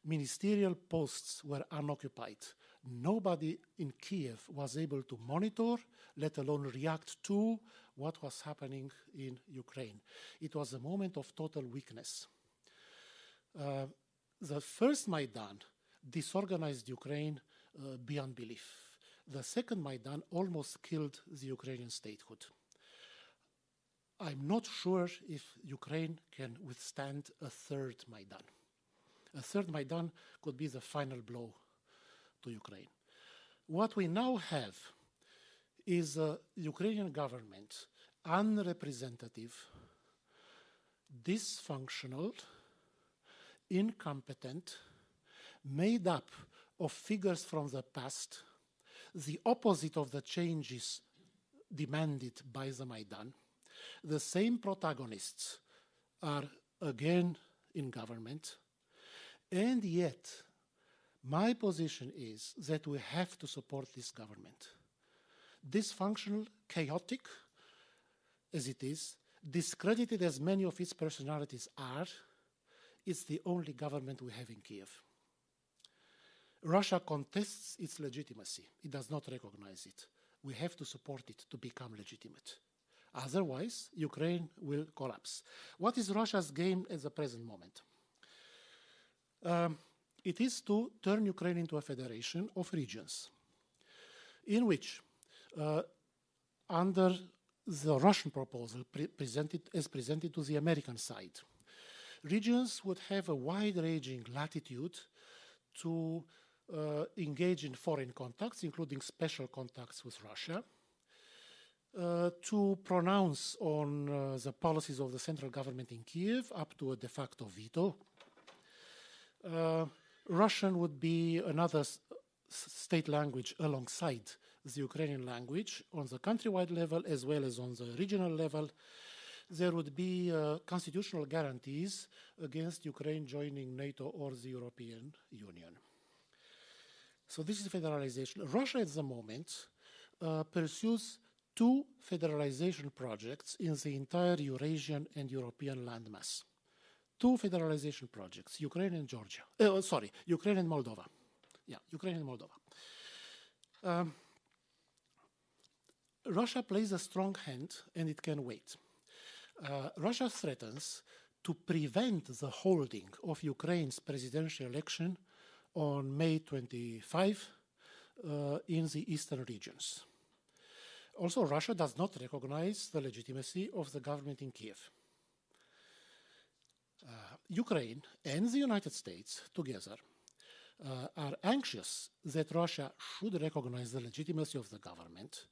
Ministerial posts were unoccupied. Nobody in Kiev was able to monitor, let alone react to, what was happening in Ukraine. It was a moment of total weakness. The first Maidan disorganized Ukraine beyond belief. The second Maidan almost killed the Ukrainian statehood. I'm not sure if Ukraine can withstand a third Maidan. A third Maidan could be the final blow to Ukraine. What we now have is a Ukrainian government, unrepresentative, dysfunctional, incompetent, made up of figures from the past, the opposite of the changes demanded by the Maidan. The same protagonists are again in government, and yet my position is that we have to support this government. Dysfunctional, chaotic as it is, discredited as many of its personalities are, it's the only government we have in Kiev. Russia contests its legitimacy. It does not recognize it. We have to support it to become legitimate. Otherwise, Ukraine will collapse. What is Russia's game at the present moment? It is to turn Ukraine into a federation of regions, in which, under the Russian proposal presented to the American side, regions would have a wide-ranging latitude to engage in foreign contacts, including special contacts with Russia, to pronounce on the policies of the central government in Kiev up to a de facto veto. Russian would be another state language alongside the Ukrainian language on the countrywide level as well as on the regional level. There would be constitutional guarantees against Ukraine joining NATO or the European Union. So this is federalization. Russia at the moment pursues two federalization projects in the entire Eurasian and European landmass. Two federalization projects, Ukraine and Georgia. Ukraine and Moldova. Yeah, Ukraine and Moldova. Russia plays a strong hand and it can wait. Russia threatens to prevent the holding of Ukraine's presidential election on May 25 in the eastern regions. Also, Russia does not recognize the legitimacy of the government in Kiev. Ukraine and the United States together are anxious that Russia should recognize the legitimacy of the government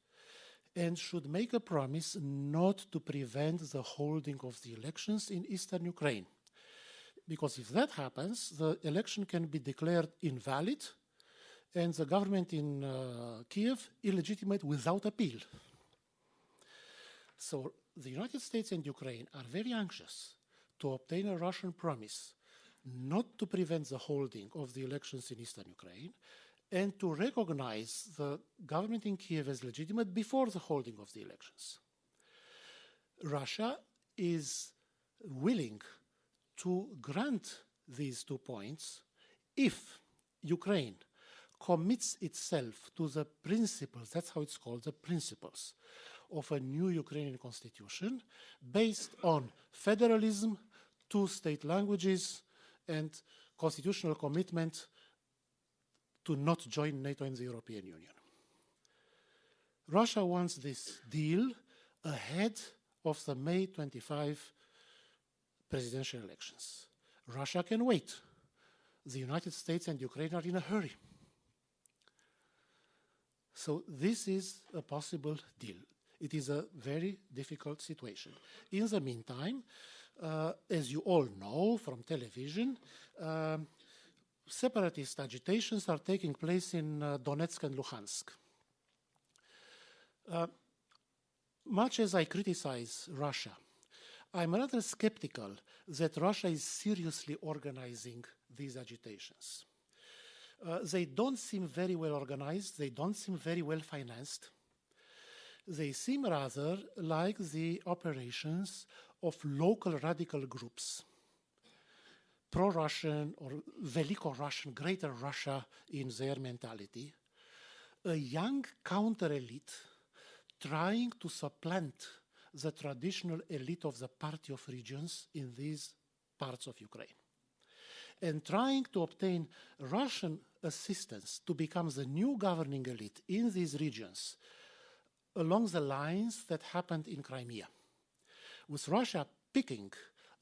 and should make a promise not to prevent the holding of the elections in eastern Ukraine. Because if that happens, the election can be declared invalid and the government in Kiev illegitimate without appeal. So the United States and Ukraine are very anxious to obtain a Russian promise not to prevent the holding of the elections in eastern Ukraine and to recognize the government in Kiev as legitimate before the holding of the elections. Russia is willing to grant these 2 points if Ukraine commits itself to the principles, that's how it's called, the principles of a new Ukrainian constitution based on federalism, 2 state languages, and constitutional commitment to not join NATO and the European Union. Russia wants this deal ahead of the May 25 presidential elections. Russia can wait. The United States and Ukraine are in a hurry. So this is a possible deal. It is a very difficult situation. In the meantime, as you all know from television, separatist agitations are taking place in Donetsk and Luhansk. Much as I criticize Russia, I'm rather skeptical that Russia is seriously organizing these agitations. They don't seem very well organized, they don't seem very well financed. They seem rather like the operations of local radical groups, pro-Russian or Veliko-Russian, Greater Russia in their mentality, a young counter-elite trying to supplant the traditional elite of the Party of Regions in these parts of Ukraine, and trying to obtain Russian assistance to become the new governing elite in these regions along the lines that happened in Crimea, with Russia picking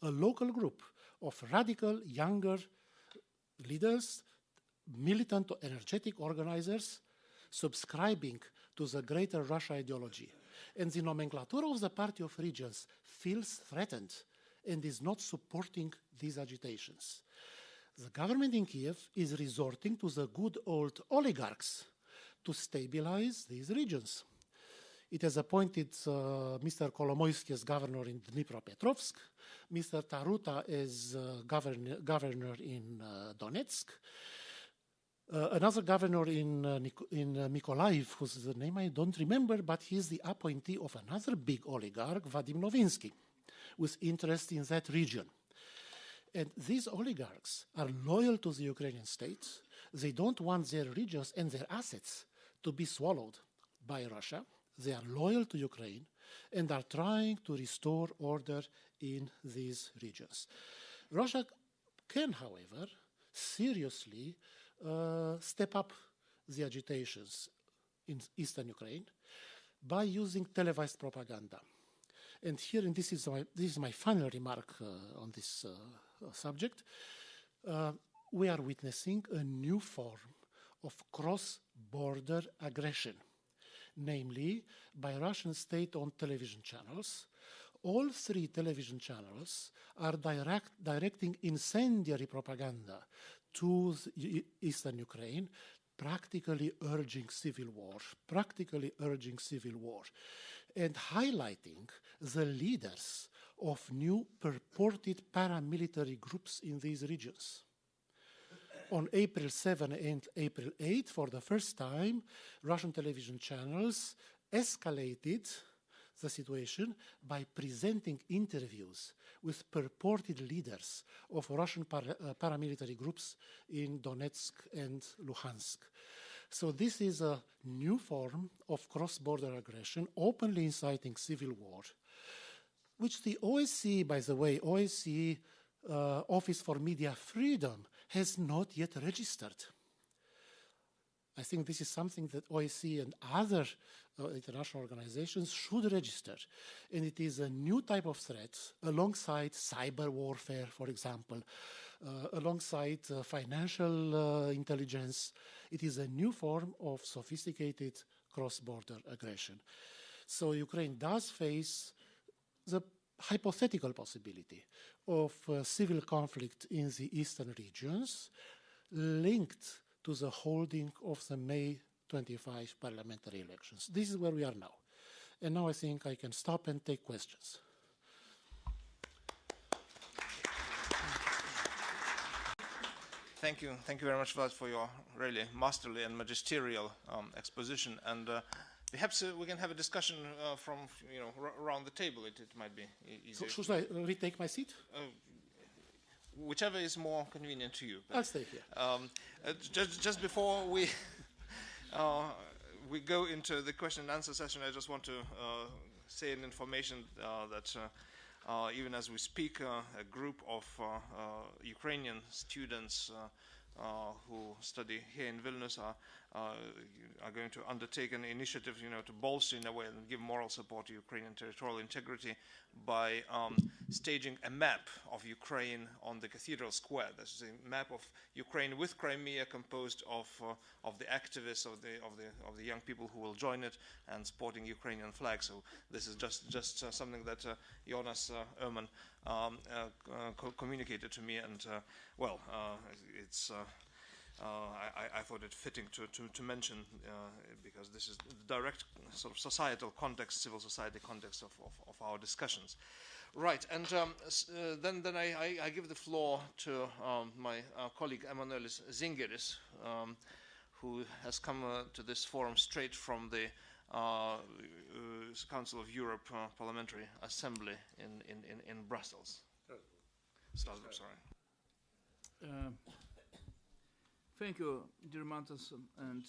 a local group of radical, younger leaders, militant, energetic organizers, subscribing to the Greater Russia ideology. And the nomenclature of the Party of Regions feels threatened and is not supporting these agitations. The government in Kiev is resorting to the good old oligarchs to stabilize these regions. It has appointed Mr. Kolomoisky as governor in Dnipropetrovsk, Mr. Taruta as governor in Donetsk, another governor in Mykolaiv, whose name I don't remember, but he's the appointee of another big oligarch, Vadim Novinsky, with interest in that region. And these oligarchs are loyal to the Ukrainian state. They don't want their regions and their assets to be swallowed by Russia. They are loyal to Ukraine and are trying to restore order in these regions. Russia can, however, seriously step up the agitations in eastern Ukraine by using televised propaganda. And here, and this is my final remark on this subject, we are witnessing a new form of cross-border aggression, namely by Russian state-owned television channels. All three television channels are directing incendiary propaganda to eastern Ukraine, practically urging civil war, and highlighting the leaders of new purported paramilitary groups in these regions. On April 7 and April 8, for the first time, Russian television channels escalated the situation by presenting interviews with purported leaders of Russian paramilitary groups in Donetsk and Luhansk. So this is a new form of cross-border aggression, openly inciting civil war, which the OSCE, by the way, OSCE Office for Media Freedom has not yet registered. I think this is something that OSCE and other international organizations should register. And it is a new type of threat alongside cyber warfare, for example, alongside financial intelligence. It is a new form of sophisticated cross-border aggression. So Ukraine does face the hypothetical possibility of civil conflict in the eastern regions linked to the holding of the May 25 parliamentary elections. This is where we are now. And now I think I can stop and take questions. Thank you very much, Vlad, for your really masterly and magisterial exposition. And perhaps we can have a discussion from around the table. It might be easier. So should I retake my seat? Whichever is more convenient to you. I'll stay here. Just before we go into the question and answer session, I just want to say an information that even as we speak, a group of Ukrainian students who study here in Vilnius are going to undertake an initiative, to bolster in a way and give moral support to Ukrainian territorial integrity by staging a map of Ukraine on the Cathedral Square. This is a map of Ukraine with Crimea, composed of the activists, of the young people who will join it, and sporting Ukrainian flags. So this is just something that Jonas Ehrman communicated to me, and it's. I thought it fitting to mention because this is the direct sort of societal context, civil society context of our discussions. Right, and then I give the floor to my colleague Emanuelis Zingeris, who has come to this forum straight from the Council of Europe Parliamentary Assembly in Brussels. Strasbourg, sorry. Thank you, dear Mantas, and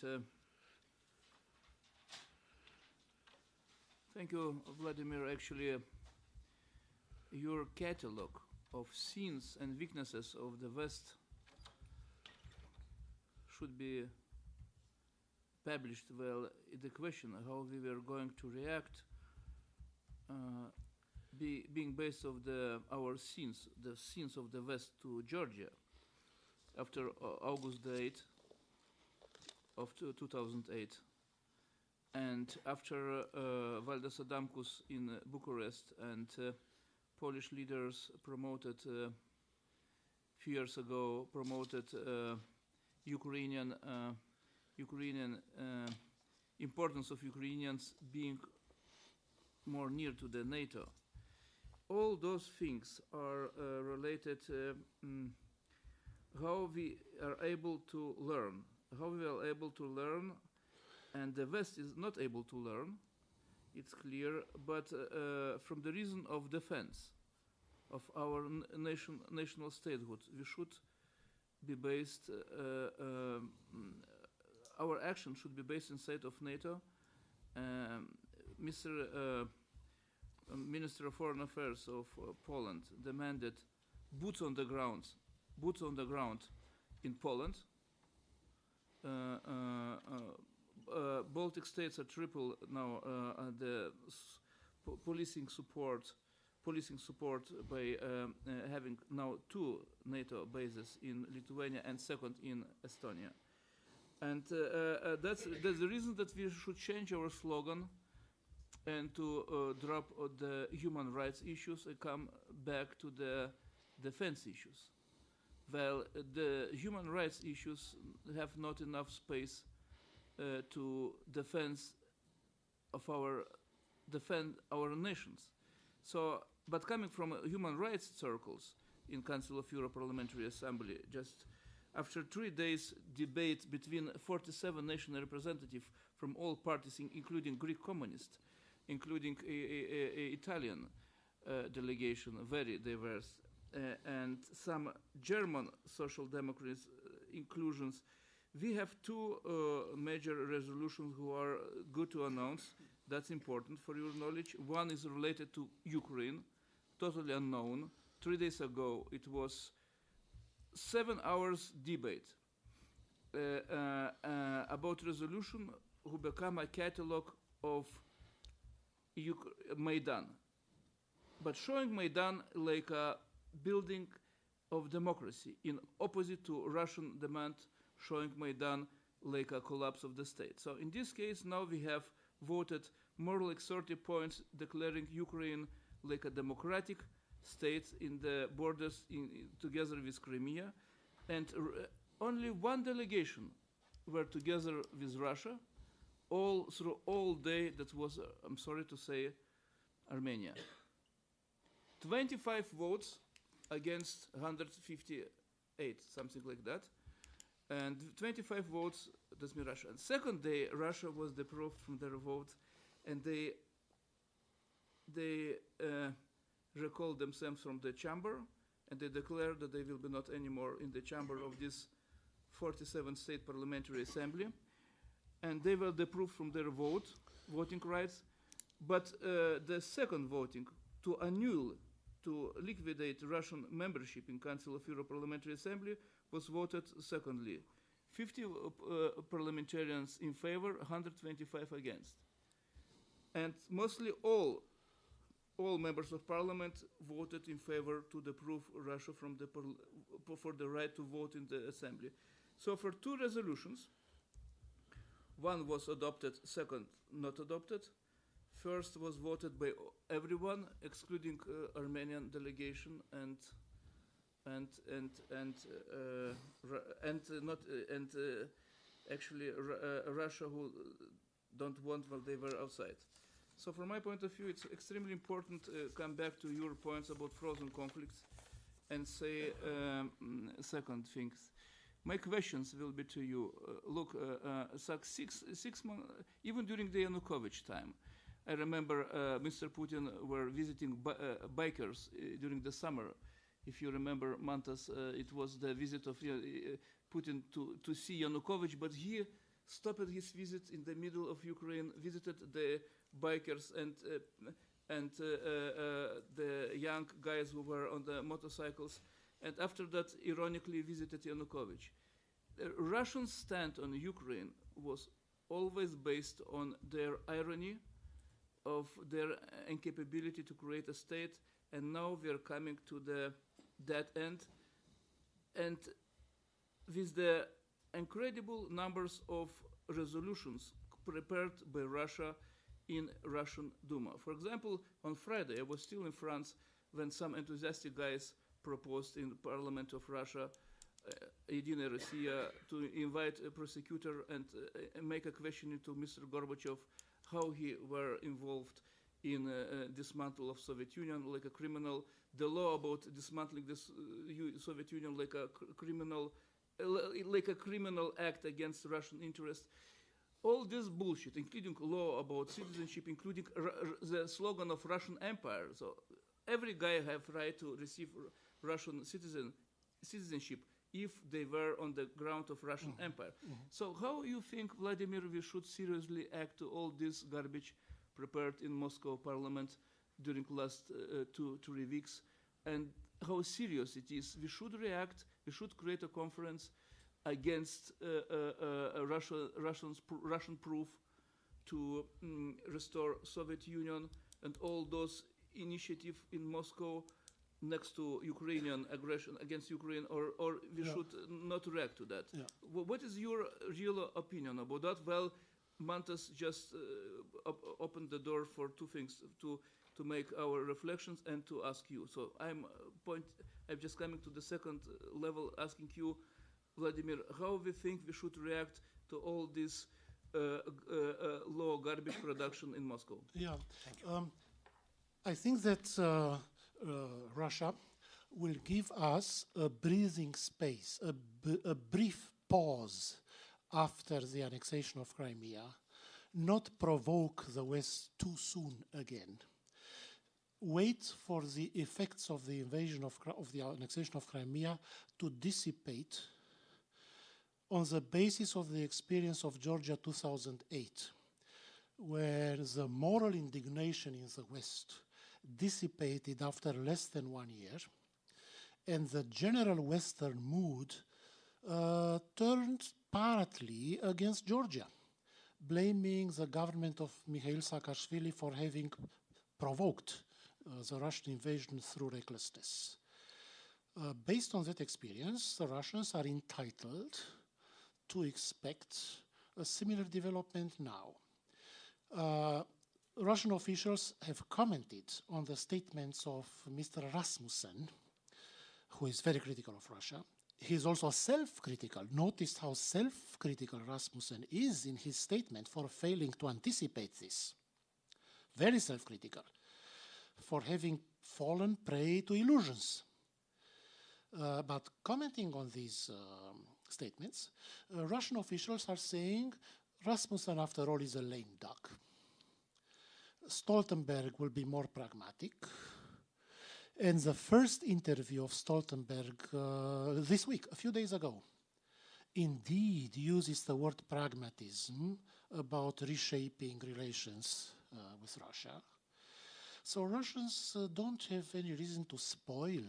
thank you, Vladimir. Actually, your catalog of sins and weaknesses of the West should be published. Well, the question how we were going to react, being based of our sins, the sins of the West to Georgia, after August the 8th of 2008, and after Valdas Adamkus in Bucharest, and Polish leaders promoted few years ago Ukrainian importance of Ukrainians being more near to the NATO. All those things are related. How we are able to learn, and the West is not able to learn, it's clear, but from the reason of defense of our national statehood, we should be based, our action should be based inside of NATO, Minister of Foreign Affairs of Poland demanded boots on the ground in Poland. Baltic states are triple now the policing support by having now 2 NATO bases in Lithuania and second in Estonia. And that's the reason that we should change our slogan and to drop the human rights issues and come back to the defense issues. Well, the human rights issues have not enough space to defend our nations. So, but coming from human rights circles in Council of Europe Parliamentary Assembly, just after 3 days debate between 47 national representatives from all parties, including Greek communists, including Italian delegation, very diverse, and some German social democrats inclusions, we have 2 major resolutions who are good to announce. That's important for your knowledge. One is related to Ukraine, totally unknown. 3 days ago, it was 7 hours debate about resolution who become a catalog of Maidan, but showing Maidan like a building of democracy in opposite to Russian demand, showing Maidan like a collapse of the state. So in this case, now we have voted more like 30 points declaring Ukraine like a democratic state in the borders together with Crimea, and only 1 delegation were together with Russia through all day. That was, I'm sorry to say, Armenia. 25 votes against 158, something like that. And 25 votes, that's me, Russia. And second day, Russia was deprived from their vote, and they recalled themselves from the chamber, and they declared that they will be not anymore in the chamber of this 47 state parliamentary assembly. And they were deprived from their voting rights. But the second voting to annul, to liquidate Russian membership in Council of Europe Parliamentary Assembly was voted secondly. 50 parliamentarians in favor, 125 against. And mostly all members of parliament voted in favor to deprive Russia from for the right to vote in the assembly. So for 2 resolutions, one was adopted, second not adopted. First was voted by everyone, excluding Armenian delegation actually Russia, who don't want while they were outside. So from my point of view, it's extremely important to come back to your points about frozen conflicts and say second things. My questions will be to you. Look, 6 months, even during the Yanukovych time, I remember Mr. Putin were visiting bikers during the summer. If you remember, Mantas, it was the visit of Putin to see Yanukovych, but he stopped his visit in the middle of Ukraine, visited the bikers and the young guys who were on the motorcycles, and after that, ironically, visited Yanukovych. The Russian stand on Ukraine was always based on their irony of their incapability to create a state, and now we are coming to that end, and with the incredible numbers of resolutions prepared by Russia in Russian Duma. For example, on Friday, I was still in France when some enthusiastic guys proposed in the Parliament of Russia, Единая Россия, to invite a prosecutor and make a question to Mr. Gorbachev how he were involved in dismantle of Soviet Union like a criminal, the law about dismantling this Soviet Union like a criminal act against Russian interests. All this bullshit, including law about citizenship, including the slogan of Russian Empire. So every guy have right to receive Russian citizenship if they were on the ground of Russian Empire. So how you think, Vladimir, we should seriously act to all this garbage prepared in Moscow Parliament during last 2-3 weeks, and how serious it is. We should react. We should create a conference against Russian proof to restore Soviet Union and all those initiatives in Moscow next to Ukrainian aggression against Ukraine, or we should not react to that. Yeah. What is your real opinion about that? Well, Mantas just opened the door for two things, to make our reflections and to ask you. So I'm just coming to the second level, asking you, Vladimir, how we think we should react to all this low garbage production in Moscow? Yeah, I think that Russia will give us a breathing space, a brief pause after the annexation of Crimea, not provoke the West too soon again. Wait for the effects of the invasion of the annexation of Crimea to dissipate on the basis of the experience of Georgia 2008, where the moral indignation in the West dissipated after less than 1 year, and the general Western mood turned partly against Georgia, blaming the government of Mikhail Saakashvili for having provoked the Russian invasion through recklessness. Based on that experience, the Russians are entitled to expect a similar development now. Russian officials have commented on the statements of Mr. Rasmussen, who is very critical of Russia. He is also self-critical. Notice how self-critical Rasmussen is in his statement for failing to anticipate this. Very self-critical, for having fallen prey to illusions. But commenting on these statements, Russian officials are saying Rasmussen, after all, is a lame duck. Stoltenberg will be more pragmatic. And the first interview of Stoltenberg this week, a few days ago, indeed uses the word pragmatism about reshaping relations with Russia. So Russians don't have any reason to spoil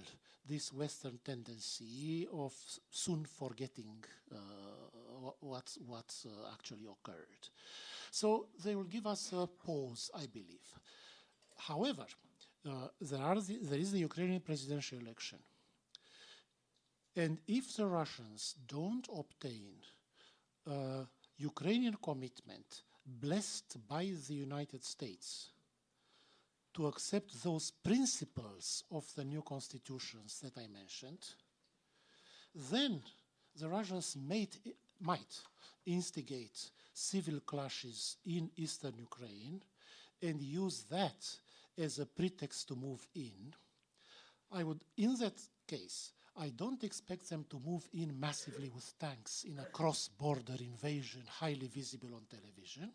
this Western tendency of soon forgetting what actually occurred. So they will give us a pause, I believe. However, there is the Ukrainian presidential election. And if the Russians don't obtain a Ukrainian commitment blessed by the United States to accept those principles of the new constitutions that I mentioned, then the Russians might instigate civil clashes in eastern Ukraine and use that as a pretext to move in. In that case, I don't expect them to move in massively with tanks in a cross-border invasion highly visible on television,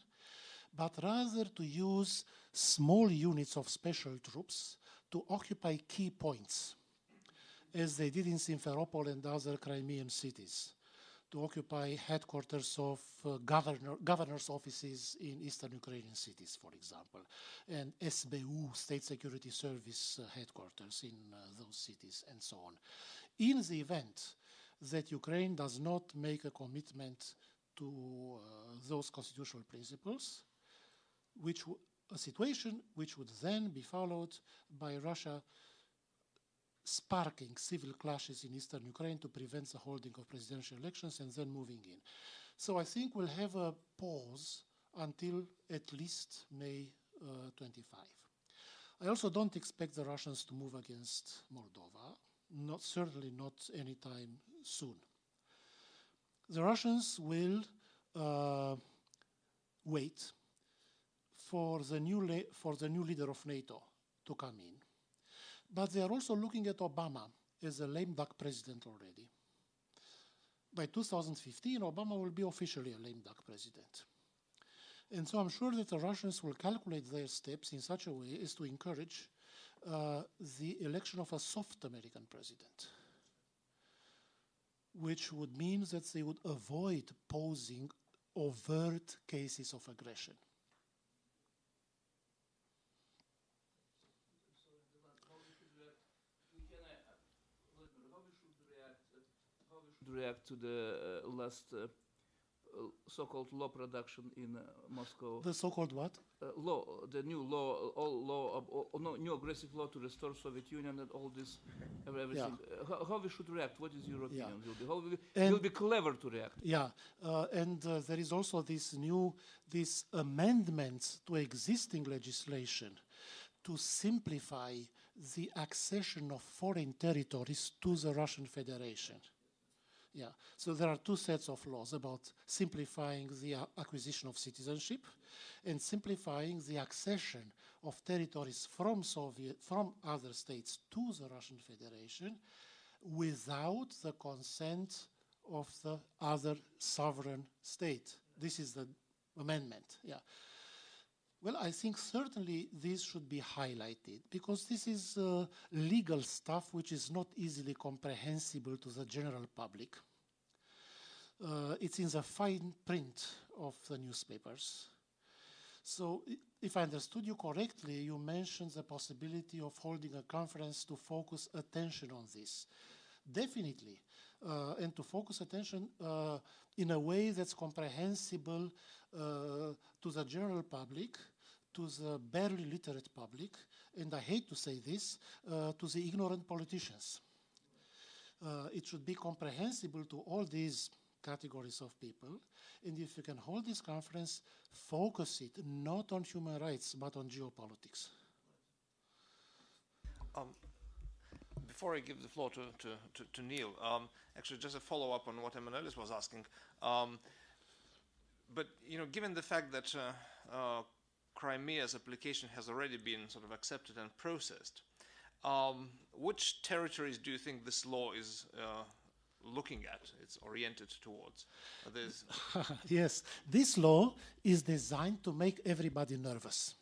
but rather to use small units of special troops to occupy key points, as they did in Simferopol and other Crimean cities, to occupy headquarters of governors' offices in eastern Ukrainian cities, for example, and SBU, State Security Service headquarters in those cities, and so on. In the event that Ukraine does not make a commitment to those constitutional principles, a situation which would then be followed by Russia sparking civil clashes in eastern Ukraine to prevent the holding of presidential elections and then moving in. So I think we'll have a pause until at least May 25. I also don't expect the Russians to move against Moldova, certainly not anytime soon. The Russians will wait for the new leader of NATO to come in. But they are also looking at Obama as a lame duck president already. By 2015, Obama will be officially a lame duck president. And so I'm sure that the Russians will calculate their steps in such a way as to encourage the election of a soft American president, which would mean that they would avoid posing overt cases of aggression. should react to the last so-called law production in Moscow. The so-called what? Law, the new law, new aggressive law to restore Soviet Union and all this, everything. Yeah. How we should react? What is your opinion? Yeah. Will be clever to react. Yeah, and there is also this amendments to existing legislation to simplify the accession of foreign territories to the Russian Federation. Yeah, so there are two sets of laws about simplifying the acquisition of citizenship and simplifying the accession of territories from other states to the Russian Federation without the consent of the other sovereign state. This is the amendment, yeah. Well, I think certainly this should be highlighted because this is legal stuff which is not easily comprehensible to the general public. It's in the fine print of the newspapers. So if I understood you correctly, you mentioned the possibility of holding a conference to focus attention on this. Definitely, and to focus attention in a way that's comprehensible to the general public, to the barely literate public, and I hate to say this, to the ignorant politicians. It should be comprehensible to all these categories of people, and if you can hold this conference, focus it not on human rights, but on geopolitics. Before I give the floor to Neil, actually just a follow-up on what Emanuelis was asking. But given the fact that Crimea's application has already been sort of accepted and processed, which territories do you think this law is looking at, it's oriented towards? Yes, this law is designed to make everybody nervous.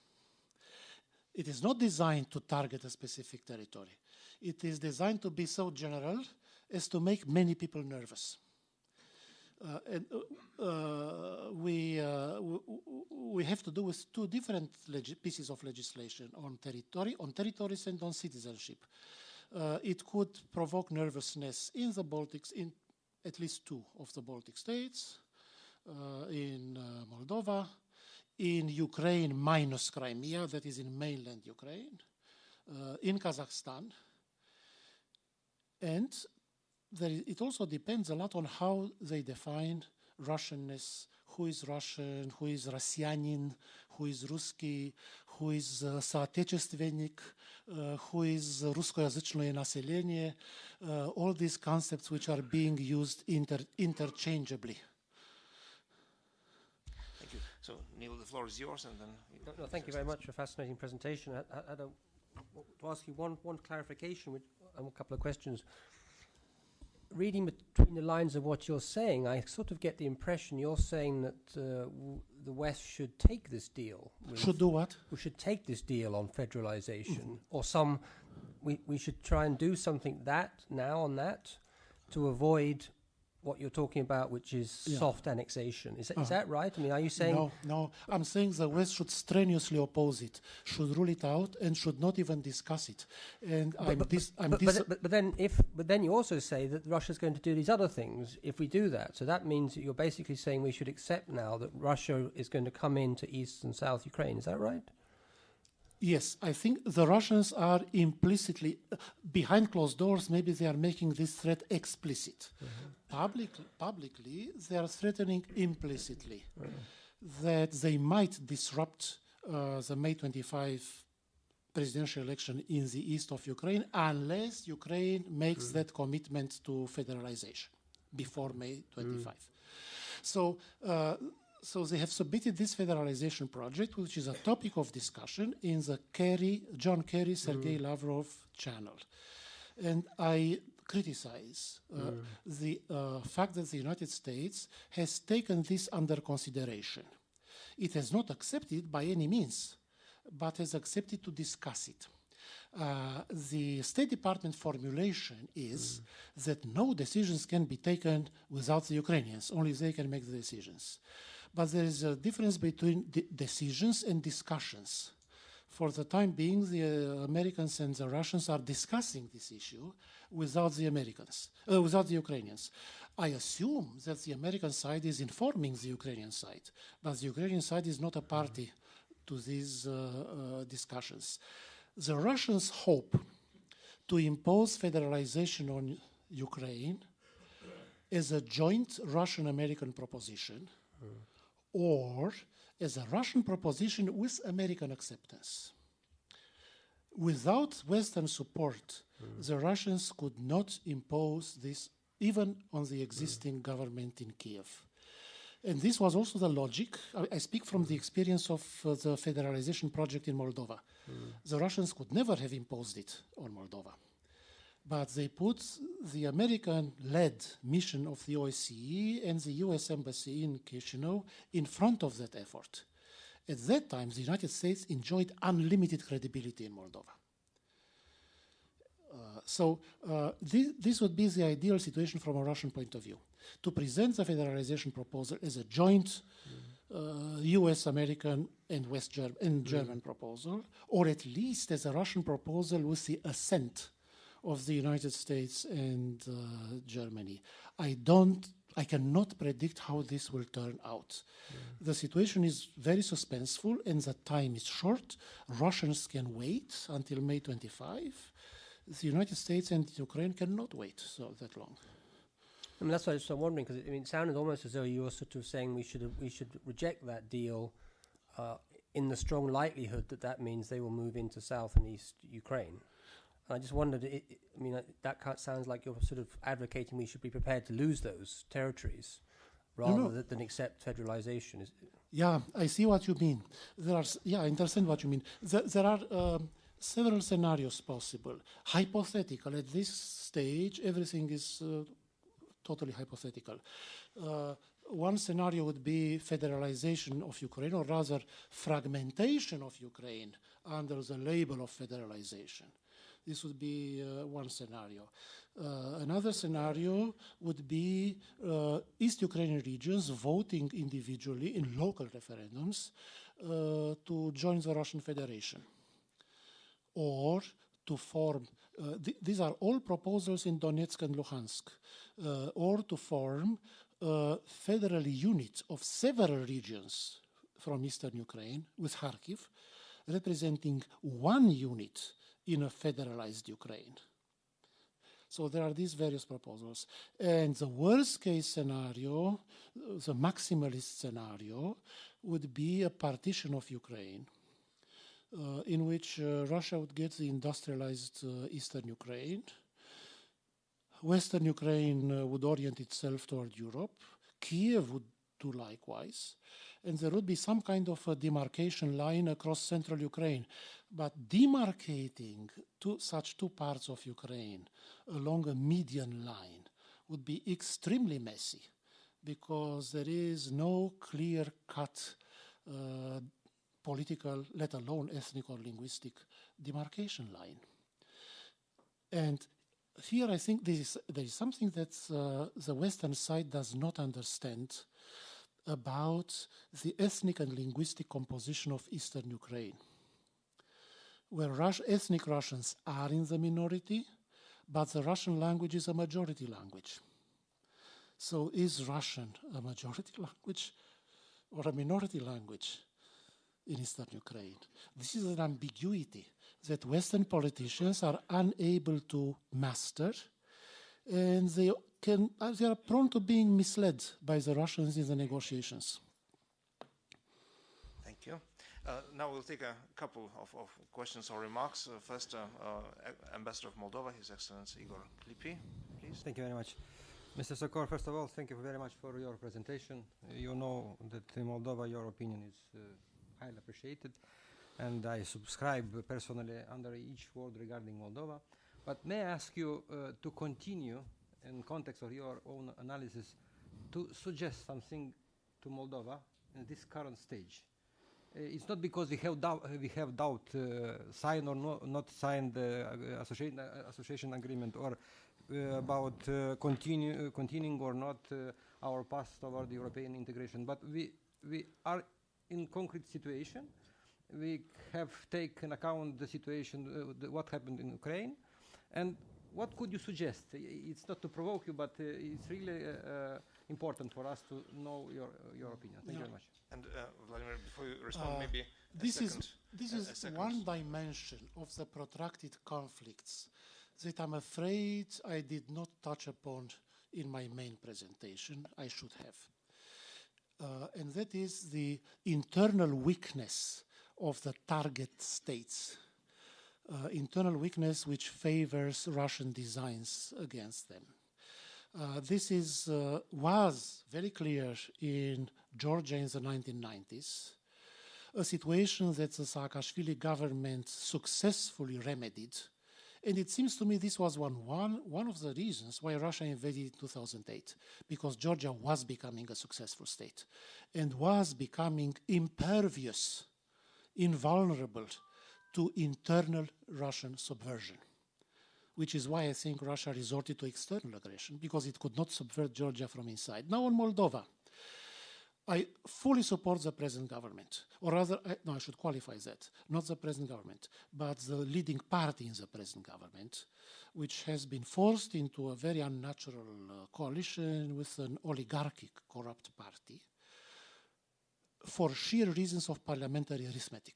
It is not designed to target a specific territory. It is designed to be so general as to make many people nervous. We have to do with two different pieces of legislation on territories and on citizenship. It could provoke nervousness in the Baltics, in at least two of the Baltic states, in Moldova, in Ukraine minus Crimea, that is in mainland Ukraine, in Kazakhstan. And it also depends a lot on how they define Russianness, who is Russian, who is Rossyanin, who is Ruski, who is соотечественник, who is русскоязычное население, all these concepts which are being used interchangeably. Thank you. So, Neil, the floor is yours, and then... No, thank you very much for a fascinating presentation. I want to ask you one clarification and a couple of questions. Reading between the lines of what you're saying, I sort of get the impression you're saying that the West should take this deal. Should do what? We should take this deal on federalization, or we should try and do something now on that to avoid what you're talking about, which is soft annexation. Is that right? I mean, are you saying... No. I'm saying the West should strenuously oppose it, should rule it out, and should not even discuss it. And but then you also say that Russia's going to do these other things if we do that. So that means that you're basically saying we should accept now that Russia is going to come into East and South Ukraine. Is that right? Yes, I think the Russians are implicitly, behind closed doors, maybe they are making this threat explicit. Publicly, they are threatening implicitly that they might disrupt the May 25 presidential election in the east of Ukraine unless Ukraine makes that commitment to federalization before May 25. So they have submitted this federalization project, which is a topic of discussion in the John Kerry, Sergei Lavrov channel. And I criticize the fact that the United States has taken this under consideration. It has not accepted by any means, but has accepted to discuss it. The State Department formulation is that no decisions can be taken without the Ukrainians, only they can make the decisions. But there is a difference between decisions and discussions. For the time being, the Americans and the Russians are discussing this issue without the Ukrainians. I assume that the American side is informing the Ukrainian side, but the Ukrainian side is not a party to these discussions. The Russians hope to impose federalization on Ukraine as a joint Russian-American proposition or as a Russian proposition with American acceptance. Without Western support, the Russians could not impose this even on the existing government in Kiev. And this was also the logic. I speak from the experience of the federalization project in Moldova. The Russians could never have imposed it on Moldova. But they put the American-led mission of the OSCE and the US Embassy in Chisinau in front of that effort. At that time, the United States enjoyed unlimited credibility in Moldova. This would be the ideal situation from a Russian point of view, to present the federalization proposal as a joint US, American, and German proposal, or at least as a Russian proposal with the assent of the United States and Germany. I cannot predict how this will turn out. The situation is very suspenseful and the time is short. Russians can wait until May 25. The United States and Ukraine cannot wait that long. I mean, that's why I'm wondering, because it sounded almost as though you were sort of saying we should reject that deal in the strong likelihood that that means they will move into South and East Ukraine. And I just wondered, that sounds like you're sort of advocating we should be prepared to lose those territories rather than accept federalization. Yeah, I see what you mean. I understand what you mean. There are several scenarios possible. Hypothetical. At this stage, everything is totally hypothetical. One scenario would be federalization of Ukraine, or rather fragmentation of Ukraine under the label of federalization. This would be one scenario. Another scenario would be East Ukrainian regions voting individually in local referendums to join the Russian Federation, or to form, these are all proposals in Donetsk and Luhansk, or to form a federal unit of several regions from eastern Ukraine with Kharkiv, representing one unit in a federalized Ukraine. So there are these various proposals. And the worst case scenario, the maximalist scenario, would be a partition of Ukraine, in which Russia would get the industrialized eastern Ukraine. Western Ukraine would orient itself toward Europe. Kiev would do likewise. And there would be some kind of a demarcation line across central Ukraine. But demarcating such two parts of Ukraine along a median line would be extremely messy, because there is no clear-cut political, let alone ethnic or linguistic, demarcation line. And here I think there is something that the Western side does not understand about the ethnic and linguistic composition of Eastern Ukraine, where ethnic Russians are in the minority, but the Russian language is a majority language. So is Russian a majority language or a minority language in Eastern Ukraine? This is an ambiguity that Western politicians are unable to master, and they are prone to being misled by the Russians in the negotiations. Thank you. Now we'll take a couple of questions or remarks. First, Ambassador of Moldova, His Excellency Igor Clipi, please. Thank you very much. Mr. Sokor, first of all, thank you very much for your presentation. You know that in Moldova your opinion is highly appreciated, and I subscribe personally under each word regarding Moldova. But may I ask you to continue, in context of your own analysis, to suggest something to Moldova in this current stage? It's not because we have doubt sign or not sign the association agreement, or about continuing or not our path toward European integration, but we are in concrete situation. We have taken account the situation, what happened in Ukraine, and what could you suggest? It's not to provoke you, but it's really important for us to know your opinion. Thank you very much. And Vladimir, before you respond, maybe this is one dimension of the protracted conflicts that I'm afraid I did not touch upon in my main presentation. I should have. And that is the internal weakness of the target states. Internal weakness which favors Russian designs against them. This was very clear in Georgia in the 1990s, a situation that the Saakashvili government successfully remedied. And it seems to me this was one of the reasons why Russia invaded in 2008, because Georgia was becoming a successful state and was becoming impervious, invulnerable to internal Russian subversion, which is why I think Russia resorted to external aggression, because it could not subvert Georgia from inside. Now on Moldova, I fully support the present government, or rather, I should qualify that, not the present government, but the leading party in the present government, which has been forced into a very unnatural coalition with an oligarchic corrupt party for sheer reasons of parliamentary arithmetic.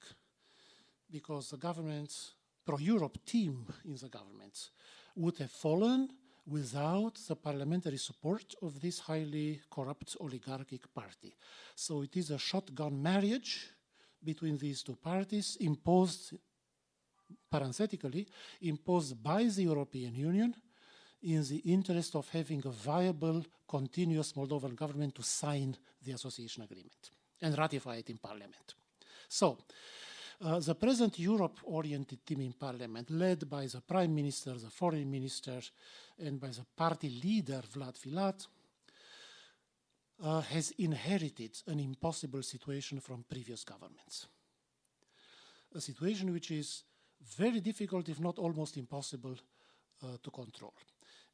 Because the government, pro-Europe team in the government would have fallen without the parliamentary support of this highly corrupt oligarchic party. So it is a shotgun marriage between these two parties imposed, parenthetically, imposed by the European Union in the interest of having a viable, continuous Moldovan government to sign the association agreement and ratify it in parliament. So, the present Europe-oriented team in parliament, led by the prime minister, the foreign minister, and by the party leader, Vlad Filat, has inherited an impossible situation from previous governments. A situation which is very difficult, if not almost impossible, to control.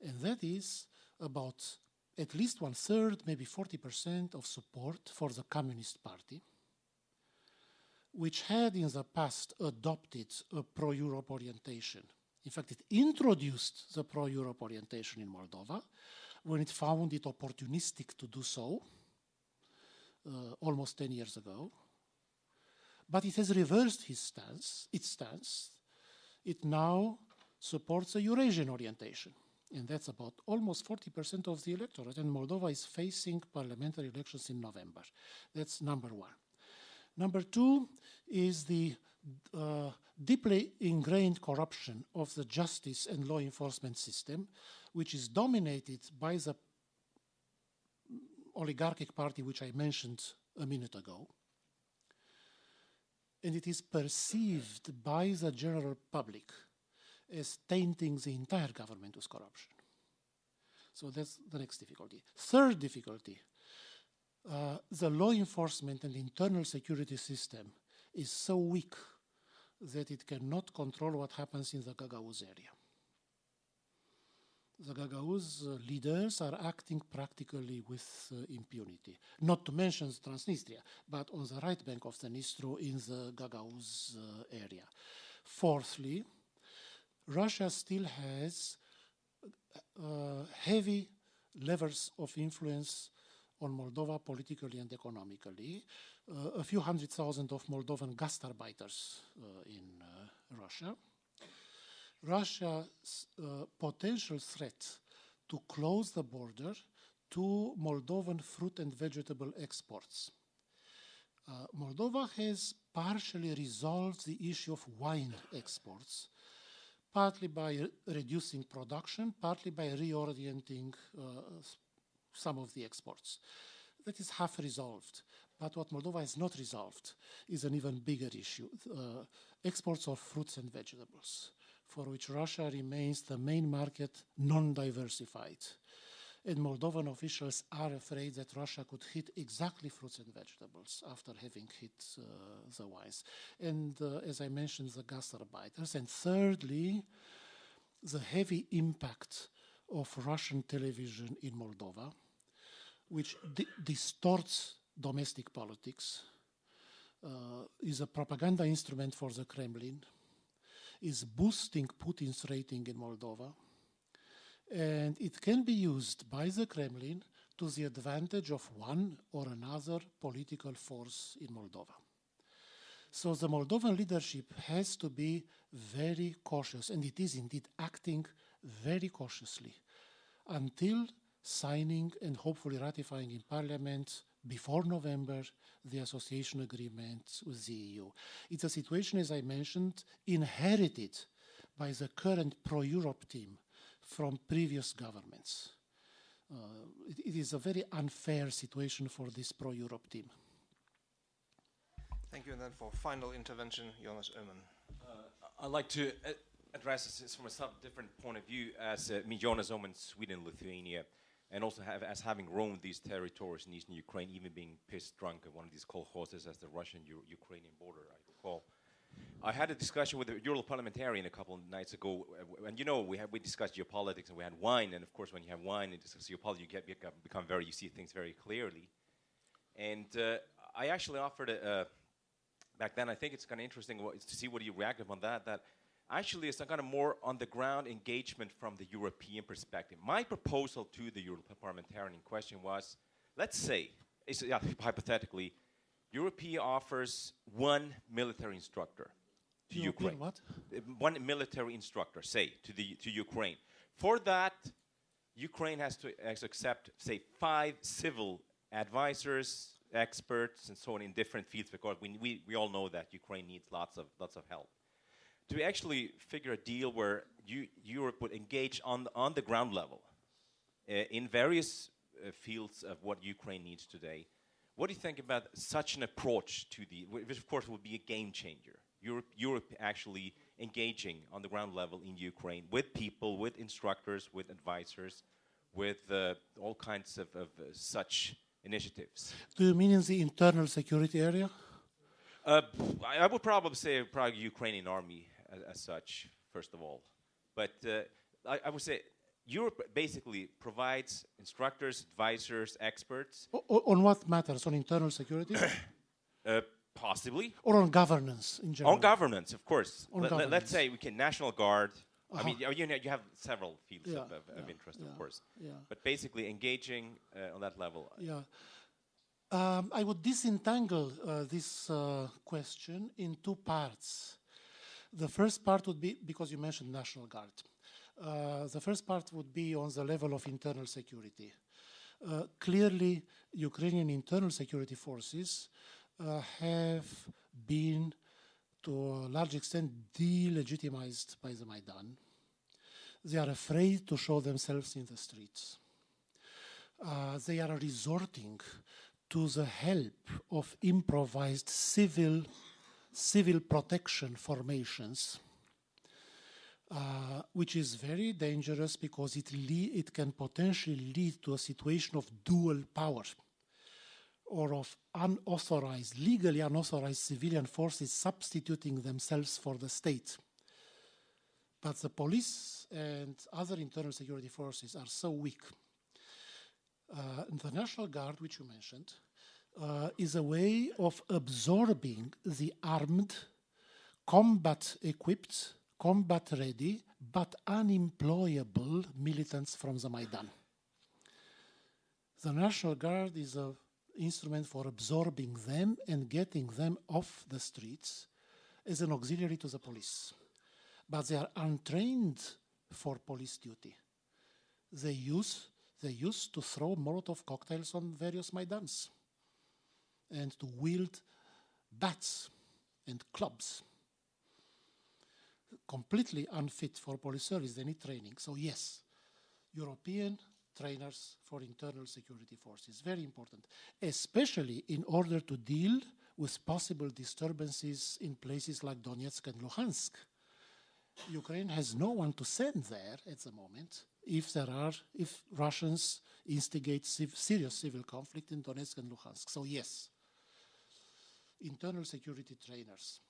And that is about at least 1/3, maybe 40% of support for the Communist Party, which had in the past adopted a pro-Europe orientation. In fact, it introduced the pro-Europe orientation in Moldova when it found it opportunistic to do so, almost 10 years ago. But it has reversed its stance. It now supports a Eurasian orientation, and that's about almost 40% of the electorate, and Moldova is facing parliamentary elections in November. That's number one. Number two is the deeply ingrained corruption of the justice and law enforcement system, which is dominated by the oligarchic party which I mentioned a minute ago. And it is perceived by the general public as tainting the entire government with corruption. So that's the next difficulty. Third difficulty, the law enforcement and internal security system is so weak that it cannot control what happens in the Gagauz area. The Gagauz leaders are acting practically with impunity. Not to mention Transnistria, but on the right bank of the Dnistru in the Gagauz area. Fourthly, Russia still has heavy levers of influence on Moldova politically and economically. A few 100,000 of Moldovan gastarbeiters in Russia. Russia's potential threat to close the border to Moldovan fruit and vegetable exports. Moldova has partially resolved the issue of wine exports, partly by reducing production, partly by reorienting some of the exports. That is half resolved. But what Moldova has not resolved is an even bigger issue, exports of fruits and vegetables, for which Russia remains the main market, non-diversified. And Moldovan officials are afraid that Russia could hit exactly fruits and vegetables after having hit the wines. And as I mentioned, the gastarbeiters. And thirdly, the heavy impact of Russian television in Moldova, which distorts domestic politics, is a propaganda instrument for the Kremlin, is boosting Putin's rating in Moldova, And it can be used by the Kremlin to the advantage of one or another political force in Moldova. So the Moldovan leadership has to be very cautious, and it is indeed acting very cautiously until signing and hopefully ratifying in Parliament before November the association agreement with the EU. It's a situation, as I mentioned, inherited by the current pro-Europe team from previous governments. It is a very unfair situation for this pro-Europe team. Thank you. And then for final intervention, Jonas Öhman. I'd like to address this from a somewhat different point of view as Jonas Öhman, Sweden, Lithuania, and also as having roamed these territories in eastern Ukraine, even being pissed drunk at one of these kolkhozes as the Russian-Ukrainian border, I recall. I had a discussion with a Europarliamentarian a couple of nights ago, and we discussed geopolitics and we had wine, and of course when you have wine and discuss geopolitics, you see things very clearly. And I actually offered back then, I think it's kind of interesting to see what you reacted on that actually it's some kind of more on-the-ground engagement from the European perspective. My proposal to the Europarliamentarian in question was, let's say, hypothetically, Europe offers one military instructor to Ukraine. What? One military instructor, say, to Ukraine. For that, Ukraine has to accept, say, 5 civil advisors, experts, and so on in different fields, because we all know that Ukraine needs lots of help. To actually figure a deal where Europe would engage on the ground level in various fields of what Ukraine needs today. What do you think about such an approach to which of course would be a game changer? Europe actually engaging on the ground level in Ukraine with people, with instructors, with advisors, with all kinds of such initiatives. Do you mean in the internal security area? I would probably say Ukrainian army as such, first of all. But I would say Europe basically provides instructors, advisors, experts. On what matters? On internal security? Possibly. Or on governance in general? On governance, of course. Governance. Let's say we can National Guard. I mean, you have several fields of interest, of course. Yeah. But basically engaging on that level. Yeah. I would disentangle this question in 2 parts. The first part would be, because you mentioned National Guard, the first part would be on the level of internal security. Clearly, Ukrainian internal security forces have been, to a large extent, delegitimized by the Maidan. They are afraid to show themselves in the streets. They are resorting to the help of improvised civil protection formations, which is very dangerous because it can potentially lead to a situation of dual power, or of legally unauthorized civilian forces substituting themselves for the state. But the police and other internal security forces are so weak. The National Guard, which you mentioned, is a way of absorbing the armed, combat-equipped, combat-ready, but unemployable militants from the Maidan. The National Guard is an instrument for absorbing them and getting them off the streets as an auxiliary to the police. But they are untrained for police duty. They used to throw Molotov cocktails on various Maidans and to wield bats and clubs. Completely unfit for police service, they need training. So yes, European trainers for internal security forces, very important, especially in order to deal with possible disturbances in places like Donetsk and Luhansk. Ukraine has no one to send there at the moment if Russians instigate serious civil conflict in Donetsk and Luhansk. So yes, internal security trainers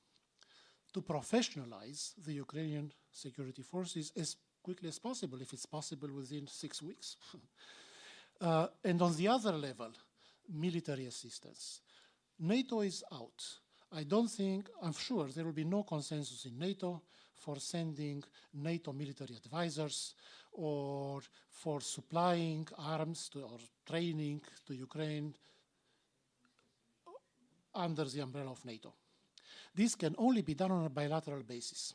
to professionalize the Ukrainian security forces as quickly as possible, if it's possible within 6 weeks. And on the other level, military assistance. NATO is out. I'm sure there will be no consensus in NATO for sending NATO military advisors or for supplying arms or training to Ukraine under the umbrella of NATO. This can only be done on a bilateral basis.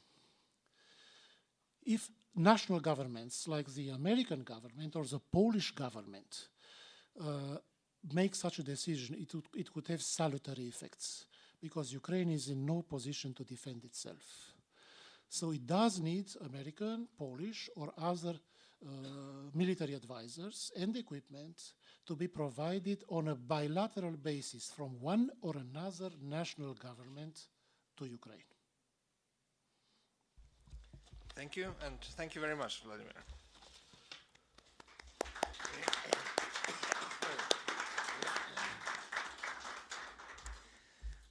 If national governments like the American government or the Polish government make such a decision, it could have salutary effects, because Ukraine is in no position to defend itself. So it does need American, Polish, or other military advisors and equipment to be provided on a bilateral basis from one or another national government to Ukraine. Thank you, and thank you very much, Vladimir.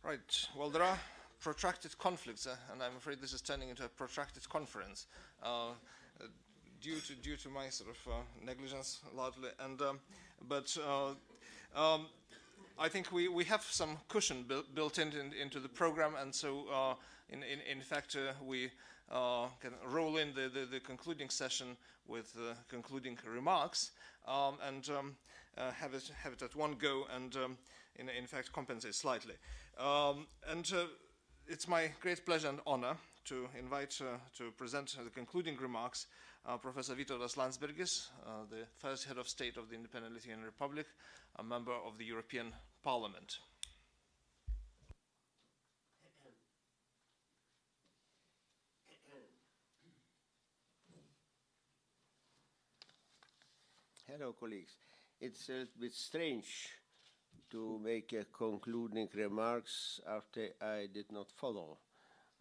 Right, well, there are protracted conflicts, and I'm afraid this is turning into a protracted conference due to my sort of negligence, largely. And I think we have some cushion built into the program, and so in fact we can roll in the concluding session with concluding remarks and have it at one go, and in fact compensate slightly. It's my great pleasure and honor to invite to present the concluding remarks Professor Vytautas Landsbergis, the first head of state of the independent Lithuanian Republic, a member of the European Parliament. Hello, colleagues. It's a bit strange to make a concluding remarks after I did not follow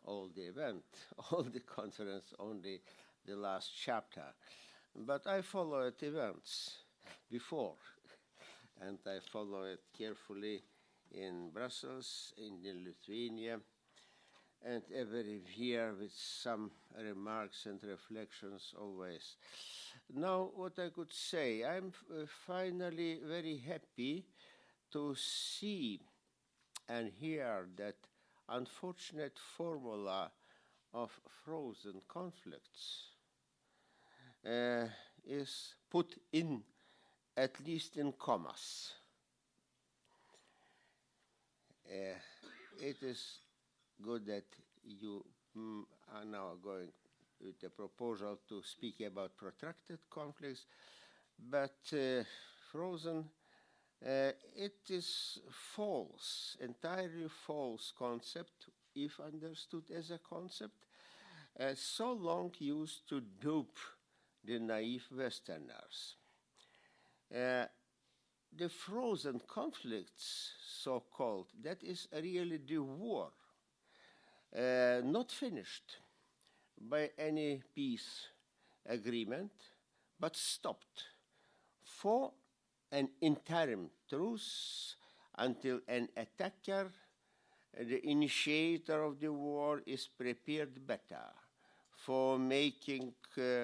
all the event, all the conference, only the last chapter. But I followed events before, and I follow it carefully in Brussels, in Lithuania, and every year with some remarks and reflections always. Now, what I could say, I'm finally very happy to see and hear that unfortunate formula of frozen conflicts is put in, at least in commas. It is good that you are now going with a proposal to speak about protracted conflicts, but frozen, it is false, entirely false concept, if understood as a concept, so long used to dupe the naive Westerners. The frozen conflicts, so-called, that is really the war, not finished by any peace agreement, but stopped for an interim truce until an attacker, the initiator of the war, is prepared better for making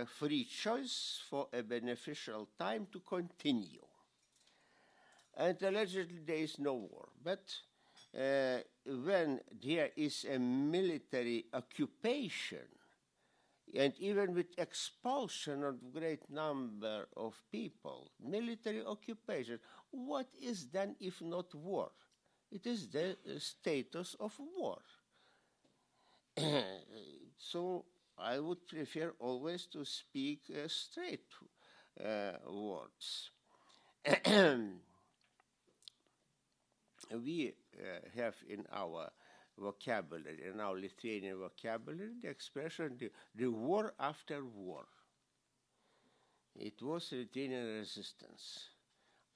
free choice for a beneficial time to continue. And allegedly there is no war, but when there is a military occupation, and even with expulsion of great number of people, military occupation, what is then if not war? It is the status of war. So I would prefer always to speak straight words. We have in our vocabulary, in our Lithuanian vocabulary, the expression the war after war. It was Lithuanian resistance.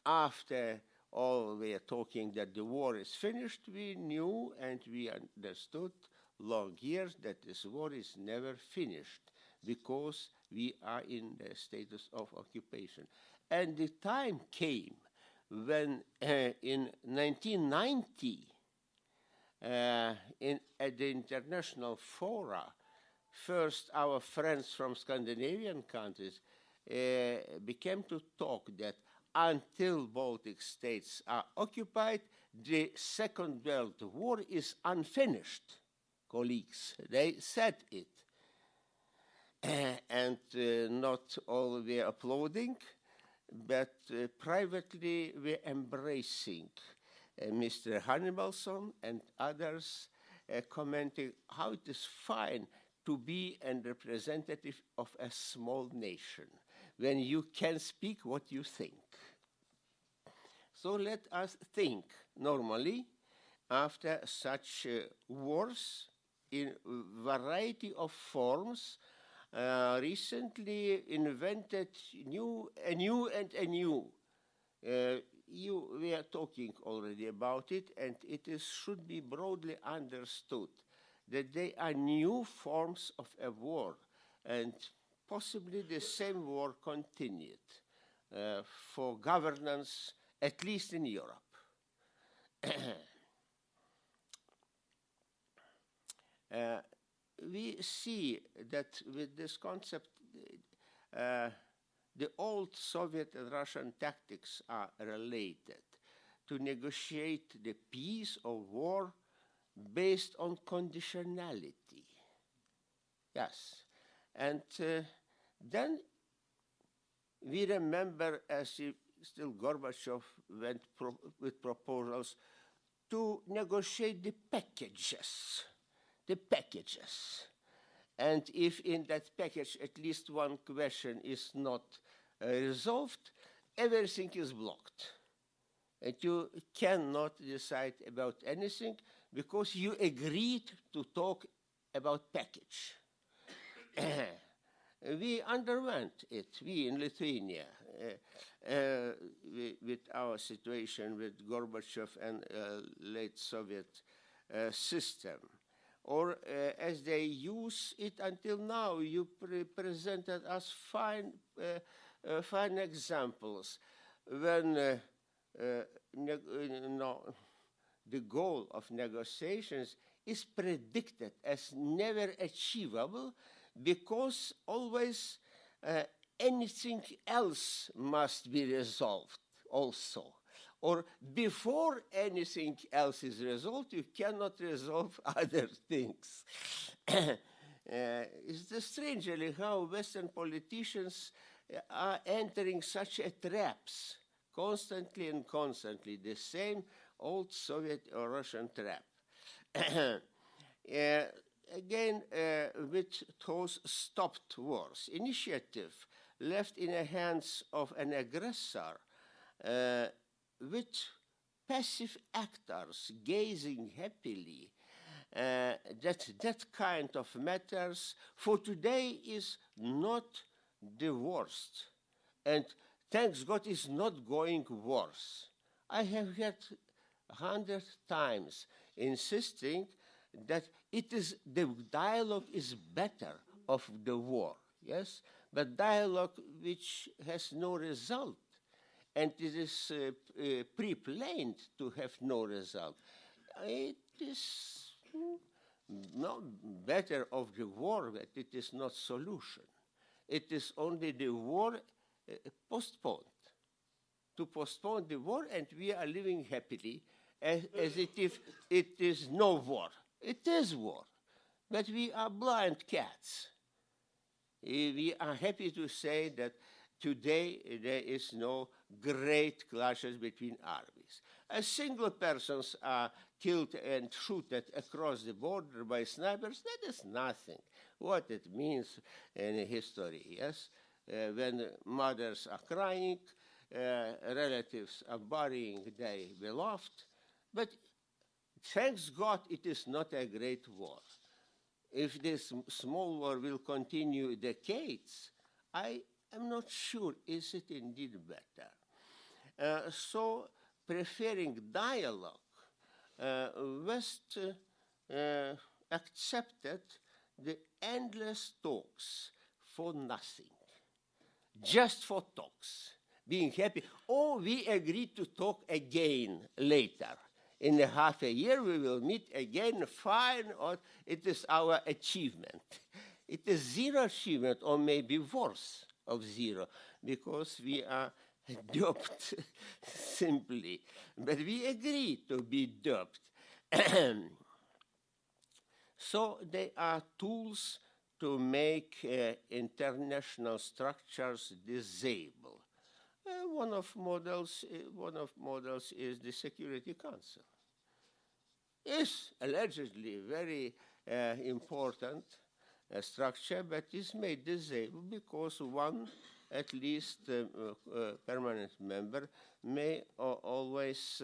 After all, we are talking that the war is finished, we knew and we understood long years that this war is never finished because we are in the status of occupation. And the time came when in 1990, at the international fora, first our friends from Scandinavian countries began to talk that until Baltic states are occupied, the Second World War is unfinished. Colleagues, they said it. and not all were applauding, but privately we're embracing Mr. Hannibalson and others, commenting how it is fine to be a representative of a small nation when you can speak what you think. So let us think normally after such wars in variety of forms, recently invented a new. We are talking already about it, and it should be broadly understood that they are new forms of a war, and possibly the same war continued for governance, at least in Europe. We see that with this concept, the old Soviet and Russian tactics are related to negotiate the peace or war based on conditionality. Yes. And then we remember, as still Gorbachev went with proposals to negotiate the packages. And if in that package at least one question is not resolved, everything is blocked. And you cannot decide about anything because you agreed to talk about package. We underwent it, we in Lithuania, with our situation with Gorbachev and late Soviet system. Or as they use it until now, you presented us fine examples when the goal of negotiations is predicted as never achievable because always anything else must be resolved also. Or before anything else is resolved, you cannot resolve other things. It's strangely how Western politicians are entering such traps, constantly, the same old Soviet or Russian trap. Again, with those stopped wars, initiative left in the hands of an aggressor, with passive actors gazing happily, that kind of matters for today is not the worst. And thanks God is not going worse. I have heard 100 times insisting that the dialogue is better of the war, yes? But dialogue which has no result, and it is pre-planned to have no result. It is not better of the war, but it is not solution. It is only the war postponed. To postpone the war, and we are living happily as if it is no war. It is war, but we are blind cats. We are happy to say that today there is no great clashes between armies. As single persons are killed and shot across the border by snipers, that is nothing. What it means in history, yes? When mothers are crying, relatives are burying their beloved, but thanks God it is not a great war. If this small war will continue decades, I am not sure is it indeed better. So preferring dialogue, West accepted the endless talks for nothing, just for talks, being happy. Oh, we agreed to talk again later. In a half a year, we will meet again, fine, or it is our achievement. It is zero achievement, or maybe worse of zero, because we are duped simply. But we agree to be duped. So they are tools to make international structures disabled. One of models is the Security Council. It's allegedly very important structure, but is made disabled because one, at least permanent member, may always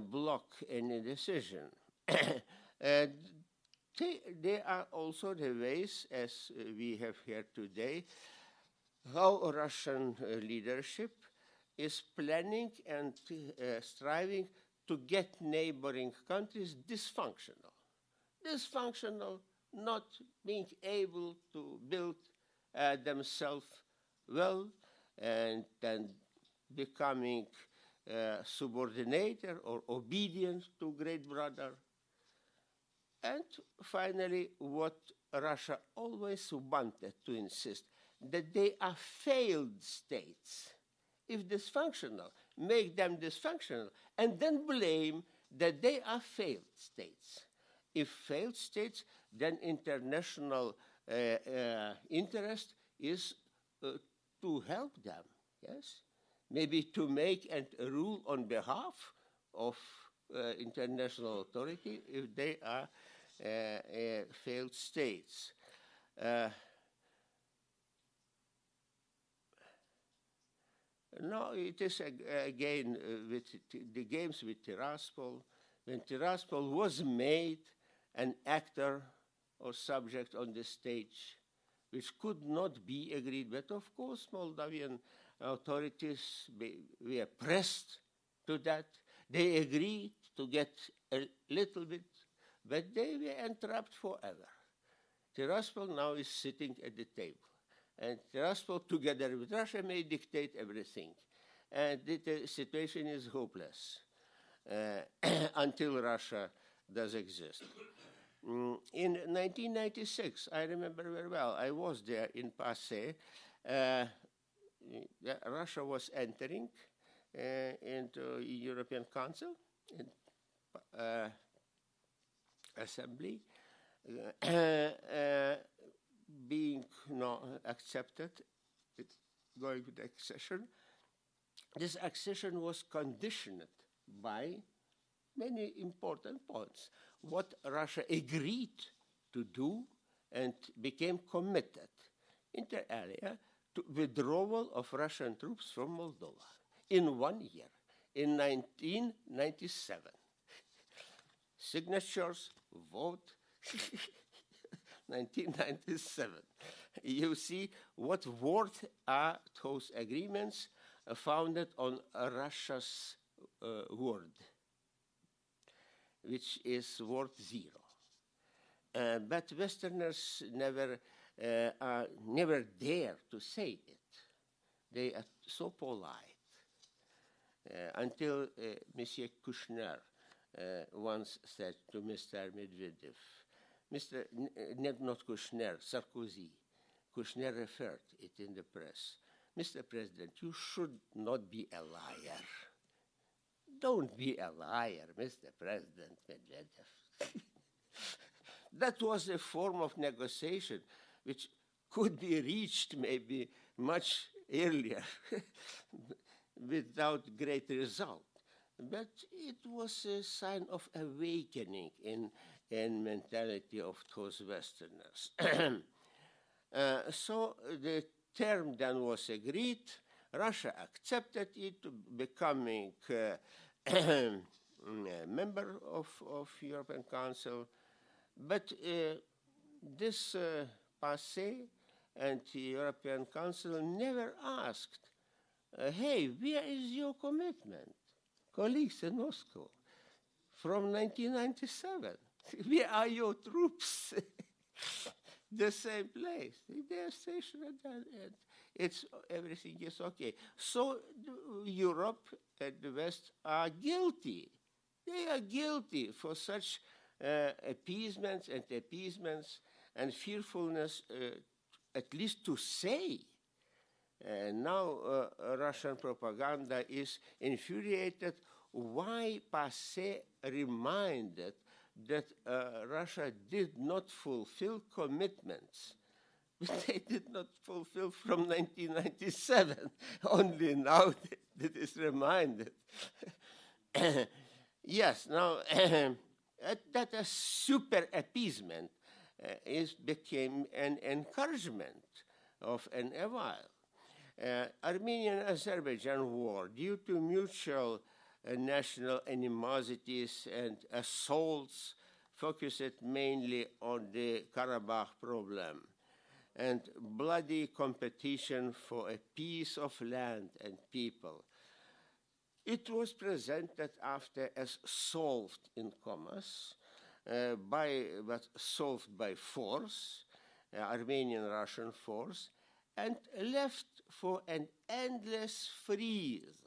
block any decision. They are also the ways, as we have heard today, how Russian leadership is planning and striving to get neighboring countries dysfunctional. Dysfunctional, not being able to build themselves well, and then becoming subordinated or obedient to great brother. And finally, what Russia always wanted to insist, that they are failed states. If dysfunctional, make them dysfunctional, and then blame that they are failed states. If failed states, then international interest is to help them, yes? Maybe to make and rule on behalf of international authority if they are failed states. Now it is again with the games with Tiraspol. When Tiraspol was made an actor or subject on the stage, which could not be agreed, but of course Moldavian authorities were pressed to that. They agreed to get a little bit, but they were entrapped forever. Tiraspol now is sitting at the table. And Tiraspol, together with Russia, may dictate everything. And the situation is hopeless until Russia does exist. In 1996, I remember very well, I was there in Passé. Russia was entering into European Council, in, Assembly, being accepted, going with accession. This accession was conditioned by many important points. What Russia agreed to do and became committed, inter alia, to withdrawal of Russian troops from Moldova in 1 year, in 1997. Signatures, vote, 1997. You see what worth are those agreements founded on Russia's word, which is worth zero. But Westerners never dare to say it. They are so polite. Until Monsieur Kushner once said to Mr. Medvedev, not Kushner, Sarkozy. Kushner referred it in the press. Mr. President, you should not be a liar. Don't be a liar, Mr. President Medvedev. That was a form of negotiation which could be reached maybe much earlier without great result. But it was a sign of awakening in mentality of those Westerners. So the term then was agreed. Russia accepted it, becoming a member of European Council. But this Passé and the European Council never asked, hey, where is your commitment, colleagues in Moscow, from 1997? Where are your troops? The same place. They are stationed and it's everything is okay. So Europe and the West are guilty. They are guilty for such appeasements and fearfulness, at least to say. Now Russian propaganda is infuriated. Why Passé reminded that Russia did not fulfill commitments. They did not fulfill from 1997. Only now that is reminded. Yes, now that a super appeasement became an encouragement of an avowal. Armenian-Azerbaijan war, due to mutual national animosities and assaults, focused mainly on the Karabakh problem and bloody competition for a piece of land and people. It was presented after as solved in commas, but solved by force, Armenian-Russian force, and left for an endless freeze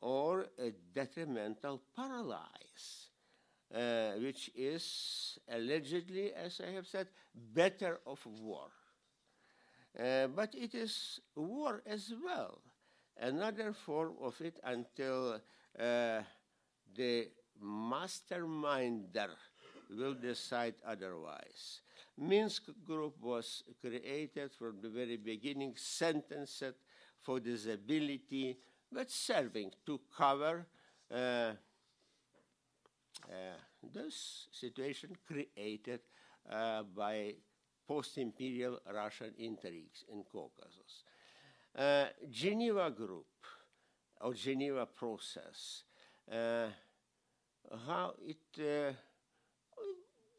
or a detrimental paralyze, which is allegedly, as I have said, better of war. But it is war as well, another form of it until the masterminder will decide otherwise. Minsk group was created from the very beginning, sentenced for disability, but serving to cover this situation created by post-imperial Russian intrigues in Caucasus. Geneva Group, or Geneva Process, how it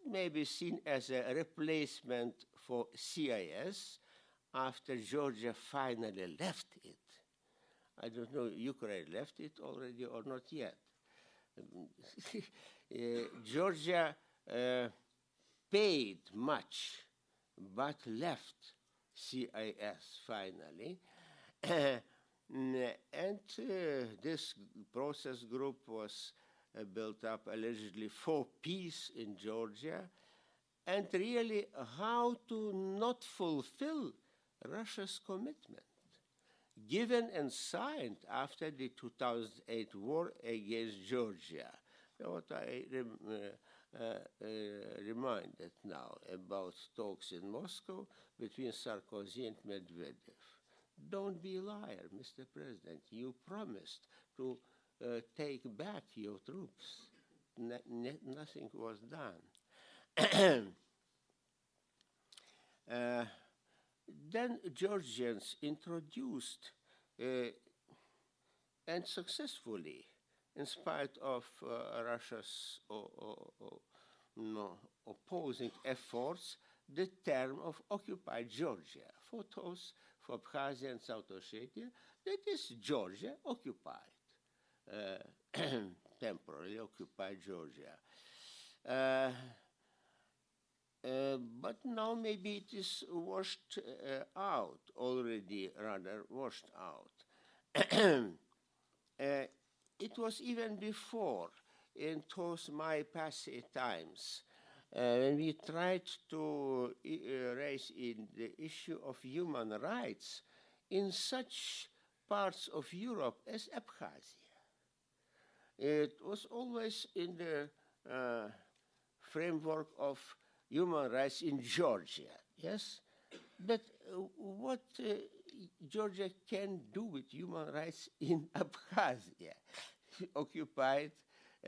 may be seen as a replacement for CIS after Georgia finally left it. I don't know, Ukraine left it already or not yet. Georgia paid much, but left CIS finally. And this process group was built up allegedly for peace in Georgia, and really how to not fulfill Russia's commitment, given and signed after the 2008 war against Georgia. What I reminded now about talks in Moscow between Sarkozy and Medvedev. Don't be a liar, Mr. President. You promised to take back your troops. Nothing was done. Then Georgians introduced, and successfully, in spite of Russia's opposing efforts, the term of occupied Georgia. For those, for Abkhazia and South Ossetia, that is Georgia occupied. Temporarily occupied Georgia. But now maybe it is washed out, already rather washed out. It was even before, in those my passé times, when we tried to raise in the issue of human rights in such parts of Europe as Abkhazia. It was always in the framework of human rights in Georgia, yes? But what Georgia can do with human rights in Abkhazia, occupied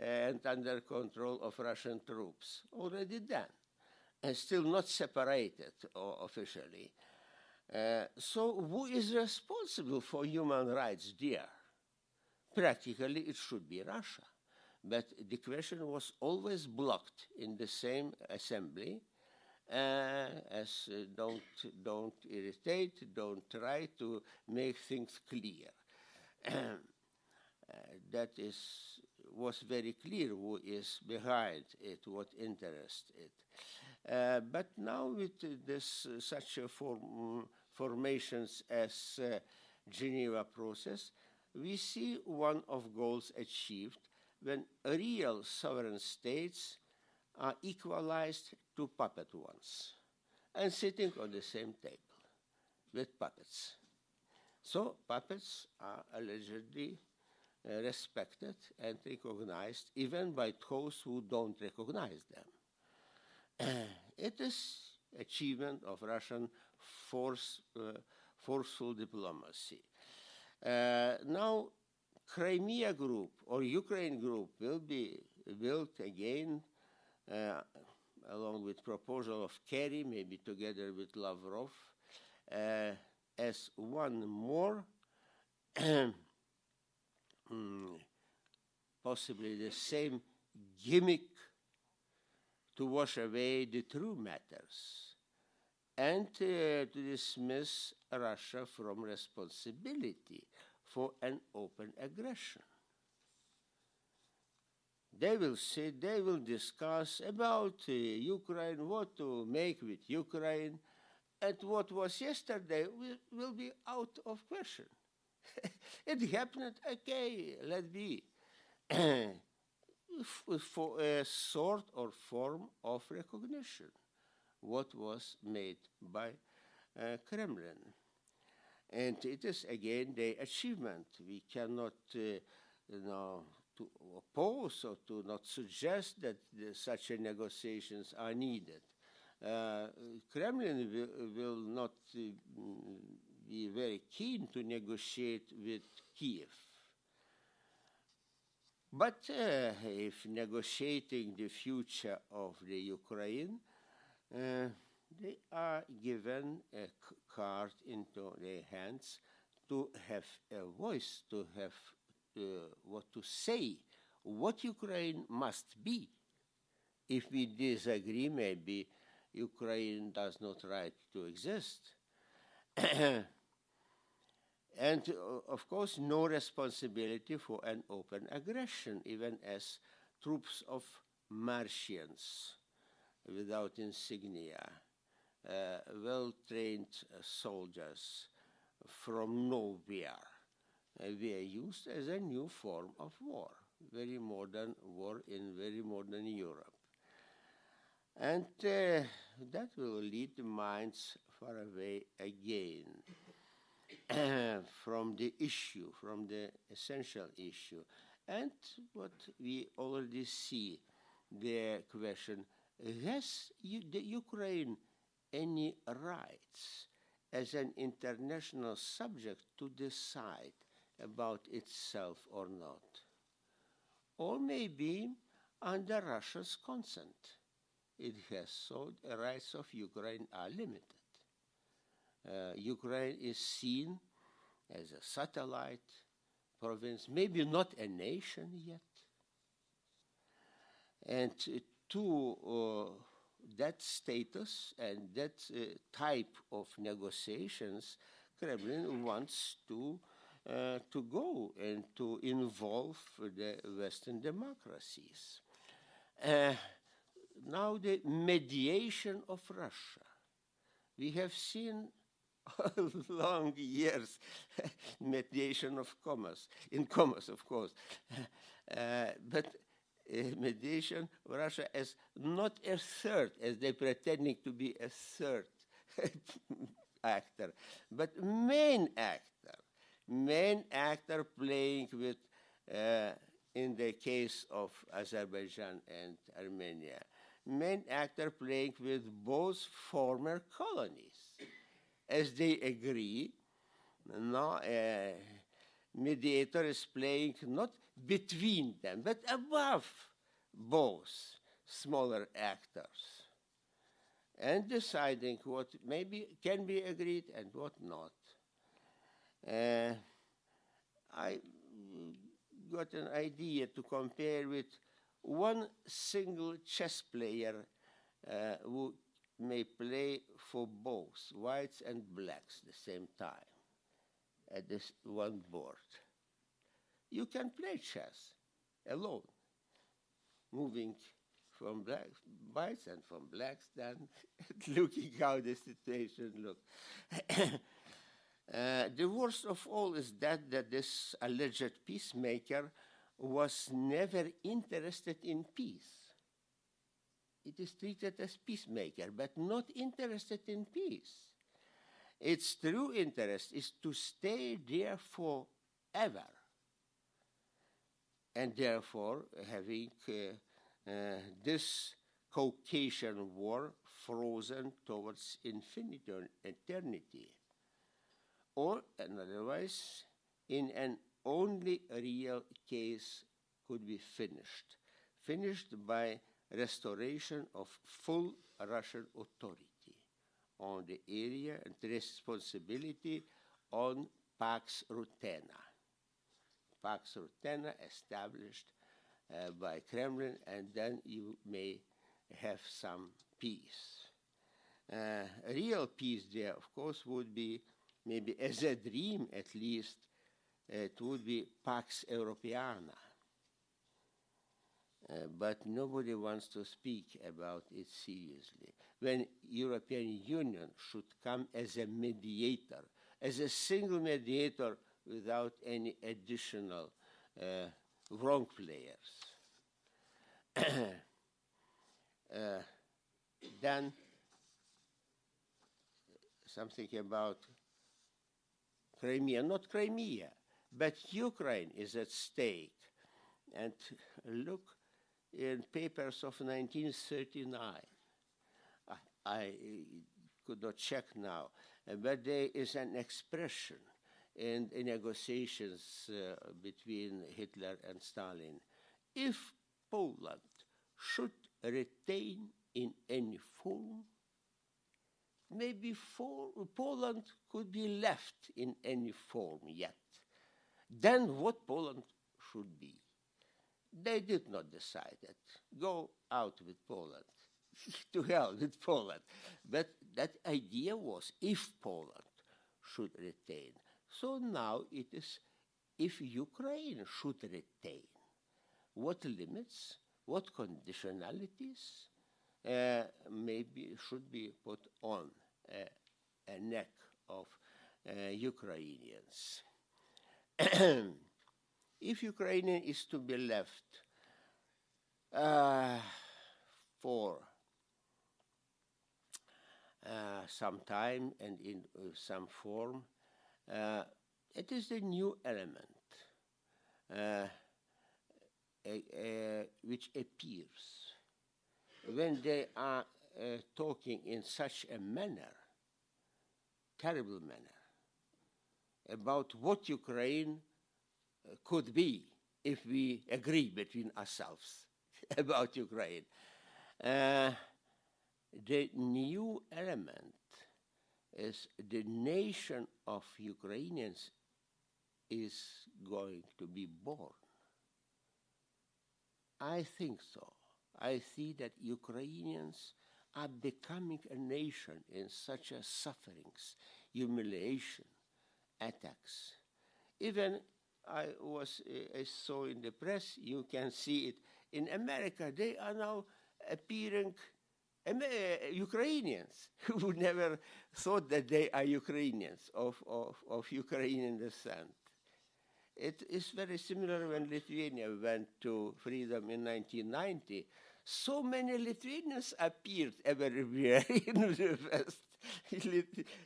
and under control of Russian troops, already done, and still not separated officially. So who is responsible for human rights there? Practically, it should be Russia. But the question was always blocked in the same assembly as don't irritate, don't try to make things clear. That was very clear who is behind it, what interests it. But now with such formations as Geneva Process, we see one of goals achieved when real sovereign states are equalized to puppet ones and sitting on the same table with puppets. So puppets are allegedly respected and recognized even by those who don't recognize them. It is achievement of Russian forceful diplomacy. Now, Crimea Group or Ukraine Group will be built again along with proposal of Kerry, maybe together with Lavrov, as one more, possibly the same gimmick to wash away the true matters and to dismiss Russia from responsibility for an open aggression. They will sit, they will discuss about Ukraine, what to make with Ukraine, and what was yesterday will be out of question. It happened, okay, let be, for a sort or form of recognition, what was made by Kremlin. And it is again the achievement. We cannot to oppose or to not suggest that such negotiations are needed. Kremlin will not be very keen to negotiate with Kiev. But if negotiating the future of the Ukraine, they are given a card into their hands to have a voice, to have what to say, what Ukraine must be. If we disagree, maybe Ukraine does not right to exist. And of course, no responsibility for an open aggression, even as troops of Martians without insignia, well-trained soldiers from nowhere, were used as a new form of war, very modern war in very modern Europe. And that will lead the minds far away again from the issue, from the essential issue. And what we already see, the question, has the Ukraine any rights as an international subject to decide about itself or not? Or maybe under Russia's consent, it has, so the rights of Ukraine are limited. Ukraine is seen as a satellite province, maybe not a nation yet. And to that status and that type of negotiations, Kremlin wants to go and to involve the Western democracies. Now the mediation of Russia. We have seen long years mediation of commerce, in commerce, of course. But mediation of Russia as not a third, as they pretending to be a third actor, but main actor playing with, in the case of Azerbaijan and Armenia, main actor playing with both former colonies. As they agree, no, mediator is playing not between them, but above both smaller actors, and deciding what maybe can be agreed and what not. I got an idea to compare with one single chess player who may play for both whites and blacks at the same time at this one board. You can play chess alone, moving from whites and from blacks, then looking how the situation looks. The worst of all is that this alleged peacemaker was never interested in peace. It is treated as peacemaker, but not interested in peace. Its true interest is to stay there forever. and therefore having this Caucasian war frozen towards infinity or eternity, or otherwise, in an only real case could be finished by restoration of full Russian authority on the area and responsibility on Pax Rutena. Pax Rutena established by Kremlin, and then you may have some peace. Real peace there, of course, would be maybe as a dream at least, it would be Pax Europiana. But nobody wants to speak about it seriously. When European Union should come as a mediator, as a single mediator without any additional wrong players. Then something about Crimea, not Crimea, but Ukraine is at stake. And look in papers of 1939. I could not check now, but there is an expression in negotiations between Hitler and Stalin. If Poland should retain in any form, maybe Poland could be left in any form yet. Then what Poland should be? They did not decide that. Go out with Poland. To hell with Poland. But that idea was if Poland should retain. So now it is if Ukraine should retain. What limits, what conditionalities maybe should be put on a neck of Ukrainians. If Ukraine is to be left for some time and in some form, it is a new element which appears when they are talking in such a manner, terrible manner, about what Ukraine could be if we agree between ourselves about Ukraine. The new element is the nation of Ukrainians is going to be born. I think so. I see that Ukrainians are becoming a nation in such a sufferings, humiliation, attacks. Even I saw in the press, you can see it in America, they are now appearing Ukrainians who never thought that they are Ukrainians of Ukrainian descent. It is very similar when Lithuania went to freedom in 1990. So many Lithuanians appeared everywhere in the West.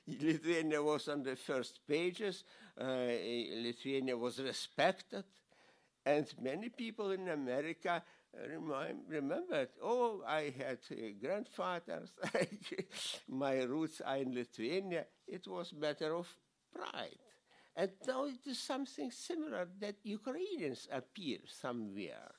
Lithuania was on the first pages. Lithuania was respected. And many people in America remembered, oh, I had grandfathers. My roots are in Lithuania. It was a matter of pride. And now it is something similar that Ukrainians appear somewhere.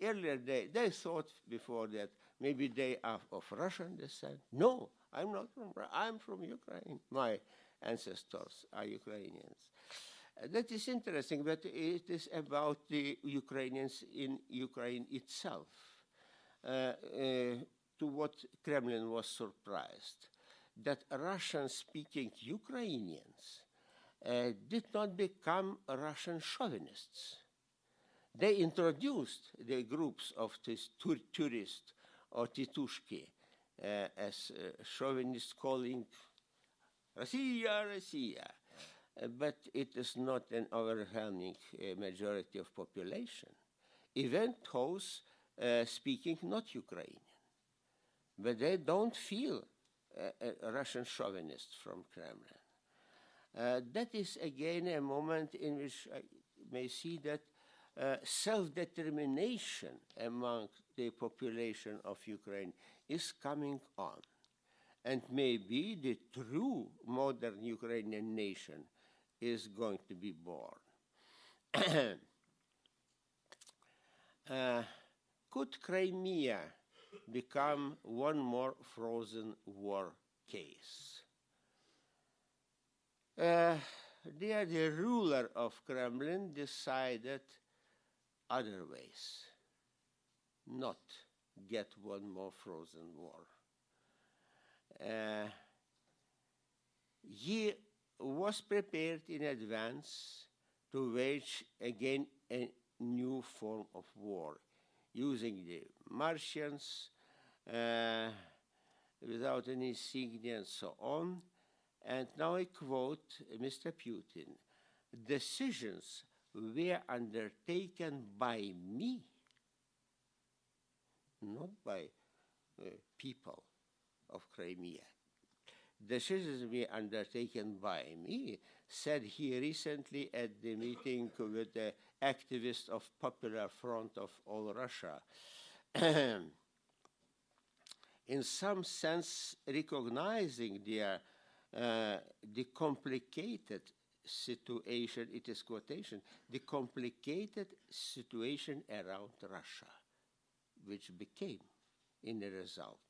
Earlier they thought before that maybe they are of Russian descent. No, I'm not from Russia. I'm from Ukraine. My ancestors are Ukrainians. That is interesting, but it is about the Ukrainians in Ukraine itself. To what Kremlin was surprised, that Russian-speaking Ukrainians did not become Russian chauvinists. They introduced the groups of these tourists or titushki as chauvinists calling Russia, Russia. But it is not an overwhelming majority of population. Even those speaking not Ukrainian. But they don't feel a Russian chauvinist from Kremlin. That is again a moment in which may see that self-determination among the population of Ukraine is coming on. And maybe the true modern Ukrainian nation is going to be born. Could Crimea become one more frozen war case? The ruler of Kremlin decided other ways, not get one more frozen war. He was prepared in advance to wage again a new form of war, using the Martians without any insignia and so on. And now I quote Mr. Putin, "Decisions were undertaken by me, not by people of Crimea. Decisions were undertaken by me," said he recently at the meeting with the activists of Popular Front of All Russia. In some sense, recognizing the complicated situation, it is quotation, the complicated situation around Russia, which became in the result.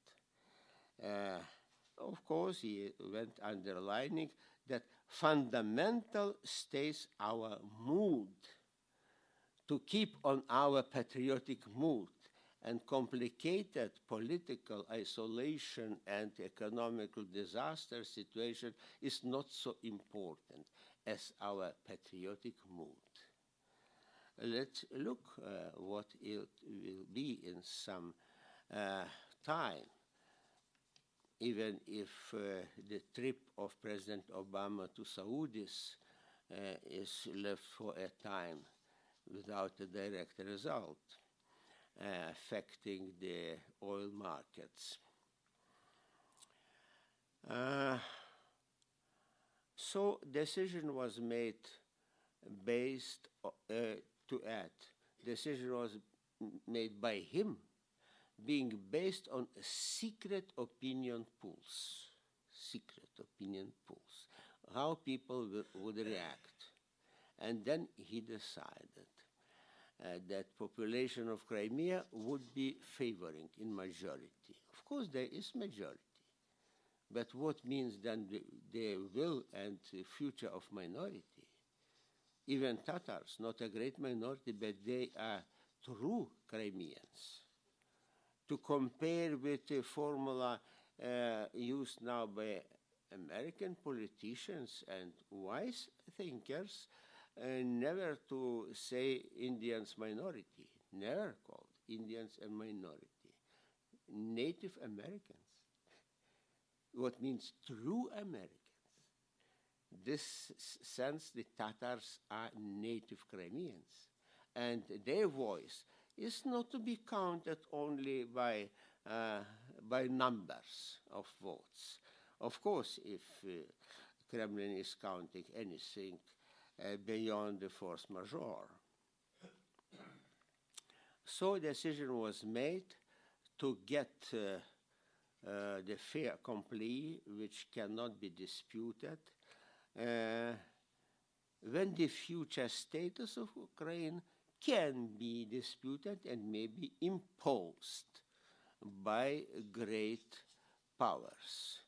Of course, he went underlining that fundamental stays our mood, to keep on our patriotic mood, and complicated political isolation and economical disaster situation is not so important as our patriotic mood. Let's look what it will be in some time, even if the trip of President Obama to Saudis is left for a time without a direct result, affecting the oil markets. So decision was made based decision was made by him, being based on secret opinion polls, how people would react. And then he decided that population of Crimea would be favoring in majority. Of course, there is majority. But what means then the will and the future of minority? Even Tatars, not a great minority, but they are true Crimeans. To compare with the formula used now by American politicians and wise thinkers, never to say Indians minority, never called Indians a minority. Native Americans. What means true Americans. This sense the Tatars are native Crimeans, and their voice is not to be counted only by numbers of votes. Of course, if Kremlin is counting anything beyond the force majeure. So a decision was made to get the fait accompli, which cannot be disputed, when the future status of Ukraine can be disputed and may be imposed by great powers.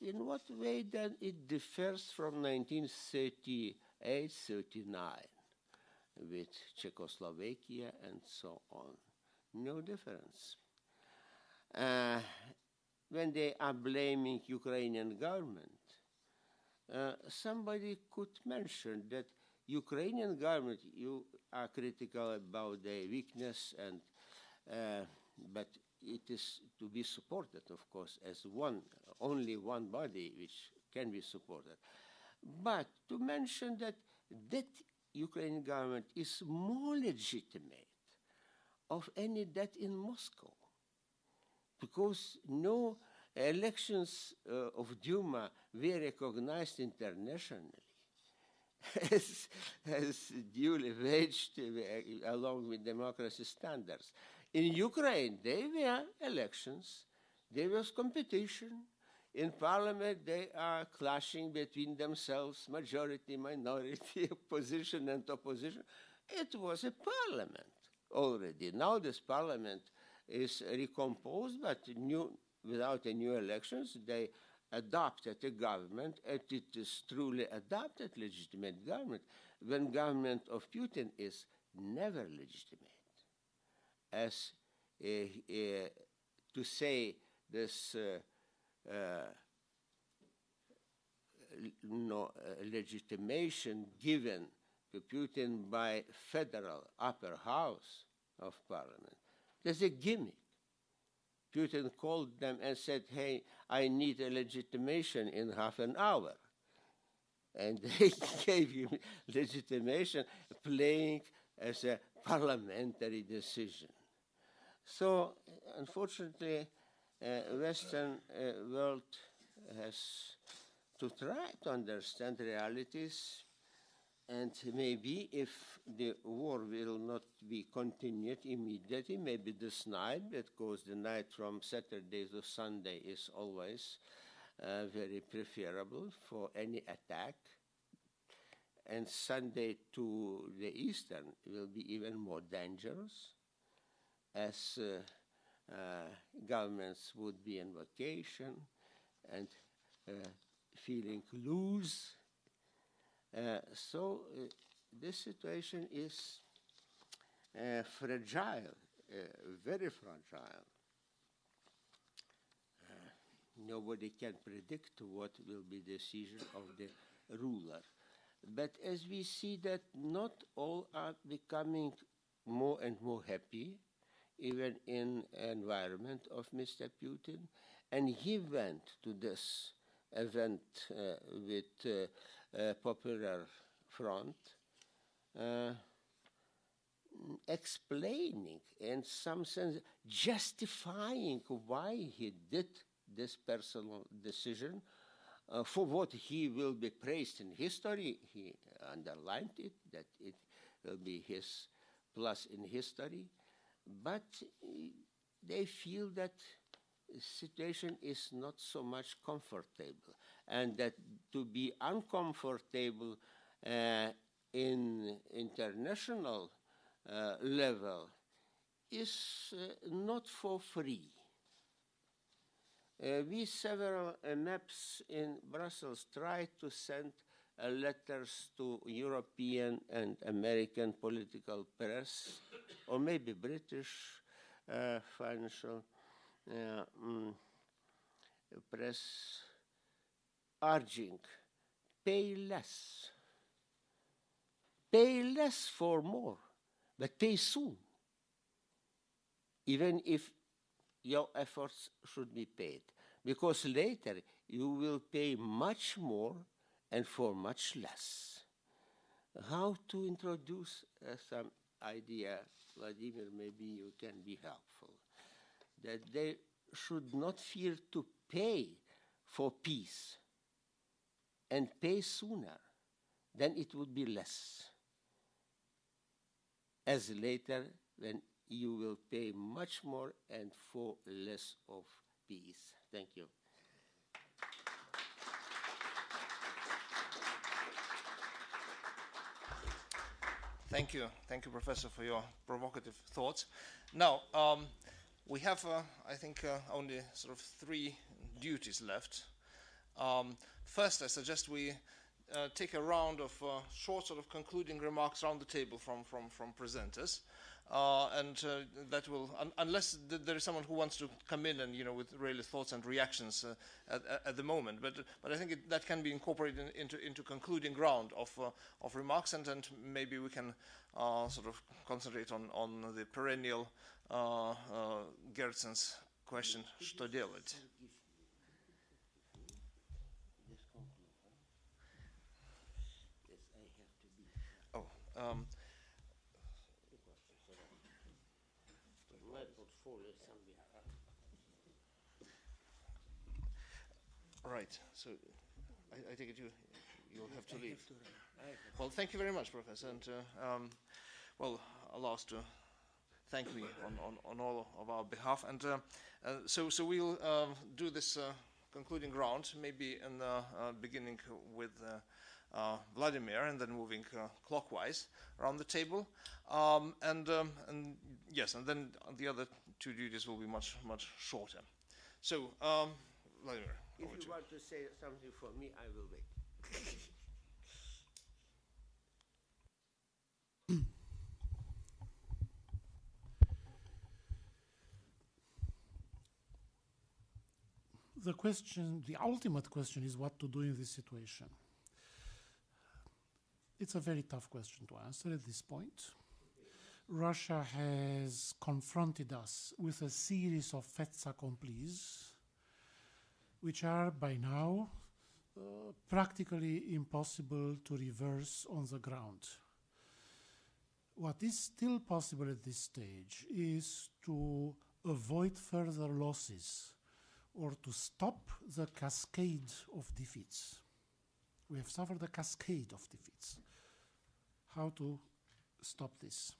In what way then it differs from 1938-39 with Czechoslovakia and so on? No difference. When they are blaming Ukrainian government, somebody could mention that Ukrainian government, you are critical about their weakness, and but it is to be supported, of course, as only one body which can be supported. But to mention that Ukrainian government is more legitimate of any that in Moscow, because no elections of Duma were recognized internationally. as duly waged along with democracy standards. In Ukraine, there were elections, there was competition. In parliament, they are clashing between themselves, majority, minority, opposition and opposition. It was a parliament already. Now this parliament is recomposed, but without any new elections. They adopted a government, and it is truly adopted legitimate government, when government of Putin is never legitimate. As to say this legitimation given to Putin by federal upper house of parliament, there's a gimmick. Putin called them and said, hey, I need a legitimation in half an hour. And they gave him legitimation, playing as a parliamentary decision. So, unfortunately, Western world has to try to understand realities, and maybe if the war will not be continued immediately, maybe this night, because the night from Saturday to Sunday is always very preferable for any attack, and Sunday to the eastern will be even more dangerous, as governments would be on vacation and feeling loose. So this situation is fragile, very fragile. Nobody can predict what will be the decision of the ruler. But as we see that not all are becoming more and more happy, even in environment of Mr. Putin, and he went to this event with Popular Front, explaining, in some sense, justifying why he did this personal decision, for what he will be praised in history. He underlined it, that it will be his plus in history. But they feel that the situation is not so much comfortable, and that to be uncomfortable in international level is not for free. We several MEPs in Brussels tried to send letters to European and American political press, or maybe British financial press, urging, pay less for more, but pay soon, even if your efforts should be paid, because later you will pay much more and for much less. How to introduce some idea, Vladimir, maybe you can be helpful, that they should not fear to pay for peace, and pay sooner, then it would be less, as later when you will pay much more and for less of peace. Thank you. Thank you, Professor, for your provocative thoughts. Now, we have, I think, only sort of 3 duties left. First, I suggest we take a round of short sort of concluding remarks around the table from presenters. And that will, unless there is someone who wants to come in and, with really thoughts and reactions at the moment, but I think that can be incorporated into concluding round of remarks, and maybe we can sort of concentrate on the perennial Gertsen's question, что делать? Oh. Right. So I take it you'll have to leave. Well, thank you very much, Professor. And, well, allow us to thank me on all of our behalf. And so we'll do this concluding round, maybe in the beginning with Vladimir and then moving clockwise around the table. And yes, and then the other two duties will be much shorter. So, Vladimir. If you want to say something for me, I will wait. The ultimate question is what to do in this situation. It's a very tough question to answer at this point. Russia has confronted us with a series of faits accomplis, which are by now practically impossible to reverse on the ground. What is still possible at this stage is to avoid further losses or to stop the cascade of defeats. We have suffered a cascade of defeats. How to stop this?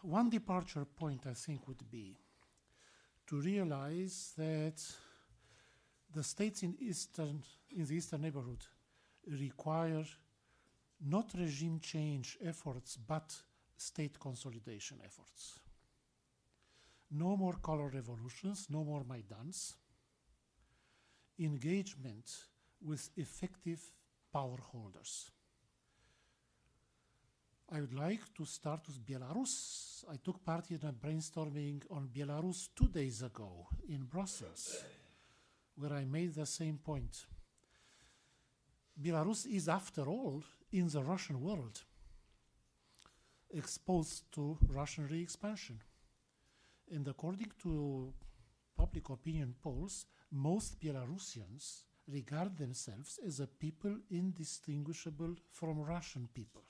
One departure point, I think, would be to realize that the states in the eastern neighborhood require not regime change efforts, but state consolidation efforts. No more color revolutions, no more Maidans. Engagement with effective power holders. I would like to start with Belarus. I took part in a brainstorming on Belarus 2 days ago in Brussels, where I made the same point. Belarus is, after all, in the Russian world, exposed to Russian re-expansion. And according to public opinion polls, most Belarusians regard themselves as a people indistinguishable from Russian people.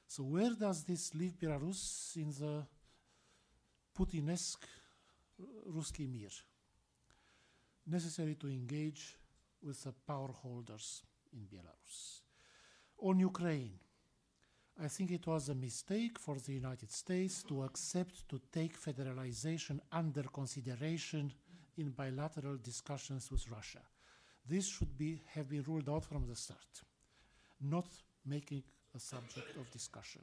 So where does this leave Belarus in the Putinesque Ruski Mir? Necessary to engage with the power holders in Belarus. On Ukraine, I think it was a mistake for the United States to accept to take federalization under consideration in bilateral discussions with Russia. This should have been ruled out from the start, not making a subject of discussion.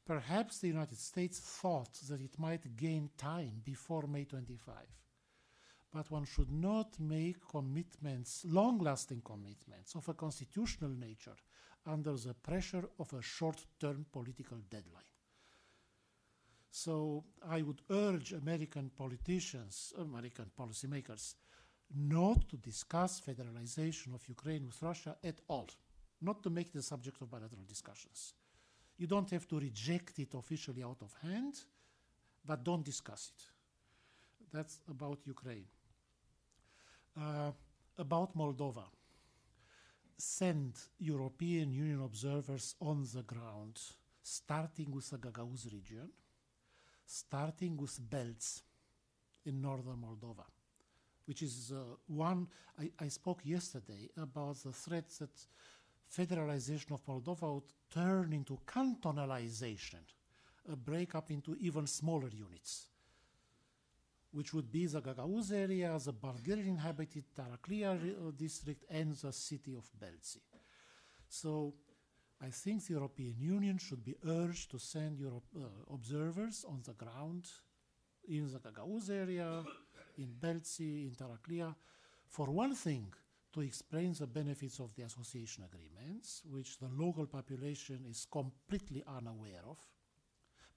Perhaps the United States thought that it might gain time before May 25, but one should not make commitments, long-lasting commitments of a constitutional nature under the pressure of a short-term political deadline. So I would urge American politicians, American policymakers, not to discuss federalization of Ukraine with Russia at all, not to make it the subject of bilateral discussions. You don't have to reject it officially out of hand, but don't discuss it. That's about Ukraine. About Moldova. Send European Union observers on the ground, starting with the Gagauz region, starting with Belz in northern Moldova, which is one, I spoke yesterday about the threat that federalization of Moldova would turn into cantonalization, a breakup into even smaller units, which would be the Gagauz area, the Bulgarian-inhabited Taraklia district, and the city of Belzi. So I think the European Union should be urged to send observers on the ground in the Gagauz area, in Belzi, in Taraklia, for one thing, to explain the benefits of the association agreements, which the local population is completely unaware of,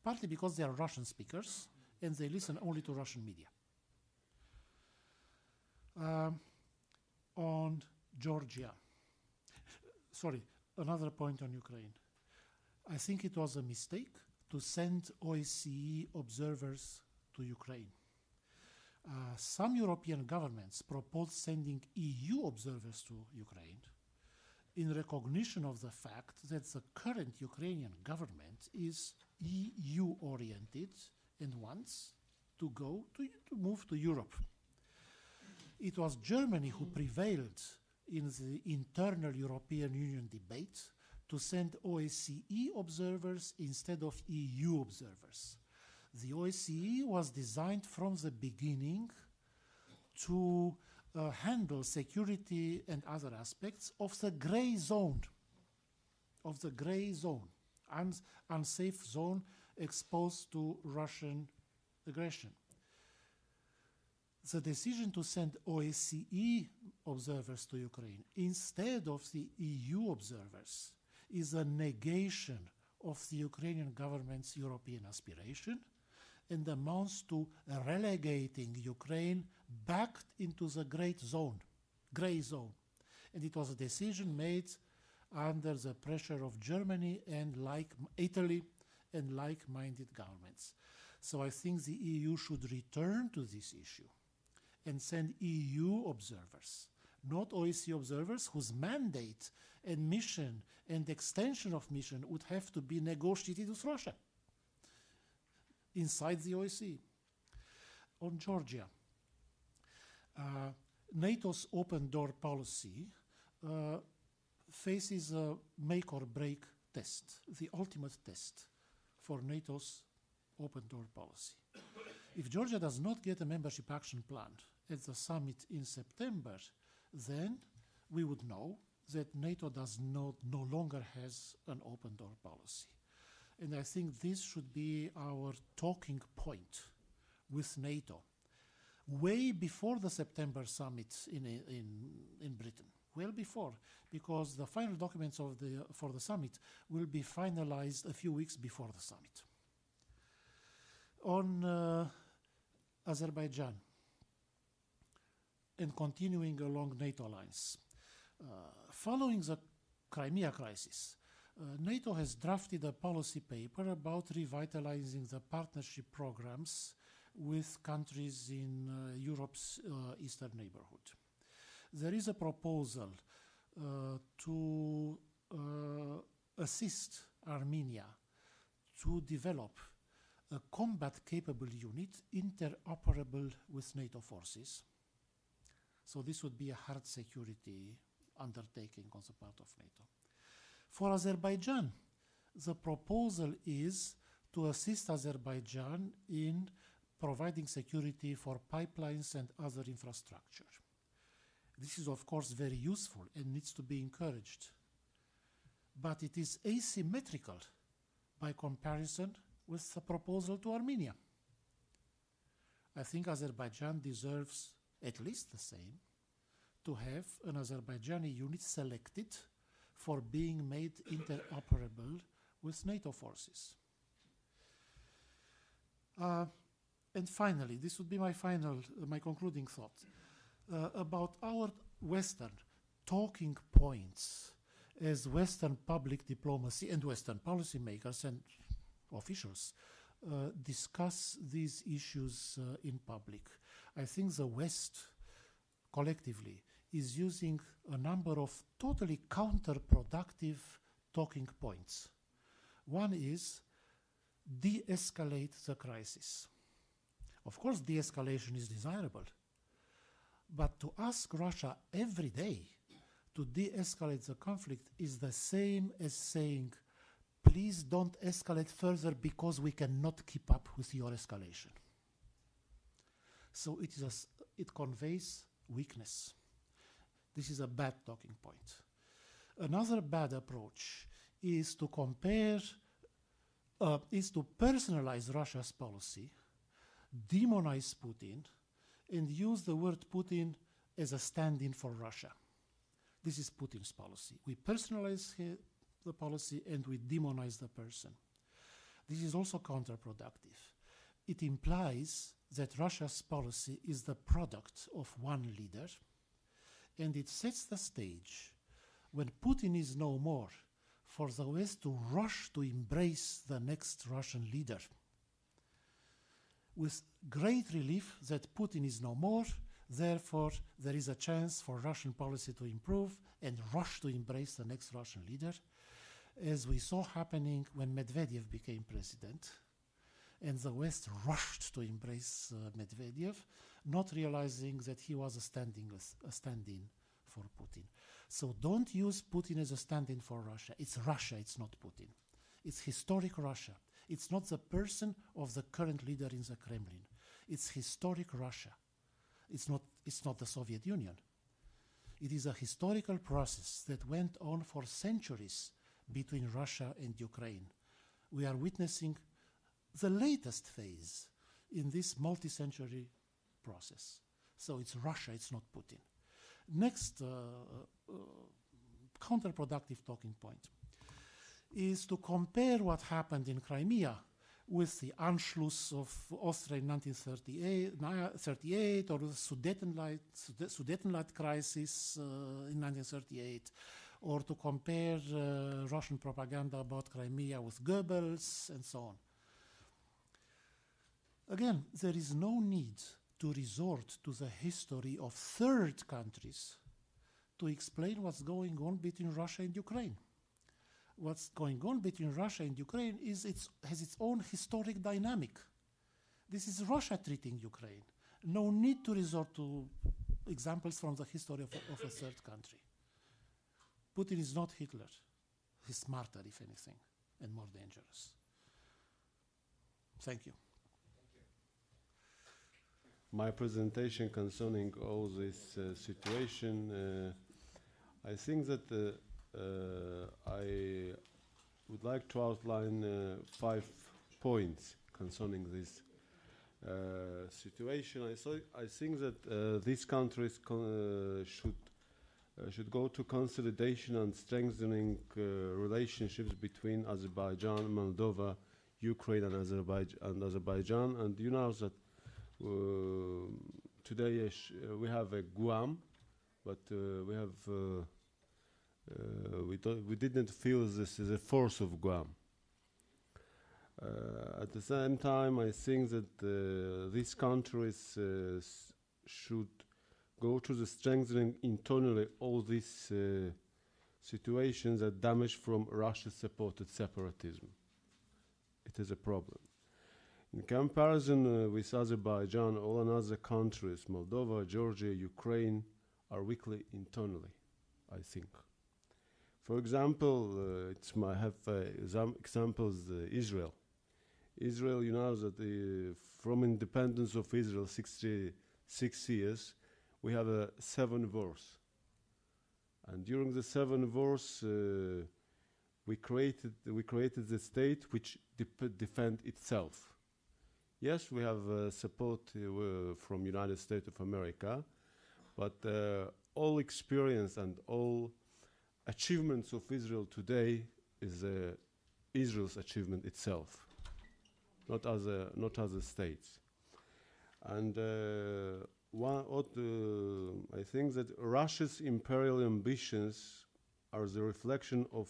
partly because they are Russian speakers, and they listen only to Russian media. On Georgia, sorry, another point on Ukraine. I think it was a mistake to send OSCE observers to Ukraine. Some European governments proposed sending EU observers to Ukraine in recognition of the fact that the current Ukrainian government is EU-oriented and wants to move to Europe. It was Germany who prevailed in the internal European Union debate to send OSCE observers instead of EU observers. The OSCE was designed from the beginning to handle security and other aspects of the gray zone, unsafe zone exposed to Russian aggression. The decision to send OSCE observers to Ukraine instead of the EU observers is a negation of the Ukrainian government's European aspiration and amounts to relegating Ukraine back into the gray zone. And it was a decision made under the pressure of Germany and Italy and like-minded governments. So I think the EU should return to this issue and send EU observers, not OSCE observers whose mandate and mission and extension of mission would have to be negotiated with Russia inside the OSCE. On Georgia, NATO's open door policy faces a make or break test, the ultimate test for NATO's open door policy. If Georgia does not get a membership action plan at the summit in September, then we would know that NATO no longer has an open door policy. And I think this should be our talking point with NATO, way before the September summit in Britain, well before, because the final documents for the summit will be finalized a few weeks before the summit. On Azerbaijan, and continuing along NATO lines, following the Crimea crisis, NATO has drafted a policy paper about revitalizing the partnership programs with countries in Europe's eastern neighborhood. There is a proposal to assist Armenia to develop a combat-capable unit interoperable with NATO forces. So this would be a hard security undertaking on the part of NATO. For Azerbaijan, the proposal is to assist Azerbaijan in providing security for pipelines and other infrastructure. This is, of course, very useful and needs to be encouraged. But it is asymmetrical by comparison with the proposal to Armenia. I think Azerbaijan deserves at least the same, to have an Azerbaijani unit selected for being made interoperable with NATO forces. And finally, this would be my concluding thought about our Western talking points as Western public diplomacy and Western policymakers and officials discuss these issues in public. I think the West collectively is using a number of totally counterproductive talking points. One is de-escalate the crisis. Of course, de-escalation is desirable, but to ask Russia every day to de-escalate the conflict is the same as saying, please don't escalate further because we cannot keep up with your escalation. So it conveys weakness. This is a bad talking point. Another bad approach is to personalize Russia's policy, demonize Putin, and use the word Putin as a stand-in for Russia. This is Putin's policy. We personalize the policy and we demonize the person. This is also counterproductive. It implies that Russia's policy is the product of one leader, and it sets the stage when Putin is no more for the West to rush to embrace the next Russian leader. With great relief that Putin is no more, therefore there is a chance for Russian policy to improve and rush to embrace the next Russian leader, as we saw happening when Medvedev became president, and the West rushed to embrace Medvedev, not realizing that he was a stand-in for Putin. So don't use Putin as a stand-in for Russia. It's Russia, it's not Putin. It's historic Russia. It's not the person of the current leader in the Kremlin. It's historic Russia. It's not the Soviet Union. It is a historical process that went on for centuries between Russia and Ukraine. We are witnessing the latest phase in this multi-century process. So it's Russia, it's not Putin. Next counterproductive talking point is to compare what happened in Crimea with the Anschluss of Austria in 1938 or the Sudetenland crisis in 1938, or to compare Russian propaganda about Crimea with Goebbels and so on. Again, there is no need to resort to the history of third countries to explain what's going on between Russia and Ukraine. What's going on between Russia and Ukraine has its own historic dynamic. This is Russia treating Ukraine. No need to resort to examples from the history of a third country. Putin is not Hitler. He's smarter, if anything, and more dangerous. Thank you. My presentation concerning all this situation, I think that I would like to outline 5 points concerning this situation. I think that these countries should go to consolidation and strengthening relationships between Azerbaijan, Moldova, Ukraine, and Azerbaijan. And you know that today we have a Guam, but we didn't feel this is a force of Guam. At the same time, I think that these countries should go to the strengthening internally all these situations that damage from Russia-supported separatism. It is a problem. In comparison with Azerbaijan, all other countries, Moldova, Georgia, Ukraine, are weakly internally, I think. For example, I have examples, Israel. Israel, you know that from independence of Israel, 66 years, we have 7 wars. And during the 7 wars, we created the state which defend itself. Yes, we have support from United States of America, but all experience and all achievements of Israel today is Israel's achievement itself, not other states. And I think that Russia's imperial ambitions are the reflection of,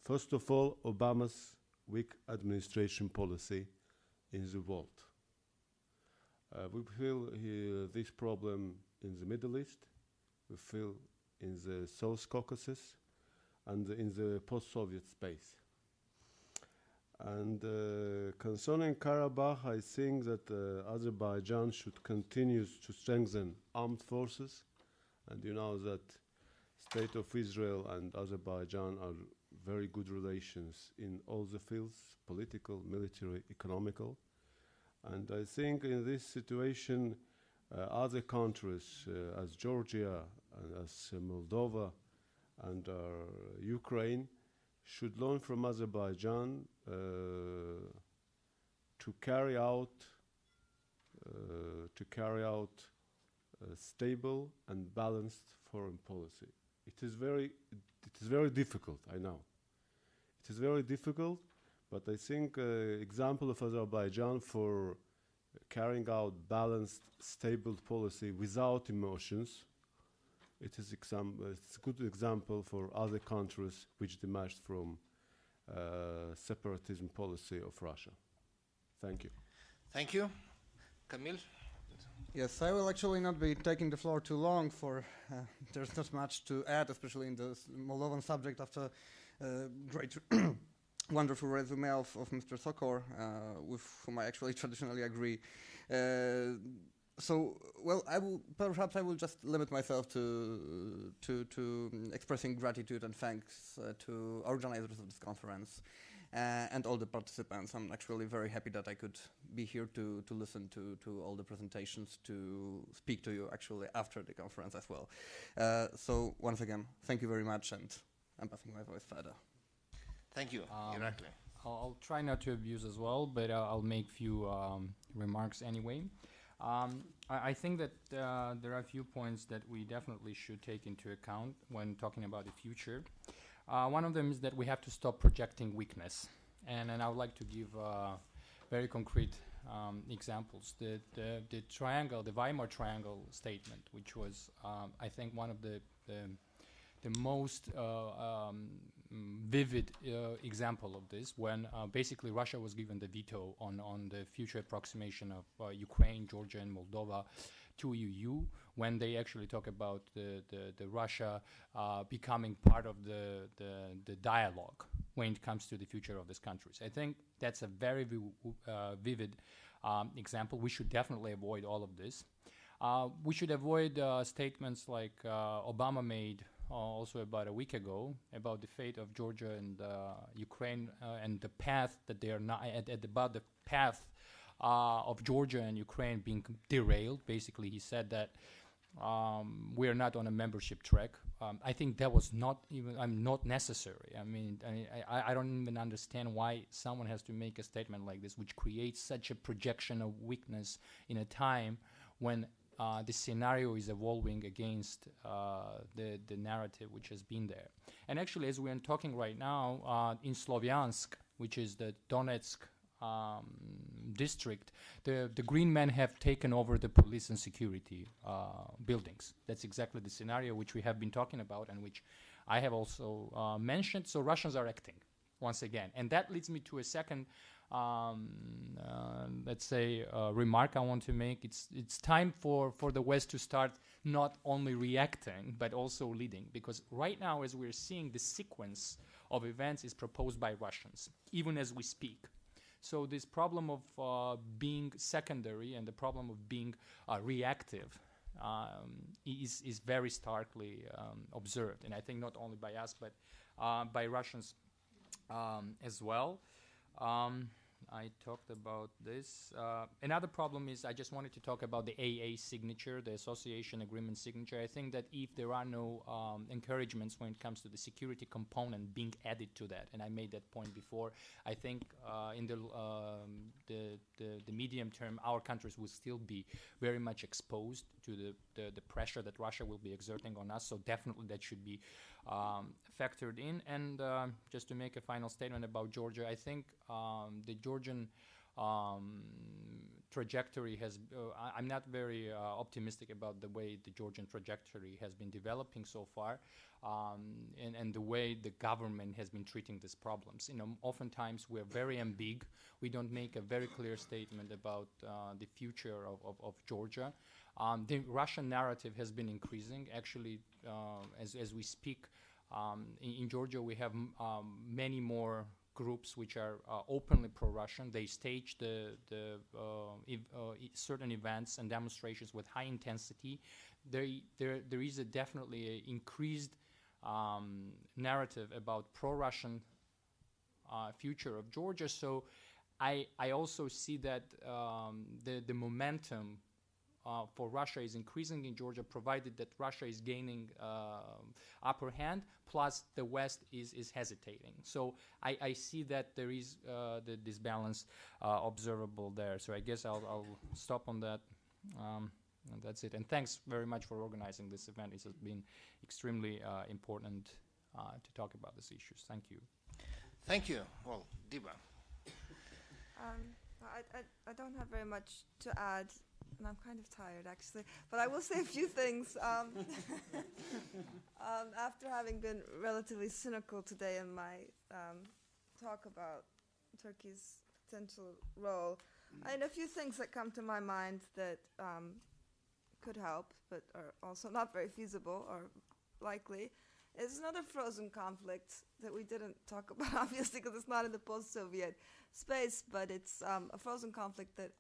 first of all, Obama's weak administration policy in the world. We feel this problem in the Middle East, we feel in the South Caucasus, and in the post-Soviet space. And concerning Karabakh, I think that Azerbaijan should continue to strengthen armed forces. And you know that State of Israel and Azerbaijan are very good relations in all the fields, political, military, economical. And I think in this situation, other countries as Georgia, and as Moldova, and Ukraine should learn from Azerbaijan to carry out stable and balanced foreign policy. It is very difficult, I know. It is very difficult, but I think example of Azerbaijan for carrying out balanced, stable policy without emotions, it's a good example for other countries which emerged from separatism policy of Russia. Thank you. Thank you. Kamil? Yes, I will actually not be taking the floor too long, for there's not much to add, especially in the Moldovan subject after great, wonderful resume of Mr. Sokor, with whom I actually traditionally agree. So well, perhaps I will just limit myself to expressing gratitude and thanks to organizers of this conference and all the participants. I'm actually very happy that I could be here to listen to all the presentations, to speak to you actually after the conference as well. So once again, thank you very much, and I'm passing my voice further. Thank you, Irakli. I'll try not to abuse as well, but I'll make few remarks anyway. I think that there are a few points that we definitely should take into account when talking about the future. One of them is that we have to stop projecting weakness, and I would like to give very concrete examples. The triangle, the Weimar Triangle statement, which was, I think, one of the most vivid example of this, when basically Russia was given the veto on the future approximation of Ukraine, Georgia, and Moldova to EU, when they actually talk about the Russia becoming part of the dialogue when it comes to the future of these countries. I think that's a very vivid example. We should definitely avoid all of this. We should avoid statements like Obama made also about a week ago about the fate of Georgia and Ukraine and the path that they are not about the path of Georgia and Ukraine being derailed. Basically, he said that we are not on a membership track. I think that was not necessary. I mean, I don't even understand why someone has to make a statement like this, which creates such a projection of weakness in a time when the scenario is evolving against the narrative which has been there. And actually, as we are talking right now, in Slovyansk, which is the Donetsk district, the Green Men have taken over the police and security buildings. That's exactly the scenario which we have been talking about and which I have also mentioned. So Russians are acting once again. And that leads me to a second let's say, remark I want to make. It's time for the West to start not only reacting, but also leading. Because right now, as we're seeing, the sequence of events is proposed by Russians, even as we speak. So this problem of being secondary and the problem of being reactive is very starkly observed. And I think not only by us, but by Russians as well. I talked about this. Another problem is I just wanted to talk about the AA signature, the association agreement signature. I think that if there are no encouragements when it comes to the security component being added to that, and I made that point before, I think in the medium term, our countries will still be very much exposed to the pressure that Russia will be exerting on us. So definitely that should be factored in. And just to make a final statement about Georgia, I think the Georgian trajectory has, I'm not very optimistic about the way the Georgian trajectory has been developing so far, and the way the government has been treating these problems. You know, oftentimes we're very ambiguous. We don't make a very clear statement about the future of Georgia. The Russian narrative has been increasing. Actually, as we speak, in Georgia we have many more groups which are openly pro-Russian. They stage certain events and demonstrations with high intensity. There is definitely an increased narrative about pro-Russian future of Georgia. So I also see that the momentum for Russia is increasing in Georgia, provided that Russia is gaining upper hand, plus the West is hesitating. So I see that there is this balance observable there. So I guess I'll stop on that. And that's it. And thanks very much for organizing this event. It has been extremely important to talk about these issues. Thank you. Thank you. Well, Diba. I don't have very much to add, and I'm kind of tired actually, but I will say a few things. After having been relatively cynical today in my talk about Turkey's potential role, and a few things that come to my mind that could help, but are also not very feasible or likely, is another frozen conflict that we didn't talk about, obviously, because it's not in the post-Soviet space, but it's a frozen conflict that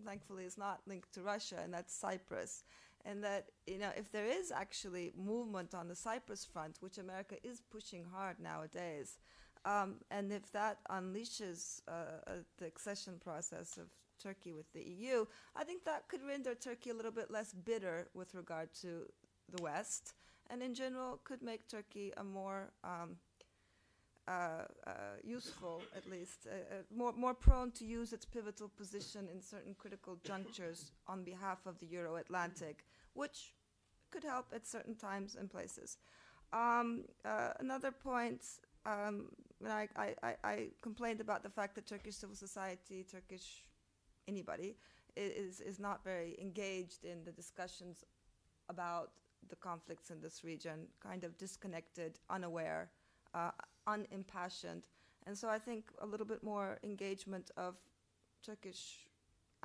thankfully is not linked to Russia, and that's Cyprus. And that, if there is actually movement on the Cyprus front, which America is pushing hard nowadays, and if that unleashes the accession process of Turkey with the EU, I think that could render Turkey a little bit less bitter with regard to the West, and in general could make Turkey a more useful, at least, more prone to use its pivotal position in certain critical junctures on behalf of the Euro-Atlantic, which could help at certain times and places. Another point, I complained about the fact that Turkish civil society, Turkish anybody, is not very engaged in the discussions about the conflicts in this region, kind of disconnected, unaware, unimpassioned. And so I think a little bit more engagement of Turkish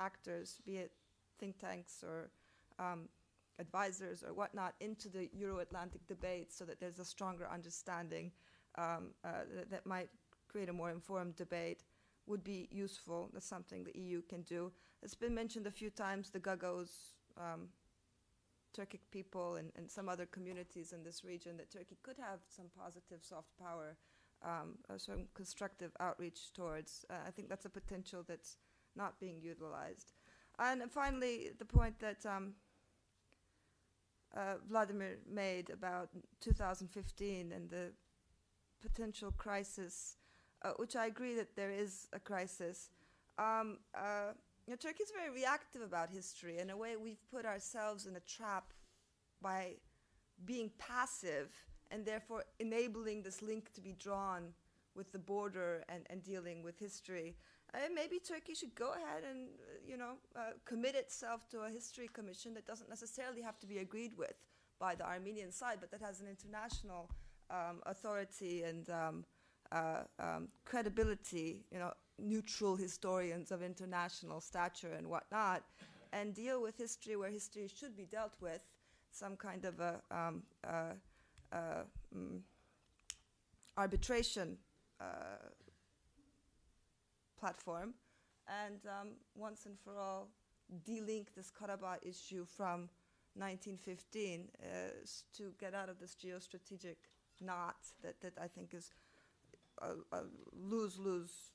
actors, be it think tanks or advisors or whatnot, into the Euro-Atlantic debate, so that there's a stronger understanding that might create a more informed debate, would be useful. That's something the EU can do. It's been mentioned a few times, the Gagos, Turkic people and some other communities in this region, that Turkey could have some positive soft power, some constructive outreach towards. I think that's a potential that's not being utilized. And finally, the point that Vladimir made about 2015 and the potential crisis, which I agree that there is a crisis. Turkey is very reactive about history. In a way, we've put ourselves in a trap by being passive and therefore enabling this link to be drawn with the border and dealing with history. Maybe Turkey should go ahead and, commit itself to a history commission that doesn't necessarily have to be agreed with by the Armenian side, but that has an international authority and credibility, neutral historians of international stature and whatnot, and deal with history where history should be dealt with, some kind of arbitration platform, and once and for all de-link this Karabakh issue from 1915 to get out of this geostrategic knot that I think is a lose-lose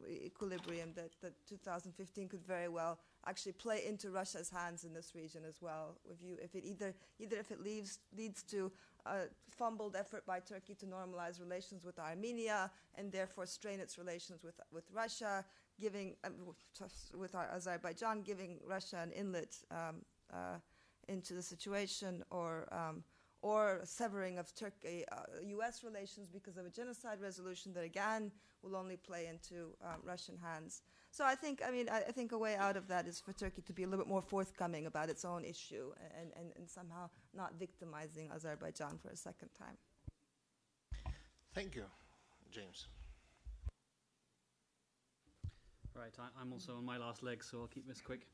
equilibrium that 2015 could very well actually play into Russia's hands in this region as well. If it leads to a fumbled effort by Turkey to normalize relations with Armenia and therefore strain its relations with Russia, with Azerbaijan, giving Russia an inlet into the situation, or severing of Turkey, U.S. relations because of a genocide resolution that again will only play into Russian hands. So I think a way out of that is for Turkey to be a little bit more forthcoming about its own issue and somehow not victimizing Azerbaijan for a second time. Thank you, James. Right, I'm also on my last leg, so I'll keep this quick.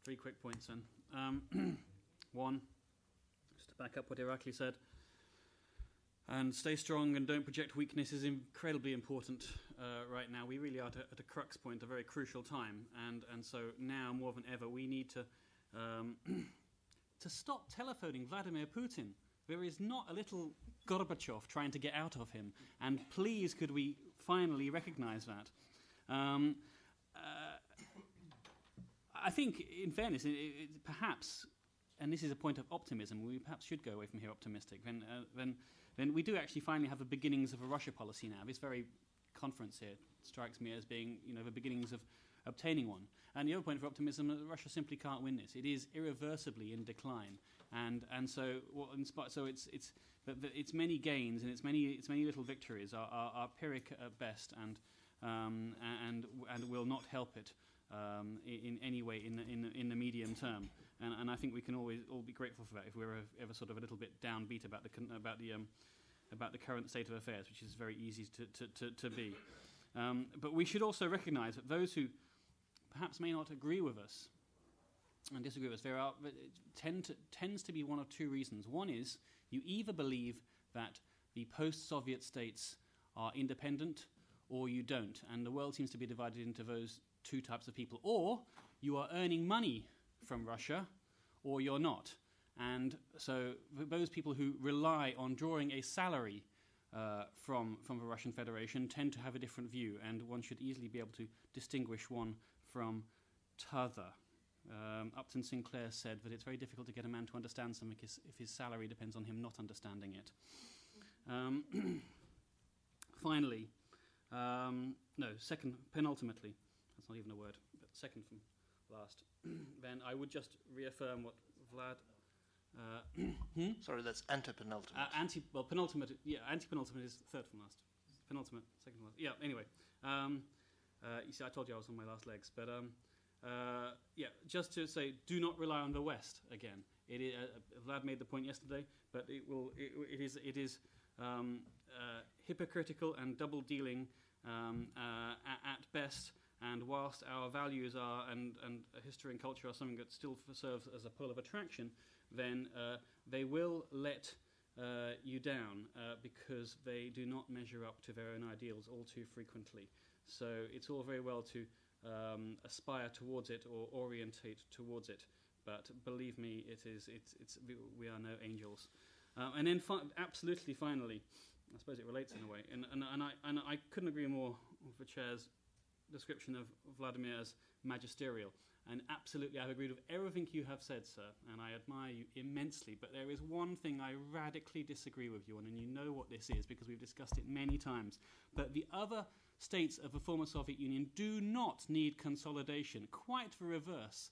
3 quick points then. One, just to back up what Irakli said, and stay strong and don't project weakness is incredibly important right now. We really are at a crux point, a very crucial time, and so now more than ever we need to stop telephoning Vladimir Putin. There is not a little Gorbachev trying to get out of him, and please could we finally recognize that. I think, in fairness, perhaps, and this is a point of optimism, we perhaps should go away from here optimistic, then we do actually finally have the beginnings of a Russia policy now. This very conference here strikes me as being, the beginnings of obtaining one. And the other point for optimism is that Russia simply can't win this. It is irreversibly in decline, and so its many gains and its many little victories are Pyrrhic at best, and will not help it in any way in the medium term. And I think we can always all be grateful for that if we're ever sort of a little bit downbeat about the current state of affairs, which is very easy to be. But we should also recognise that those who perhaps may not agree with us and disagree with us, tends to be one of two reasons. One is you either believe that the post-Soviet states are independent, or you don't. And the world seems to be divided into those two types of people. Or you are earning money from Russia, or you're not. And so those people who rely on drawing a salary from the Russian Federation tend to have a different view, and one should easily be able to distinguish one from t'other. Upton Sinclair said that it's very difficult to get a man to understand something if his salary depends on him not understanding it. Finally, penultimately, that's not even a word, but second from last, then I would just reaffirm what Vlad... Sorry, that's antepenultimate. Penultimate, yeah, antepenultimate is third from last. Penultimate, second from last. Yeah, anyway. You see, I told you I was on my last legs, but yeah, just to say, do not rely on the West again. Vlad made the point yesterday, but it is hypocritical and double-dealing at best. And whilst our values are and history and culture are something that still serves as a pole of attraction, then they will let you down because they do not measure up to their own ideals all too frequently. So it's all very well to aspire towards it or orientate towards it, but believe me, we are no angels. And then absolutely finally, I suppose it relates in a way, and I couldn't agree more with the chair's description of Vladimir as magisterial. And absolutely, I've agreed with everything you have said, sir, and I admire you immensely. But there is one thing I radically disagree with you on, and you know what this is because we've discussed it many times. But the other states of the former Soviet Union do not need consolidation. Quite the reverse.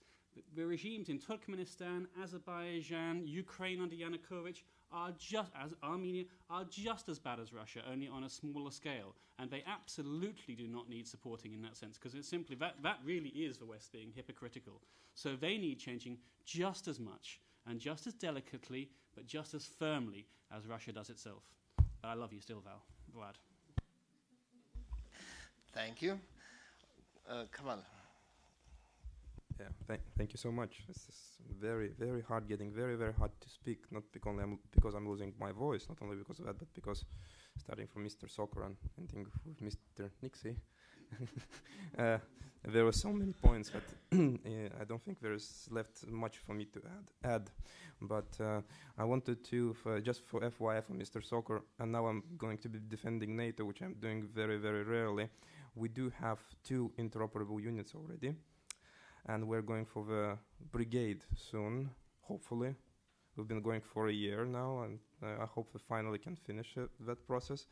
The regimes in Turkmenistan, Azerbaijan, Ukraine under Yanukovych, Armenia, are just as bad as Russia, only on a smaller scale. And they absolutely do not need supporting in that sense, because it's simply that really is the West being hypocritical. So they need changing just as much, and just as delicately, but just as firmly as Russia does itself. But I love you still, Vlad. Thank you. Kamal. Yeah, thank you so much. This is very, very hard, getting very, very hard to speak, not because I'm losing my voice, not only because of that, but because starting from Mr. Sokor and ending with Mr. Nixie, there were so many points that I don't think there is left much for me to add. But I wanted to, just for FYI for Mr. Sokor, and now I'm going to be defending NATO, which I'm doing very, very rarely. We do have 2 interoperable units already. And we're going for the brigade soon, hopefully. We've been going for a year now, and I hope we finally can finish that process.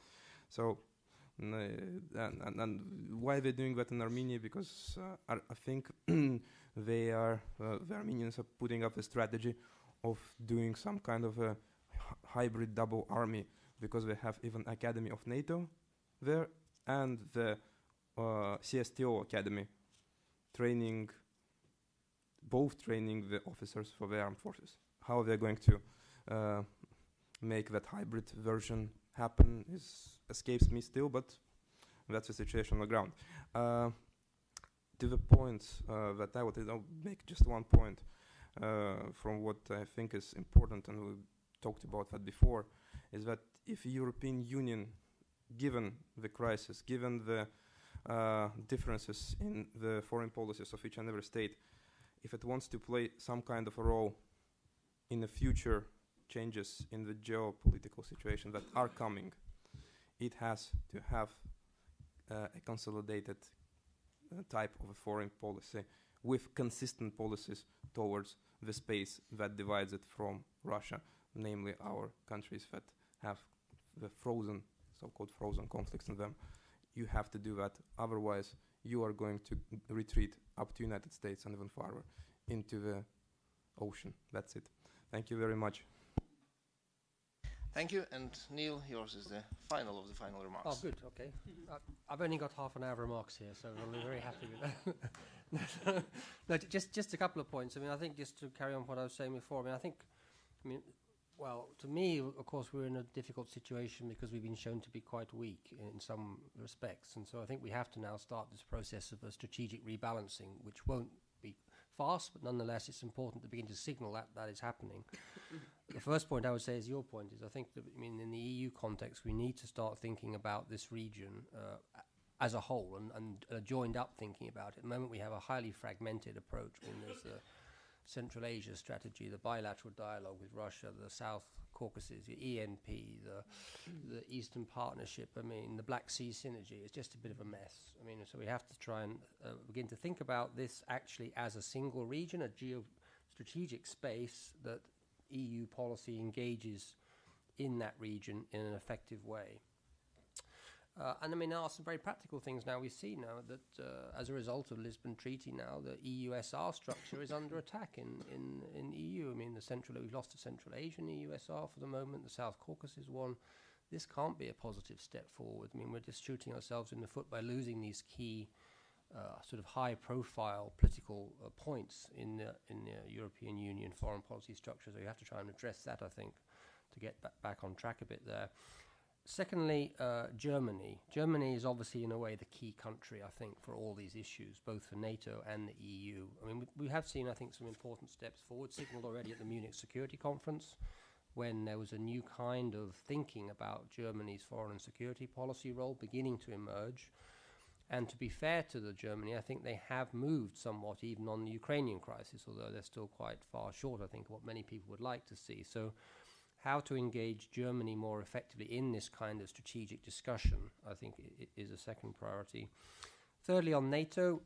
So, and why they're doing that in Armenia? Because I think the Armenians are putting up a strategy of doing some kind of a hybrid double army, because they have even Academy of NATO there and the CSTO Academy, both training the officers for the armed forces. How they're going to make that hybrid version happen escapes me still, but that's the situation on the ground. To the points that I would make just one point from what I think is important, and we talked about that before, is that if the European Union, given the crisis, given the differences in the foreign policies of each and every state, if it wants to play some kind of a role in the future changes in the geopolitical situation that are coming, it has to have a consolidated type of a foreign policy with consistent policies towards the space that divides it from Russia, namely our countries that have the so-called frozen conflicts in them. You have to do that, otherwise you are going to retreat up to United States and even farther into the ocean. That's it. Thank you very much. Thank you, and Neil, yours is the final of the final remarks. Oh, good, okay. I've only got half an hour of remarks here, so I'm very happy with that. No, just a couple of points. I mean, I think just to carry on what I was saying before, well, to me, of course, we're in a difficult situation because we've been shown to be quite weak in some respects. And so I think we have to now start this process of a strategic rebalancing, which won't be fast, but nonetheless, it's important to begin to signal that is happening. The first point I would say is your point, is I think that, in the EU context, we need to start thinking about this region as a whole and joined up thinking about it. At the moment we have a highly fragmented approach. I mean, there's the Central Asia strategy, the bilateral dialogue with Russia, the South Caucasus, the ENP, the Eastern Partnership, I mean, the Black Sea Synergy. It's just a bit of a mess. I mean, so we have to try and begin to think about this actually as a single region, a geostrategic space that EU policy engages in that region in an effective way. And I mean, there are some very practical things now. We see now that as a result of the Lisbon Treaty now, the EUSR structure is under attack in EU. I mean, we've lost the Central Asian EUSR for the moment, the South Caucasus one. This can't be a positive step forward. I mean, we're just shooting ourselves in the foot by losing these key sort of high-profile political points in the European Union foreign policy structure. So you have to try and address that, I think, to get back on track a bit there. Secondly, Germany. Germany is obviously, in a way, the key country, I think, for all these issues, both for NATO and the EU. I mean, we have seen, I think, some important steps forward, signaled already at the Munich Security Conference, when there was a new kind of thinking about Germany's foreign and security policy role beginning to emerge. And to be fair to the Germany, I think they have moved somewhat even on the Ukrainian crisis, although they're still quite far short, I think, of what many people would like to see. So how to engage Germany more effectively in this kind of strategic discussion, I think, is a second priority. Thirdly, on NATO,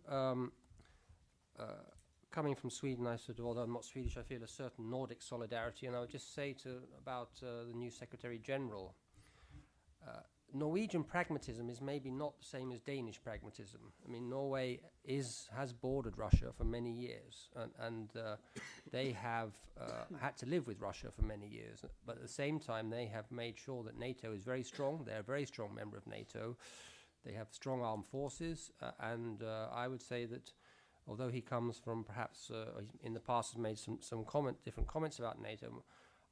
coming from Sweden, I sort of, although I'm not Swedish, I feel a certain Nordic solidarity, and I would just say about the new Secretary General, Norwegian pragmatism is maybe not the same as Danish pragmatism. I mean, Norway has bordered Russia for many years, and they have had to live with Russia for many years. But at the same time, they have made sure that NATO is very strong. They're a very strong member of NATO. They have strong armed forces, and I would say that although he comes from perhaps in the past has made some different comments about NATO,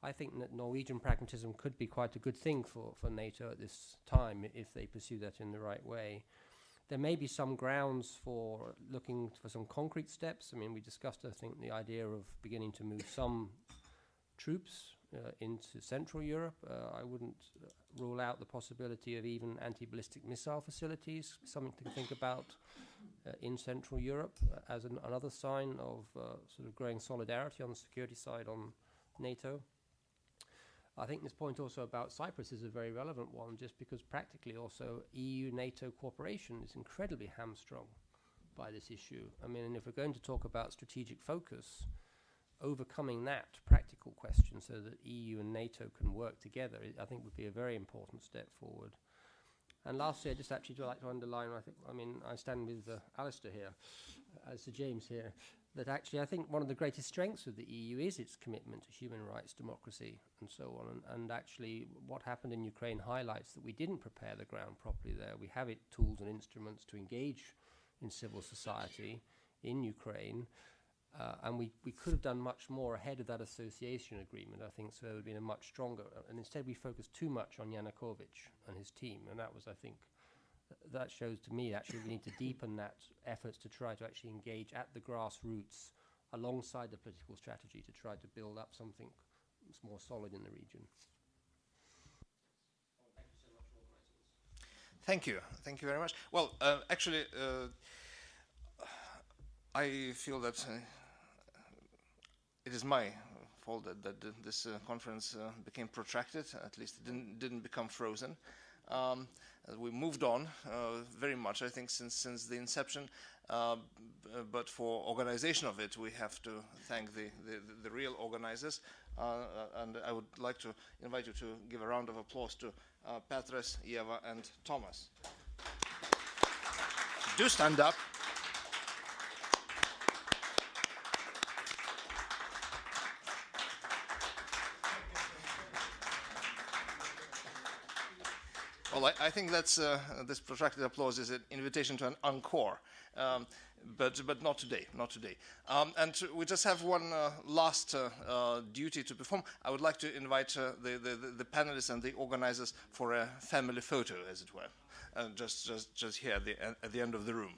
I think that Norwegian pragmatism could be quite a good thing for NATO at this time if they pursue that in the right way. There may be some grounds for looking for some concrete steps. I mean, we discussed, I think, the idea of beginning to move some troops into Central Europe. I wouldn't rule out the possibility of even anti-ballistic missile facilities, something to think about in Central Europe as another sign of sort of growing solidarity on the security side on NATO. I think this point also about Cyprus is a very relevant one, just because practically also EU-NATO cooperation is incredibly hamstrung by this issue. I mean, and if we're going to talk about strategic focus, overcoming that practical question so that EU and NATO can work together, I think would be a very important step forward. And lastly, I just actually would like to underline, I stand with Alistair here, Sir James here, that actually I think one of the greatest strengths of the EU is its commitment to human rights, democracy, and so on. And actually what happened in Ukraine highlights that we didn't prepare the ground properly there. We have tools and instruments to engage in civil society in Ukraine, and we could have done much more ahead of that association agreement, I think, so it would have been a much stronger. And instead we focused too much on Yanukovych and his team, and that was, I think, that shows to me actually we need to deepen that efforts to try to actually engage at the grassroots alongside the political strategy to try to build up something more solid in the region. Thank you. Thank you very much. Well, actually, I feel that it is my fault that this conference became protracted. At least it didn't become frozen. We moved on very much, I think, since the inception. But for organization of it, we have to thank the real organizers. And I would like to invite you to give a round of applause to Petras, Eva, and Thomas. Do stand up. Well, I think that's this protracted applause is an invitation to an encore, but not today, not today. And we just have one last duty to perform. I would like to invite the panelists and the organizers for a family photo, as it were, just here at the end of the room.